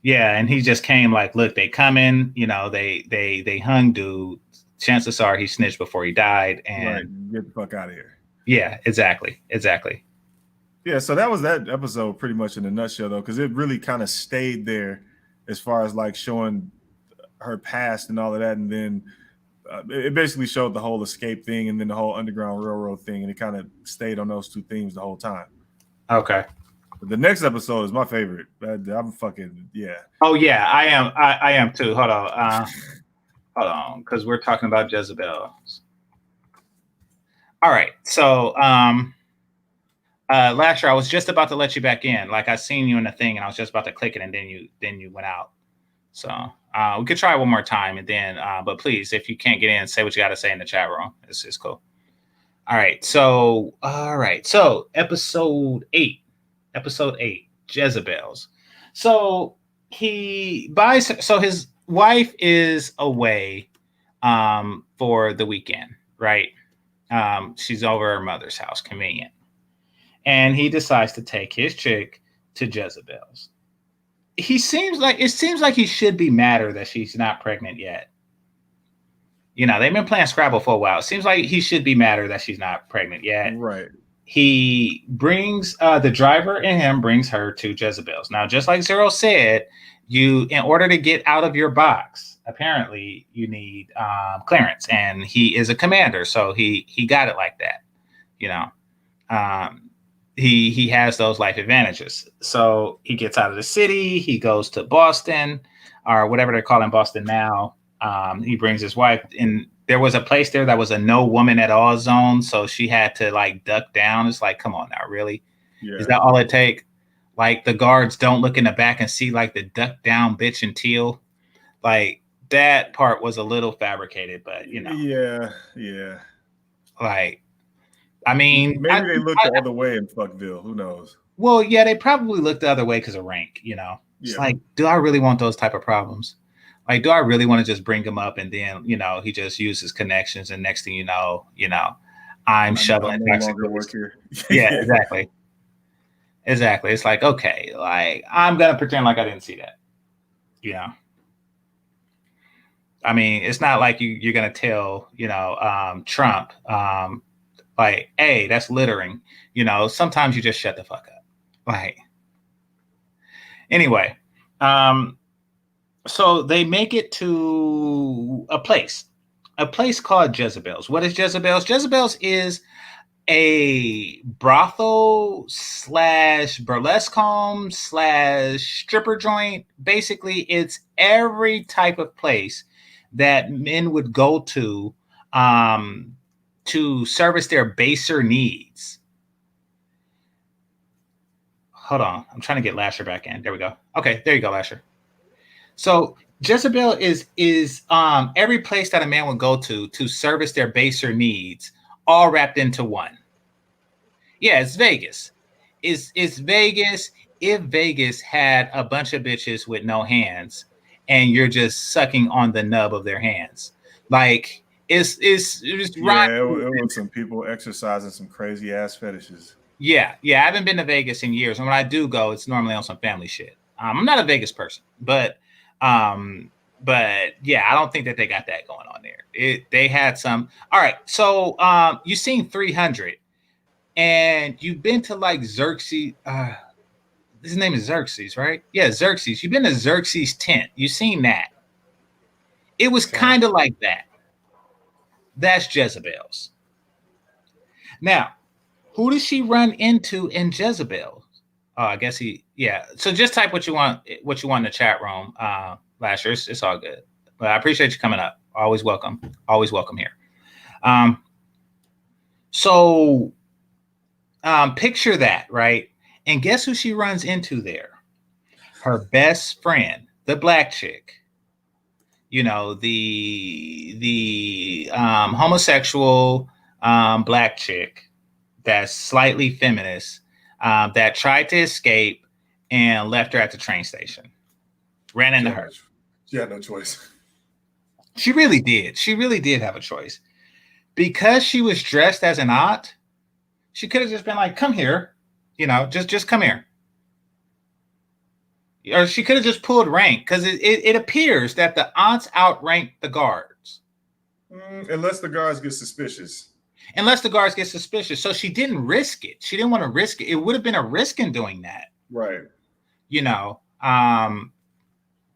S1: Yeah, and he just came like, look, they come in, they hung dude. Chances are he snitched before he died, and
S2: get the fuck out of here.
S1: Yeah, exactly.
S2: Yeah, so that was that episode pretty much in a nutshell, though, because it really kind of stayed there as far as like showing her past and all of that, and then it basically showed the whole escape thing and then the whole Underground Railroad thing, and it kind of stayed on those two themes the whole time.
S1: Okay.
S2: But the next episode is my favorite. I'm fucking
S1: Oh yeah, I am too. Hold on, because we're talking about Jezebel. All right, so Lasher, I was just about to let you back in. Like I seen you in the thing, and I was just about to click it, and then you went out. So we could try one more time, and then, but please, if you can't get in, say what you got to say in the chat room. It's cool. All right. So episode 8, Jezebels. So his wife is away for the weekend, right? She's over her mother's house, convenient. And he decides to take his chick to Jezebel's. It seems like he should be madder that she's not pregnant yet. They've been playing Scrabble for a while. It seems like he should be madder that she's not pregnant yet.
S2: Right.
S1: He brings the driver and him brings her to Jezebel's. Now, just like Zero said, in order to get out of your box, apparently you need clearance, and he is a commander, so he got it like that. He has those life advantages. So he gets out of the city. He goes to Boston, or whatever they're calling Boston now. He brings his wife, and there was a place there that was a no woman at all zone. So she had to like duck down. It's like, come on now, really? Yeah. Is that all it take? Like the guards don't look in the back and see like the duck down bitch in teal. Like that part was a little fabricated, but
S2: Yeah.
S1: Like, I mean,
S2: maybe they looked the other way in Fuckville. Who knows?
S1: Well, yeah, they probably looked the other way because of rank. It's like, do I really want those type of problems? Like, do I really want to just bring him up and then, he just uses connections, and next thing you know, I'm shoveling toxic waste. Yeah, exactly. Exactly. It's like, okay, like I'm gonna pretend like I didn't see that. I mean, it's not like you're gonna tell, Trump, like, hey, that's littering. Sometimes you just shut the fuck up. Like, anyway, so they make it to a place called Jezebel's. What is Jezebel's? Jezebel's is a brothel / burlesque home / stripper joint. Basically, it's every type of place that men would go to service their baser needs. Hold on. I'm trying to get Lasher back in. There we go. Okay, there you go, Lasher. So Jezebel is every place that a man would go to service their baser needs, all wrapped into one. Yeah, it's Vegas. It's Vegas if Vegas had a bunch of bitches with no hands and you're just sucking on the nub of their hands. Like, it
S2: was some people exercising some crazy ass fetishes.
S1: Yeah, I haven't been to Vegas in years, and when I do go, it's normally on some family shit. I'm not a Vegas person, but yeah, I don't think that they got that going on there. They had some. All right, so you've seen 300, and you've been to like Xerxes. His name is Xerxes, right? Yeah, Xerxes. You've been to Xerxes' tent. You've seen that. It was kind of like that. That's Jezebel's. Now, who does she run into in Jezebel? I guess So just type what you want in the chat room, Lasher. It's all good. But I appreciate you coming up. Always welcome. Always welcome here. So picture that, right? And guess who she runs into there? Her best friend, the black chick. You know, the homosexual black chick that's slightly feminist that tried to escape and left her at the train station. Ran into her.
S2: She had no choice.
S1: She really did. She really did have a choice. Because she was dressed as an aunt, she could have just been like, come here. You know, just come here. Or she could have just pulled rank, because it appears that the aunts outrank the guards.
S2: Unless the guards get suspicious.
S1: So she didn't risk it. She didn't want to risk it. It would have been a risk in doing that.
S2: Right.
S1: You know.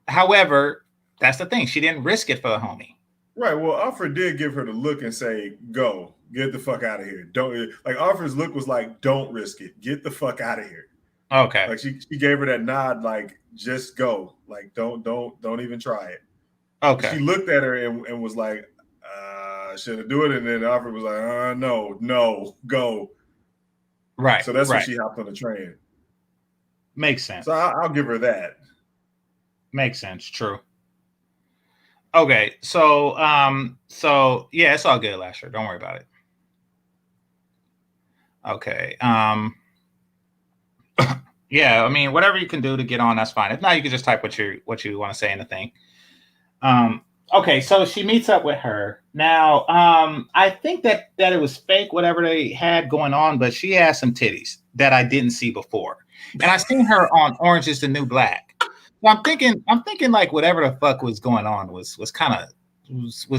S1: However, that's the thing. She didn't risk it for the homie.
S2: Right. Well, Alfred did give her the look and say, go. Get the fuck out of here. Don't, like, Alfred's look was like, don't risk it. Get the fuck out of here.
S1: Okay.
S2: Like she gave her that nod, like, just go. Like, don't even try it.
S1: Okay.
S2: She looked at her and was like, should I do it? And then Alfred was like, no, go.
S1: Right.
S2: So that's when she hopped on the train.
S1: Makes sense.
S2: So I'll give her that.
S1: Makes sense. True. Okay. So yeah, it's all good, Lasher. Don't worry about it. Okay. Yeah, I mean, whatever you can do to get on, that's fine. If not, you can just type what you want to say in the thing. Okay, so she meets up with her. Now, I think that it was fake, whatever they had going on, but she has some titties that I didn't see before. And I seen her on Orange is the New Black. So I'm thinking like whatever the fuck was going on was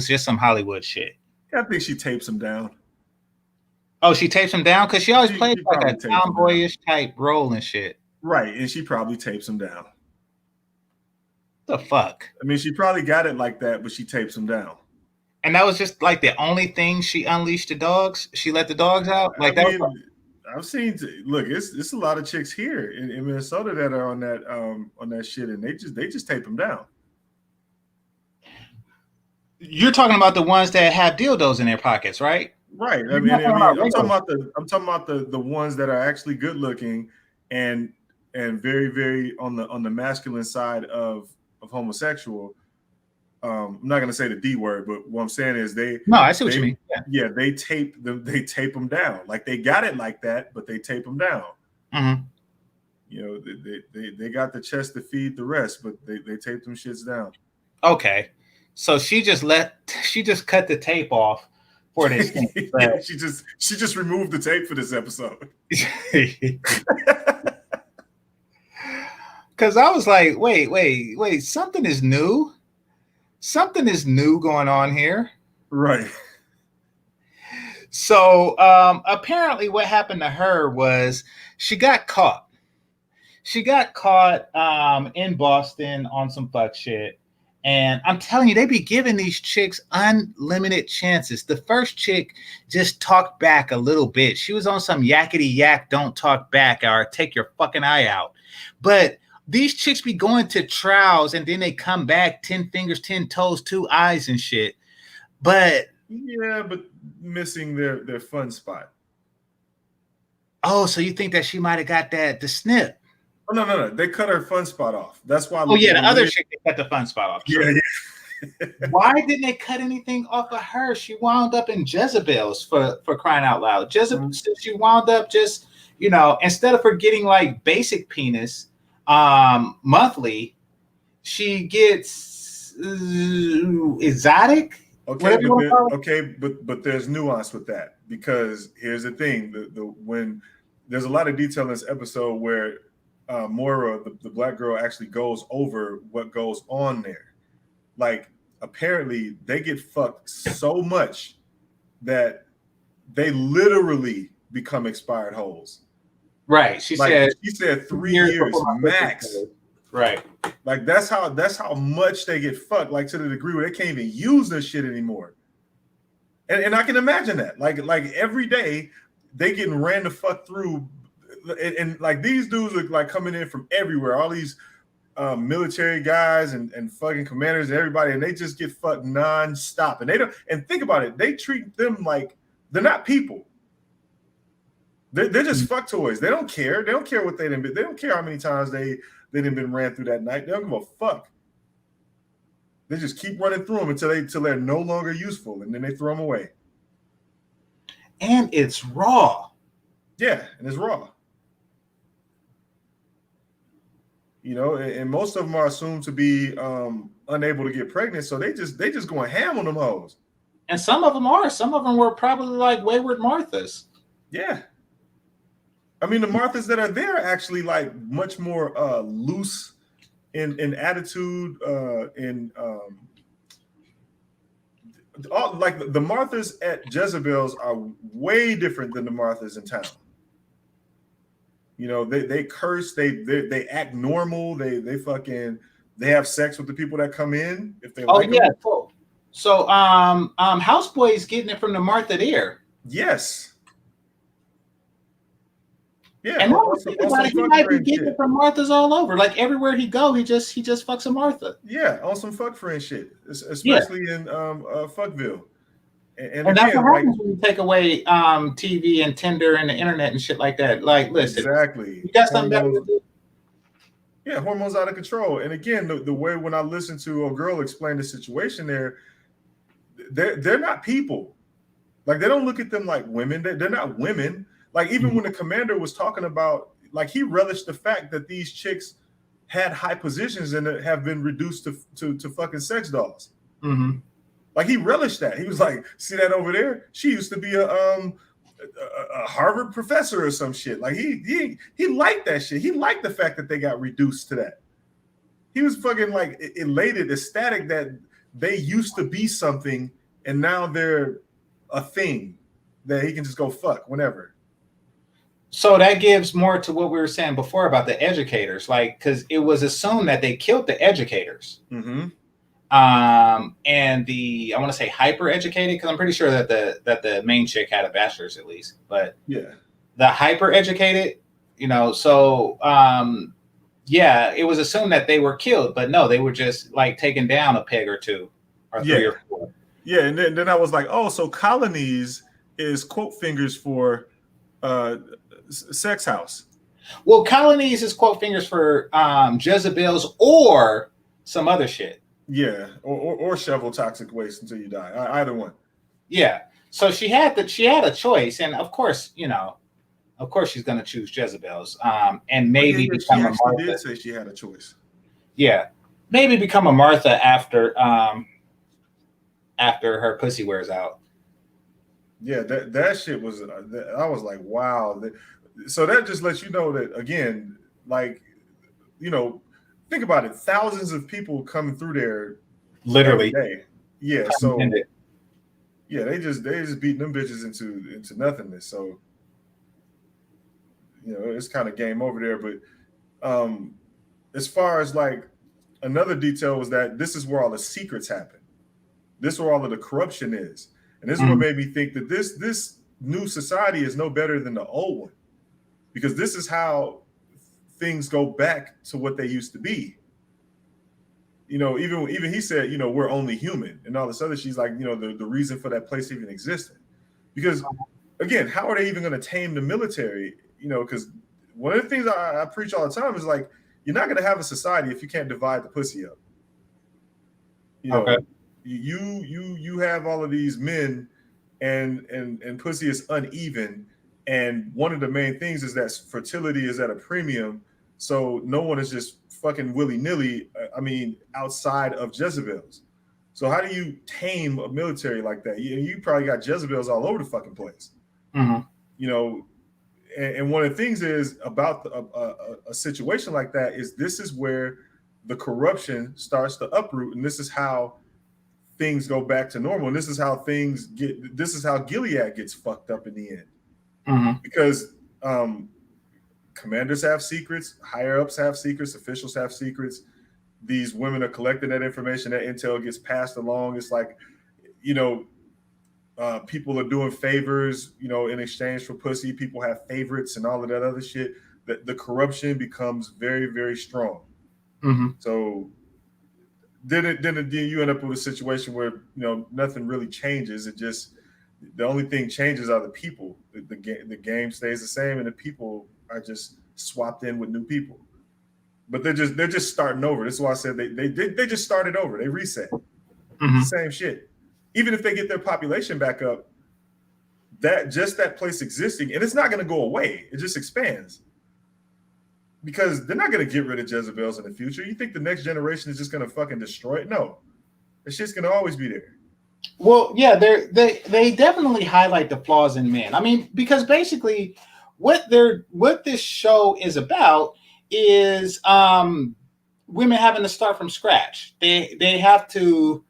S1: just some Hollywood shit.
S2: I think she tapes him down.
S1: Oh, she tapes him down? Because she always plays like a tomboyish type role and shit.
S2: Right, and she probably tapes him down.
S1: The fuck?
S2: I mean, she probably got it like that, but she tapes him down.
S1: And that was just like the only thing she unleashed the dogs? She let the dogs out? Like that?
S2: I've seen. Look, it's a lot of chicks here in Minnesota that are on that shit, and they just tape them down.
S1: You're talking about the ones that have dildos in their pockets, right?
S2: Right. I'm talking about the ones that are actually good looking and very, very on the masculine side of homosexual. I'm not going to say the D word, but what I'm saying is
S1: I see what you mean.
S2: Yeah, they tape them down. Like they got it like that, but they tape them down.
S1: Mm-hmm.
S2: You know, they got the chest to feed the rest, but they tape them shits down.
S1: Okay, so she just cut the tape off for this thing.
S2: Yeah, she just removed the tape for this episode.
S1: Because I was like, wait, something is new. Something is new going on here.
S2: Right.
S1: So apparently what happened to her was she got caught. She got caught in Boston on some fuck shit. And I'm telling you, they be giving these chicks unlimited chances. The first chick just talked back a little bit. She was on some yakety yak, don't talk back, or take your fucking eye out. But these chicks be going to trials and then they come back 10 fingers, 10 toes, 2 eyes and shit. But
S2: yeah, but missing their fun spot.
S1: Oh, so you think that she might have got the snip?
S2: Oh, no. They cut her fun spot off. That's why.
S1: Oh, yeah, the other chick, they cut the fun spot off.
S2: Yeah.
S1: Why didn't they cut anything off of her? She wound up in Jezebel's for crying out loud. Jezebel, she wound up just, you know, instead of her getting like basic penis monthly, she gets exotic.
S2: Okay, but there's nuance with that, because here's the thing: when there's a lot of detail in this episode where Moira, the black girl, actually goes over what goes on there. Like, apparently they get fucked so much that they literally become expired holes.
S1: Right. She
S2: said 3 years max.
S1: Right.
S2: Like that's how much they get fucked, like to the degree where they can't even use this shit anymore. And I can imagine that. Like every day they getting ran the fuck through, and like these dudes are like coming in from everywhere. All these military guys and fucking commanders and everybody, and they just get fucked nonstop. And they don't. And think about it, they treat them like they're not people. They're just fuck toys. They don't care. They don't care what they done been. They don't care how many times they done been ran through that night. They don't give a fuck. They just keep running through them until they're no longer useful, and then they throw them away.
S1: And it's raw.
S2: Yeah, and it's raw. You know, and most of them are assumed to be unable to get pregnant, so they just going ham on them hoes.
S1: And some of them are. Some of them were probably like wayward Marthas.
S2: Yeah. I mean, the Marthas that are there are actually like much more loose in attitude, like the Marthas at Jezebel's are way different than the Marthas in town. You know, they curse, they act normal, they have sex with the people that come in if they like them.
S1: Cool. So Houseboy's getting it from the Martha there.
S2: Yes. Yeah,
S1: and he might be getting it from Marthas all over. Like everywhere he go, he just fucks a Martha.
S2: Yeah, on some fuck friend shit, especially in Fuckville. And
S1: that's
S2: again,
S1: what happens when you take away TV and Tinder and the internet and shit like that. Like, listen,
S2: exactly.
S1: You got something better to do.
S2: Yeah, hormones out of control. And again, the way when I listen to a girl explain the situation there, they're not people. Like they don't look at them like women. They're not women. Like even when the commander was talking about, like he relished the fact that these chicks had high positions and have been reduced to fucking sex dolls.
S1: Mm-hmm.
S2: Like he relished that. He was like, see that over there? She used to be a Harvard professor or some shit. Like he liked that shit. He liked the fact that they got reduced to that. He was fucking like elated, ecstatic that they used to be something and now they're a thing that he can just go fuck whenever.
S1: So that gives more to what we were saying before about the educators, like because it was assumed that they killed the educators.
S2: Mm-hmm.
S1: And I want to say hyper educated, because I'm pretty sure that the main chick had a bachelor's at least, but
S2: yeah,
S1: the hyper educated, so it was assumed that they were killed, but no, they were just like taken down a peg or two or three or four.
S2: Yeah, and then I was like, oh, so colonies is quote fingers for sex house.
S1: Well, colonies is quote fingers for Jezebel's or some other shit.
S2: Yeah, or shovel toxic waste until you die. Either one.
S1: Yeah. So she had a choice, and of course, she's gonna choose Jezebel's. And maybe become a Martha.
S2: She did say she had a choice.
S1: Yeah, maybe become a Martha after her pussy wears out.
S2: Yeah, that shit was. I was like, wow. So that just lets you know that again, like, think about it. Thousands of people coming through there,
S1: literally.
S2: Every day. Yeah. So yeah, they just beating them bitches into nothingness. So it's kind of game over there. But as far as like another detail was that this is where all the secrets happen. This is where all of the corruption is. And this is what made me think that this new society is no better than the old one, because this is how things go back to what they used to be. Even he said, we're only human and all this other. She's like, the reason for that place even existing. Because again, how are they even going to tame the military? Because one of the things I preach all the time is like, you're not going to have a society if you can't divide the pussy up. Okay. You have all of these men and pussy is uneven, and one of the main things is that fertility is at a premium, so no one is just fucking willy-nilly outside of Jezebel's. So how do you tame a military like that? You probably got Jezebel's all over the fucking place. And one of the things is about a situation like that is this is where the corruption starts to uproot, and this is how things go back to normal. And this is how Gilead gets fucked up in the end. Because commanders have secrets, higher ups have secrets, officials have secrets. These women are collecting that information, that intel gets passed along. It's like, people are doing favors, in exchange for pussy. People have favorites and all of that other shit. The corruption becomes very, very strong.
S1: Mm-hmm.
S2: So then you end up with a situation where nothing really changes. It just the only thing changes are the people. The game stays the same, and the people are just swapped in with new people. But they're just starting over. This is why I said they just started over. They reset.
S1: Mm-hmm.
S2: It's the same shit. Even if they get their population back up, that place existing, and it's not going to go away. It just expands. Because they're not going to get rid of Jezebels in the future. You think the next generation is just going to fucking destroy it? No. That shit's going to always be there.
S1: Well, yeah, they definitely highlight the flaws in men. I mean, because basically what this show is about is women having to start from scratch. They have to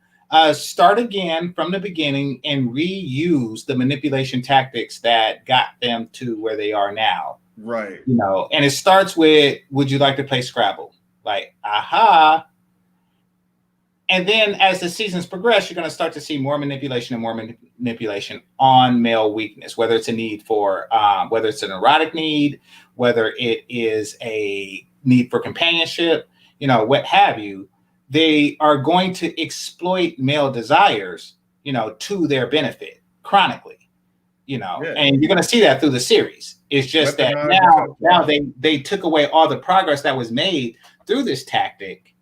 S1: start again from the beginning and reuse the manipulation tactics that got them to where they are now.
S2: Right.
S1: And it starts with, would you like to play Scrabble? Like, aha. And then as the seasons progress, you're going to start to see more manipulation and more manipulation on male weakness, whether it's a need for, whether it's an erotic need, whether it is a need for companionship, what have you. They are going to exploit male desires, to their benefit chronically. And you're going to see that through the series. It's just that now they took away all the progress that was made through this tactic,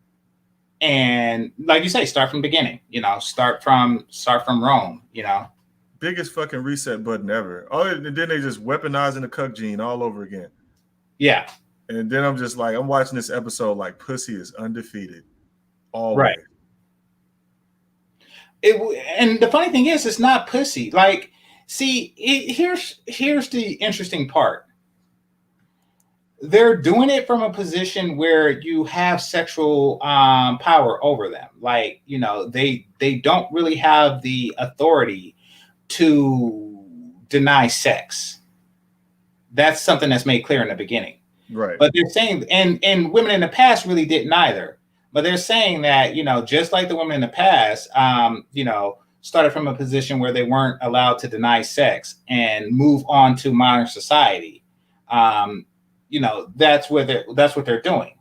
S1: and like you say, start from the beginning. Start from Rome.
S2: Biggest fucking reset button ever. Oh, and then they just weaponizing the cuck gene all over again.
S1: Yeah.
S2: And then I'm just like, I'm watching this episode like pussy is undefeated. Always.
S1: Right. And the funny thing is, it's not pussy. Like. See, here's the interesting part. They're doing it from a position where you have sexual power over them. Like, they don't really have the authority to deny sex. That's something that's made clear in the beginning.
S2: Right.
S1: But they're saying, and women in the past really didn't either. But they're saying that, just like the women in the past, started from a position where they weren't allowed to deny sex and move on to modern society. That's what they're doing.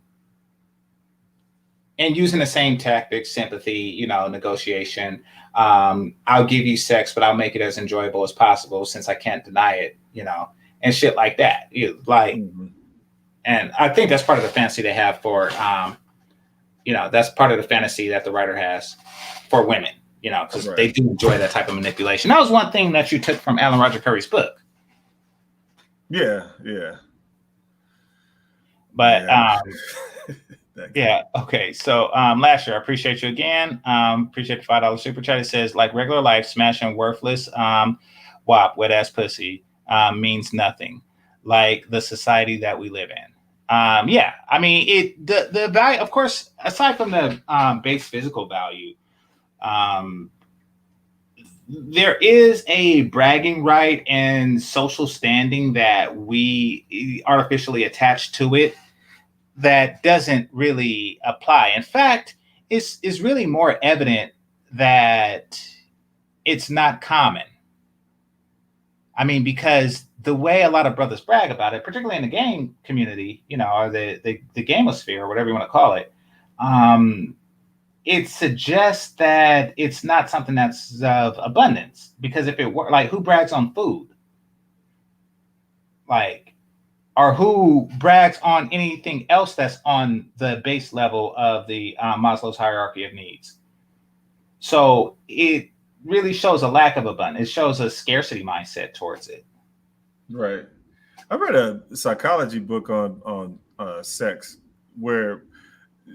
S1: And using the same tactics, sympathy, negotiation. I'll give you sex, but I'll make it as enjoyable as possible since I can't deny it, and shit like that. And I think that's part of the fantasy they have for, that's part of the fantasy that the writer has for women. Because they do enjoy that type of manipulation. That was one thing that you took from Alan Roger Curry's book.
S2: Yeah.
S1: But okay. So Lasher, I appreciate you again. Appreciate the $5 super chat. It says, like regular life, smashing worthless wop, wet ass pussy means nothing. Like the society that we live in. I mean, the value, of course, aside from the base physical value. There is a bragging right and social standing that we artificially attach to it that doesn't really apply. In fact, it's really more evident that it's not common. I mean, because the way a lot of brothers brag about it, particularly in the game community, or the gamosphere, or whatever you want to call it, it suggests that it's not something that's of abundance, because if it were, like, who brags on food? Like, or who brags on anything else that's on the base level of the Maslow's hierarchy of needs? So it really shows a lack of abundance. It shows a scarcity mindset towards it.
S2: Right. I read a psychology book on sex where,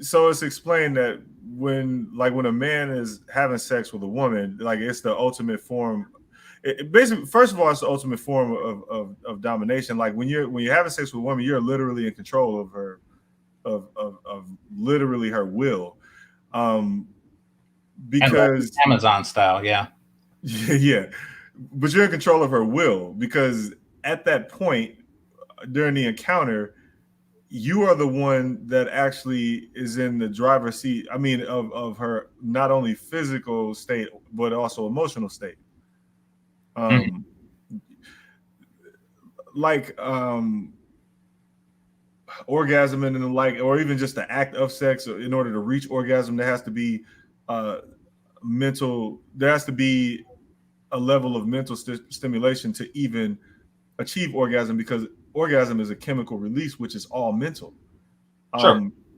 S2: so it's explained that when a man is having sex with a woman, like, it's the ultimate form. It basically, first of all, it's the ultimate form of domination. Like when you're having sex with a woman, you're literally in control of her, of literally her will, because
S1: Amazon style, yeah.
S2: But you're in control of her will, because at that point during the encounter, you are the one that actually is in the driver's seat. I mean, of her not only physical state but also emotional state. orgasm and the like, or even just the act of sex. In order to reach orgasm, there has to be mental. There has to be a level of mental stimulation to even achieve orgasm, because orgasm is a chemical release, which is all mental.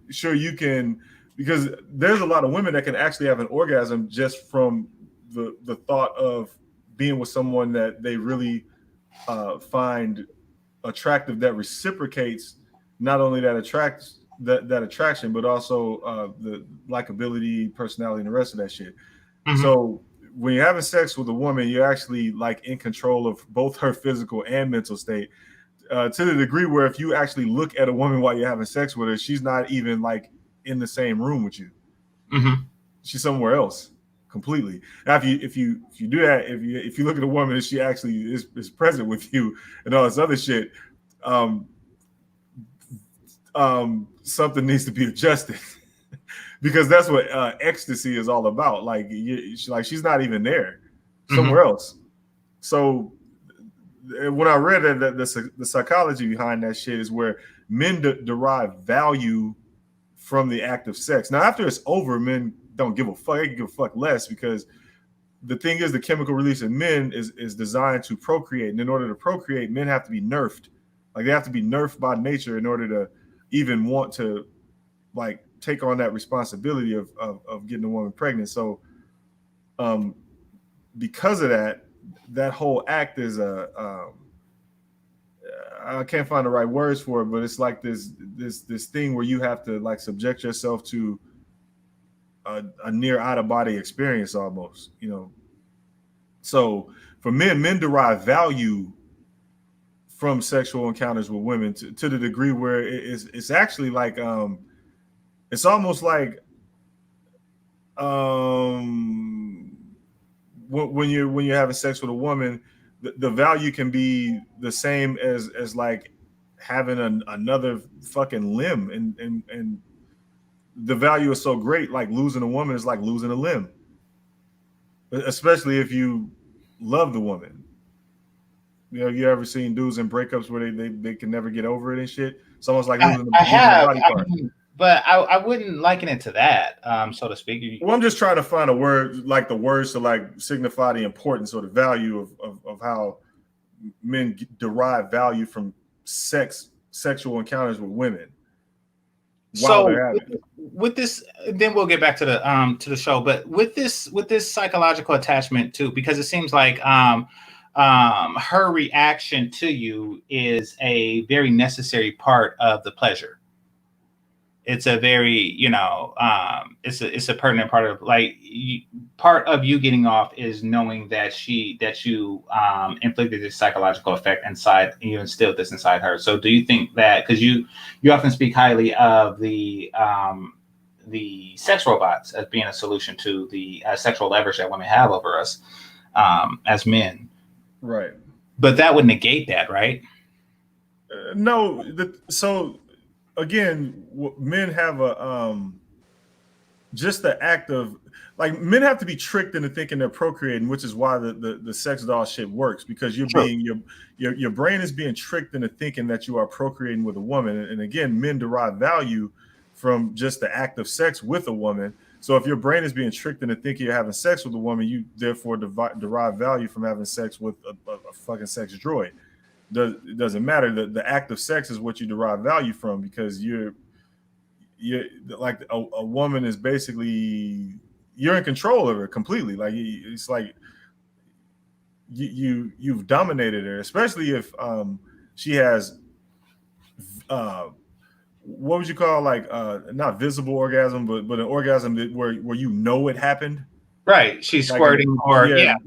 S2: Sure, you can, because there's a lot of women that can actually have an orgasm just from the thought of being with someone that they really find attractive, that reciprocates not only that attraction, but also the likability, personality, and the rest of that shit. Mm-hmm. So when you're having sex with a woman, you're actually like in control of both her physical and mental state, to the degree where if you actually look at a woman while you're having sex with her, she's not even like in the same room with you. Mm-hmm. She's somewhere else completely. Now, if you do that, if you look at a woman and she actually is present with you and all this other shit, something needs to be adjusted. Because that's what ecstasy is all about. Like, she's not even there, somewhere mm-hmm. else. So when I read that the psychology behind that shit is where men derive value from the act of sex. Now, after it's over, men don't give a fuck. They can give a fuck less, because the thing is, the chemical release in men is designed to procreate. And in order to procreate, men have to be nerfed. Like, they have to be nerfed by nature in order to even want to, like, take on that responsibility of getting a woman pregnant. So because of that whole act is I can't find the right words for it, but it's like this thing where you have to like subject yourself to a near out of body experience almost, you know. So for men derive value from sexual encounters with women to the degree where it's actually like it's almost like when you're having sex with a woman, the value can be the same as like having another fucking limb, and the value is so great. Like, losing a woman is like losing a limb, especially if you love the woman. You know, you ever seen dudes in breakups where they can never get over it and shit? It's almost like losing a body part.
S1: But I wouldn't liken it to that, so to speak.
S2: Well, I'm just trying to find a word, like the words to like signify the importance or the value of how men derive value from sexual encounters with women.
S1: So with this, then we'll get back to the show. But with this psychological attachment too, because it seems like her reaction to you is a very necessary part of the pleasure. It's a very, it's a pertinent part of, like, part of you getting off is knowing that you inflicted this psychological effect inside, and you instilled this inside her. So do you think that, because you often speak highly of the sex robots as being a solution to the sexual leverage that women have over us as men,
S2: right?
S1: But that would negate that, right?
S2: No. Again, men have just the act of, like, men have to be tricked into thinking they're procreating, which is why the sex doll shit works, because you're being your brain is being tricked into thinking that you are procreating with a woman. And again, men derive value from just the act of sex with a woman. So if your brain is being tricked into thinking you're having sex with a woman, you therefore derive value from having sex with a fucking sex droid. It doesn't matter. The act of sex is what you derive value from, because you're like a woman is basically, you're in control of her completely. Like, it's like you've dominated her, especially if she has what would you call, like, not visible orgasm, but an orgasm where you know it happened.
S1: Right, she's like squirting,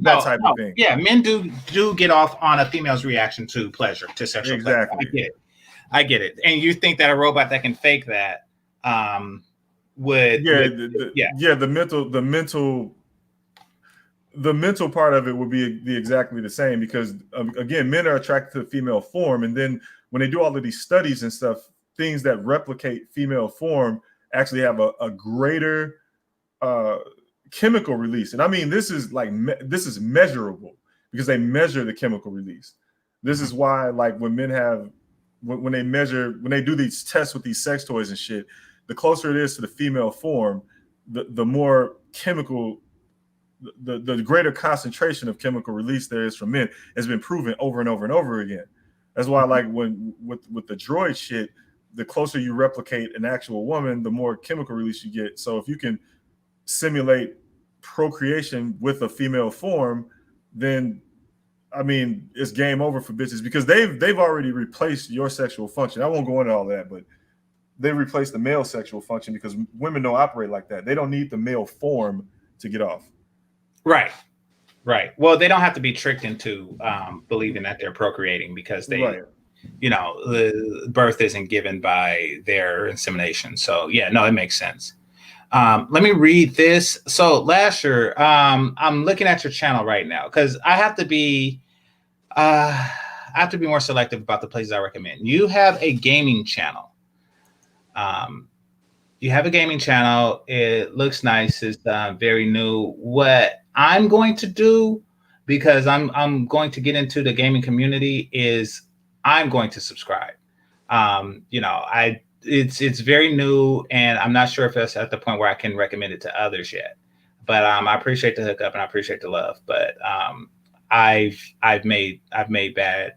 S2: that type of thing.
S1: Yeah, men do get off on a female's reaction to pleasure, to sexual
S2: exactly.
S1: Pleasure. I get it. And you think that a robot that can fake that would? The mental part of it would be exactly the same, because again, men are attracted to the female form, and then when they do all of these studies and stuff, things that replicate female form actually have a greater chemical release. And I mean, this is measurable, because they measure the chemical release. This is why, like, when men have
S2: when they do these tests with these sex toys and shit, the closer it is to the female form, the more chemical, the greater concentration of chemical release there is from men has been proven over and over and over again. That's why, like, when with the droid shit, the closer you replicate an actual woman, the more chemical release you get. So if you can simulate procreation with a female form, then I mean, it's game over for bitches, because they've already replaced your sexual function. I won't go into all that, but they replaced the male sexual function because women don't operate like that. They don't need the male form to get off.
S1: Right. Well, they don't have to be tricked into believing that they're procreating, because they, the birth isn't given by their insemination. So yeah, no, it makes sense. Let me read this. So Lasher, I'm looking at your channel right now because I have to be more selective about the places I recommend. You have a gaming channel. It looks nice. It's very new. What I'm going to do, because I'm going to get into the gaming community, is I'm going to subscribe. It's very new, and I'm not sure if it's at the point where I can recommend it to others yet. But I appreciate the hookup and I appreciate the love. But I've made bad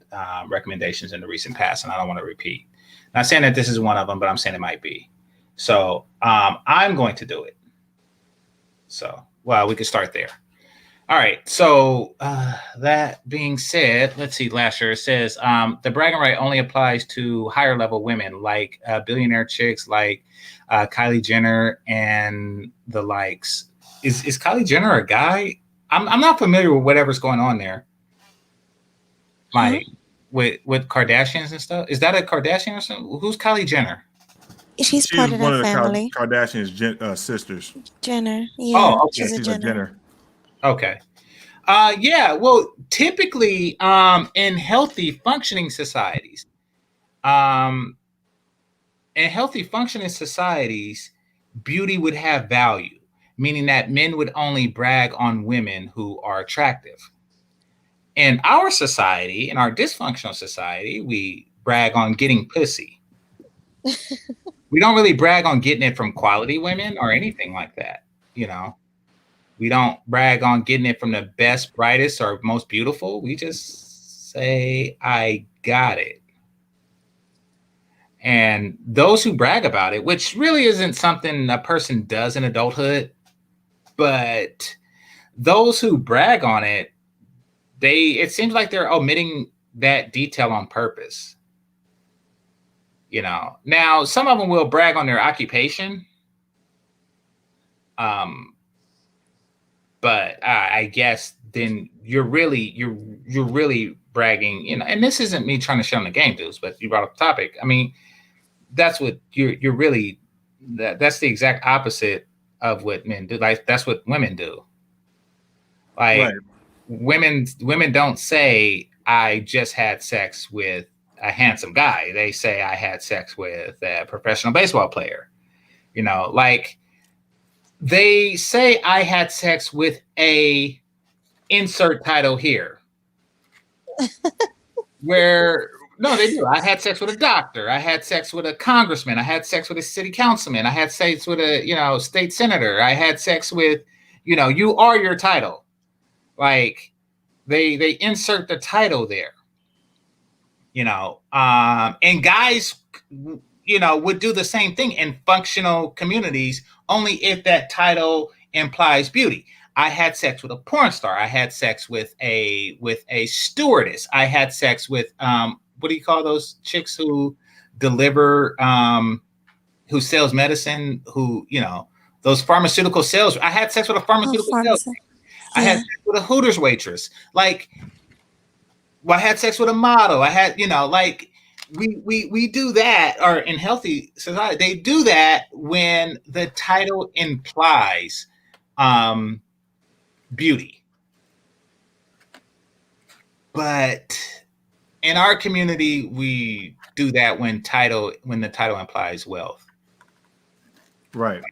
S1: recommendations in the recent past, and I don't want to repeat. Not saying that this is one of them, but I'm saying it might be. So I'm going to do it. So, well, we could start there. All right. So that being said, let's see. Lasher says the bragging right only applies to higher level women, like billionaire chicks, like Kylie Jenner and the likes. Is Kylie Jenner a guy? I'm not familiar with whatever's going on there. Like with Kardashians and stuff. Is that a Kardashian or something? Who's Kylie Jenner?
S5: She's part of
S2: one
S5: that family.
S2: Kardashian's sisters.
S5: Jenner. Yeah.
S1: Oh, okay.
S5: She's a Jenner.
S1: Okay. Yeah. Well, typically, in healthy functioning societies, beauty would have value, meaning that men would only brag on women who are attractive. In our society, in our dysfunctional society, we brag on getting pussy. We don't really brag on getting it from quality women or anything like that. We don't brag on getting it from the best, brightest, or most beautiful. We just say, I got it. And those who brag about it, which really isn't something a person does in adulthood, but those who brag on it, it seems like they're omitting that detail on purpose. Now some of them will brag on their occupation. But I guess then you're really bragging, and this isn't me trying to shit on the game dudes, but you brought up the topic. I mean, that's what you're really, that's the exact opposite of what men do. Like, that's what women do. Like, right. Women don't say, I just had sex with a handsome guy. They say, I had sex with a professional baseball player. Like, they say, I had sex with a insert title here. Where, no, they do. I had sex with a doctor. I had sex with a congressman. I had sex with a city councilman. I had sex with a, state senator. I had sex with, you are your title. Like, they insert the title there. And guys, would do the same thing in functional communities, only if that title implies beauty. I had sex with a porn star. I had sex with a stewardess. I had sex with what do you call those chicks who deliver, who sells medicine, who those pharmaceutical sales. I had sex with a pharmaceutical salesman. I had sex with a Hooters waitress. Like, I had sex with a model. I had, like, we do that, or in healthy society, they do that when the title implies beauty. But in our community, we do that when the title implies wealth.
S2: Right.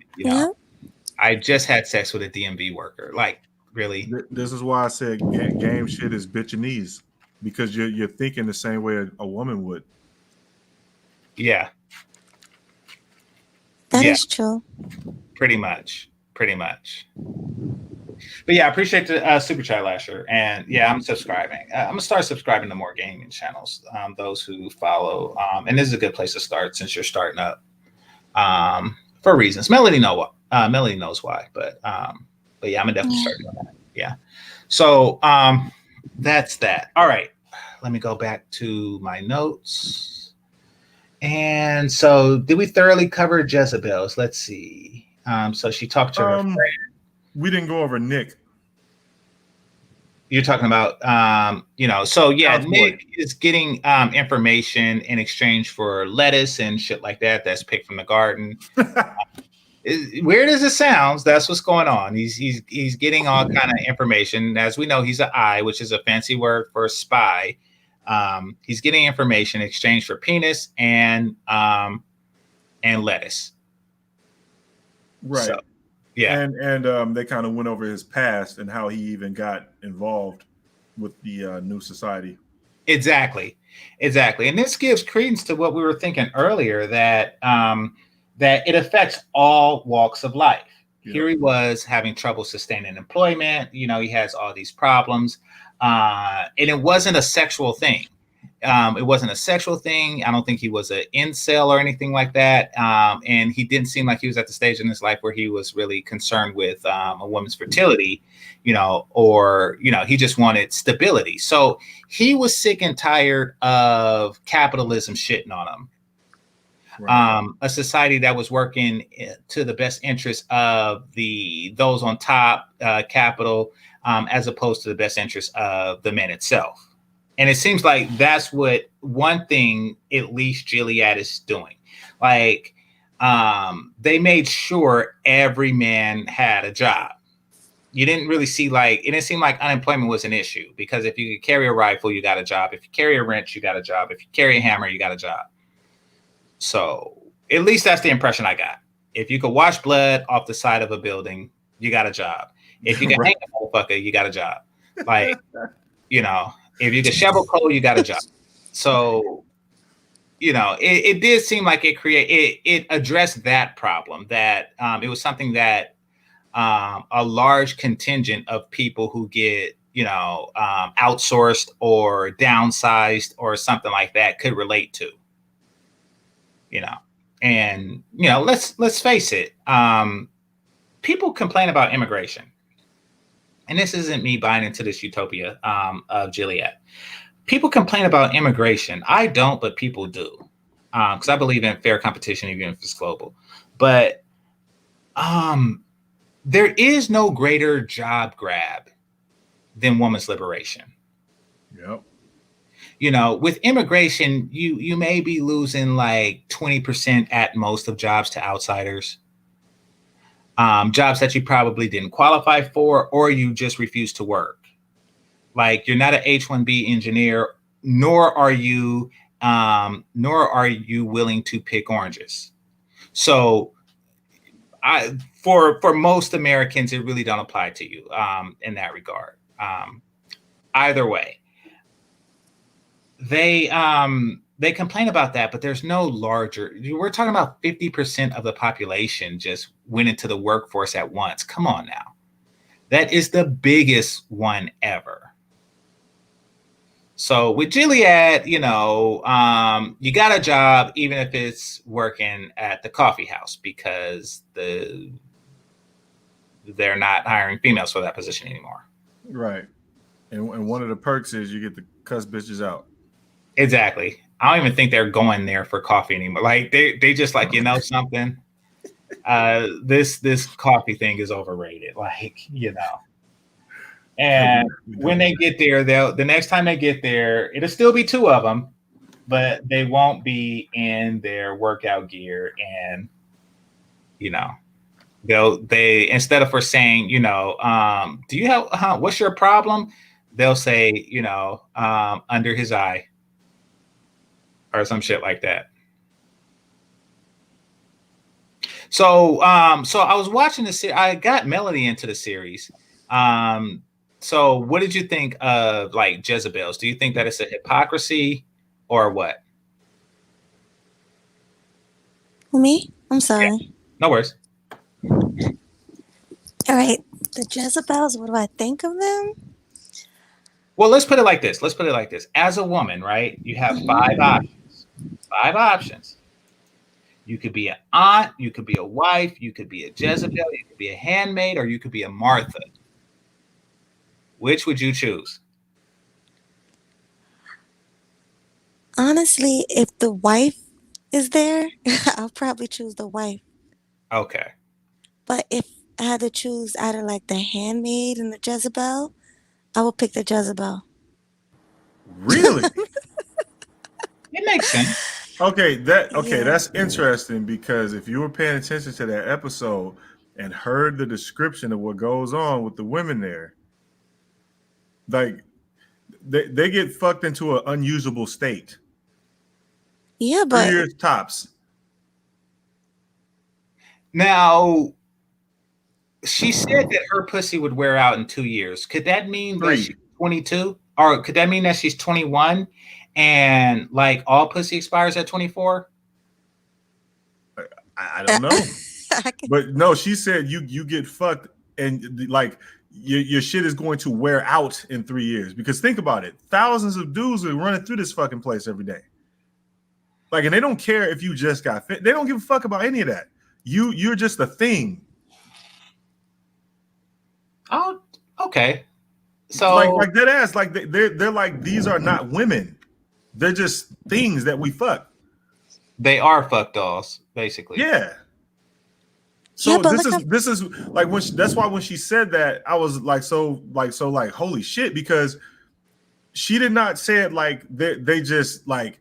S1: I just had sex with a DMV worker. Like, really?
S2: This is why I said game shit is bitchinese, because you're thinking the same way a woman would.
S1: Yeah.
S5: That
S1: Yeah.
S5: is true.
S1: Pretty much. But yeah, I appreciate the super chat, Lasher. And yeah, I'm subscribing. I'm gonna start subscribing to more gaming channels. Those who follow, and this is a good place to start since you're starting up. For reasons, Melody knows why, but yeah, I'm gonna definitely start doing that. Yeah. So that's that. All right, let me go back to my notes. And so, did we thoroughly cover Jezebels? Let's see. So she talked to her friend.
S2: We didn't go over Nick.
S1: You're talking about, so yeah,
S2: Houseboy.
S1: Nick is getting information in exchange for lettuce and shit like that. That's picked from the garden. Weird as it sounds, that's what's going on. He's getting all kind of information. As we know, he's an eye, which is a fancy word for a spy. He's getting information in exchange for penis and lettuce.
S2: Right.
S1: So, yeah.
S2: And they kind of went over his past and how he even got involved with the new society.
S1: Exactly. And this gives credence to what we were thinking earlier, that it affects all walks of life. Yep. Here he was having trouble sustaining employment. He has all these problems. And it wasn't a sexual thing. I don't think he was an incel or anything like that. And he didn't seem like he was at the stage in his life where he was really concerned with a woman's fertility, or he just wanted stability. So he was sick and tired of capitalism shitting on him. Right. A society that was working to the best interest of those on top, capital, as opposed to the best interest of the man itself. And it seems like that's what one thing at least Gilead is doing. Like, they made sure every man had a job. You didn't really see it didn't seem like unemployment was an issue, because if you could carry a rifle, you got a job. If you carry a wrench, you got a job. If you carry a hammer, you got a job. So at least that's the impression I got. If you could wash blood off the side of a building, you got a job. If you can hang a motherfucker, you got a job. Like, if you can shovel coal, you got a job. So, it did seem like it addressed that problem, that it was something that a large contingent of people who get, outsourced or downsized or something like that could relate to. And let's face it, people complain about immigration, and this isn't me buying into this utopia of Gilead. People complain about immigration. I don't, but people do, because I believe in fair competition, even if it's global. But there is no greater job grab than women's liberation.
S2: Yep.
S1: With immigration, you may be losing like 20% at most of jobs to outsiders, jobs that you probably didn't qualify for, or you just refuse to work. Like, you're not an H-1B engineer, nor are you willing to pick oranges. So, for most Americans, it really don't apply to you in that regard. Either way. They complain about that, but there's no larger. We're talking about 50% of the population just went into the workforce at once. Come on now. That is the biggest one ever. So with Gilead, you got a job even if it's working at the coffee house, because they're not hiring females for that position anymore.
S2: Right. And one of the perks is you get to cuss bitches out.
S1: Exactly. I don't even think they're going there for coffee anymore. Like, they just like, something. This coffee thing is overrated. Like, And when they get there, the next time they get there, it'll still be two of them, but they won't be in their workout gear, and they instead of saying, do you have what's your problem? They'll say, under his eye. Or some shit like that. So I was watching the series. I got Melody into the series. So what did you think of like Jezebels? Do you think that it's a hypocrisy or what?
S5: Me? I'm sorry.
S1: No worries.
S5: All right. The Jezebels, what do I think of them?
S1: Well, let's put it like this. As a woman, right? You have five options. You could be an aunt, you could be a wife, you could be a Jezebel, you could be a handmaid, or you could be a Martha. Which would you choose?
S5: Honestly, if the wife is there, I'll probably choose the wife.
S1: Okay.
S5: But if I had to choose out of like the handmaid and the Jezebel, I would pick the Jezebel.
S2: Really?
S1: It makes sense.
S2: Okay,
S5: Yeah.
S2: that's interesting because if you were paying attention to that episode and heard the description of what goes on with the women there, like they get fucked into an unusable state.
S5: Yeah,
S2: 3
S5: but
S2: years tops.
S1: Now, she said that her pussy would wear out in 2 years. Could that mean that
S2: 3.
S1: she's 22? Or could that mean that she's 21 and like all pussy expires at 24?
S2: I don't know. But no, she said you get fucked and like your shit is going to wear out in 3 years. Because think about it. Thousands of dudes are running through this fucking place every day. Like, and they don't care if you just got fit. They don't give a fuck about any of that. You're just a thing.
S1: Oh, okay. So
S2: like that ass, like they're like, these are not women. They're just things that we fuck.
S1: they are fuck dolls, basically.
S2: Yeah. So
S5: Yeah, but
S2: this is like when that's why when she said that, I was like so holy shit, because she did not say it like they just like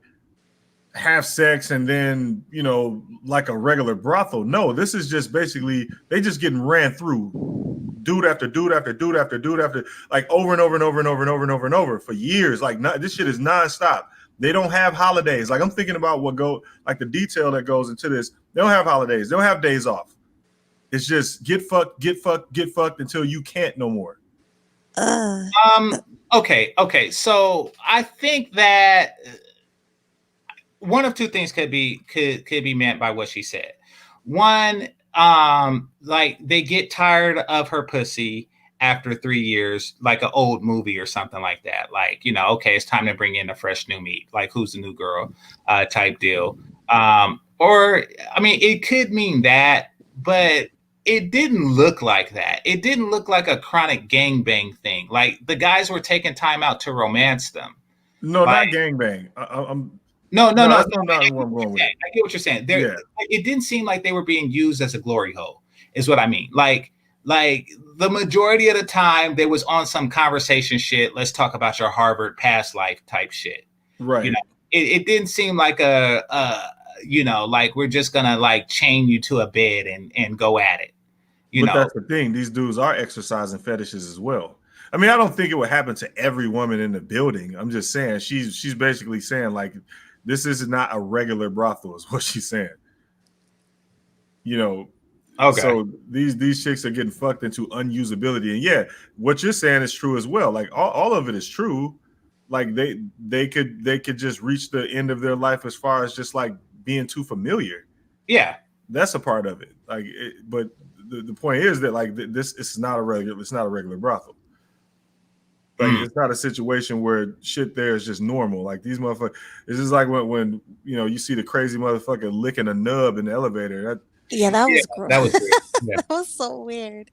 S2: have sex and then, you know, like a regular brothel. No, this is just basically they just getting ran through dude after dude after dude after dude after, like over and over and over and over and over and over and over for years. Like this shit is nonstop. They don't have holidays. Like I'm thinking about like the detail that goes into this. They don't have holidays. They don't have days off. It's just get fucked until you can't no more.
S1: Okay. So I think that one of two things could be meant by what she said. One, like they get tired of her pussy after 3 years, like an old movie or something like that. Like, you know, okay, it's time to bring in a fresh new meat. Like, who's the new girl type deal. Or, I mean, it could mean that, but it didn't look like that. It didn't look like a chronic gangbang thing. Like, the guys were taking time out to romance them.
S2: No,
S1: like,
S2: not gangbang.
S1: No.
S2: That's not where I'm going with it.
S1: I get what you're saying. It didn't seem like they were being used as a glory hole, is what I mean. Like the majority of the time, they was on some conversation shit. Let's talk about your Harvard past life type shit.
S2: Right.
S1: You know, it didn't seem like you know, like we're just gonna like chain you to a bed and go at it. You know,
S2: that's the thing. These dudes are exercising fetishes as well. I mean, I don't think it would happen to every woman in the building. I'm just saying she's basically saying like, this is not a regular brothel, is what she's saying. You know, okay. So these chicks are getting fucked into unusability, and yeah, what you're saying is true as well. Like all of it is true. Like they could just reach the end of their life as far as just like being too familiar.
S1: Yeah,
S2: that's a part of it. Like, but the point is that like this is not a regular brothel. Like it's not a situation where shit there is just normal. Like these motherfuckers, it's just like when you know you see the crazy motherfucker licking a nub in the elevator.
S5: That was gross.
S1: That was weird. Yeah.
S5: That was so weird.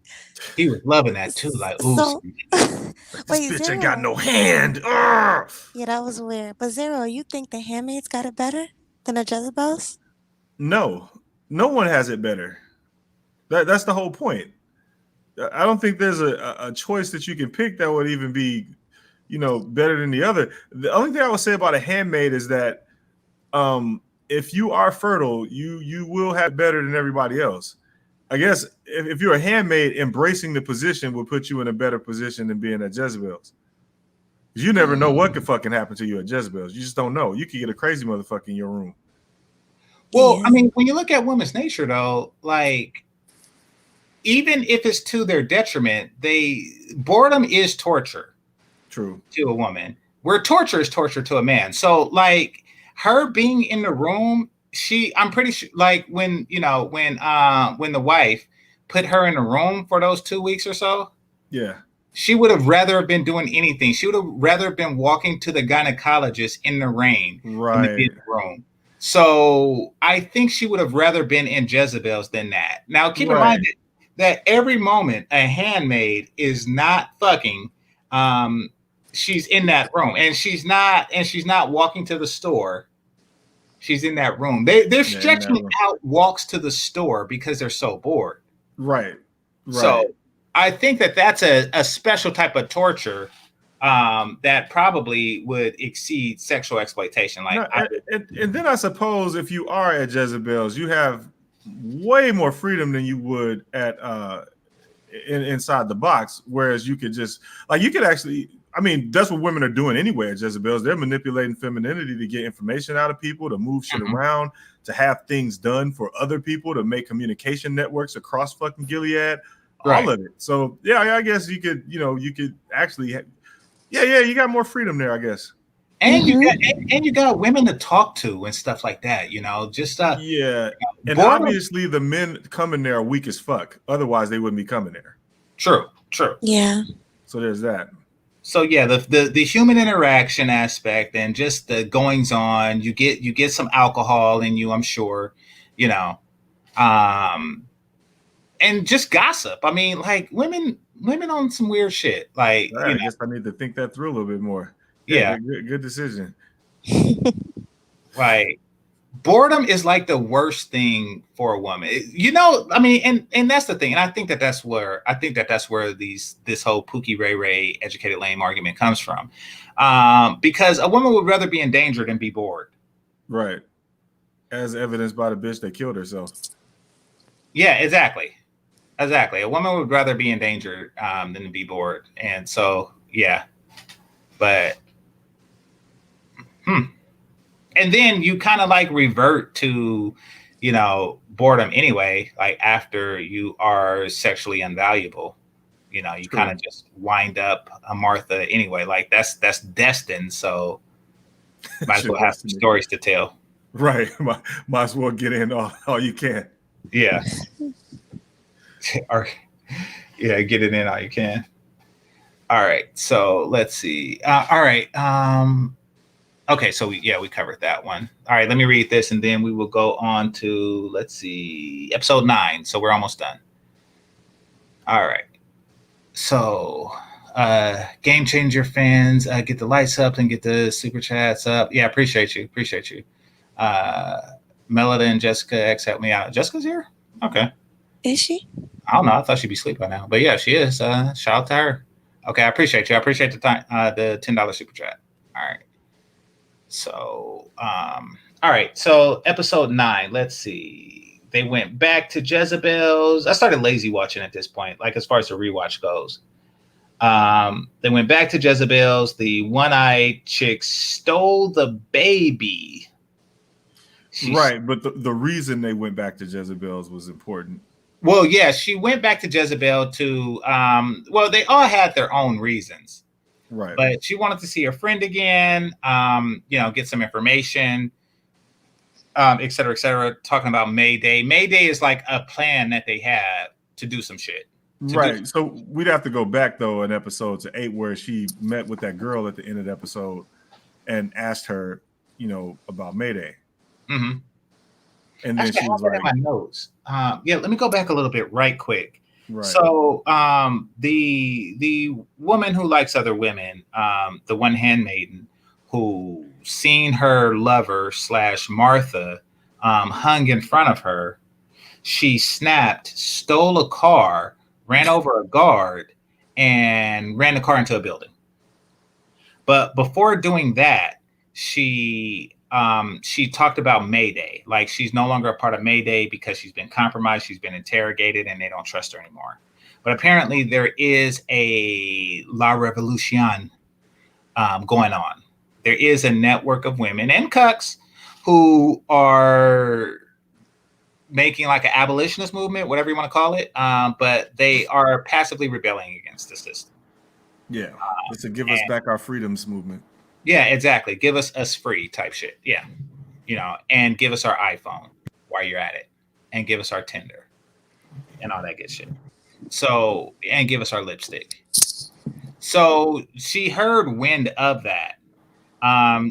S1: He was loving that too. Like, ooh,
S5: so,
S2: this bitch ain't got no hand.
S5: Yeah, that was weird. But Zero, you think the handmaids got it better than the Jezebels?
S2: No one has it better. That's the whole point. I don't think there's a choice that you can pick that would even be, you know, better than the other. The only thing I would say about a handmaid is that if you are fertile, you will have better than everybody else. I guess if you're a handmaid, embracing the position will put you in a better position than being at Jezebel's. You never know what could fucking happen to you at Jezebel's. You just don't know. You could get a crazy motherfucker in your room.
S1: Well, I mean, when you look at women's nature, though, like, even if it's to their detriment, boredom is torture.
S2: True.
S1: To a woman, where torture is torture to a man. So, like, her being in the room, I'm pretty sure, like when the wife put her in the room for those 2 weeks or so,
S2: Yeah.
S1: she would have rather been doing anything. She would have rather been walking to the gynecologist in the rain than to be in the room. So I think she would have rather been in Jezebel's than that. Now, keep in mind that every moment a handmaid is not fucking, she's in that room, and she's not walking to the store. She's in that room. They're stretching out walks to the store because they're so bored.
S2: Right.
S1: So I think that's a special type of torture that probably would exceed sexual exploitation.
S2: And then I suppose if you are at Jezebel's, you have way more freedom than you would at inside the box. Whereas you could just you could actually. I mean, that's what women are doing anyway at Jezebel's. They're manipulating femininity to get information out of people, to move shit around, to have things done for other people, to make communication networks across fucking Gilead, all of it. So yeah, I guess you could actually, you got more freedom there, I guess.
S1: And you got women to talk to and stuff like that, just
S2: and obviously the men coming there are weak as fuck. Otherwise, they wouldn't be coming there.
S1: True.
S5: Yeah.
S2: So there's that. So
S1: yeah, the human interaction aspect and just the goings on, you get some alcohol in you, I'm sure, and just gossip. I mean, like women on some weird shit. Like,
S2: I guess I need to think that through a little bit more.
S1: Yeah.
S2: Good decision.
S1: Right. Boredom is like the worst thing for a woman. I mean, and that's the thing. And I think that's where this whole Pookie Ray Ray educated lame argument comes from. Because a woman would rather be in danger than be bored.
S2: Right. As evidenced by the bitch that killed herself.
S1: Yeah, exactly. A woman would rather be in danger than to be bored. And so, yeah. But and then you kind of revert to, boredom anyway, like after you are sexually invaluable, you kind of just wind up a Martha anyway, like that's destined. So might as well have some stories to tell.
S2: Right. Might as well get in all you can.
S1: Yeah. Get it in all you can. All right. So let's see. All right. Okay, so we covered that one. All right, let me read this, and then we will go on to, let's see, episode 9. So we're almost done. All right. So, Game Changer fans, get the lights up and get the super chats up. Yeah, appreciate you. Melody and Jessica X help me out. Jessica's here? Okay.
S5: Is she?
S1: I don't know. I thought she'd be asleep by now, but yeah, she is. Shout out to her. Okay, I appreciate you. I appreciate the time. The $10 super chat. All right. So, all right. So episode 9, let's see. They went back to Jezebel's. I started lazy watching at this point, like as far as the rewatch goes. They went back to Jezebel's. The one-eyed chick stole the baby.
S2: Right. But the reason they went back to Jezebel's was important.
S1: Well, yeah, she went back to Jezebel to, they all had their own reasons.
S2: Right.
S1: But she wanted to see her friend again, get some information, et cetera, talking about May Day. May Day is like a plan that they had to do some shit.
S2: Right. So we'd have to go back, though, in episode 8 where she met with that girl at the end of the episode and asked her, about May Day.
S1: Mm-hmm.
S2: And then she was like,
S1: my notes. Let me go back a little bit right quick.
S2: Right.
S1: So the woman who likes other women, the one handmaiden who seen her lover / Martha hung in front of her, she snapped, stole a car, ran over a guard, and ran the car into a building. But before doing that, she talked about May Day, like she's no longer a part of May Day because she's been compromised, she's been interrogated, and they don't trust her anymore. But apparently there is a La Revolution going on. There is a network of women and cucks who are making like an abolitionist movement, whatever you want to call it, but they are passively rebelling against the system.
S2: Yeah, it's a give us back our freedoms movement.
S1: Yeah, exactly. Give us free type shit. Yeah. and give us our iPhone while you're at it, and give us our Tinder and all that good shit. So, and give us our lipstick. So she heard wind of that.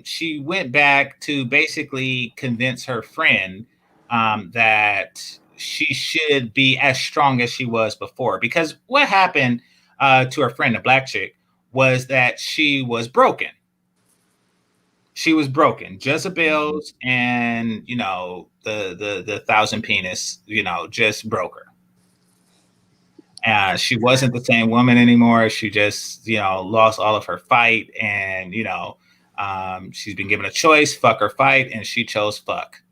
S1: She went back to basically convince her friend that she should be as strong as she was before. Because what happened to her friend, the black chick, was that she was broken. She was broken. Jezebel's and, the thousand penis, just broke her. She wasn't the same woman anymore. She just, lost all of her fight. And, she's been given a choice, fuck or fight. And she chose fuck.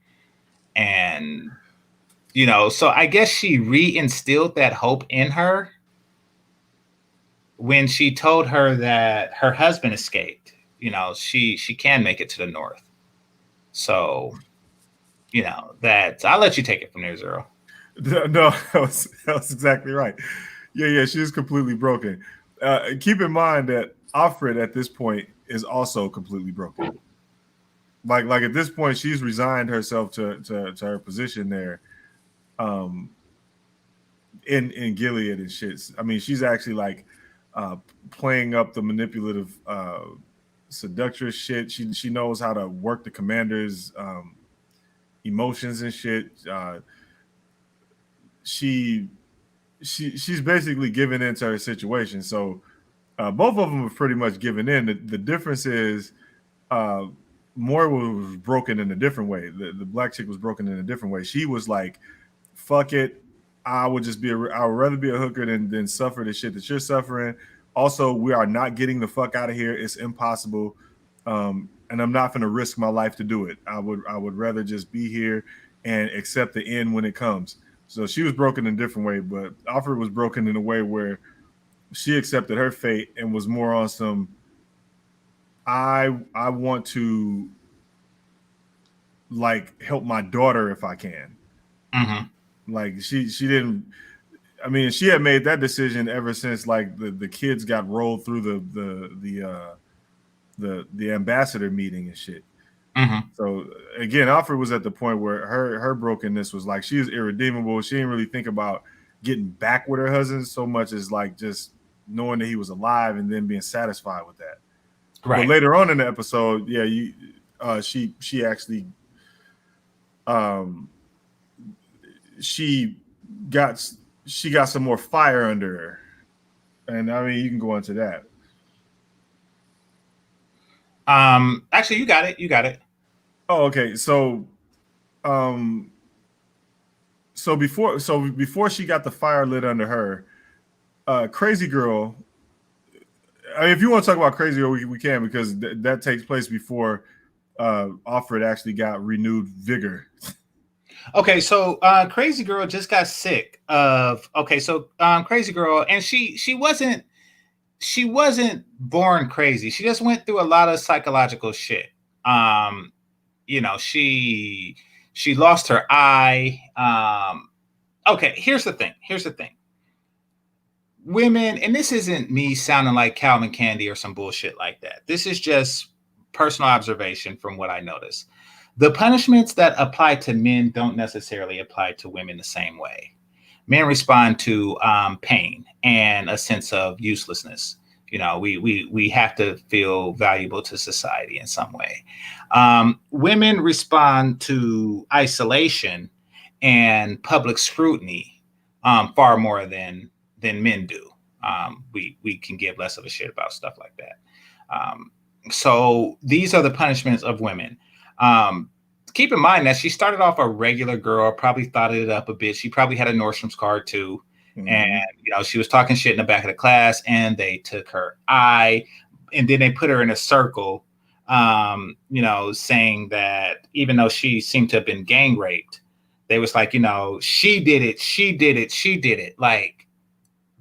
S1: And, so I guess she reinstilled that hope in her when she told her that her husband escaped. She can make it to the north. So, that I'll let you take it from there, Zero.
S2: No, that was exactly right. Yeah, she is completely broken. Keep in mind that Offred at this point is also completely broken. Like at this point, she's resigned herself to her position there, in Gilead and shit. I mean, she's actually playing up the manipulative, seductress shit. She knows how to work the commander's emotions and shit. She's basically given into her situation. So both of them have pretty much given in. The difference is Moira was broken in a different way. The black chick was broken in a different way. She was like, fuck it. I would rather be a hooker than suffer the shit that you're suffering. Also, we are not getting the fuck out of here. It's impossible. And I'm not going to risk my life to do it. I would rather just be here and accept the end when it comes. So she was broken in a different way, but Offred was broken in a way where she accepted her fate and was more on some, I want to help my daughter if I can. Mm-hmm. Like she didn't, I mean, she had made that decision ever since the kids got rolled through the ambassador meeting and shit. Mm-hmm. So again, Offred was at the point where her brokenness was she is irredeemable. She didn't really think about getting back with her husband so much as just knowing that he was alive and then being satisfied with that. Right. But later on in the episode, she actually she got some more fire under her, and I mean you can go into that.
S1: Actually, you got it.
S2: Oh, okay. So, before she got the fire lit under her, Crazy Girl. I mean, if you want to talk about Crazy Girl, we can, because that takes place before Offred actually got renewed vigor.
S1: Okay, so Crazy Girl just got sick of. Okay, so Crazy Girl, and she wasn't born crazy. She just went through a lot of psychological shit. She lost her eye. Okay, here's the thing. Women, and this isn't me sounding like Calvin Candy or some bullshit like that. This is just personal observation from what I noticed. The punishments that apply to men don't necessarily apply to women the same way. Men respond to pain and a sense of uselessness. We have to feel valuable to society in some way. Women respond to isolation and public scrutiny far more than men do. We can give less of a shit about stuff like that. So these are the punishments of women. Keep in mind that she started off a regular girl, probably thought it up a bit. She probably had a Nordstrom's card too. Mm-hmm. And, she was talking shit in the back of the class, and they took her eye, and then they put her in a circle, saying that even though she seemed to have been gang raped, they was like, she did it. Like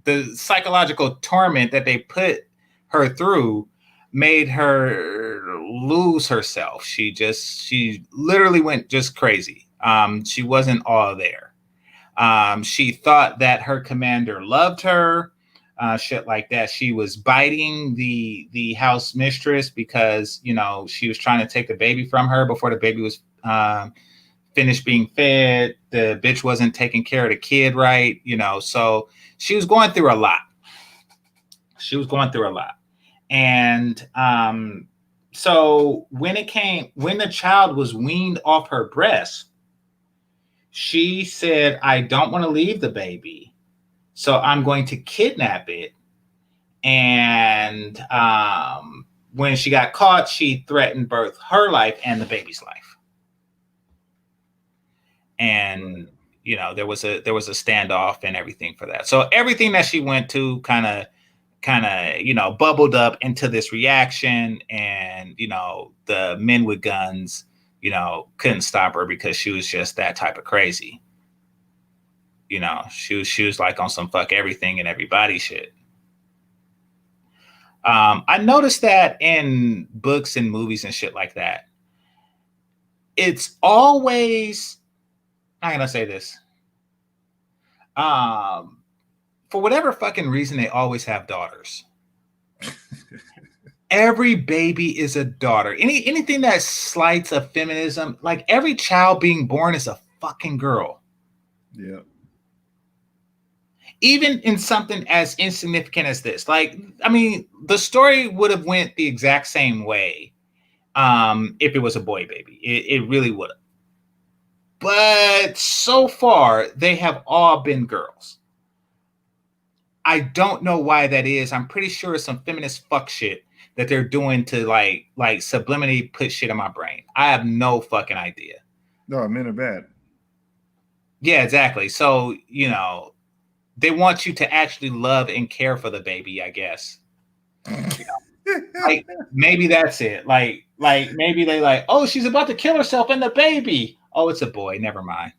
S1: the psychological torment that they put her through made her lose herself. She literally went just crazy. She wasn't all there. She thought that her commander loved her, shit like that. She was biting the house mistress because, she was trying to take the baby from her before the baby was finished being fed. The bitch wasn't taking care of the kid right, so she was going through a lot. And so when the child was weaned off her breast, she said, I don't want to leave the baby, so I'm going to kidnap it. And when she got caught, she threatened both her life and the baby's life. And there was a standoff and everything for that. So everything that she went to kind of bubbled up into this reaction, and the men with guns couldn't stop her because she was just that type of crazy. She was like on some fuck everything and everybody shit. I noticed that in books and movies and shit like that, it's always, I'm gonna say this, for whatever fucking reason, they always have daughters. Every baby is a daughter. Anything that slights of feminism, like every child being born is a fucking girl.
S2: Yeah.
S1: Even in something as insignificant as this, the story would have went the exact same way if it was a boy baby. It really would have. But so far, they have all been girls. I don't know why that is. I'm pretty sure it's some feminist fuck shit that they're doing to like subliminally put shit in my brain. I have no fucking idea.
S2: No, men are bad.
S1: Yeah, exactly. So, they want you to actually love and care for the baby, I guess. Like maybe that's it. Like maybe they like, oh, she's about to kill herself and the baby. Oh, it's a boy. Never mind.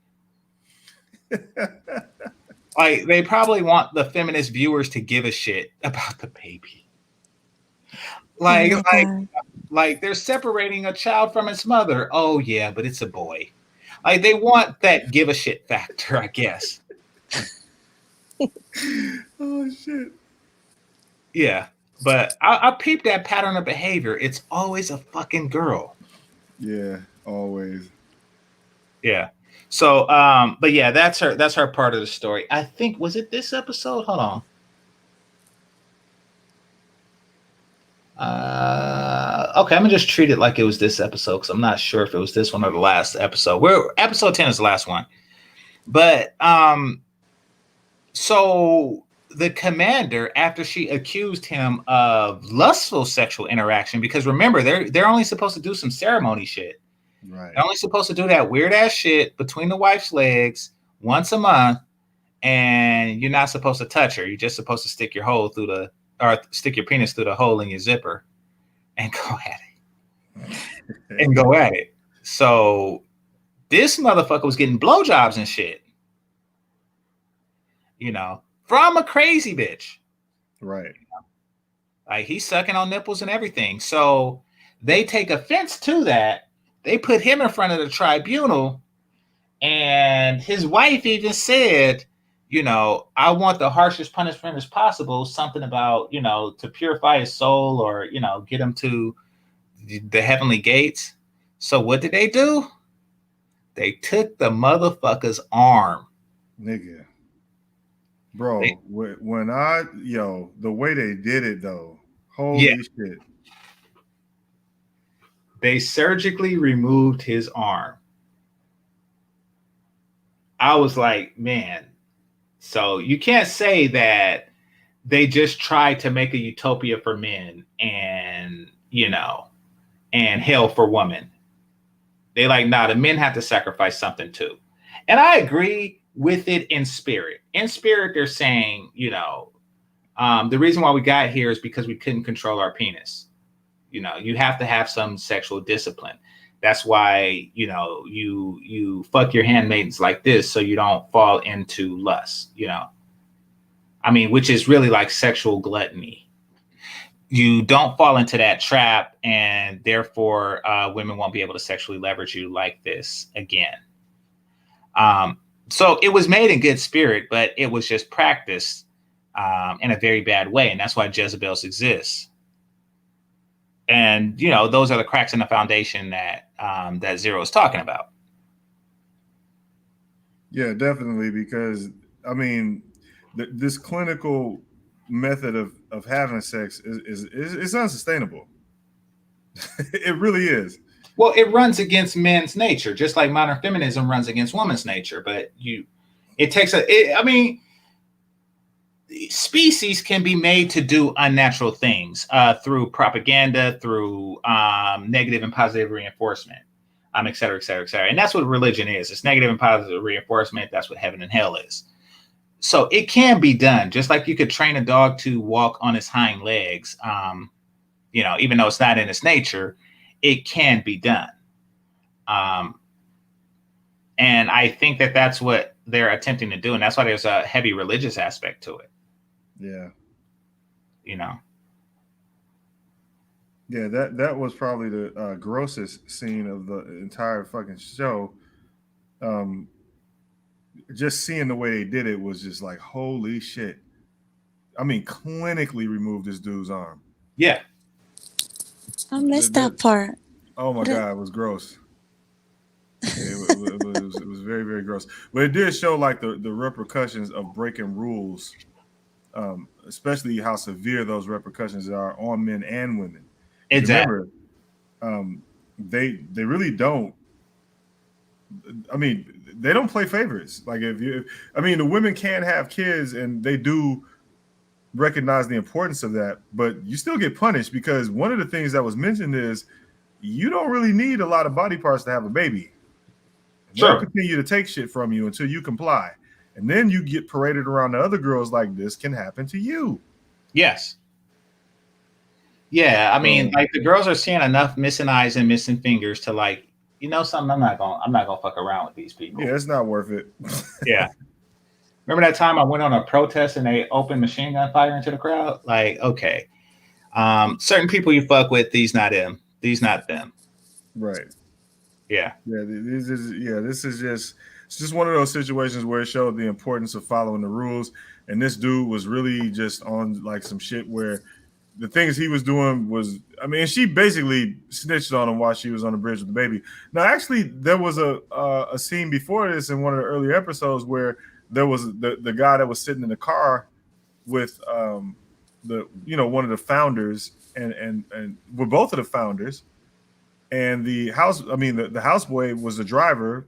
S1: Like they probably want the feminist viewers to give a shit about the baby. Like they're separating a child from its mother. Oh yeah, but it's a boy. Like they want that give a shit factor, I guess.
S2: Oh shit.
S1: Yeah, but I peep that pattern of behavior. It's always a fucking girl.
S2: Yeah, always.
S1: Yeah. So, but yeah, that's her part of the story. I think, was it this episode? Hold on. Okay, I'm gonna just treat it like it was this episode because I'm not sure if it was this one or the last episode. Episode 10 is the last one. But so the commander, after she accused him of lustful sexual interaction, because remember, they're only supposed to do some ceremony shit.
S2: Right.
S1: They're only supposed to do that weird ass shit between the wife's legs once a month, and you're not supposed to touch her. You're just supposed to stick your penis through the hole in your zipper and go at it. So this motherfucker was getting blowjobs and shit. From a crazy bitch.
S2: Right.
S1: Like he's sucking on nipples and everything. So they take offense to that. They put him in front of the tribunal, and his wife even said, I want the harshest punishment as possible. Something about, to purify his soul or, get him to the heavenly gates. So what did they do? They took the motherfucker's arm.
S2: Nigga. Bro, the way they did it though, holy shit.
S1: They surgically removed his arm. I was like, man, so you can't say that they just tried to make a utopia for men and, and hell for women. They like, the men have to sacrifice something too. And I agree with it in spirit. In spirit, they're saying, the reason why we got here is because we couldn't control our penis. You have to have some sexual discipline. That's why, you fuck your handmaids like this so you don't fall into lust, which is really like sexual gluttony. You don't fall into that trap, and therefore women won't be able to sexually leverage you like this again. So it was made in good spirit, but it was just practiced in a very bad way. And that's why Jezebels exist. And those are the cracks in the foundation that that Zero is talking about.
S2: Yeah, definitely, because I mean, this clinical method of having sex is unsustainable. It really is.
S1: Well, it runs against men's nature, just like modern feminism runs against woman's nature. But species can be made to do unnatural things through propaganda, through negative and positive reinforcement, et cetera, et cetera, et cetera. And that's what religion is. It's negative and positive reinforcement. That's what heaven and hell is. So it can be done, just like you could train a dog to walk on its hind legs. Even though it's not in its nature, it can be done. And I think that that's what they're attempting to do. And that's why there's a heavy religious aspect to it.
S2: Yeah.
S1: Yeah,
S2: that was probably the grossest scene of the entire fucking show. Just seeing the way they did it was just like, holy shit. I mean, clinically removed this dude's arm.
S1: Yeah.
S5: I missed that part.
S2: Oh my God, it was gross. It was very, very gross. But it did show like the repercussions of breaking rules, especially how severe those repercussions are on men and women.
S1: Exactly.
S2: Remember, they really don't. I mean, they don't play favorites. Like the women can have kids, and they do recognize the importance of that, but you still get punished because one of the things that was mentioned is you don't really need a lot of body parts to have a baby.
S1: Sure.
S2: They'll continue to take shit from you until you comply. And then you get paraded around to other girls like this can happen to you.
S1: Yes. Yeah, I mean, like the girls are seeing enough missing eyes and missing fingers to like, something, I'm not gonna fuck around with these people.
S2: Yeah, it's not worth it.
S1: Yeah. Remember that time I went on a protest and they opened machine gun fire into the crowd? Like, okay. Certain people you fuck with, these not them. These not them.
S2: Right.
S1: Yeah.
S2: Yeah. This is just one of those situations where it showed the importance of following the rules. And this dude was really just on like some shit where the things he was doing was, I mean, she basically snitched on him while she was on the bridge with the baby. Now, actually, there was a scene before this in one of the earlier episodes where there was the guy that was sitting in the car with one of the founders and with both of the founders, and the houseboy was the driver,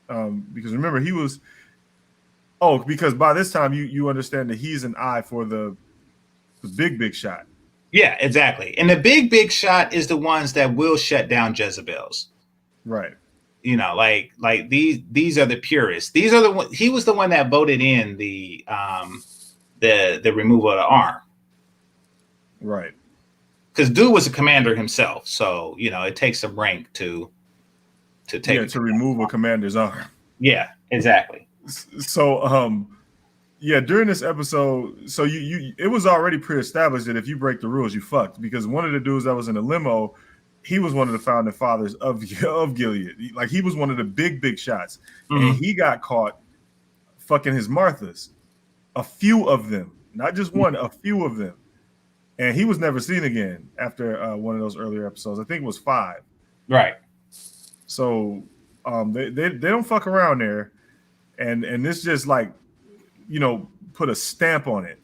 S2: because remember he was because by this time you understand that he's an eye for the big shot.
S1: Yeah, exactly. And the big shot is the ones that will shut down Jezebels.
S2: Right.
S1: Like these are the purists. These are the one. He was the one that voted in the removal of the arm.
S2: Right.
S1: Because Dude was a commander himself, so it takes some rank to
S2: remove a commander's arm.
S1: Yeah, exactly.
S2: So during this episode, so it was already pre-established that if you break the rules, you fucked, because one of the dudes that was in the limo, he was one of the founding fathers of Gilead. Like he was one of the big shots, and he got caught fucking his Marthas, a few of them, not just one, a few of them, and he was never seen again after one of those earlier episodes. I think it was 5.
S1: Right.
S2: So they don't fuck around there, and this just like put a stamp on it,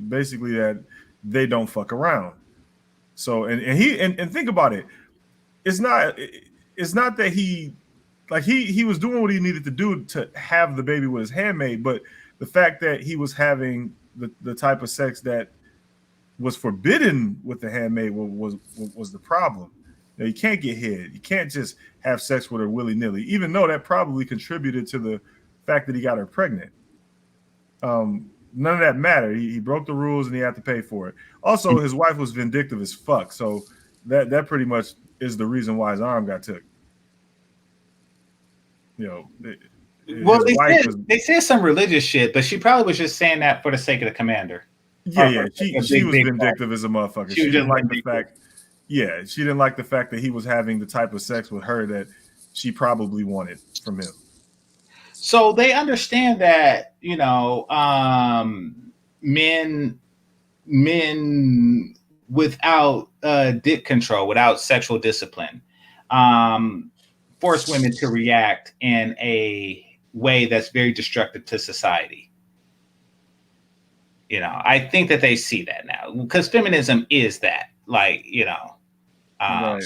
S2: basically that they don't fuck around. So and think about it. It's not that he was doing what he needed to do to have the baby with his handmaid, but the fact that he was having the type of sex that was forbidden with the handmaid was the problem. You can't get hit. You can't just have sex with her willy-nilly, even though that probably contributed to the fact that he got her pregnant. None of that mattered. He broke the rules and he had to pay for it. Also, his wife was vindictive as fuck, so that pretty much is the reason why his arm got took.
S1: They said some religious shit, but she probably was just saying that for the sake of the commander.
S2: Yeah. She was vindictive as a motherfucker. She didn't like the fact. Yeah, she didn't like the fact that he was having the type of sex with her that she probably wanted from him.
S1: So they understand that, men without dick control, without sexual discipline, force women to react in a way that's very destructive to society. You know, I think that they see that now because feminism is that, like, you know,
S2: Right.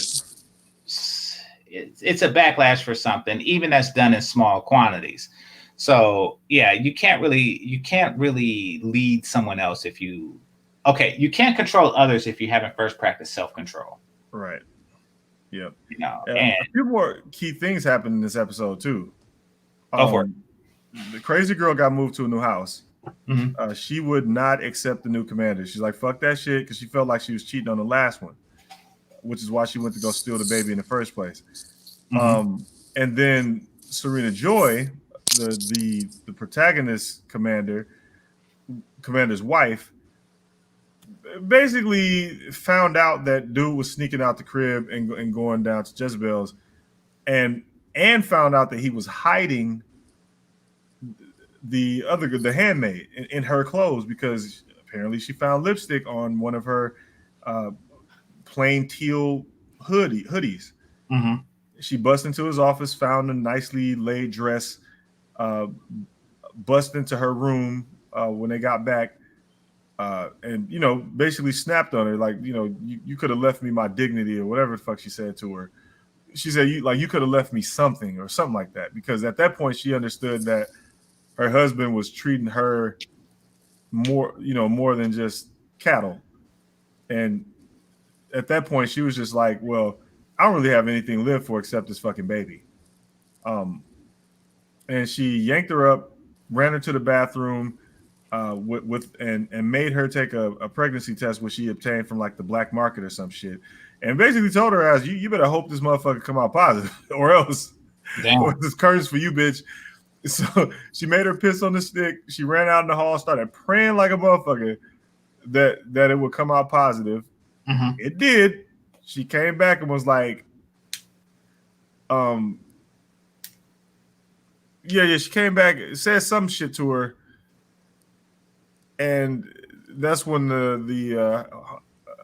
S1: it's a backlash for something, even that's done in small quantities. So yeah, you can't really lead someone else if you can't control others if you haven't first practiced self-control.
S2: Right. Yep.
S1: You know,
S2: A
S1: and
S2: few more key things happened in this episode too.
S1: go for it.
S2: The crazy girl got moved to a new house.
S1: Mhm.
S2: She would not accept the new commander. She's like, fuck that shit, because she felt like she was cheating on the last one, which is why she went to go steal the baby in the first place.
S1: Mhm.
S2: And then Serena Joy, the protagonist commander's wife, basically found out that dude was sneaking out the crib and going down to Jezebel's, and found out that he was hiding the handmaid in her clothes, because apparently she found lipstick on one of her plain teal hoodies.
S1: Mhm.
S2: She bust into his office, found a nicely laid dress, bust into her room when they got back, and, you know, basically snapped on her, like, you know, you could have left me my dignity, or whatever the fuck she said to her. She said, you could have left me something, or something like that, because at that point she understood that her husband was treating her more than just cattle. And at that point she was just like, well, I don't really have anything to live for except this fucking baby. And she yanked her up, ran her to the bathroom, and made her take a pregnancy test, which she obtained from like the black market or some shit, and basically told her, as you better hope this motherfucker come out positive, or else this curse for you, bitch. So she made her piss on the stick. She ran out in the hall, started praying like a motherfucker that it would come out positive.
S1: Mhm.
S2: It did. She came back and was like, she came back, said some shit to her, and that's when the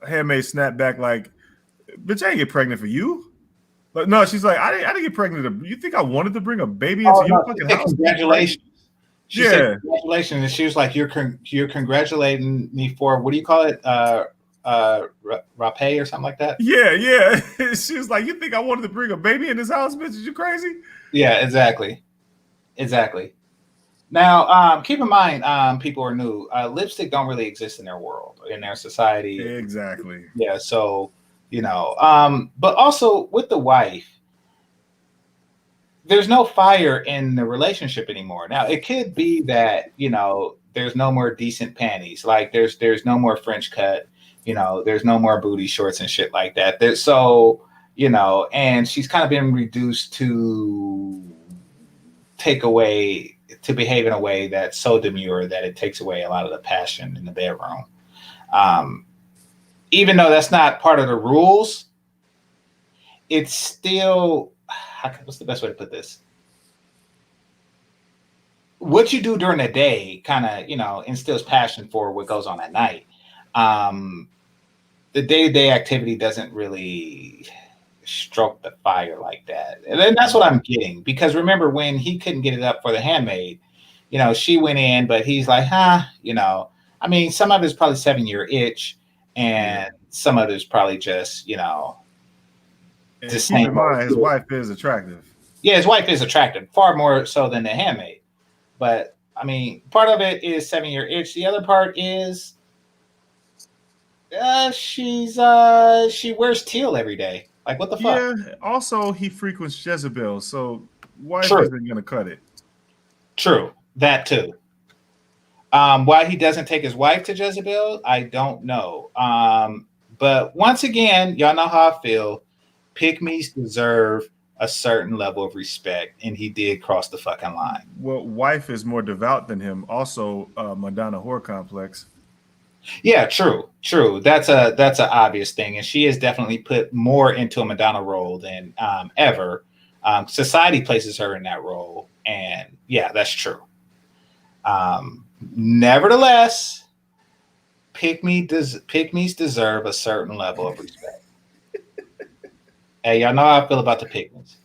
S2: handmaid snapped back like, bitch, I ain't get pregnant for you. But no, she's like, I didn't get pregnant. You think I wanted to bring a baby into your fucking house?
S1: Congratulations. She
S2: Yeah.
S1: said congratulations, and she was like, you're congratulating me for, what do you call it? Rapé or something like that?
S2: Yeah. She was like, you think I wanted to bring a baby in this house, bitch? Is you crazy?
S1: Yeah, exactly. Now, keep in mind, people are new. Lipstick don't really exist in their world, in their society.
S2: Exactly.
S1: Yeah, so, you know, but also with the wife, there's no fire in the relationship anymore. Now, it could be that, you know, there's no more decent panties. Like there's no more French cut, you know, there's no more booty shorts and shit like that. So, you know, and she's kind of been reduced to behave in a way that's so demure that it takes away a lot of the passion in the bedroom. Even though that's not part of the rules, it's still, what's the best way to put this? What you do during the day kind of, you know, instills passion for what goes on at night. The day-to-day activity doesn't really stroke the fire like that. And then that's what I'm getting, because remember when he couldn't get it up for the handmaid, you know, she went in, but he's like, you know, I mean, some of it's probably 7-year itch, and some of it's probably just, you know,
S2: and keep in mind, his wife is attractive.
S1: Yeah, his wife is attractive, far more so than the handmaid. But I mean, part of it is 7-year itch. The other part is she wears teal every day. Like, what the fuck?
S2: Yeah. Also, he frequents Jezebel, so wife isn't gonna cut it.
S1: True, that too. Why he doesn't take his wife to Jezebel, I don't know. But once again, y'all know how I feel. Pygmies deserve a certain level of respect, and he did cross the fucking line.
S2: Well, wife is more devout than him. Also, Madonna whore complex.
S1: Yeah, true. That's an obvious thing, and she has definitely put more into a Madonna role than ever. Society places her in that role, and yeah, that's true. Nevertheless, pygmies deserve a certain level of respect. Hey, y'all know how I feel about the pygmies.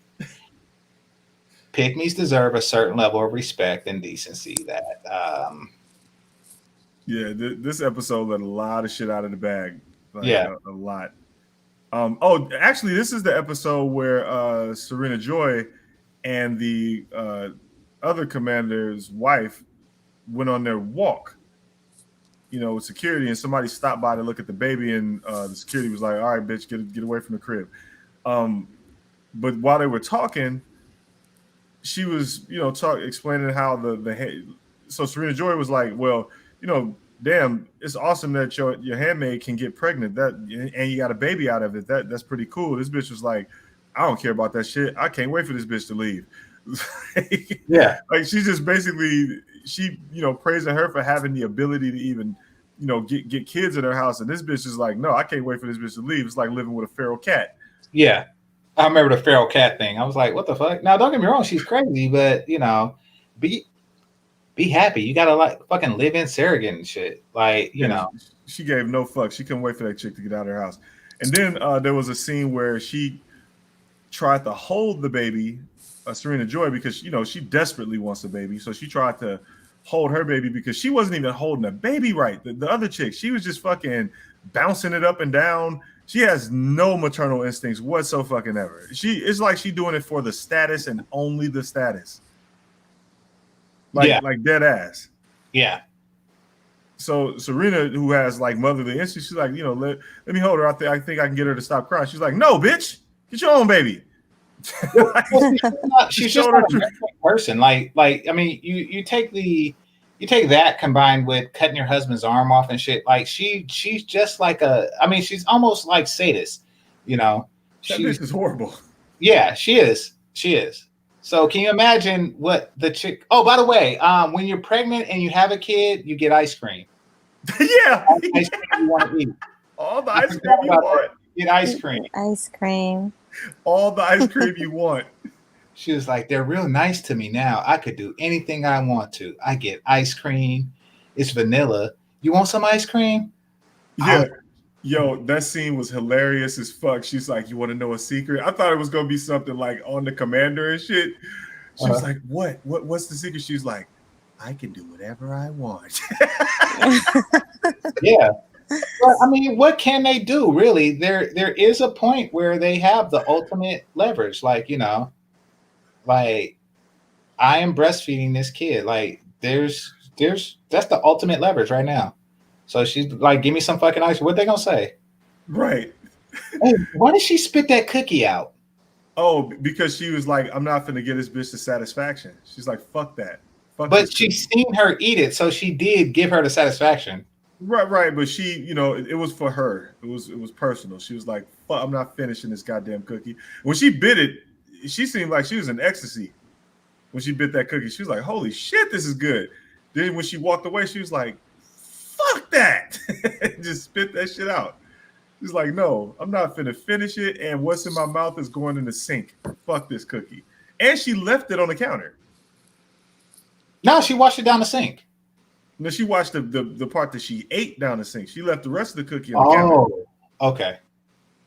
S1: Pygmies deserve a certain level of respect and decency.
S2: This episode let a lot of shit out of the bag. A lot. Actually, this is the episode where Serena Joy and the other commander's wife went on their walk, with security, and somebody stopped by to look at the baby, and the security was like, "All right, bitch, get away from the crib." But while they were talking, she was, explaining how so Serena Joy was like, "Well, damn, it's awesome that your handmaid can get pregnant, and you got a baby out of it. That's pretty cool." This bitch was like, "I don't care about that shit. I can't wait for this bitch to leave."
S1: Yeah,
S2: like she's just basically praising her for having the ability to even get kids in her house, and this bitch is like, "No, I can't wait for this bitch to leave." It's like living with a feral cat.
S1: Yeah, I remember the feral cat thing. I was like, "What the fuck?" Now, don't get me wrong, she's crazy, but be happy. You gotta fucking live in surrogate and shit.
S2: She gave no fuck. She couldn't wait for that chick to get out of her house. And then there was a scene where she tried to hold the baby, Serena Joy, because she desperately wants a baby. So she tried to hold her baby because she wasn't even holding the baby right. The other chick, she was just fucking bouncing it up and down. She has no maternal instincts whatsoever. It's like she doing it for the status and only the status. Like dead ass.
S1: Yeah.
S2: So Serena, who has motherly instincts, she's like, let me hold her. I think I can get her to stop crying. She's like, "No, bitch, get your own baby."
S1: She's just not a person. I mean, you take that combined with cutting your husband's arm off and shit. She's just she's almost like sadist.
S2: That bitch is horrible.
S1: Yeah, she is. She is. So can you imagine what the chick? Oh, by the way, when you're pregnant and you have a kid, you get ice cream.
S2: Yeah.
S1: All the ice cream you want to eat.
S2: All the ice cream you want.
S1: Get ice cream.
S5: Ice cream.
S2: All the ice cream you want.
S1: She was like, "They're real nice to me now. I could do anything I want to. I get ice cream. It's vanilla. You want some ice cream?"
S2: Yeah. Yo, that scene was hilarious as fuck. She's like, "You want to know a secret?" I thought it was gonna be something like on the commander and shit. She was like, What's the secret?" She was like, "I can do whatever I want."
S1: Yeah. But, I mean, what can they do, really? There is a point where they have the ultimate leverage. I am breastfeeding this kid. There's that's the ultimate leverage right now. So she's like, "Give me some fucking ice." What they gonna say?
S2: Right.
S1: Hey, why did she spit that cookie out?
S2: Oh, because she was like, "I'm not finna get this bitch the satisfaction." She's like, "Fuck that."
S1: But she's seen her eat it, so she did give her the satisfaction.
S2: Right. But she, it was for her. It was personal. She was like, "Fuck, I'm not finishing this goddamn cookie." When she bit it, she seemed like she was in ecstasy. When she bit that cookie, she was like, "Holy shit, this is good." Then when she walked away, she was like, "Fuck that." Just spit that shit out. She's like, "No, I'm not finna finish it, and what's in my mouth is going in the sink. Fuck this cookie." And she left it on the counter.
S1: No, she washed it down the sink.
S2: No, she washed the part that she ate down the sink. She left the rest of the cookie on the counter.
S1: Oh, okay.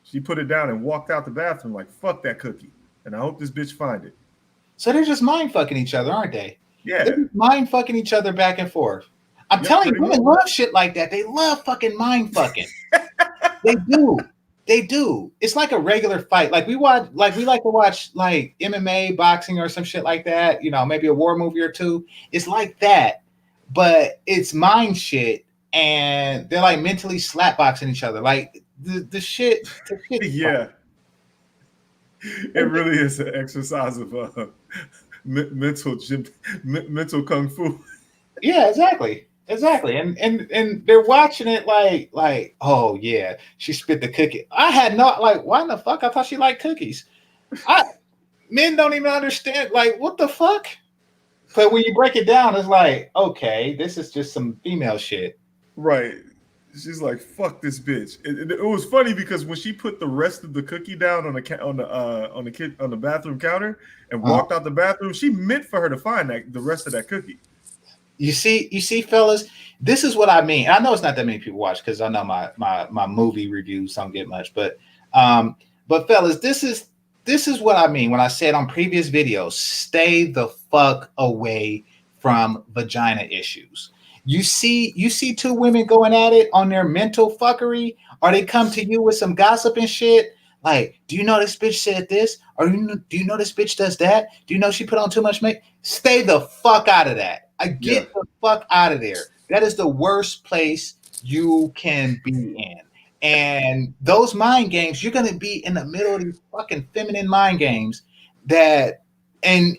S2: She put it down and walked out the bathroom like, "Fuck that cookie. And I hope this bitch find it."
S1: So they're just mind fucking each other, aren't they?
S2: Yeah.
S1: They're just mind fucking each other back and forth. I'm telling you, women love shit like that. They love fucking mind fucking. They do. They do. It's like a regular fight. We like to watch MMA, boxing, or some shit like that. Maybe a war movie or two. It's like that, but it's mind shit, and they're mentally slapboxing each other. The shit.
S2: Yeah. It really is an exercise of mental kung fu.
S1: Yeah, exactly. And they're watching it like, "Oh yeah, she spit the cookie." I had no why in the fuck? I thought she liked cookies. Men don't even understand what the fuck. But when you break it down, it's like, okay, this is just some female shit.
S2: Right. She's like, "Fuck this bitch." It was funny because when she put the rest of the cookie down on the bathroom counter and walked out the bathroom, she meant for her to find the rest of that cookie.
S1: You see, fellas, this is what I mean. I know it's not that many people watch because I know my movie reviews don't get much, but fellas, this is what I mean when I said on previous videos, stay the fuck away from vagina issues. You see two women going at it on their mental fuckery, or they come to you with some gossip and shit. Like, do you know this bitch said this? Or do you know this bitch does that? Do you know she put on too much makeup? Stay the fuck out of that. Get the fuck out of there. That is the worst place you can be in. And those mind games, you're gonna be in the middle of these fucking feminine mind games that and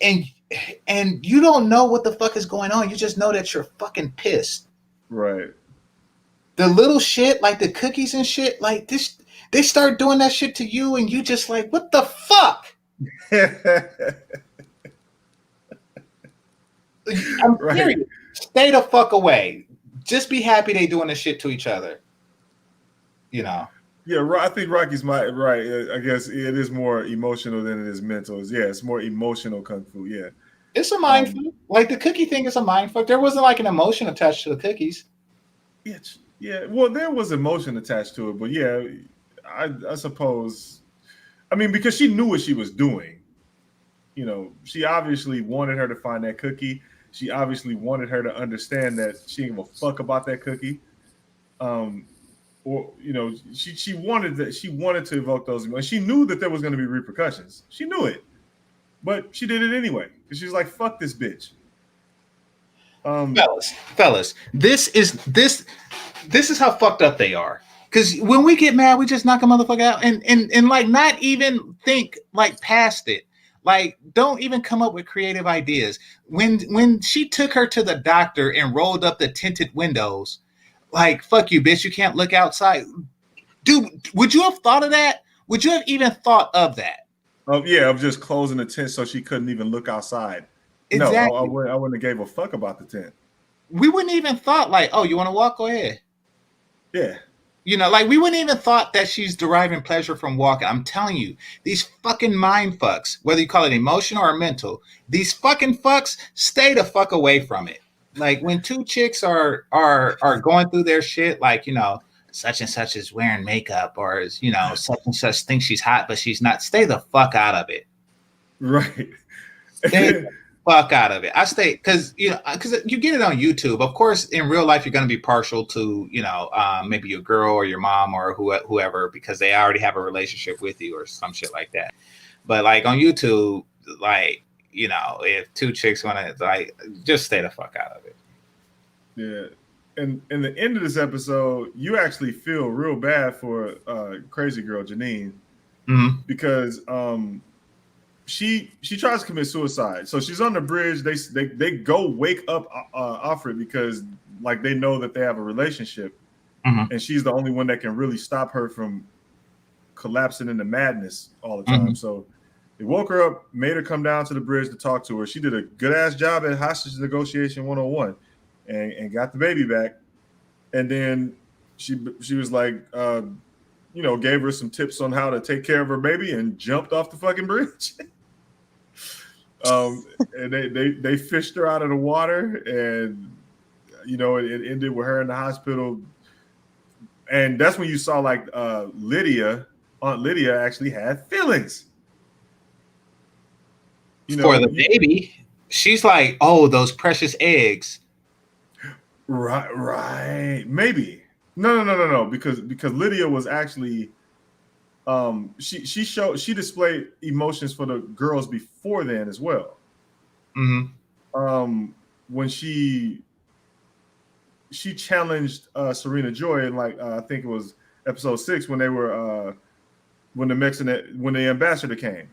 S1: you don't know what the fuck is going on. You just know that you're fucking pissed.
S2: Right.
S1: The little shit, like the cookies and shit, like this, they start doing that shit to you, and you just like, what the fuck? I'm serious. Stay the fuck away. Just be happy they doing this shit to each other. You know.
S2: Yeah, I think Rocky's right. I guess it is more emotional than it is mental. Yeah, it's more emotional kung fu. Yeah,
S1: it's a mind fuck. Like the cookie thing is a mind fuck. There wasn't like an emotion attached to the cookies.
S2: Yeah. Well, there was emotion attached to it, but yeah, I suppose. I mean, because she knew what she was doing. You know, she obviously wanted her to find that cookie. She obviously wanted her to understand that she didn't give a fuck about that cookie. Or you know, she wanted that. She wanted to evoke those emotions. She knew that there was going to be repercussions. She knew it, but she did it anyway because she was like, "Fuck this bitch."
S1: Fellas, this is how fucked up they are. Because when we get mad, we just knock a motherfucker out and like not even think like past it. Like, don't even come up with creative ideas. When she took her to the doctor and rolled up the tinted windows. Like, fuck you, bitch. You can't look outside. Dude, would you have thought of that? Would you have even thought of that?
S2: Of just closing the tent so she couldn't even look outside. Exactly. No, I wouldn't have gave a fuck about the tent.
S1: We wouldn't even thought like, oh, you want to walk? Go ahead.
S2: Yeah.
S1: You know, like we wouldn't even thought that she's deriving pleasure from walking. I'm telling you, these fucking mind fucks, whether you call it emotional or mental, these fucking fucks, stay the fuck away from it. Like when two chicks are going through their shit, like, you know, such and such is wearing makeup, or is, you know, such and such thinks she's hot, but she's not. Stay the fuck out of it.
S2: Right.
S1: Stay the fuck out of it. I stay because you get it on YouTube. Of course, in real life, you're going to be partial to, you know, maybe your girl or your mom or whoever because they already have a relationship with you or some shit like that. But like on YouTube, like, you know, if two chicks want to, like, just stay the fuck out of it.
S2: Yeah. And in the end of this episode, you actually feel real bad for crazy girl Janine because she tries to commit suicide. So she's on the bridge. They go wake up Alfred because like they know that they have a relationship, and she's the only one that can really stop her from collapsing into madness all the time. So they woke her up, made her come down to the bridge to talk to her. She did a good ass job at hostage negotiation 101 and got the baby back. And then she was like, you know, gave her some tips on how to take care of her baby and jumped off the fucking bridge. And they fished her out of the water, and you know, it ended with her in the hospital. And that's when you saw like Aunt Lydia actually had feelings. You know,
S1: for the baby, she's like, "Oh, those precious eggs."
S2: Right. Maybe. No. Because Lydia was actually, she displayed emotions for the girls before then as well. When she challenged Serena Joy in like I think it was episode 6 when they were when the ambassador came.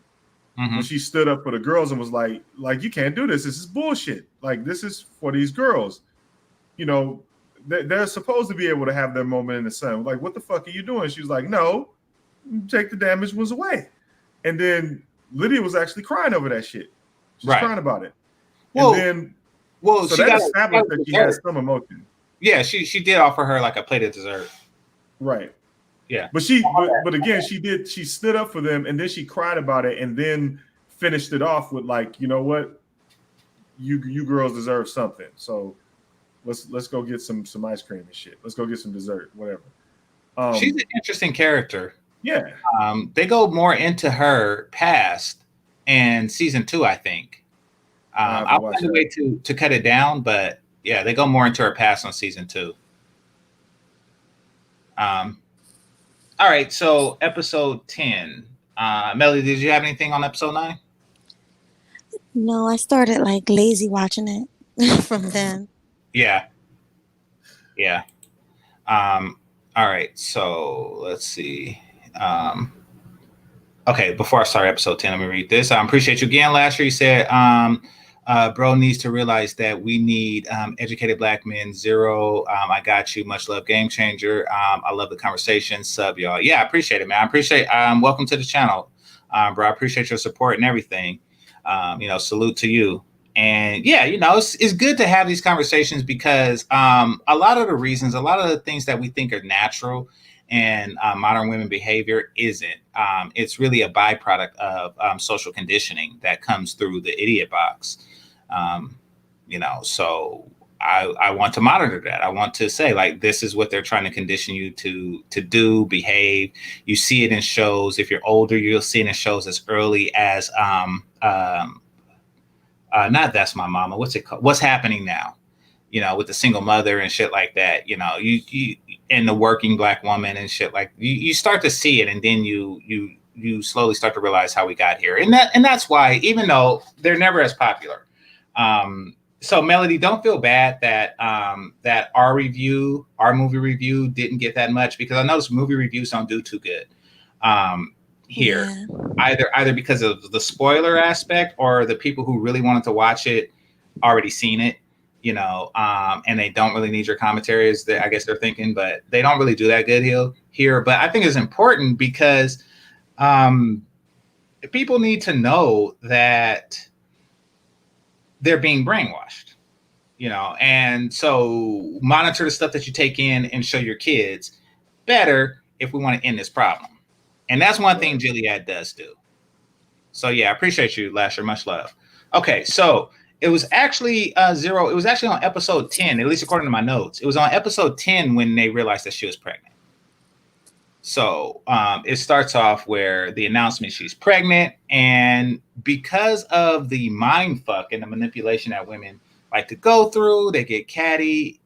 S2: When she stood up for the girls and was like you can't do this. This is bullshit. Like this is for these girls. You know, they're supposed to be able to have their moment in the sun. Like, what the fuck are you doing? She was like, no, take the damaged ones away. And then Lydia was actually crying over that shit. She's crying about it. So that established that she has some emotion.
S1: Yeah, she did offer her like a plate of dessert.
S2: Right.
S1: Yeah.
S2: But but again, she stood up for them and then she cried about it and then finished it off with like, you know what? You girls deserve something. So Let's go get some ice cream and shit. Let's go get some dessert, whatever.
S1: She's an interesting character.
S2: Yeah.
S1: They go more into her past in season 2, I think. I'll find a way to cut it down, but yeah, they go more into her past on season 2. All right, so episode 10. Melody, did you have anything on episode 9?
S5: No, I started like lazy watching it from then.
S1: Yeah. All right, so let's see. Okay, before I start episode 10, let me read this. I appreciate you again. Last year you said, bro needs to realize that we need educated black men. 0. I got you. Much love, GameChanger. I love the conversation. Sub, y'all. Yeah, I appreciate it, man. I appreciate welcome to the channel, bro. I appreciate your support and everything. Salute to you. And yeah, it's good to have these conversations because a lot of the things that we think are natural and modern women behavior isn't. It's really a byproduct of social conditioning that comes through the idiot box. So I want to monitor that. I want to say, like, this is what they're trying to condition you to do, behave. You see it in shows. If you're older, you'll see it in shows as early as not That's My Mama. What's it called? What's Happening Now? With the single mother and shit like that. You and the working black woman and shit like you start to see it, and then you slowly start to realize how we got here, and that's why, even though they're never as popular. So Melody, don't feel bad that that our movie review didn't get that much, because I noticed movie reviews don't do too good here. Yeah. Either because of the spoiler aspect, or the people who really wanted to watch it already seen it, and they don't really need your commentary, I guess they're thinking, but they don't really do that good here. But I think it's important because people need to know that they're being brainwashed, and so monitor the stuff that you take in and show your kids better if we want to end this problem. And that's one thing Gilead does do. So yeah, I appreciate you, Lasher. Much love. Okay, so it was actually 0. It was actually on episode 10, at least according to my notes. It was on episode 10 when they realized that she was pregnant. So it starts off where the announcement she's pregnant, and because of the mind fuck and the manipulation that women like to go through, they get catty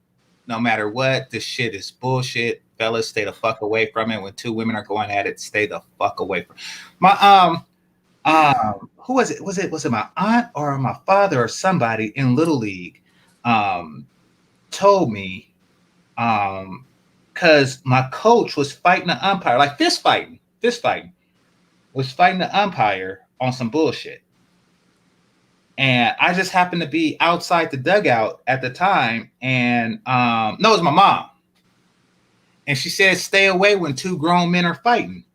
S1: no matter what. This shit is bullshit. Fellas, stay the fuck away from it. When 2 women are going at it, stay the fuck away from it. Who was it? Was it my aunt or my father or somebody in Little League told me, because my coach was fighting the umpire, like fist fighting, was fighting the umpire on some bullshit. And I just happened to be outside the dugout at the time. And no, it was my mom. And she said, stay away when 2 grown men are fighting.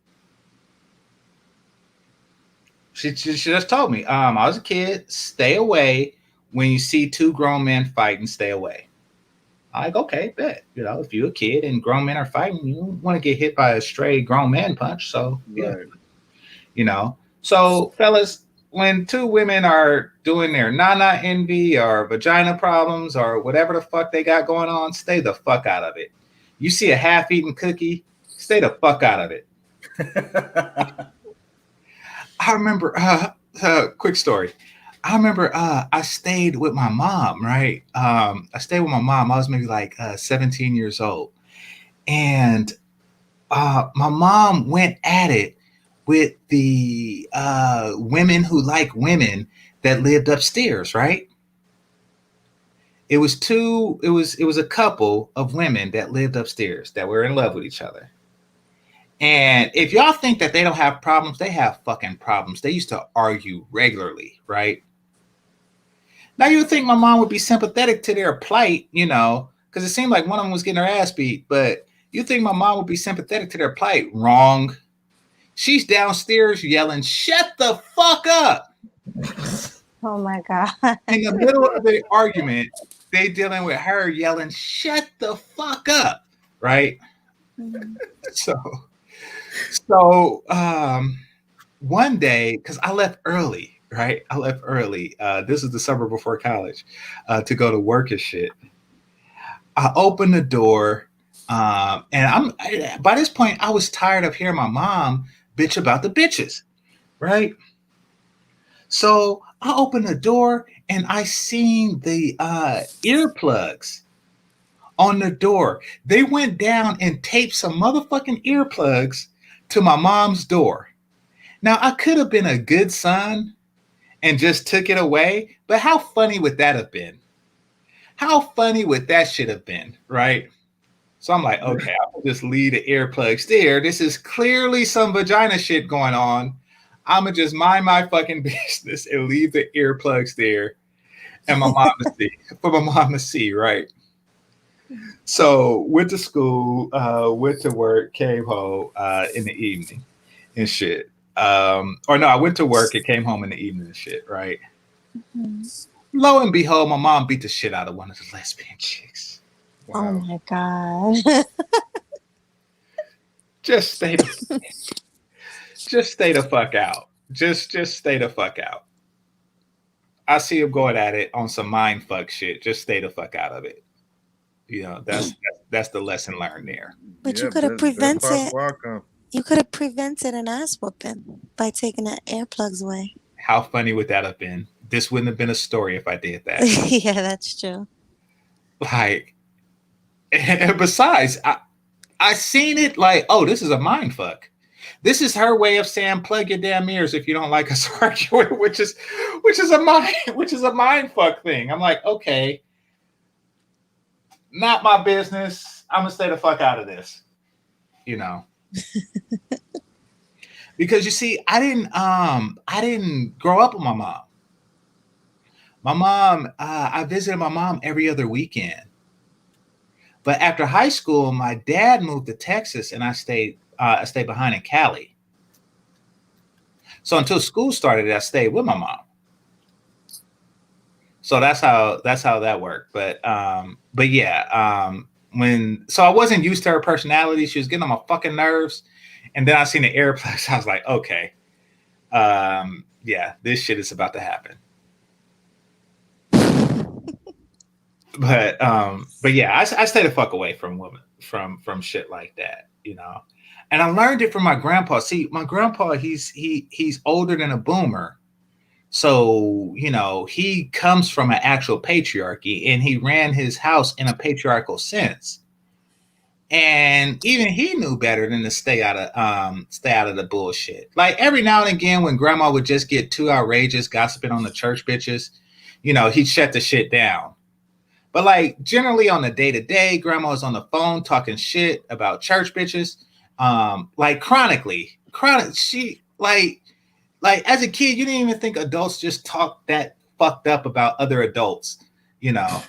S1: She just told me, I was a kid, stay away when you see 2 grown men fighting, stay away. I'm like, okay, bet. If you're a kid and grown men are fighting, you don't want to get hit by a stray grown man punch. So, yeah. Right. So fellas, when 2 women are doing their nana envy or vagina problems or whatever the fuck they got going on, stay the fuck out of it. You see a half-eaten cookie, stay the fuck out of it. I remember, quick story. I remember I stayed with my mom, right? I stayed with my mom. I was maybe like 17 years old. And my mom went at it with the women who like women that lived upstairs, right? It was a couple of women that lived upstairs that were in love with each other. And if y'all think that they don't have problems, they have fucking problems. They used to argue regularly, right? Now you would think my mom would be sympathetic to their plight, because it seemed like one of them was getting her ass beat, but you think my mom would be sympathetic to their plight. Wrong. She's downstairs yelling, shut the fuck up.
S5: Oh my God.
S1: In the middle of the argument, they dealing with her yelling, shut the fuck up, right? Mm-hmm. So one day, because I left early, right? This is the summer before college, to go to work and shit. I opened the door, and by this point I was tired of hearing my mom bitch about the bitches, right? So I opened the door and I seen the earplugs on the door. They went down and taped some motherfucking earplugs to my mom's door. Now I could have been a good son and just took it away, but how funny would that have been? How funny would that shit have been, right? So I'm like, okay, I'll just leave the earplugs there. This is clearly some vagina shit going on. I'ma just mind my fucking business and leave the earplugs there, and my mom to see, for my mom to see, right? So went to school, went to work, came home in the evening and shit. Or no, I went to work and came home in the evening and shit, right?
S5: Mm-hmm.
S1: Lo and behold, my mom beat the shit out of one of the lesbian chicks.
S5: Wow. Oh my God.
S1: Just stay the fuck out. Just stay the fuck out. I see him going at it on some mind fuck shit. Just stay the fuck out of it. You know, that's the lesson learned there.
S5: But you could have prevented. You could have prevented an ass whooping by taking the earplugs away.
S1: How funny would that have been? This wouldn't have been a story if I did that.
S5: Yeah, that's true.
S1: Like, and besides, I seen it like, oh, this is a mind fuck. This is her way of saying, plug your damn ears if you don't like us arguing, which is a mind fuck thing. I'm like, okay, not my business. I'm gonna stay the fuck out of this, you know. Because you see, I didn't grow up with my mom. My mom, I visited my mom every other weekend. But after high school, my dad moved to Texas, and I stayed behind in Cali. So until school started, I stayed with my mom. So that's how that worked. But yeah, so I wasn't used to her personality. She was getting on my fucking nerves. And then I seen the earplugs. I was like, okay, yeah, this shit is about to happen. But yeah, I stay the fuck away from women, from shit like that, you know. And I learned it from my grandpa. See, my grandpa, he's older than a boomer. So, you know, he comes from an actual patriarchy, and he ran his house in a patriarchal sense. And even he knew better than to stay out of the bullshit. Like every now and again, when grandma would just get too outrageous, gossiping on the church bitches, you know, he'd shut the shit down. But like generally on the day-to-day, grandma was on the phone talking shit about church bitches. Like chronically. She like as a kid, you didn't even think adults just talk that fucked up about other adults, you know.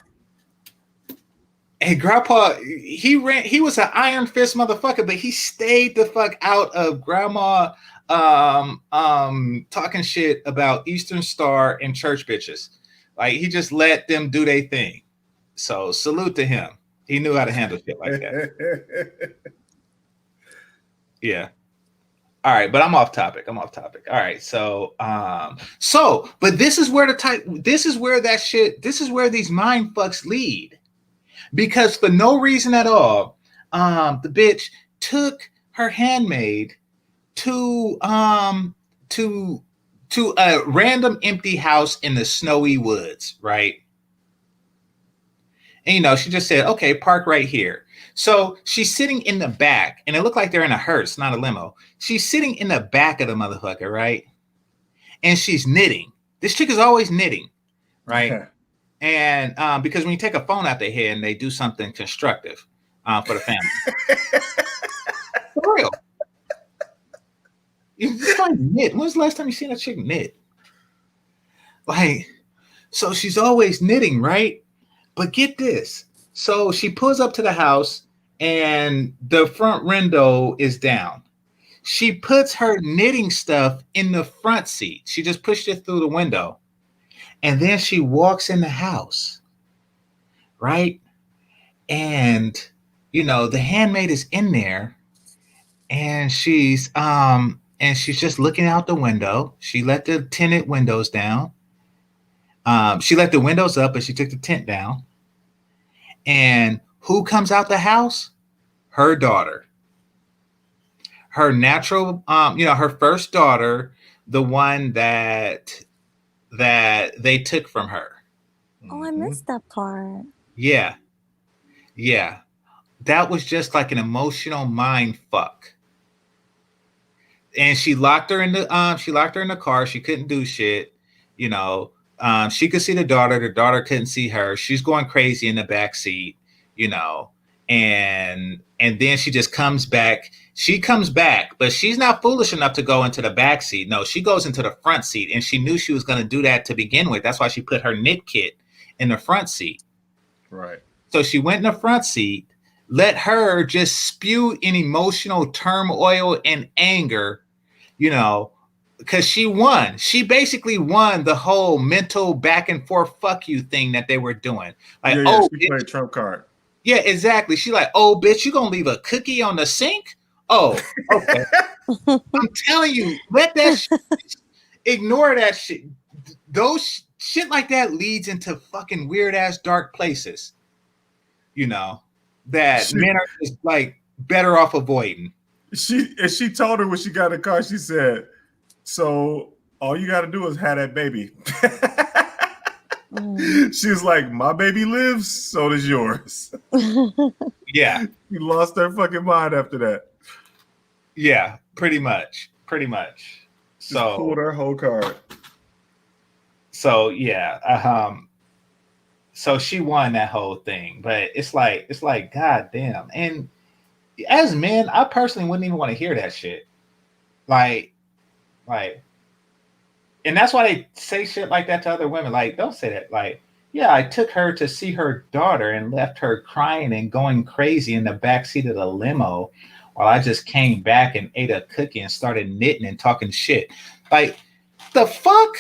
S1: And grandpa, he was an iron fist motherfucker, but he stayed the fuck out of grandma talking shit about Eastern Star and church bitches. Like he just let them do their thing. So salute to him. He knew how to handle shit like that. Yeah. All right, but I'm off topic. All right, so but this is where these mind fucks lead. Because for no reason at all, the bitch took her handmaid to a random empty house in the snowy woods, right? And you know, she just said, okay, park right here. So she's sitting in the back, and it looked like they're in a hearse, not a limo. She's sitting in the back of the motherfucker, right? And she's knitting. This chick is always knitting, right? And because when you take a phone out their head and they do something constructive for the family. For real. You just like knit. When's the last time you seen a chick knit? Like, so she's always knitting, right? But get this. So she pulls up to the house and the front window is down. She puts her knitting stuff in the front seat. She just pushed it through the window. And then she walks in the house, right? And, you know, the handmaid is in there and she's just looking out the window. She let the tinted windows down. She let the windows up, but she took the tent down. And Who comes out the house? Her daughter. Her natural, her first daughter, the one that they took from her.
S5: Oh, I missed that part.
S1: Yeah. Yeah. That was just like an emotional mind fuck. And she locked her in the car. She couldn't do shit. She could see the daughter. The daughter couldn't see her. She's going crazy in the back seat, and then she just comes back. She comes back, but she's not foolish enough to go into the back seat. No, she goes into the front seat, and she knew she was going to do that to begin with. That's why she put her knit kit in the front seat.
S2: Right.
S1: So she went in the front seat, let her just spew in emotional turmoil and anger, because she won. She basically won the whole mental back and forth fuck you thing that they were doing. Like,
S2: she played trump card.
S1: Yeah, exactly. She like, oh, bitch, you gonna leave a cookie on the sink? Oh, okay. I'm telling you, let that ignore that shit. Those shit like that leads into fucking weird ass dark places. That men are just like better off avoiding.
S2: She told her when she got in the car, she said, so all you got to do is have that baby. She was like, my baby lives, so does yours.
S1: Yeah.
S2: She lost her fucking mind after that.
S1: Yeah, pretty much.
S2: Just pulled her whole card.
S1: So yeah, so she won that whole thing, but it's like goddamn. And as men, I personally wouldn't even want to hear that shit. Like, and that's why they say shit like that to other women. Like, don't say that. Like, yeah, I took her to see her daughter and left her crying and going crazy in the backseat of the limo while I just came back and ate a cookie and started knitting and talking shit. Like, the fuck?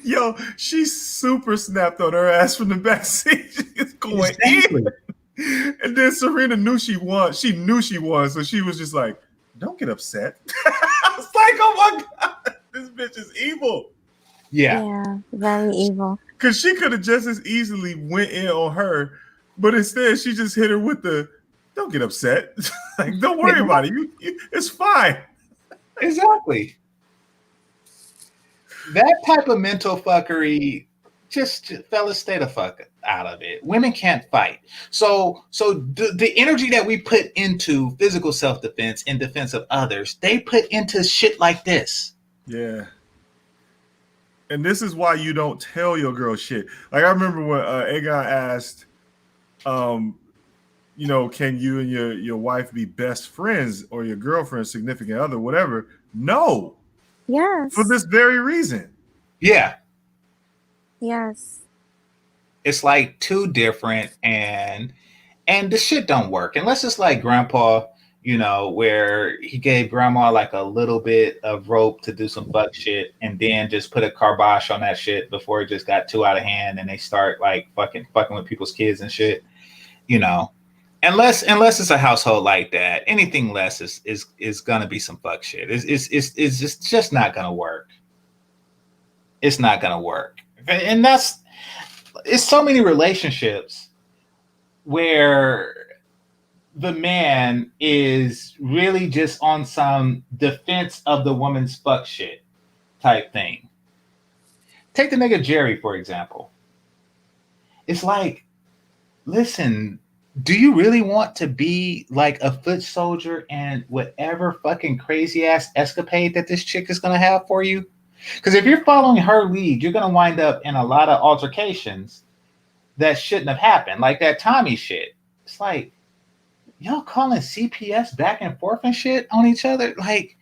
S2: Yo, she super snapped on her ass from the backseat. She's going in. And then Serena knew she won. She knew she won. So she was just like, don't get upset. I was like, oh my God, this bitch is evil.
S5: Yeah, very evil.
S2: Because she could have just as easily went in on her, but instead she just hit her with the, don't get upset. Like, don't worry about it. It's fine.
S1: Exactly. That type of mental fuckery, just fellas, stay the fuck out of it. Women can't fight. So the energy that we put into physical self-defense in defense of others, they put into shit like this.
S2: Yeah. And this is why you don't tell your girl shit. Like, I remember when Aegon asked, can you and your wife be best friends, or your girlfriend, significant other, whatever? No.
S5: Yes.
S2: For this very reason.
S1: Yeah.
S5: Yes.
S1: It's like too different, and the shit don't work. Unless it's like grandpa, where he gave grandma like a little bit of rope to do some fuck shit and then just put a kibosh on that shit before it just got too out of hand and they start like fucking with people's kids and shit. Unless it's a household like that, anything less is gonna be some fuck shit. It's just not gonna work. It's not gonna work. And it's so many relationships where the man is really just on some defense of the woman's fuck shit type thing. Take the nigga Jerry, for example. It's like, listen, do you really want to be like a foot soldier and whatever fucking crazy ass escapade that this chick is going to have for you? Because if you're following her lead, you're going to wind up in a lot of altercations that shouldn't have happened. Like that Tommy shit. It's like, y'all calling CPS back and forth and shit on each other? Like,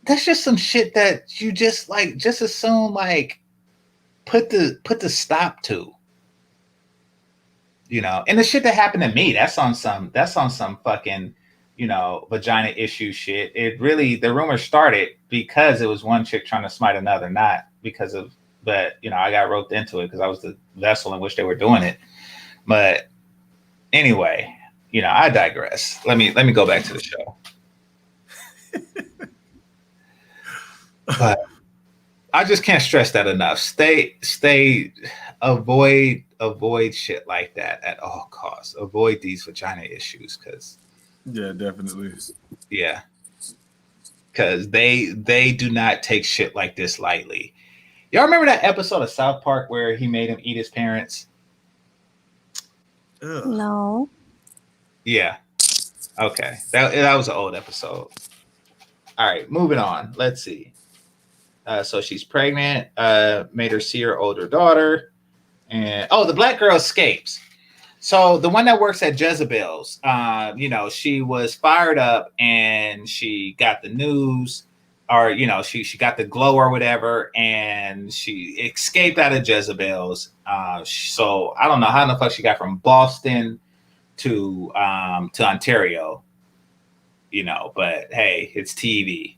S1: that's just some shit that you just assume, like, put the stop to. And the shit that happened to me, that's on some fucking, vagina issue shit. It really, the rumor started because it was one chick trying to smite another, not because of, but, I got roped into it because I was the vessel in which they were doing it. But anyway, I digress. Let me go back to the show. But I just can't stress that enough. Avoid shit like that at all costs. Avoid these vagina issues, because
S2: Yeah, definitely.
S1: yeah, because they do not take shit like this lightly. Y'all remember that episode of South Park where he made him eat his parents?
S2: Ugh.
S5: No.
S1: Yeah. Okay. That was an old episode. All right, moving on. Let's see. So she's pregnant, made her see her older daughter. And the black girl escapes. So the one that works at Jezebel's, she was fired up and she got the news, or she got the glow or whatever, and she escaped out of Jezebel's. So I don't know how the fuck she got from Boston to Ontario, but hey, it's TV.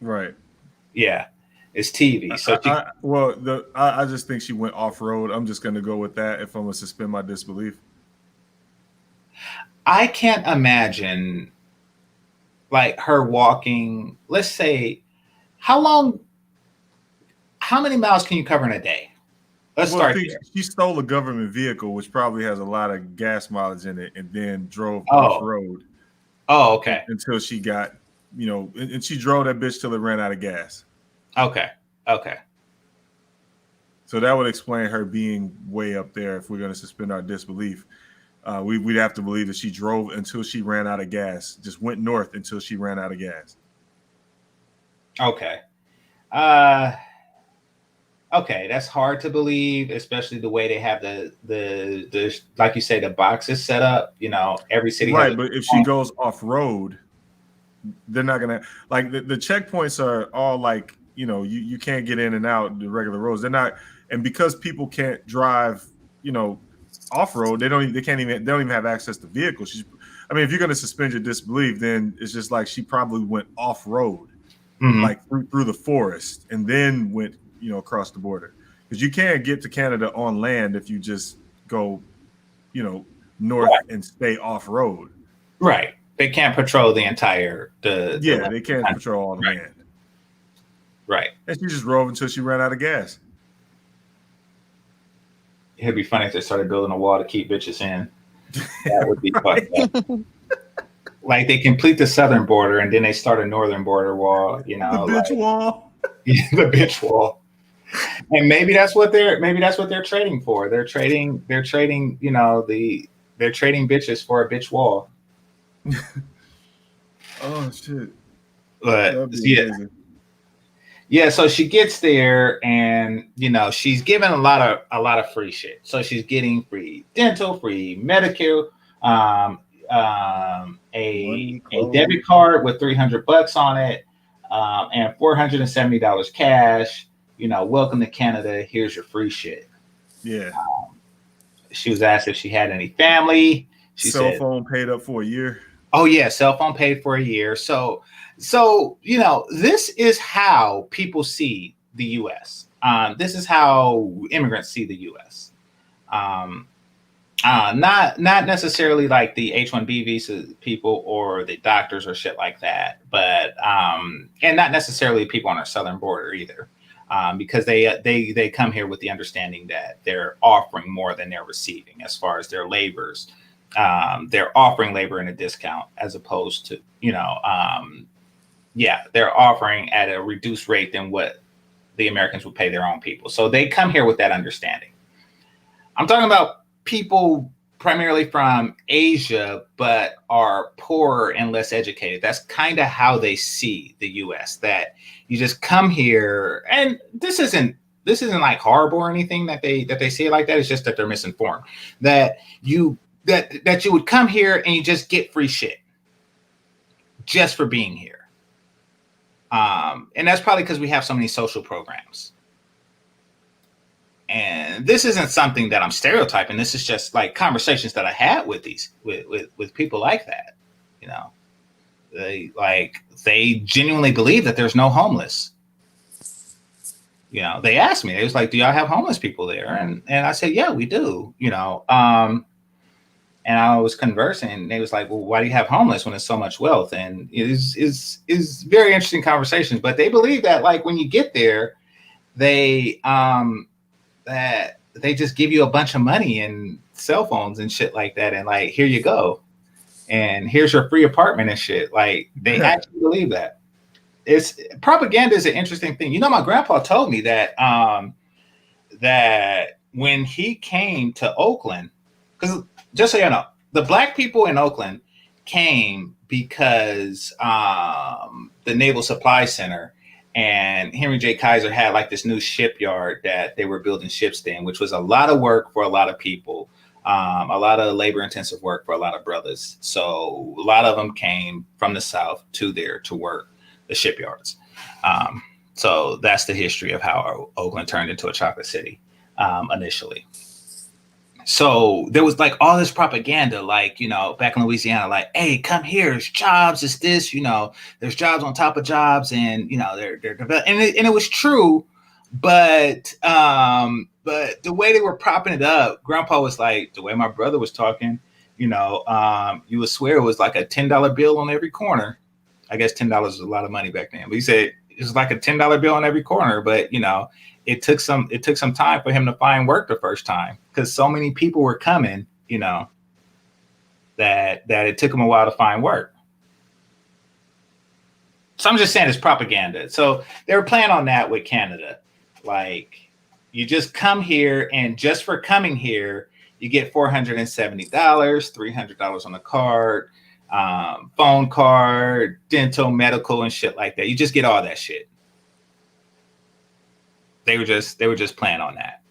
S2: Right.
S1: Yeah, it's TV. So
S2: I just think she went off road. I'm just going to go with that if I'm going to suspend my disbelief.
S1: I can't imagine like her walking, let's say, how many miles can you cover in a day? Let's start there.
S2: She stole a government vehicle, which probably has a lot of gas mileage in it, and then drove off road.
S1: Oh, okay.
S2: Until she got, and she drove that bitch till it ran out of gas.
S1: Okay.
S2: So that would explain her being way up there if we're going to suspend our disbelief. We'd have to believe that she drove until she ran out of gas, just went north until she ran out of gas.
S1: Okay. Okay, that's hard to believe, especially the way they have the like you say, the boxes set up. Every city.
S2: Right, but if she goes off road, they're not gonna like the checkpoints are all like you can't get in and out the regular roads. They're not, and because people can't drive, off road, they don't even have access to vehicles. If you're gonna suspend your disbelief, then it's just like she probably went off road, like through the forest, and then went across the border, because you can't get to Canada on land if you just go north and stay off road.
S1: Right, they can't patrol the entire
S2: they can't patrol all the land.
S1: Right,
S2: and she just drove until she ran out of gas.
S1: It'd be funny if they started building a wall to keep bitches in. That would be fun. Like they complete the southern border and then they start a northern border wall.
S2: The bitch wall.
S1: Yeah, the bitch wall. And maybe that's what they're trading for. They're trading bitches for a bitch wall.
S2: Oh shit.
S1: But yeah, so she gets there and she's given a lot of free shit. So she's getting free dental, free Medicare, a debit card with $300 on it, and $470 cash. Welcome to Canada. Here's your free shit.
S2: Yeah.
S1: She was asked if she had any family. She said,
S2: cell phone paid up for a year.
S1: Oh yeah, cell phone paid for a year. So this is how people see the U.S. This is how immigrants see the U.S. Not necessarily like the H-1B visa people or the doctors or shit like that, but and not necessarily people on our southern border either. Because they come here with the understanding that they're offering more than they're receiving as far as their labors. They're offering labor in a discount as opposed to, they're offering at a reduced rate than what the Americans would pay their own people. So they come here with that understanding. I'm talking about people primarily from Asia, but are poorer and less educated. That's kind of how they see the U.S., that you just come here, and this isn't like horrible or anything that they see it like that. It's just that they're misinformed. That you would come here and you just get free shit just for being here. And that's probably because we have so many social programs. And this isn't something that I'm stereotyping. This is just like conversations that I had with with people like that. They genuinely believe that there's no homeless. They asked me, they was like, do y'all have homeless people there? And I said, yeah, we do, and I was conversing, and they was like, well, why do you have homeless when there's so much wealth? And it is very interesting conversations, but they believe that like when you get there, that they just give you a bunch of money and cell phones and shit like that, and like, here you go, and here's your free apartment and shit. Like, they actually believe that. It's propaganda is an interesting thing. You know, my grandpa told me that that when he came to Oakland, because just so you know, the black people in Oakland came because the Naval Supply Center and Henry J. Kaiser had like this new shipyard that they were building ships in, which was a lot of work for a lot of people, a lot of labor intensive work for a lot of brothers. So a lot of them came from the South to there to work the shipyards. So that's the history of how Oakland turned into a chocolate city initially. So there was like all this propaganda, like, you know, back in Louisiana, like, hey, come here, it's jobs, it's this, you know, there's jobs on top of jobs, and, you know, they're and it was true, but the way they were propping it up, Grandpa was like, the way my brother was talking, you know, you would swear it was like a $10 bill on every corner. I guess $10 was a lot of money back then, but he said it was like a $10 bill on every corner, but, you know, it took some time for him to find work the first time, because so many people were coming, you know, that it took him a while to find work. So I'm just saying it's propaganda. So they were playing on that with Canada. Like, you just come here, and just for coming here, you get $470, $300 on a card, phone card, dental, medical, and shit like that. You just get all that shit. They were just playing on that.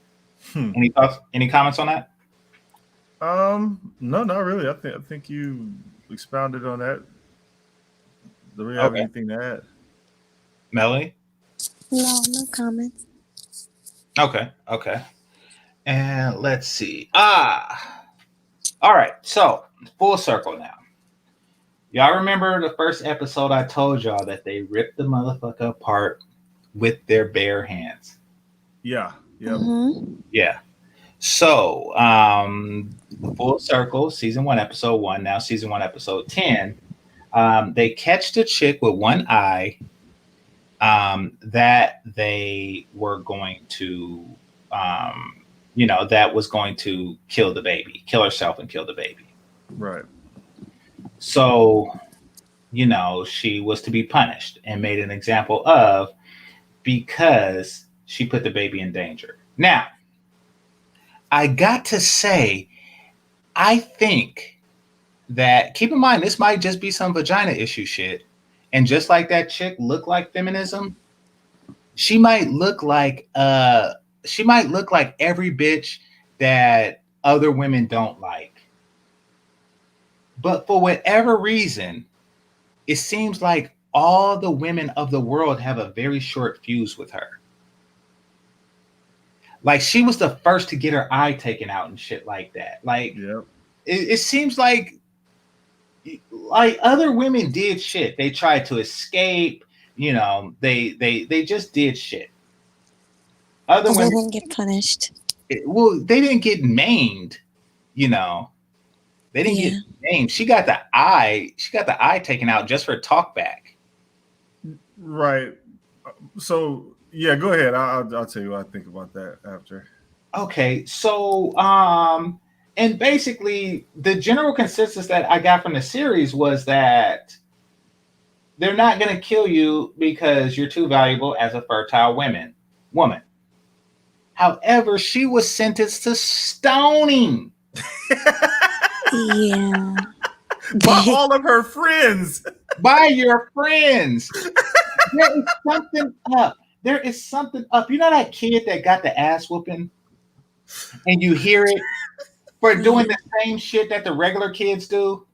S1: Any thoughts? Any comments on that?
S2: No, not really. I think you expounded on that. Do we have anything to add?
S1: Melanie?
S5: No comments.
S1: Okay. And let's see. All right. So full circle now. Y'all remember the first episode I told y'all that they ripped the motherfucker apart with their bare hands?
S2: Yeah. Yep.
S5: Mm-hmm.
S1: Yeah. So full circle, season 1, episode 1, now season 1, episode 10. They catch the chick with one eye that they were going to, you know, that was going to kill herself and kill the baby.
S2: Right.
S1: So, you know, she was to be punished and made an example of, because she put the baby in danger. Now, I got to say, I think that, keep in mind, this might just be some vagina issue shit. And just like that chick looked like feminism, she might look like every bitch that other women don't like. But for whatever reason, it seems like all the women of the world have a very short fuse with her. Like, she was the first to get her eye taken out and shit like that. Like, yep. It seems like other women did shit. They tried to escape. You know, they just did shit. Other women
S5: didn't get punished.
S1: They didn't get maimed. You know, they didn't get maimed. She got the eye taken out just for talkback.
S2: Right. So. Yeah, go ahead. I'll tell you what I think about that after.
S1: Okay, so and basically the general consensus that I got from the series was that they're not going to kill you because you're too valuable as a fertile woman. However, she was sentenced to stoning.
S5: Yeah.
S2: By all of her friends.
S1: By your friends. There is something up. There is something up. You know that kid that got the ass whooping, and you hear it for doing the same shit that the regular kids do?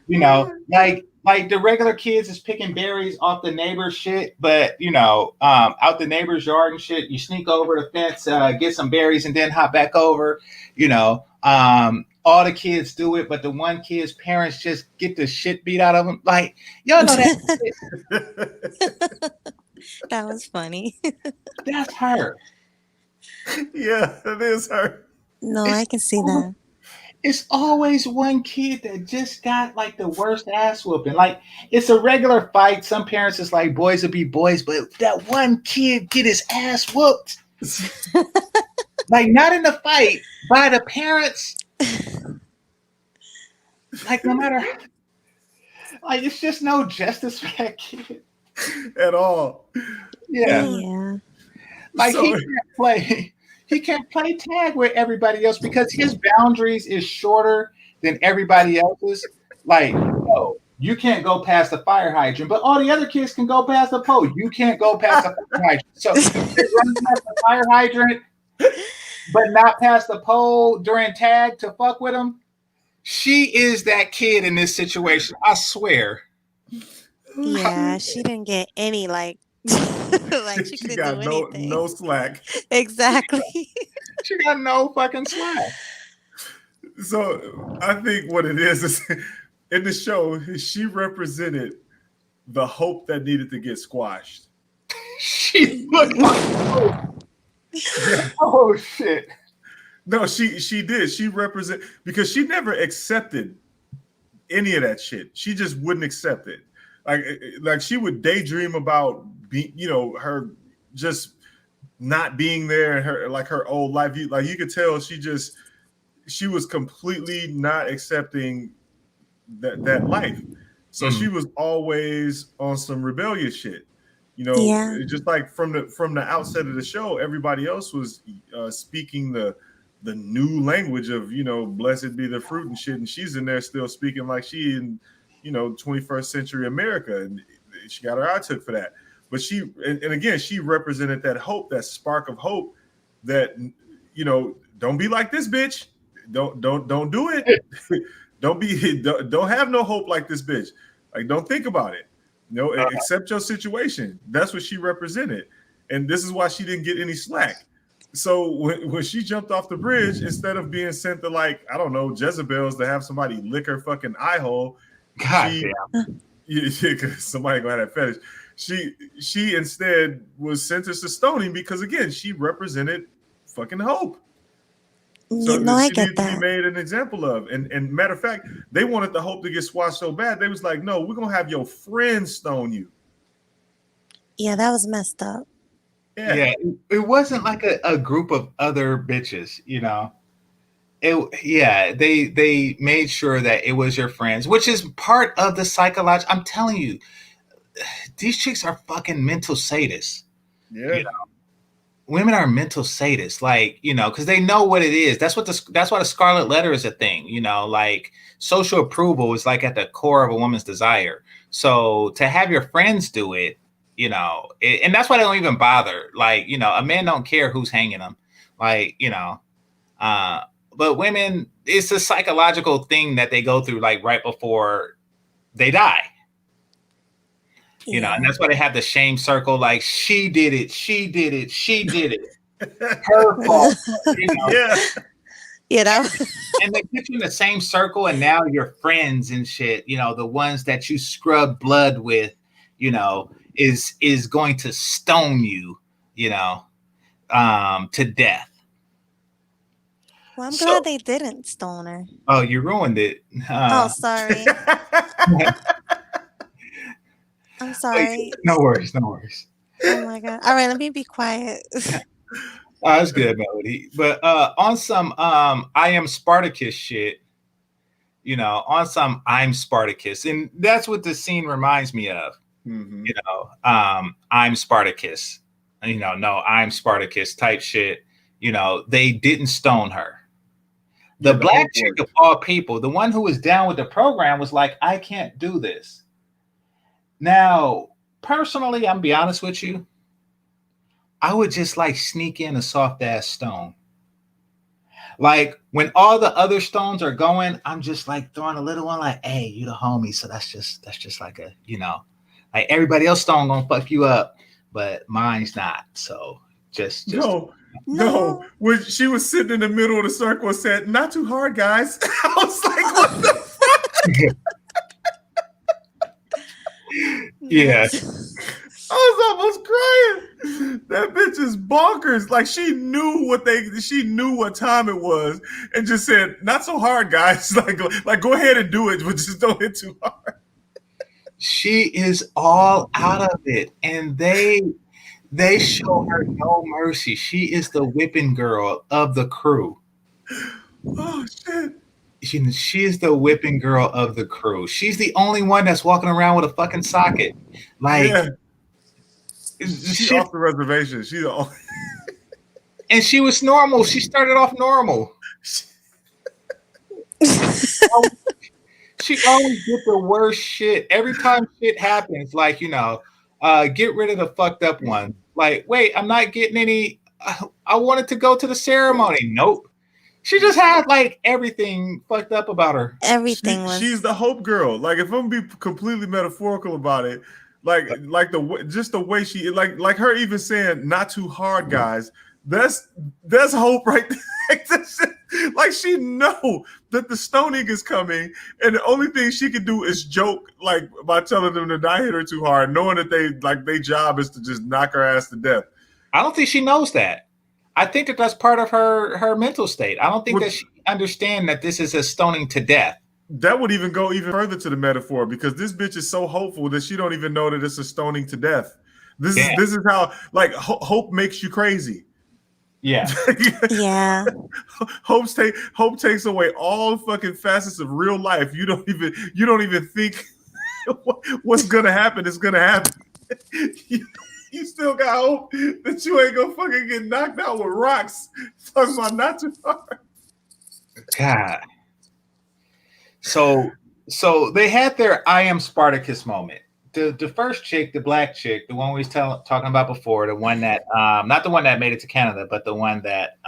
S1: You know, like the regular kids is picking berries off the neighbor's shit, but, you know, out the neighbor's yard and shit, you sneak over the fence, get some berries, and then hop back over. You know, all the kids do it, but the one kid's parents just get the shit beat out of them. Like, y'all know that.
S5: That was funny.
S1: That's her.
S2: Yeah, that is her.
S5: No, I can see that.
S1: It's always one kid that just got like the worst ass whooping. Like it's a regular fight. Some parents is like boys will be boys, but that one kid get his ass whooped. Like not in the fight by the parents. Like no matter, like it's just no justice for that kid
S2: at all.
S1: Yeah.
S5: Yeah.
S1: Like
S2: So-
S1: he can't play. He can't play tag with everybody else because his boundaries is shorter than everybody else's. Like, oh, you can't go past the fire hydrant, but all the other kids can go past the pole. You can't go past the fire hydrant. So they run past the fire hydrant, but not past the pole during tag to fuck with him. She is that kid in this situation. I swear.
S5: Yeah, she didn't get any like like she
S2: she
S5: couldn't
S2: got
S5: do anything.
S2: no slack.
S5: Exactly.
S1: She got no fucking slack.
S2: So I think what it is in the show, she represented the hope that needed to get squashed.
S1: She looked like oh shit.
S2: No, she did. She represent because she never accepted any of that shit. She just wouldn't accept it. Like she would daydream about her just not being there and her old life. Like you could tell she was completely not accepting that life. So she was always on some rebellious shit.
S5: Yeah.
S2: Just like from the outset of the show, everybody else was speaking the new language of blessed be the fruit and shit, and she's in there still speaking like she in 21st century America, and she got her eye took for that. But and again, she represented that hope, that spark of hope that don't be like this bitch, don't do it, don't have no hope like this bitch, like don't think about it, accept your situation. That's what she represented, and this is why she didn't get any slack. So when she jumped off the bridge, instead of being sent to like, I don't know, Jezebel's to have somebody lick her fucking eye hole, because somebody gonna have that fetish. She instead was sentenced to stoning because again, she represented fucking hope. So
S5: I
S2: she
S5: get
S2: needed to
S5: that.
S2: be made an example of. And matter of fact, they wanted the hope to get squashed so bad, they was like, no, we're gonna have your friends stone you.
S5: Yeah, that was messed up.
S1: Yeah, it wasn't like a group of other bitches, they made sure that it was your friends, which is part of the psychology. I'm telling you, these chicks are fucking mental sadists.
S2: Yeah.
S1: Women are mental sadists, like, because they know what it is. That's why the scarlet letter is a thing, like social approval is like at the core of a woman's desire. So to have your friends do it, and that's why they don't even bother. Like, a man don't care who's hanging them. Like, but women, it's a psychological thing that they go through like right before they die. And that's why they have the shame circle. Like she did it. Her fault.
S2: Yeah.
S1: And they put you in the same circle, and now your friends and shit, the ones that you scrub blood with, is going to stone you, to death.
S5: Well, I'm glad they didn't stone her.
S1: Oh, you ruined it.
S5: Oh, sorry. I'm sorry.
S1: No worries.
S5: Oh my god. All right, let me be quiet.
S1: That's good, Melody. But on some I am Spartacus shit, on some I'm Spartacus. And that's what the scene reminds me of.
S2: Mm-hmm.
S1: I'm Spartacus. No, I'm Spartacus type shit. They didn't stone her. The black chick of all people, the one who was down with the program, was like, I can't do this. Now, personally, I'm be honest with you, I would just like sneak in a soft ass stone. Like when all the other stones are going, I'm just like throwing a little one like, hey, you the homie. So that's just like a, like everybody else stone gonna fuck you up, but mine's not. So just
S2: No. When she was sitting in the middle of the circle and said, not too hard, guys. I was like, what the fuck?
S1: Yeah.
S2: I was almost crying. That bitch is bonkers. Like she knew what time it was, and just said, "Not so hard, guys. Like go ahead and do it, but just don't hit too hard."
S1: She is all out of it, and they show her no mercy. She is the whipping girl of the crew.
S2: Oh shit.
S1: She is the whipping girl of the crew. She's the only one that's walking around with a fucking socket. Like,
S2: yeah. She's off the reservation. She's all.
S1: And she was normal. She started off normal. She always get the worst shit. Every time shit happens, like, get rid of the fucked up one. Like, wait, I'm not getting any. I wanted to go to the ceremony. Nope. She just had like everything fucked up about her.
S5: Everything
S2: she's the hope girl. Like, if I'm gonna be completely metaphorical about it, like the way she like her even saying "not too hard, guys." That's hope right there. Like she know that the stoning is coming, and the only thing she can do is joke, like by telling them to not hit her too hard, knowing that their job is to just knock her ass to death.
S1: I don't think she knows that. I think that that's part of her mental state. I don't think that she understands that this is a stoning to death.
S2: That would even go even further to the metaphor, because this bitch is so hopeful that she don't even know that it's a stoning to death. This is how, like, hope makes you crazy.
S1: Yeah.
S5: Yeah.
S2: Hope takes away all fucking facets of real life. You don't even think what's gonna happen is gonna happen. You still got hope that you ain't gonna fucking get knocked out with rocks. Talking about not too hard.
S1: God. So they had their I am Spartacus moment. The first chick, the black chick, the one we was talking about before, the one that not the one that made it to Canada, but the one that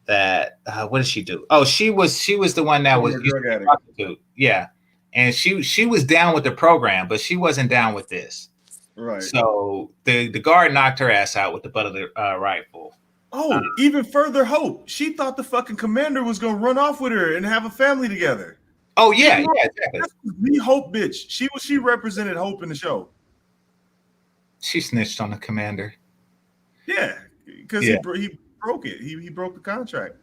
S1: what did she do? Oh, she was the one that was
S2: drug addict.
S1: Prostitute. Yeah. And she was down with the program, but she wasn't down with this.
S2: Right.
S1: So the guard knocked her ass out with the butt of the rifle.
S2: Oh, even further hope. She thought the fucking commander was gonna run off with her and have a family together.
S1: Oh yeah, exactly.
S2: That's the hope bitch. She represented hope in the show.
S1: She snitched on the commander.
S2: Yeah, because he broke it. He broke the contract.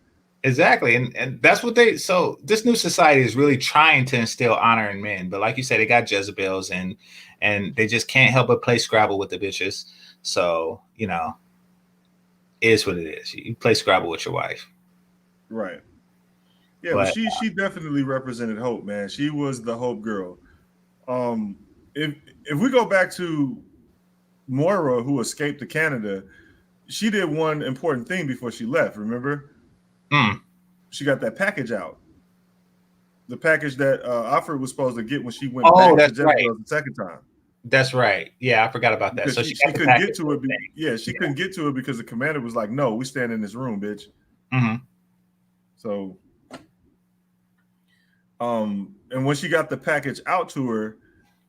S1: Exactly, and that's what so this new society is really trying to instill honor in men, but like you said, they got Jezebels and they just can't help but play Scrabble with the bitches. So it is what it is. You play Scrabble with your wife,
S2: right? Yeah, but she definitely represented hope, man. She was the hope girl. If we go back to Moira, who escaped to Canada, she did one important thing before she left. Remember? She got that package out. The package that Alfred was supposed to get when she went back to Jezebel the second time.
S1: That's right. Yeah, I forgot about that.
S2: Because
S1: so
S2: she couldn't get to it. She couldn't get to it because the commander was like, "No, we stand in this room, bitch."
S1: Mm-hmm.
S2: So, and when she got the package out to her,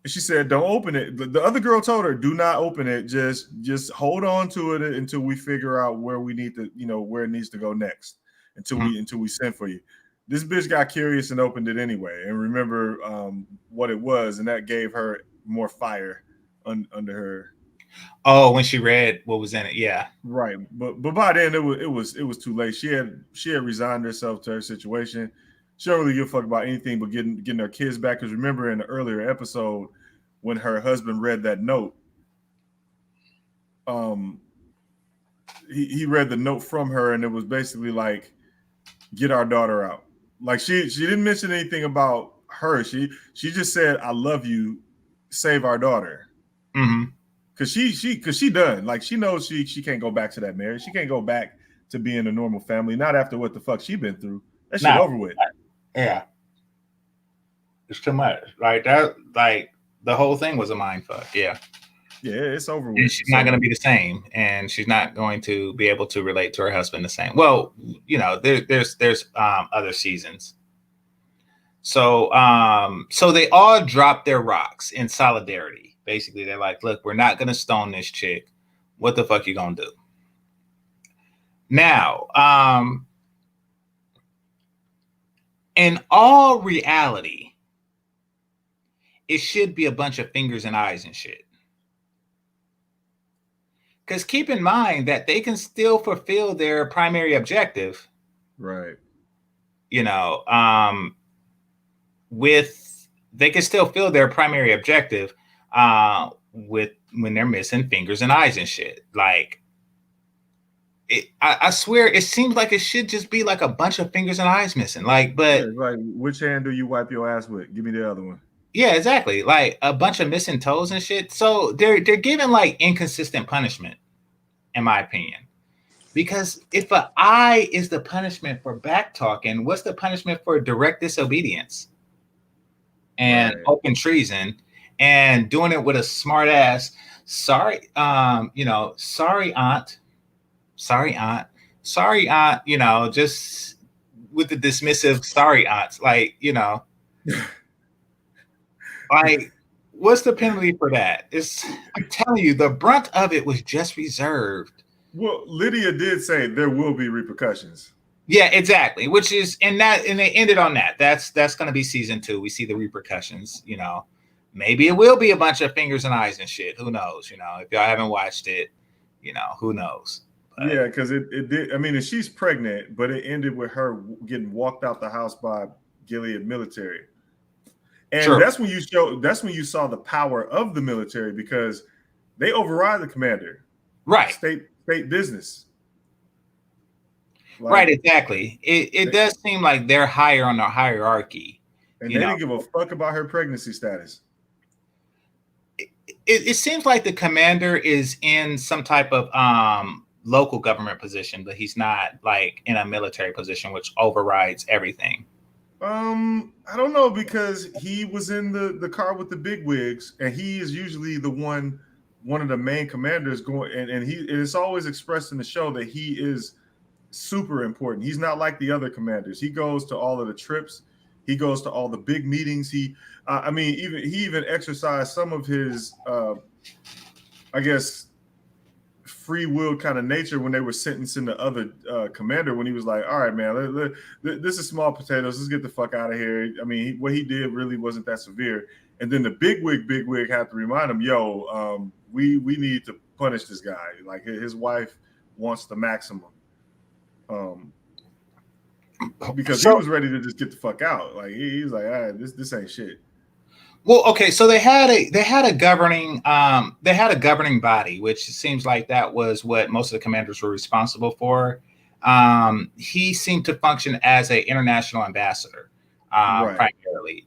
S2: she said, "Don't open it." The other girl told her, "Do not open it. Just hold on to it until we figure out where we need to, where it needs to go next. Until we send for you." This bitch got curious and opened it anyway, and remember what it was, and that gave her more fire under her.
S1: Oh, when she read what was in it, yeah,
S2: right. But by then it was too late. She had resigned herself to her situation. She don't really give a fuck about anything but getting her kids back. Because remember in the earlier episode when her husband read that note, he read the note from her, and it was basically like, "Get our daughter out." Like she didn't mention anything about her. She just said, "I love you. Save our daughter."
S1: Mm-hmm.
S2: Cause she done. Like she knows she can't go back to that marriage. She can't go back to being a normal family. Not after what the fuck she been through. That shit over with.
S1: Yeah. It's too much. Like that. Like the whole ththing was a mind fuck. Yeah.
S2: Yeah, it's over with.
S1: And she's not going to be the same, and she's not going to be able to relate to her husband the same. Well, there's other seasons. So they all dropped their rocks in solidarity. Basically, they're like, "Look, we're not going to stone this chick. What the fuck you gonna do?" Now, in all reality, it should be a bunch of fingers and eyes and shit. Because keep in mind that they can still fulfill their primary objective.
S2: Right.
S1: You know, they can still fill their primary objective with when they're missing fingers and eyes and shit. Like, I swear, it seems like it should just be like a bunch of fingers and eyes missing. Like, but
S2: like, which hand do you wipe your ass with? Give me the other one.
S1: Yeah, exactly. Like a bunch of missing toes and shit. So they're giving like inconsistent punishment, in my opinion. Because if an eye is the punishment for back talking, what's the punishment for direct disobedience and open treason and doing it with a smart ass? Sorry, sorry, aunt. Sorry, aunt. Sorry, aunt. Just with the dismissive sorry, aunts. Like, like, what's the penalty for that? I'm telling you, the brunt of it was just reserved.
S2: Well, Lydia did say there will be repercussions.
S1: Yeah, exactly. Which is, and they ended on that. That's going to be season 2. We see the repercussions. Maybe it will be a bunch of fingers and eyes and shit. Who knows? If y'all haven't watched it, who knows? But,
S2: yeah, because it did. I mean, and she's pregnant, but it ended with her getting walked out the house by Gilead military. And
S1: sure.
S2: That's when you saw the power of the military, because they override the commander.
S1: Right.
S2: State business.
S1: Right, exactly. It does seem like they're higher on the hierarchy.
S2: And they didn't give a fuck about her pregnancy status.
S1: It seems like the commander is in some type of local government position, but he's not like in a military position, which overrides everything.
S2: I don't know, because he was in the car with the big wigs, and he is usually the one of the main commanders going, and it's always expressed in the show that he is super important. He's not like the other commanders. He goes to all of the trips. He goes to all the big meetings. He even exercised some of his, I guess, free will kind of nature when they were sentencing the other commander, when he was like, all right, man, this is small potatoes. Let's get the fuck out of here. I mean, what he did really wasn't that severe. And then the big wig had to remind him, yo, we need to punish this guy. Like, his wife wants the maximum. Because he was ready to just get the fuck out. Like, he's like, all right, this ain't shit.
S1: Well, okay, so they had a governing body, which seems like that was what most of the commanders were responsible for. He seemed to function as an international ambassador, primarily.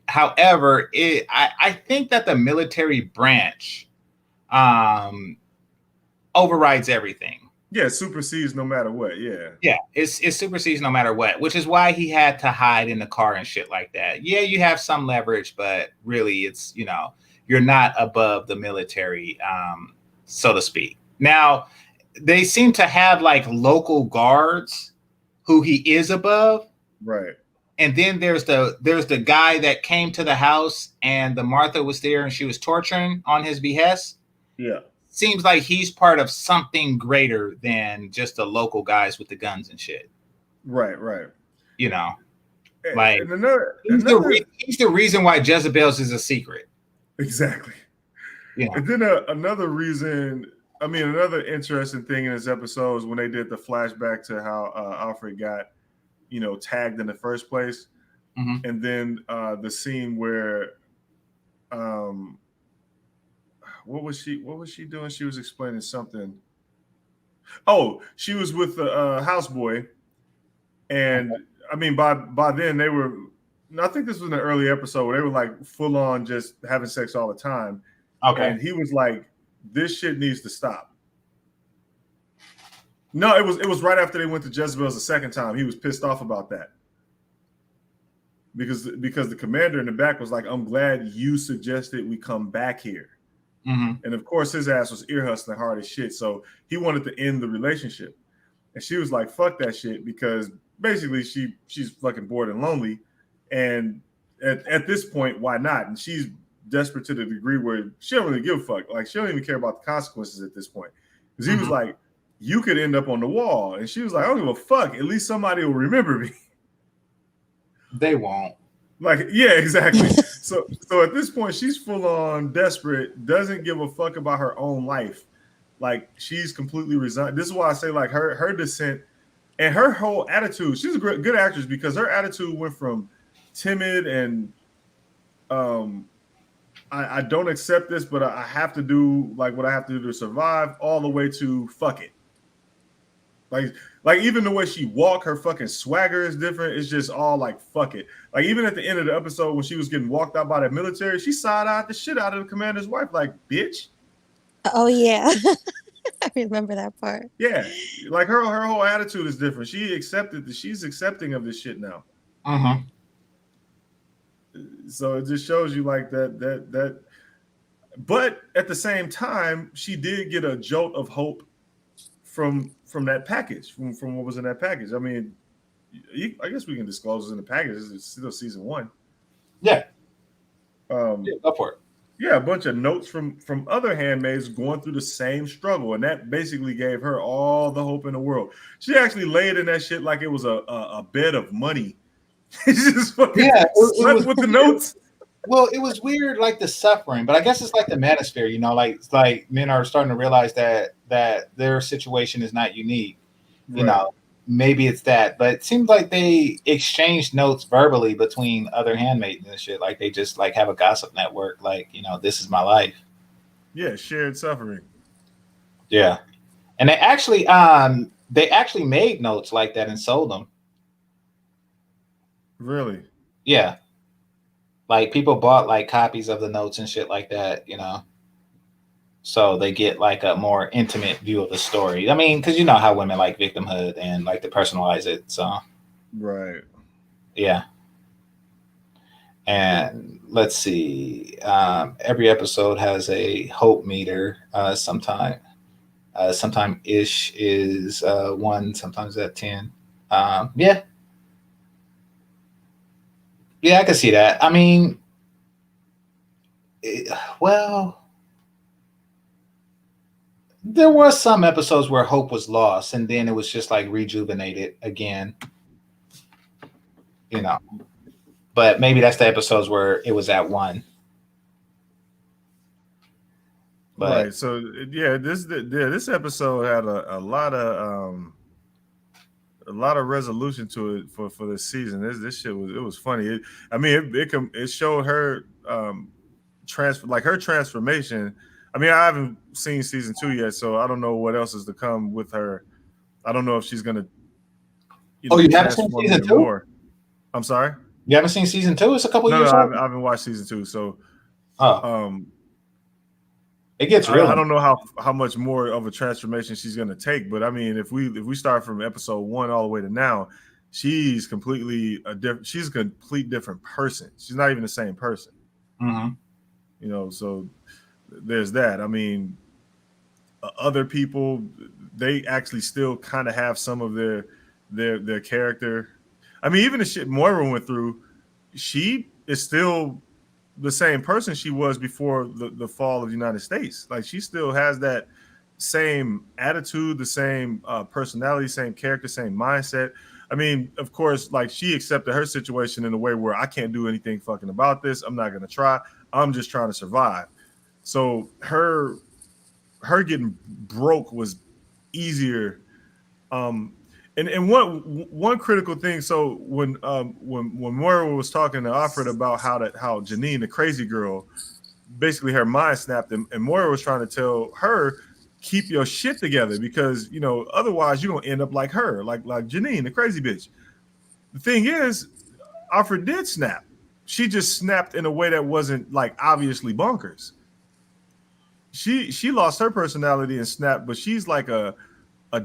S1: However, I think that the military branch overrides everything.
S2: Yeah, supersedes no matter what. Yeah.
S1: Yeah, it supersedes no matter what, which is why he had to hide in the car and shit like that. Yeah, you have some leverage, but really it's, you're not above the military, so to speak. Now, they seem to have like local guards who he is above.
S2: Right.
S1: And then there's the guy that came to the house and the Martha was there and she was torturing on his behest.
S2: Yeah.
S1: Seems like he's part of something greater than just the local guys with the guns and shit.
S2: Right.
S1: Like,
S2: and
S1: he's the reason why Jezebel's is a secret.
S2: Exactly.
S1: Yeah.
S2: And then another reason, another interesting thing in this episode is when they did the flashback to how Alfred got, tagged in the first place.
S1: Mm-hmm.
S2: And then the scene where what was she doing? She was explaining something. Oh, she was with the houseboy. And by then they were, I think this was an early episode where they were like full on just having sex all the time.
S1: Okay.
S2: And he was like, this shit needs to stop. No, it was right after they went to Jezebel's the second time. He was pissed off about that. Because the commander in the back was like, I'm glad you suggested we come back here.
S1: Mm-hmm.
S2: And of course, his ass was ear hustling hard as shit. So he wanted to end the relationship. And she was like, fuck that shit, because basically she's fucking bored and lonely. And at this point, why not? And she's desperate to the degree where she don't really give a fuck. Like, she don't even care about the consequences at this point. Because he was like, you could end up on the wall. And she was like, I don't give a fuck. At least somebody will remember me.
S1: They won't.
S2: Like, yeah, exactly. So at this point, she's full on desperate, doesn't give a fuck about her own life. Like she's completely resigned. This is why I say like her descent and her whole attitude. She's a good actress because her attitude went from timid and I don't accept this, but I have to do like what I have to do to survive, all the way to fuck it. Like even the way she walk, her fucking swagger is different. It's just all like fuck it. Like even at the end of the episode when she was getting walked out by that military, she side-eyed the shit out of the commander's wife, like bitch.
S5: Oh yeah, I remember that part.
S2: Yeah, like her whole attitude is different. She's accepting of this shit now. So it just shows you like that. But at the same time, she did get a jolt of hope from that package, from what was in that package. I mean, I guess we can disclose in the package. It's still season 1.
S1: Yeah.
S2: Yeah,
S1: go for it.
S2: Yeah, a bunch of notes from other handmaids going through the same struggle, and that basically gave her all the hope in the world. She actually laid in that shit like it was a bed of money. She just fucking slept with the notes.
S1: Well, it was weird, like the suffering, but I guess it's like the manosphere, you know, like it's like men are starting to realize that their situation is not unique. You know, maybe it's that, but it seems like they exchanged notes verbally between other handmaids and shit. Like they just like have a gossip network, like, you know, this is my life.
S2: Yeah, shared suffering.
S1: Yeah. And they actually made notes like that and sold them.
S2: Really?
S1: Yeah. Like people bought like copies of the notes and shit like that, you know. So they get like a more intimate view of the story. I mean, because you know how women like victimhood and like to personalize it. So, right. Yeah. And let's see. Every episode has a hope meter. Sometime ish is 1. Sometimes at 10. Yeah. Yeah, I can see that. I mean, well, there was some episodes where hope was lost, and then it was just like rejuvenated again, you know. But maybe that's the episodes where it was at 1. But,
S2: right. So yeah, this episode had a lot of resolution to it for this season. This shit was funny. It showed her her transformation. I mean, I haven't seen season 2 yet, so I don't know what else is to come with her. I don't know if she's gonna.
S1: You haven't seen season 2?
S2: More. I'm sorry.
S1: You haven't seen season 2? It's a couple years.
S2: No, I haven't watched season 2. So,
S1: it gets real.
S2: I don't know how much more of a transformation she's going to take, but I mean, if we start from episode 1 all the way to now, she's completely she's a complete different person. She's not even the same person.
S1: Mm-hmm.
S2: You know, so there's that. I mean, other people, they actually still kind of have some of their character. I mean, even the shit Moira went through, she is still the same person she was before the fall of the United States. Like she still has that same attitude, the same personality, same character, same mindset. I mean, of course, like she accepted her situation in a way where I can't do anything fucking about this. I'm not going to try. I'm just trying to survive. So her getting broke was easier. And one critical thing. So when Moira was talking to Alfred about how Janine, the crazy girl, basically her mind snapped, and Moira was trying to tell her, keep your shit together because you know otherwise you're gonna end up like her, like Janine, the crazy bitch. The thing is, Alfred did snap. She just snapped in a way that wasn't like obviously bonkers. She lost her personality and snapped, but she's like a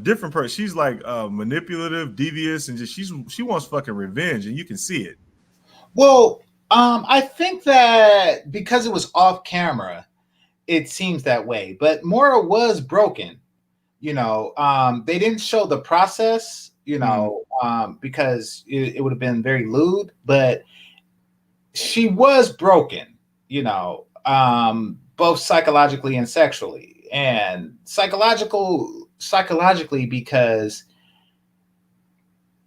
S2: different person. She's like manipulative, devious, and just she wants fucking revenge, and you can see it.
S1: Well, I think that because it was off camera, it seems that way. But Moira was broken. You know, they didn't show the process. You know, because it would have been very lewd. But she was broken. You know, both psychologically and sexually, and psychologically because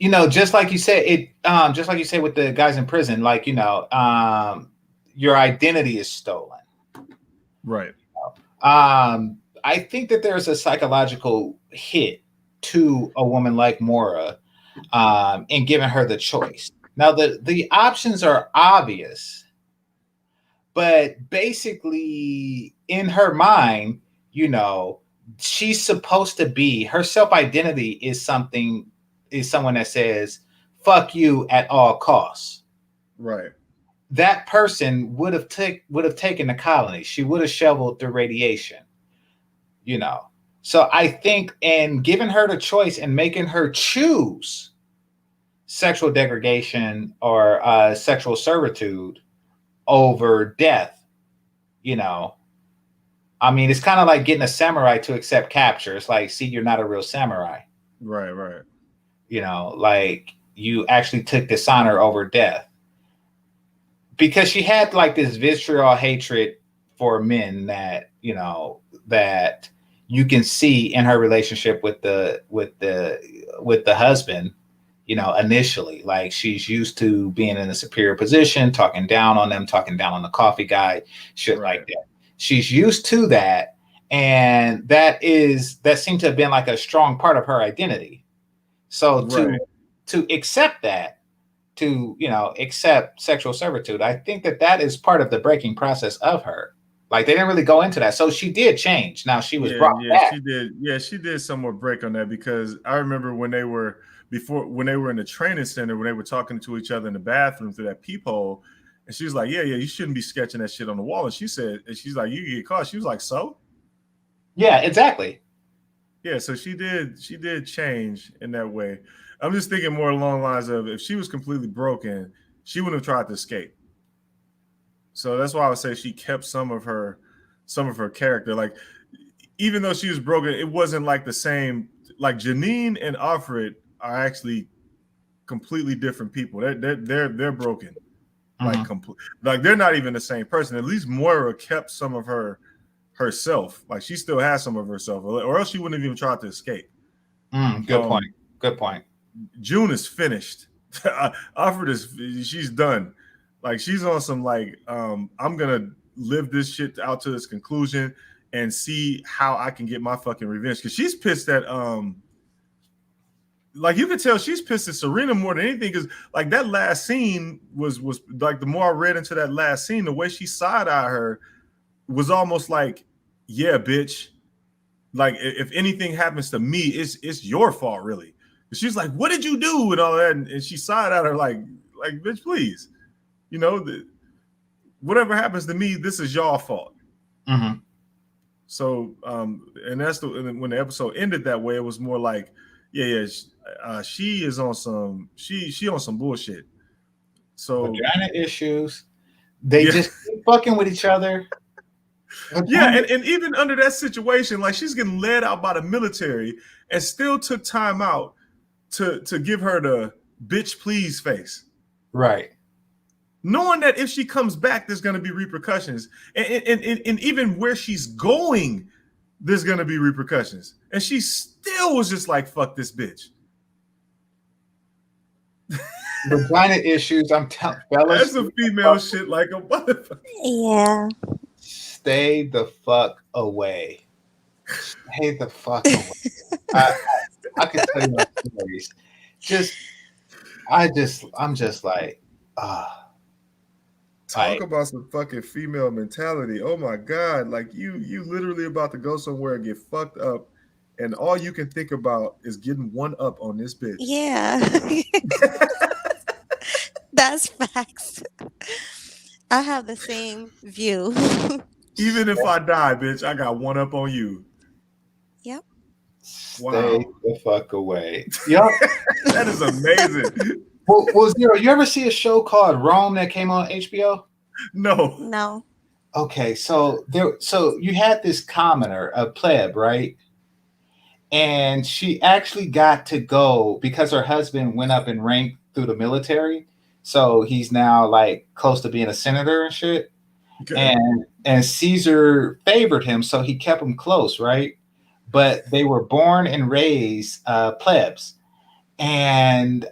S1: you know, just like you said with the guys in prison, like, you know, your identity is stolen,
S2: right?
S1: I think that there's a psychological hit to a woman like Mora in giving her the choice. Now, the options are obvious, but basically, in her mind, she's supposed to be, her self-identity is someone that says, fuck you at all costs.
S2: Right.
S1: That person would have taken the colony. She would have shoveled the radiation, So I think in giving her the choice and making her choose sexual degradation or sexual servitude over death, I mean, it's kind of like getting a samurai to accept capture. It's like, see, you're not a real samurai.
S2: Right.
S1: Like you actually took dishonor over death. Because she had like this visceral hatred for men that, that you can see in her relationship with the husband, initially. Like she's used to being in a superior position, talking down on them, talking down on the coffee guy, shit like that. She's used to that. And that seemed to have been like a strong part of her identity. So to accept that, to accept sexual servitude, I think that is part of the breaking process of her. Like they didn't really go into that, so she did change. Now she was brought back.
S2: She did somewhat break on that, because I remember when they were in the training center, when they were talking to each other in the bathroom through that peephole, and she was like, yeah, you shouldn't be sketching that shit on the wall. And she's like, you get caught. She was like, so
S1: yeah, exactly.
S2: Yeah, so she did change in that way. I'm just thinking more along the lines of, if she was completely broken, she wouldn't have tried to escape. So that's why I would say she kept some of her character. Like, even though she was broken, it wasn't like the same. Like Janine and Alfred are actually completely different people. They're broken. Like like they're not even the same person. At least Moira kept some of herself. Like she still has some of herself, or else she wouldn't have even tried to escape.
S1: Good point. June
S2: is finished. Alfred she's done. Like she's on some like I'm gonna live this shit out to its conclusion and see how I can get my fucking revenge. Because she's pissed at like you can tell she's pissed at Serena more than anything. Because like that last scene was like, the more I read into that last scene, the way she side-eyed her was almost like, yeah, bitch. Like if anything happens to me, it's your fault, really. She's like, what did you do? And all that. And she side-eyed her like, bitch, please. Whatever happens to me, this is y'all fault. So, and that's when the episode ended that way, it was more like, she is on some, she on some bullshit. So
S1: vagina issues. They just keep fucking with each other.
S2: Yeah, and even under that situation, like she's getting led out by the military and still took time out to give her the bitch please face.
S1: Right.
S2: Knowing that if she comes back, there's going to be repercussions. And even where she's going, there's going to be repercussions. And she still was just like, fuck this bitch.
S1: Vagina issues, I'm telling fellas.
S2: That's some female shit like a motherfucker.
S5: Yeah.
S1: Stay the fuck away. Stay the fuck away. I can tell you my stories. I'm just like,
S2: talk about some fucking female mentality. Oh my God. Like you literally about to go somewhere and get fucked up, and all you can think about is getting one up on this bitch.
S5: Yeah. That's facts. I have the same view.
S2: Even if I die, bitch, I got one up on you.
S5: Yep.
S2: Wow.
S1: Stay the fuck away. Yep.
S2: That is amazing.
S1: Well, Zero, you ever see a show called Rome that came on HBO?
S5: No.
S1: Okay, so you had this commoner, a pleb, right? And she actually got to go because her husband went up in rank through the military. So he's now like close to being a senator and shit. Okay. And Caesar favored him, so he kept him close, right? But they were born and raised plebs. And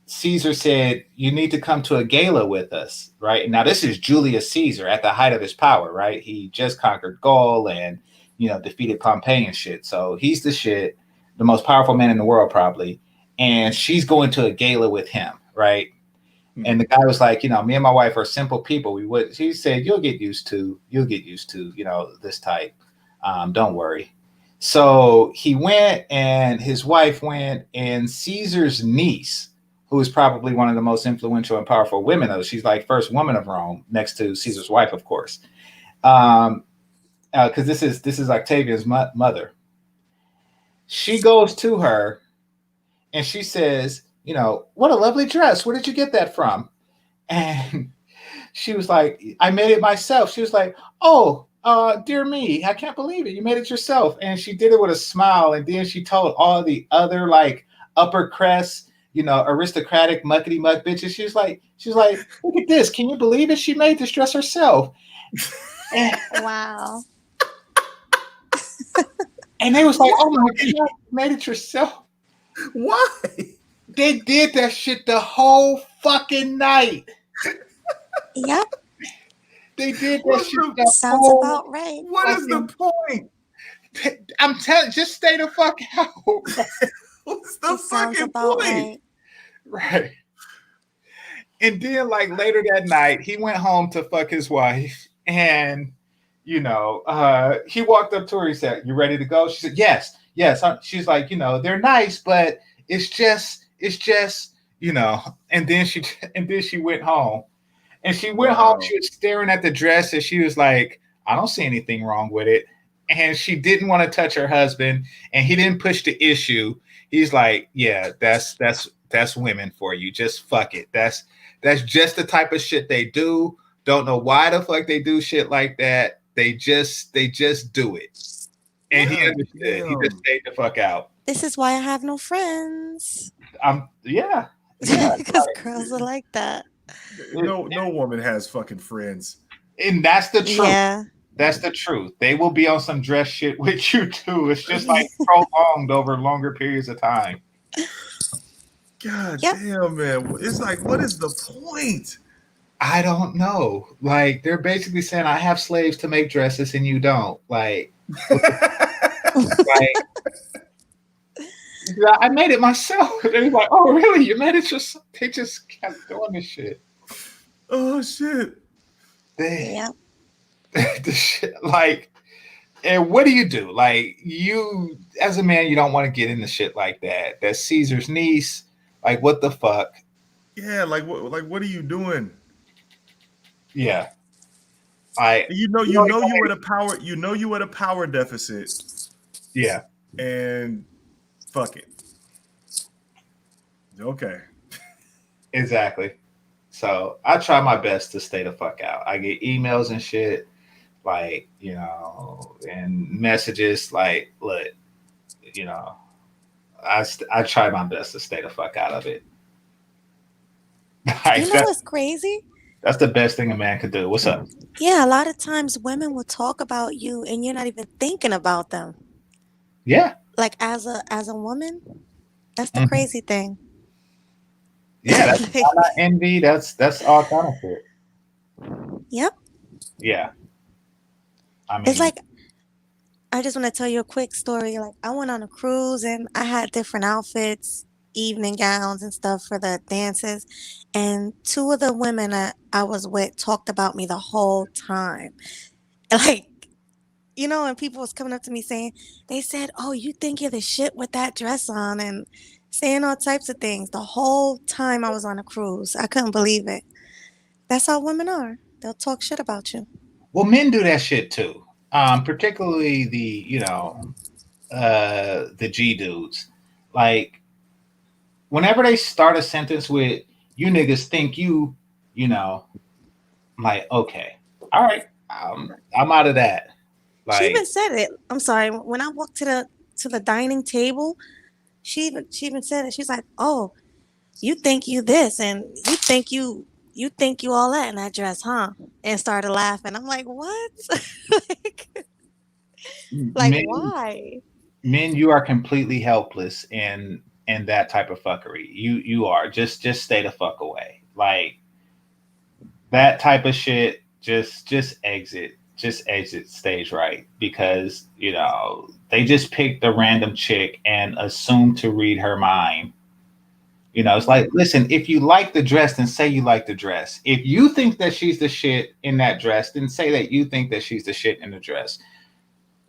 S1: Caesar said, you need to come to a gala with us, right? Now, this is Julius Caesar at the height of his power, right? He just conquered Gaul and, defeated Pompey and shit. So he's the shit, the most powerful man in the world, probably. And she's going to a gala with him, right? And the guy was like, me and my wife are simple people. He said, you'll get used to, this type. Don't worry. So he went and his wife went, and Caesar's niece, who is probably one of the most influential and powerful women, though. She's like first woman of Rome next to Caesar's wife, of course. Because this is Octavian's mother. She goes to her and she says, what a lovely dress. Where did you get that from? And she was like, I made it myself. She was like, oh, dear me, I can't believe it. You made it yourself. And she did it with a smile. And then she told all the other like upper crest, aristocratic muckety muck bitches. She was like, look at this. Can you believe it? She made this dress herself.
S5: Wow.
S1: And they was like, oh my God, you made it yourself.
S2: Why?
S1: They did that shit the whole fucking night.
S5: Yep.
S1: They did that shit the
S5: Sounds
S1: whole
S5: about right.
S2: What is the point?
S1: I'm telling, just stay the fuck out.
S2: What's the
S5: Sounds
S2: fucking
S5: about
S2: point?
S1: Right. And then, like, later that night, he went home to fuck his wife. And, he walked up to her. He said, you ready to go? She said, yes. She's like, they're nice, but it's just, and then she went home. And she went home, she was staring at the dress, and she was like, I don't see anything wrong with it. And she didn't want to touch her husband, and he didn't push the issue. He's like, yeah, that's women for you. Just fuck it. That's just the type of shit they do. Don't know why the fuck they do shit like that. They just do it. And he understood. He just stayed the fuck out.
S5: This is why I have no friends.
S1: Yeah.
S5: Because girls are like that.
S2: No woman has fucking friends.
S1: And that's the truth.
S5: Yeah.
S1: That's the truth. They will be on some dress shit with you too. It's just like prolonged over longer periods of time.
S2: God damn, man. It's like, what is the point?
S1: I don't know. Like, they're basically saying, I have slaves to make dresses and you don't. Like, I made it myself. And he's like, oh, really? You made it yourself? They just kept doing this shit.
S2: Oh, shit.
S5: Yeah.
S1: The shit, like, and what do you do? Like, you, as a man, you don't want to get into shit like that. That's Caesar's niece. Like, what the fuck?
S2: Yeah, what are you doing?
S1: Yeah.
S2: You at a power deficit.
S1: Yeah.
S2: And fuck it. Okay.
S1: Exactly. So I try my best to stay the fuck out. I get emails and shit, like, and messages like, look, I try my best to stay the fuck out of it.
S5: Like, what's crazy?
S1: That's the best thing a man could do. What's up?
S5: Yeah, a lot of times women will talk about you and you're not even thinking about them.
S1: Yeah.
S5: Like as a woman, that's the crazy thing.
S1: Yeah, that's not envy. That's all kind of shit.
S5: Yep.
S1: Yeah. I mean,
S5: it's like, I just want to tell you a quick story. Like, I went on a cruise and I had different outfits, evening gowns and stuff for the dances. And two of the women I was with talked about me the whole time. Like, and people was coming up to me they said, oh, you think you're the shit with that dress on, and saying all types of things the whole time I was on a cruise. I couldn't believe it. That's how women are. They'll talk shit about you.
S1: Well, men do that shit too. Particularly the G dudes. Like, whenever they start a sentence with "you niggas think you," I'm like, okay, all right, I'm out of that. Like,
S5: she even said it. I'm sorry. When I walked to the dining table, she even said it. She's like, "Oh, you think you this, and you think you all that in that dress, huh?" And started laughing. I'm like, "What? like
S1: men,
S5: why?"
S1: Men, you are completely helpless, and in that type of fuckery. You are just stay the fuck away. Like that type of shit. Just exit. Just exit stage right, because they just picked a random chick and assume to read her mind. It's like, listen, if you like the dress, then say you like the dress. If you think that she's the shit in that dress, then say that you think that she's the shit in the dress.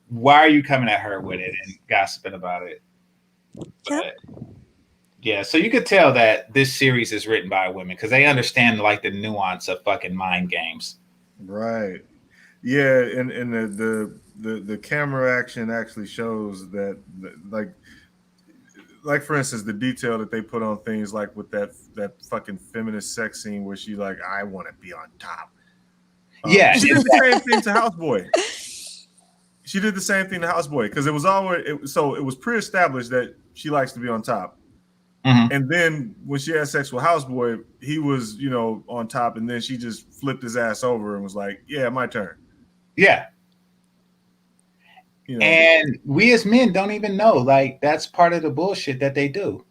S1: Why are you coming at her with it and gossiping about it? But, yeah, so you could tell that this series is written by women because they understand like the nuance of fucking mind games.
S2: Right. Yeah, and the camera action actually shows that, like for instance, the detail that they put on things like with that fucking feminist sex scene where she like, I want to be on top.
S1: Yeah,
S2: she did the same thing to Houseboy. She did the same thing to Houseboy because it was always it was pre-established that she likes to be on top. Mm-hmm. And then when she had sex with Houseboy, he was on top, and then she just flipped his ass over and was like, "Yeah, my turn."
S1: Yeah. And we as men don't even know. Like that's part of the bullshit that they do.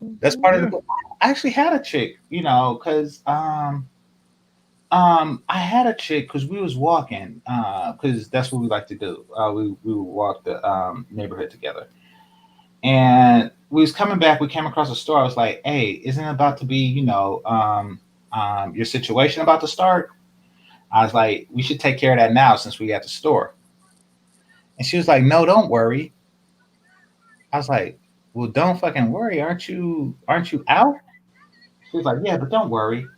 S1: That's part of the. I actually had a chick, because I had a chick because we was walking, because that's what we like to do. We would walk the neighborhood together, and we was coming back. We came across a store. I was like, "Hey, isn't it about to be, your situation about to start?" I was like, "We should take care of that now since we at the store." And she was like, "No, don't worry." I was like, "Well, don't fucking worry. Aren't you out?" She was like, "Yeah, but don't worry."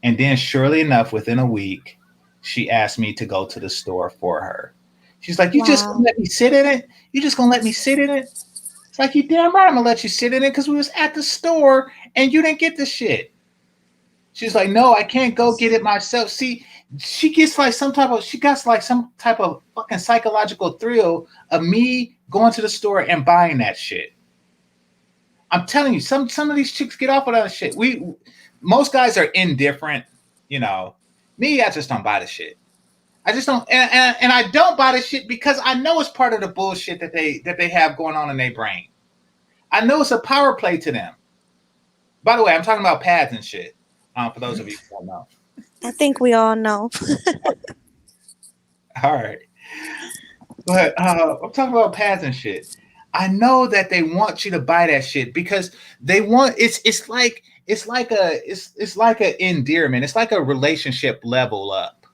S1: And then surely enough, within a week, she asked me to go to the store for her. She's like, "You just gonna let me sit in it? You just gonna let me sit in it?" It's like, "You damn right I'm gonna let you sit in it because we was at the store and you didn't get the shit." She's like, "No, I can't go get it myself." See, she gets like some type of fucking psychological thrill of me going to the store and buying that shit. I'm telling you, some of these chicks get off of that shit. Most guys are indifferent, Me, I just don't buy the shit. I just don't, and I don't buy the shit because I know it's part of the bullshit that they have going on in their brain. I know it's a power play to them. By the way, I'm talking about pads and shit. For those of you who don't know.
S5: I think we all know.
S1: All right. But I'm talking about pads and shit. I know that they want you to buy that shit because they want it's like a endearment. It's like a relationship level up.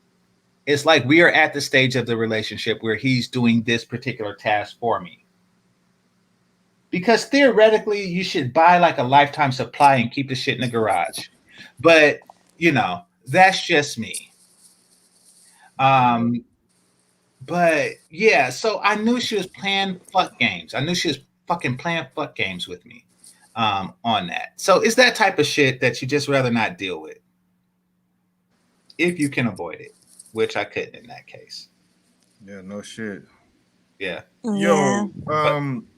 S1: It's like we are at the stage of the relationship where he's doing this particular task for me. Because theoretically, you should buy like a lifetime supply and keep the shit in the garage. But, that's just me. But yeah, so I knew she was playing fuck games. I knew she was fucking playing fuck games with me on that. So it's that type of shit that you just rather not deal with. If you can avoid it, which I couldn't in that case.
S2: Yeah, no shit.
S1: Yeah.
S2: Yo,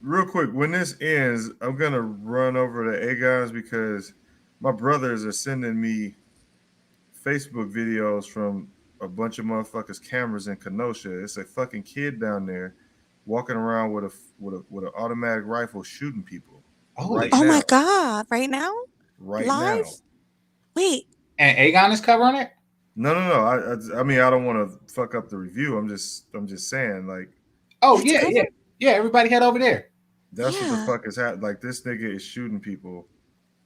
S2: real quick, when this ends, I'm gonna run over to A guys because my brothers are sending me Facebook videos from a bunch of motherfuckers' cameras in Kenosha. It's a fucking kid down there walking around with an automatic rifle shooting people.
S5: Right now. My god! Right now?
S2: Right
S5: Live?
S2: now.
S5: Wait.
S1: And Aegon is covering it?
S2: No. I mean, I don't want to fuck up the review. I'm just saying, like.
S1: Oh yeah. Everybody head over there.
S2: That's what the fuck is happening. Like this nigga is shooting people.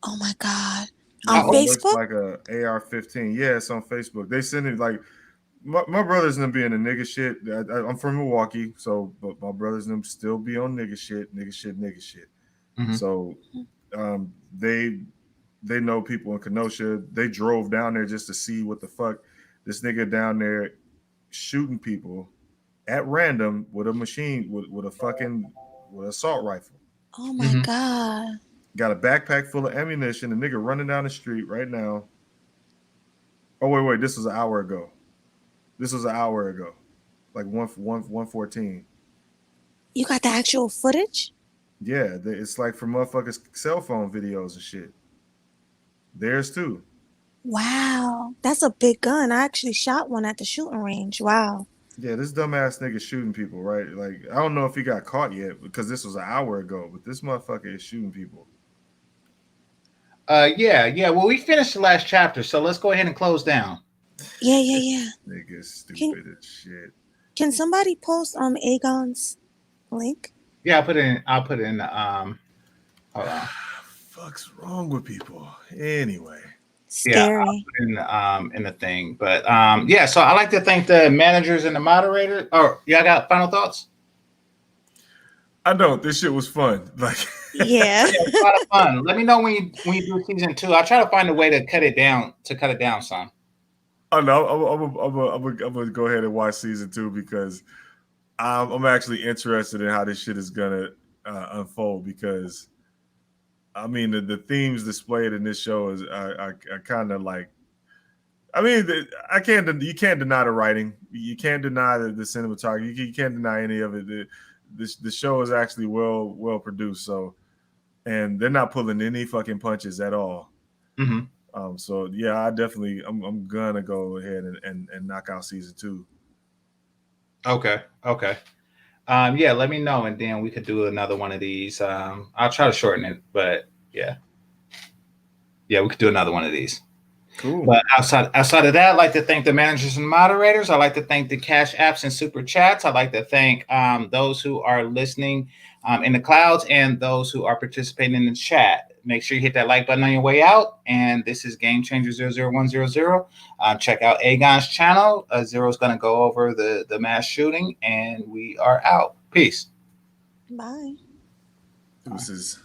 S5: Oh my god! On Facebook?
S2: Looks like a AR-15. Yeah, it's on Facebook. They send it like my brothers and them being a nigga shit. I'm from Milwaukee, but my brothers and them still be on nigga shit. Mm-hmm. So they know people in Kenosha. They drove down there just to see what the fuck this nigga down there shooting people at random with a machine with an assault rifle.
S5: Oh my god.
S2: Got a backpack full of ammunition. The nigga running down the street right now. Oh wait! This was an hour ago. Like 1:14.
S5: You got the actual footage?
S2: Yeah, it's like from motherfuckers' cell phone videos and shit. Theirs too.
S5: Wow, that's a big gun. I actually shot one at the shooting range. Wow.
S2: Yeah, this dumbass nigga shooting people, right? Like, I don't know if he got caught yet because this was an hour ago, but this motherfucker is shooting people.
S1: Yeah. Well, we finished the last chapter, so let's go ahead and close down.
S5: Yeah.
S2: Nigga stupid as shit.
S5: Can somebody post Aegon's link?
S1: Yeah, I'll put it in the hold on.
S2: Fuck's wrong with people? Anyway.
S5: Scary.
S1: Yeah, I'll put in the thing. But yeah, so I'd like to thank the managers and the moderator. Oh, y'all got final thoughts?
S2: I don't. This shit was fun. Like,
S5: Yeah.
S1: It was a lot of fun. Let me know when you do season 2. I'll try to find a way to cut it down some.
S2: oh no, I'm gonna go ahead and watch season 2 because I'm actually interested in how this shit is gonna unfold. Because I mean, the themes displayed in this show are kind of like. I mean, you can't deny the writing. You can't deny the cinematography. You can't deny any of it. The show is actually well produced. So, and they're not pulling any fucking punches at all.
S1: Mm-hmm.
S2: So yeah, I'm gonna go ahead and knock out season 2.
S1: Okay. Yeah, let me know, and then we could do another one of these. I'll try to shorten it, but yeah, we could do another one of these.
S2: Cool.
S1: But outside of that, I'd like to thank the managers and moderators. I'd like to thank the Cash Apps and Super Chats. I'd like to thank those who are listening in the clouds and those who are participating in the chat. Make sure you hit that like button on your way out. And this is GameChanger 00100. Check out Aegon's channel. Zero's going to go over the mass shooting, and we are out. Peace.
S5: Bye.
S2: Deuces.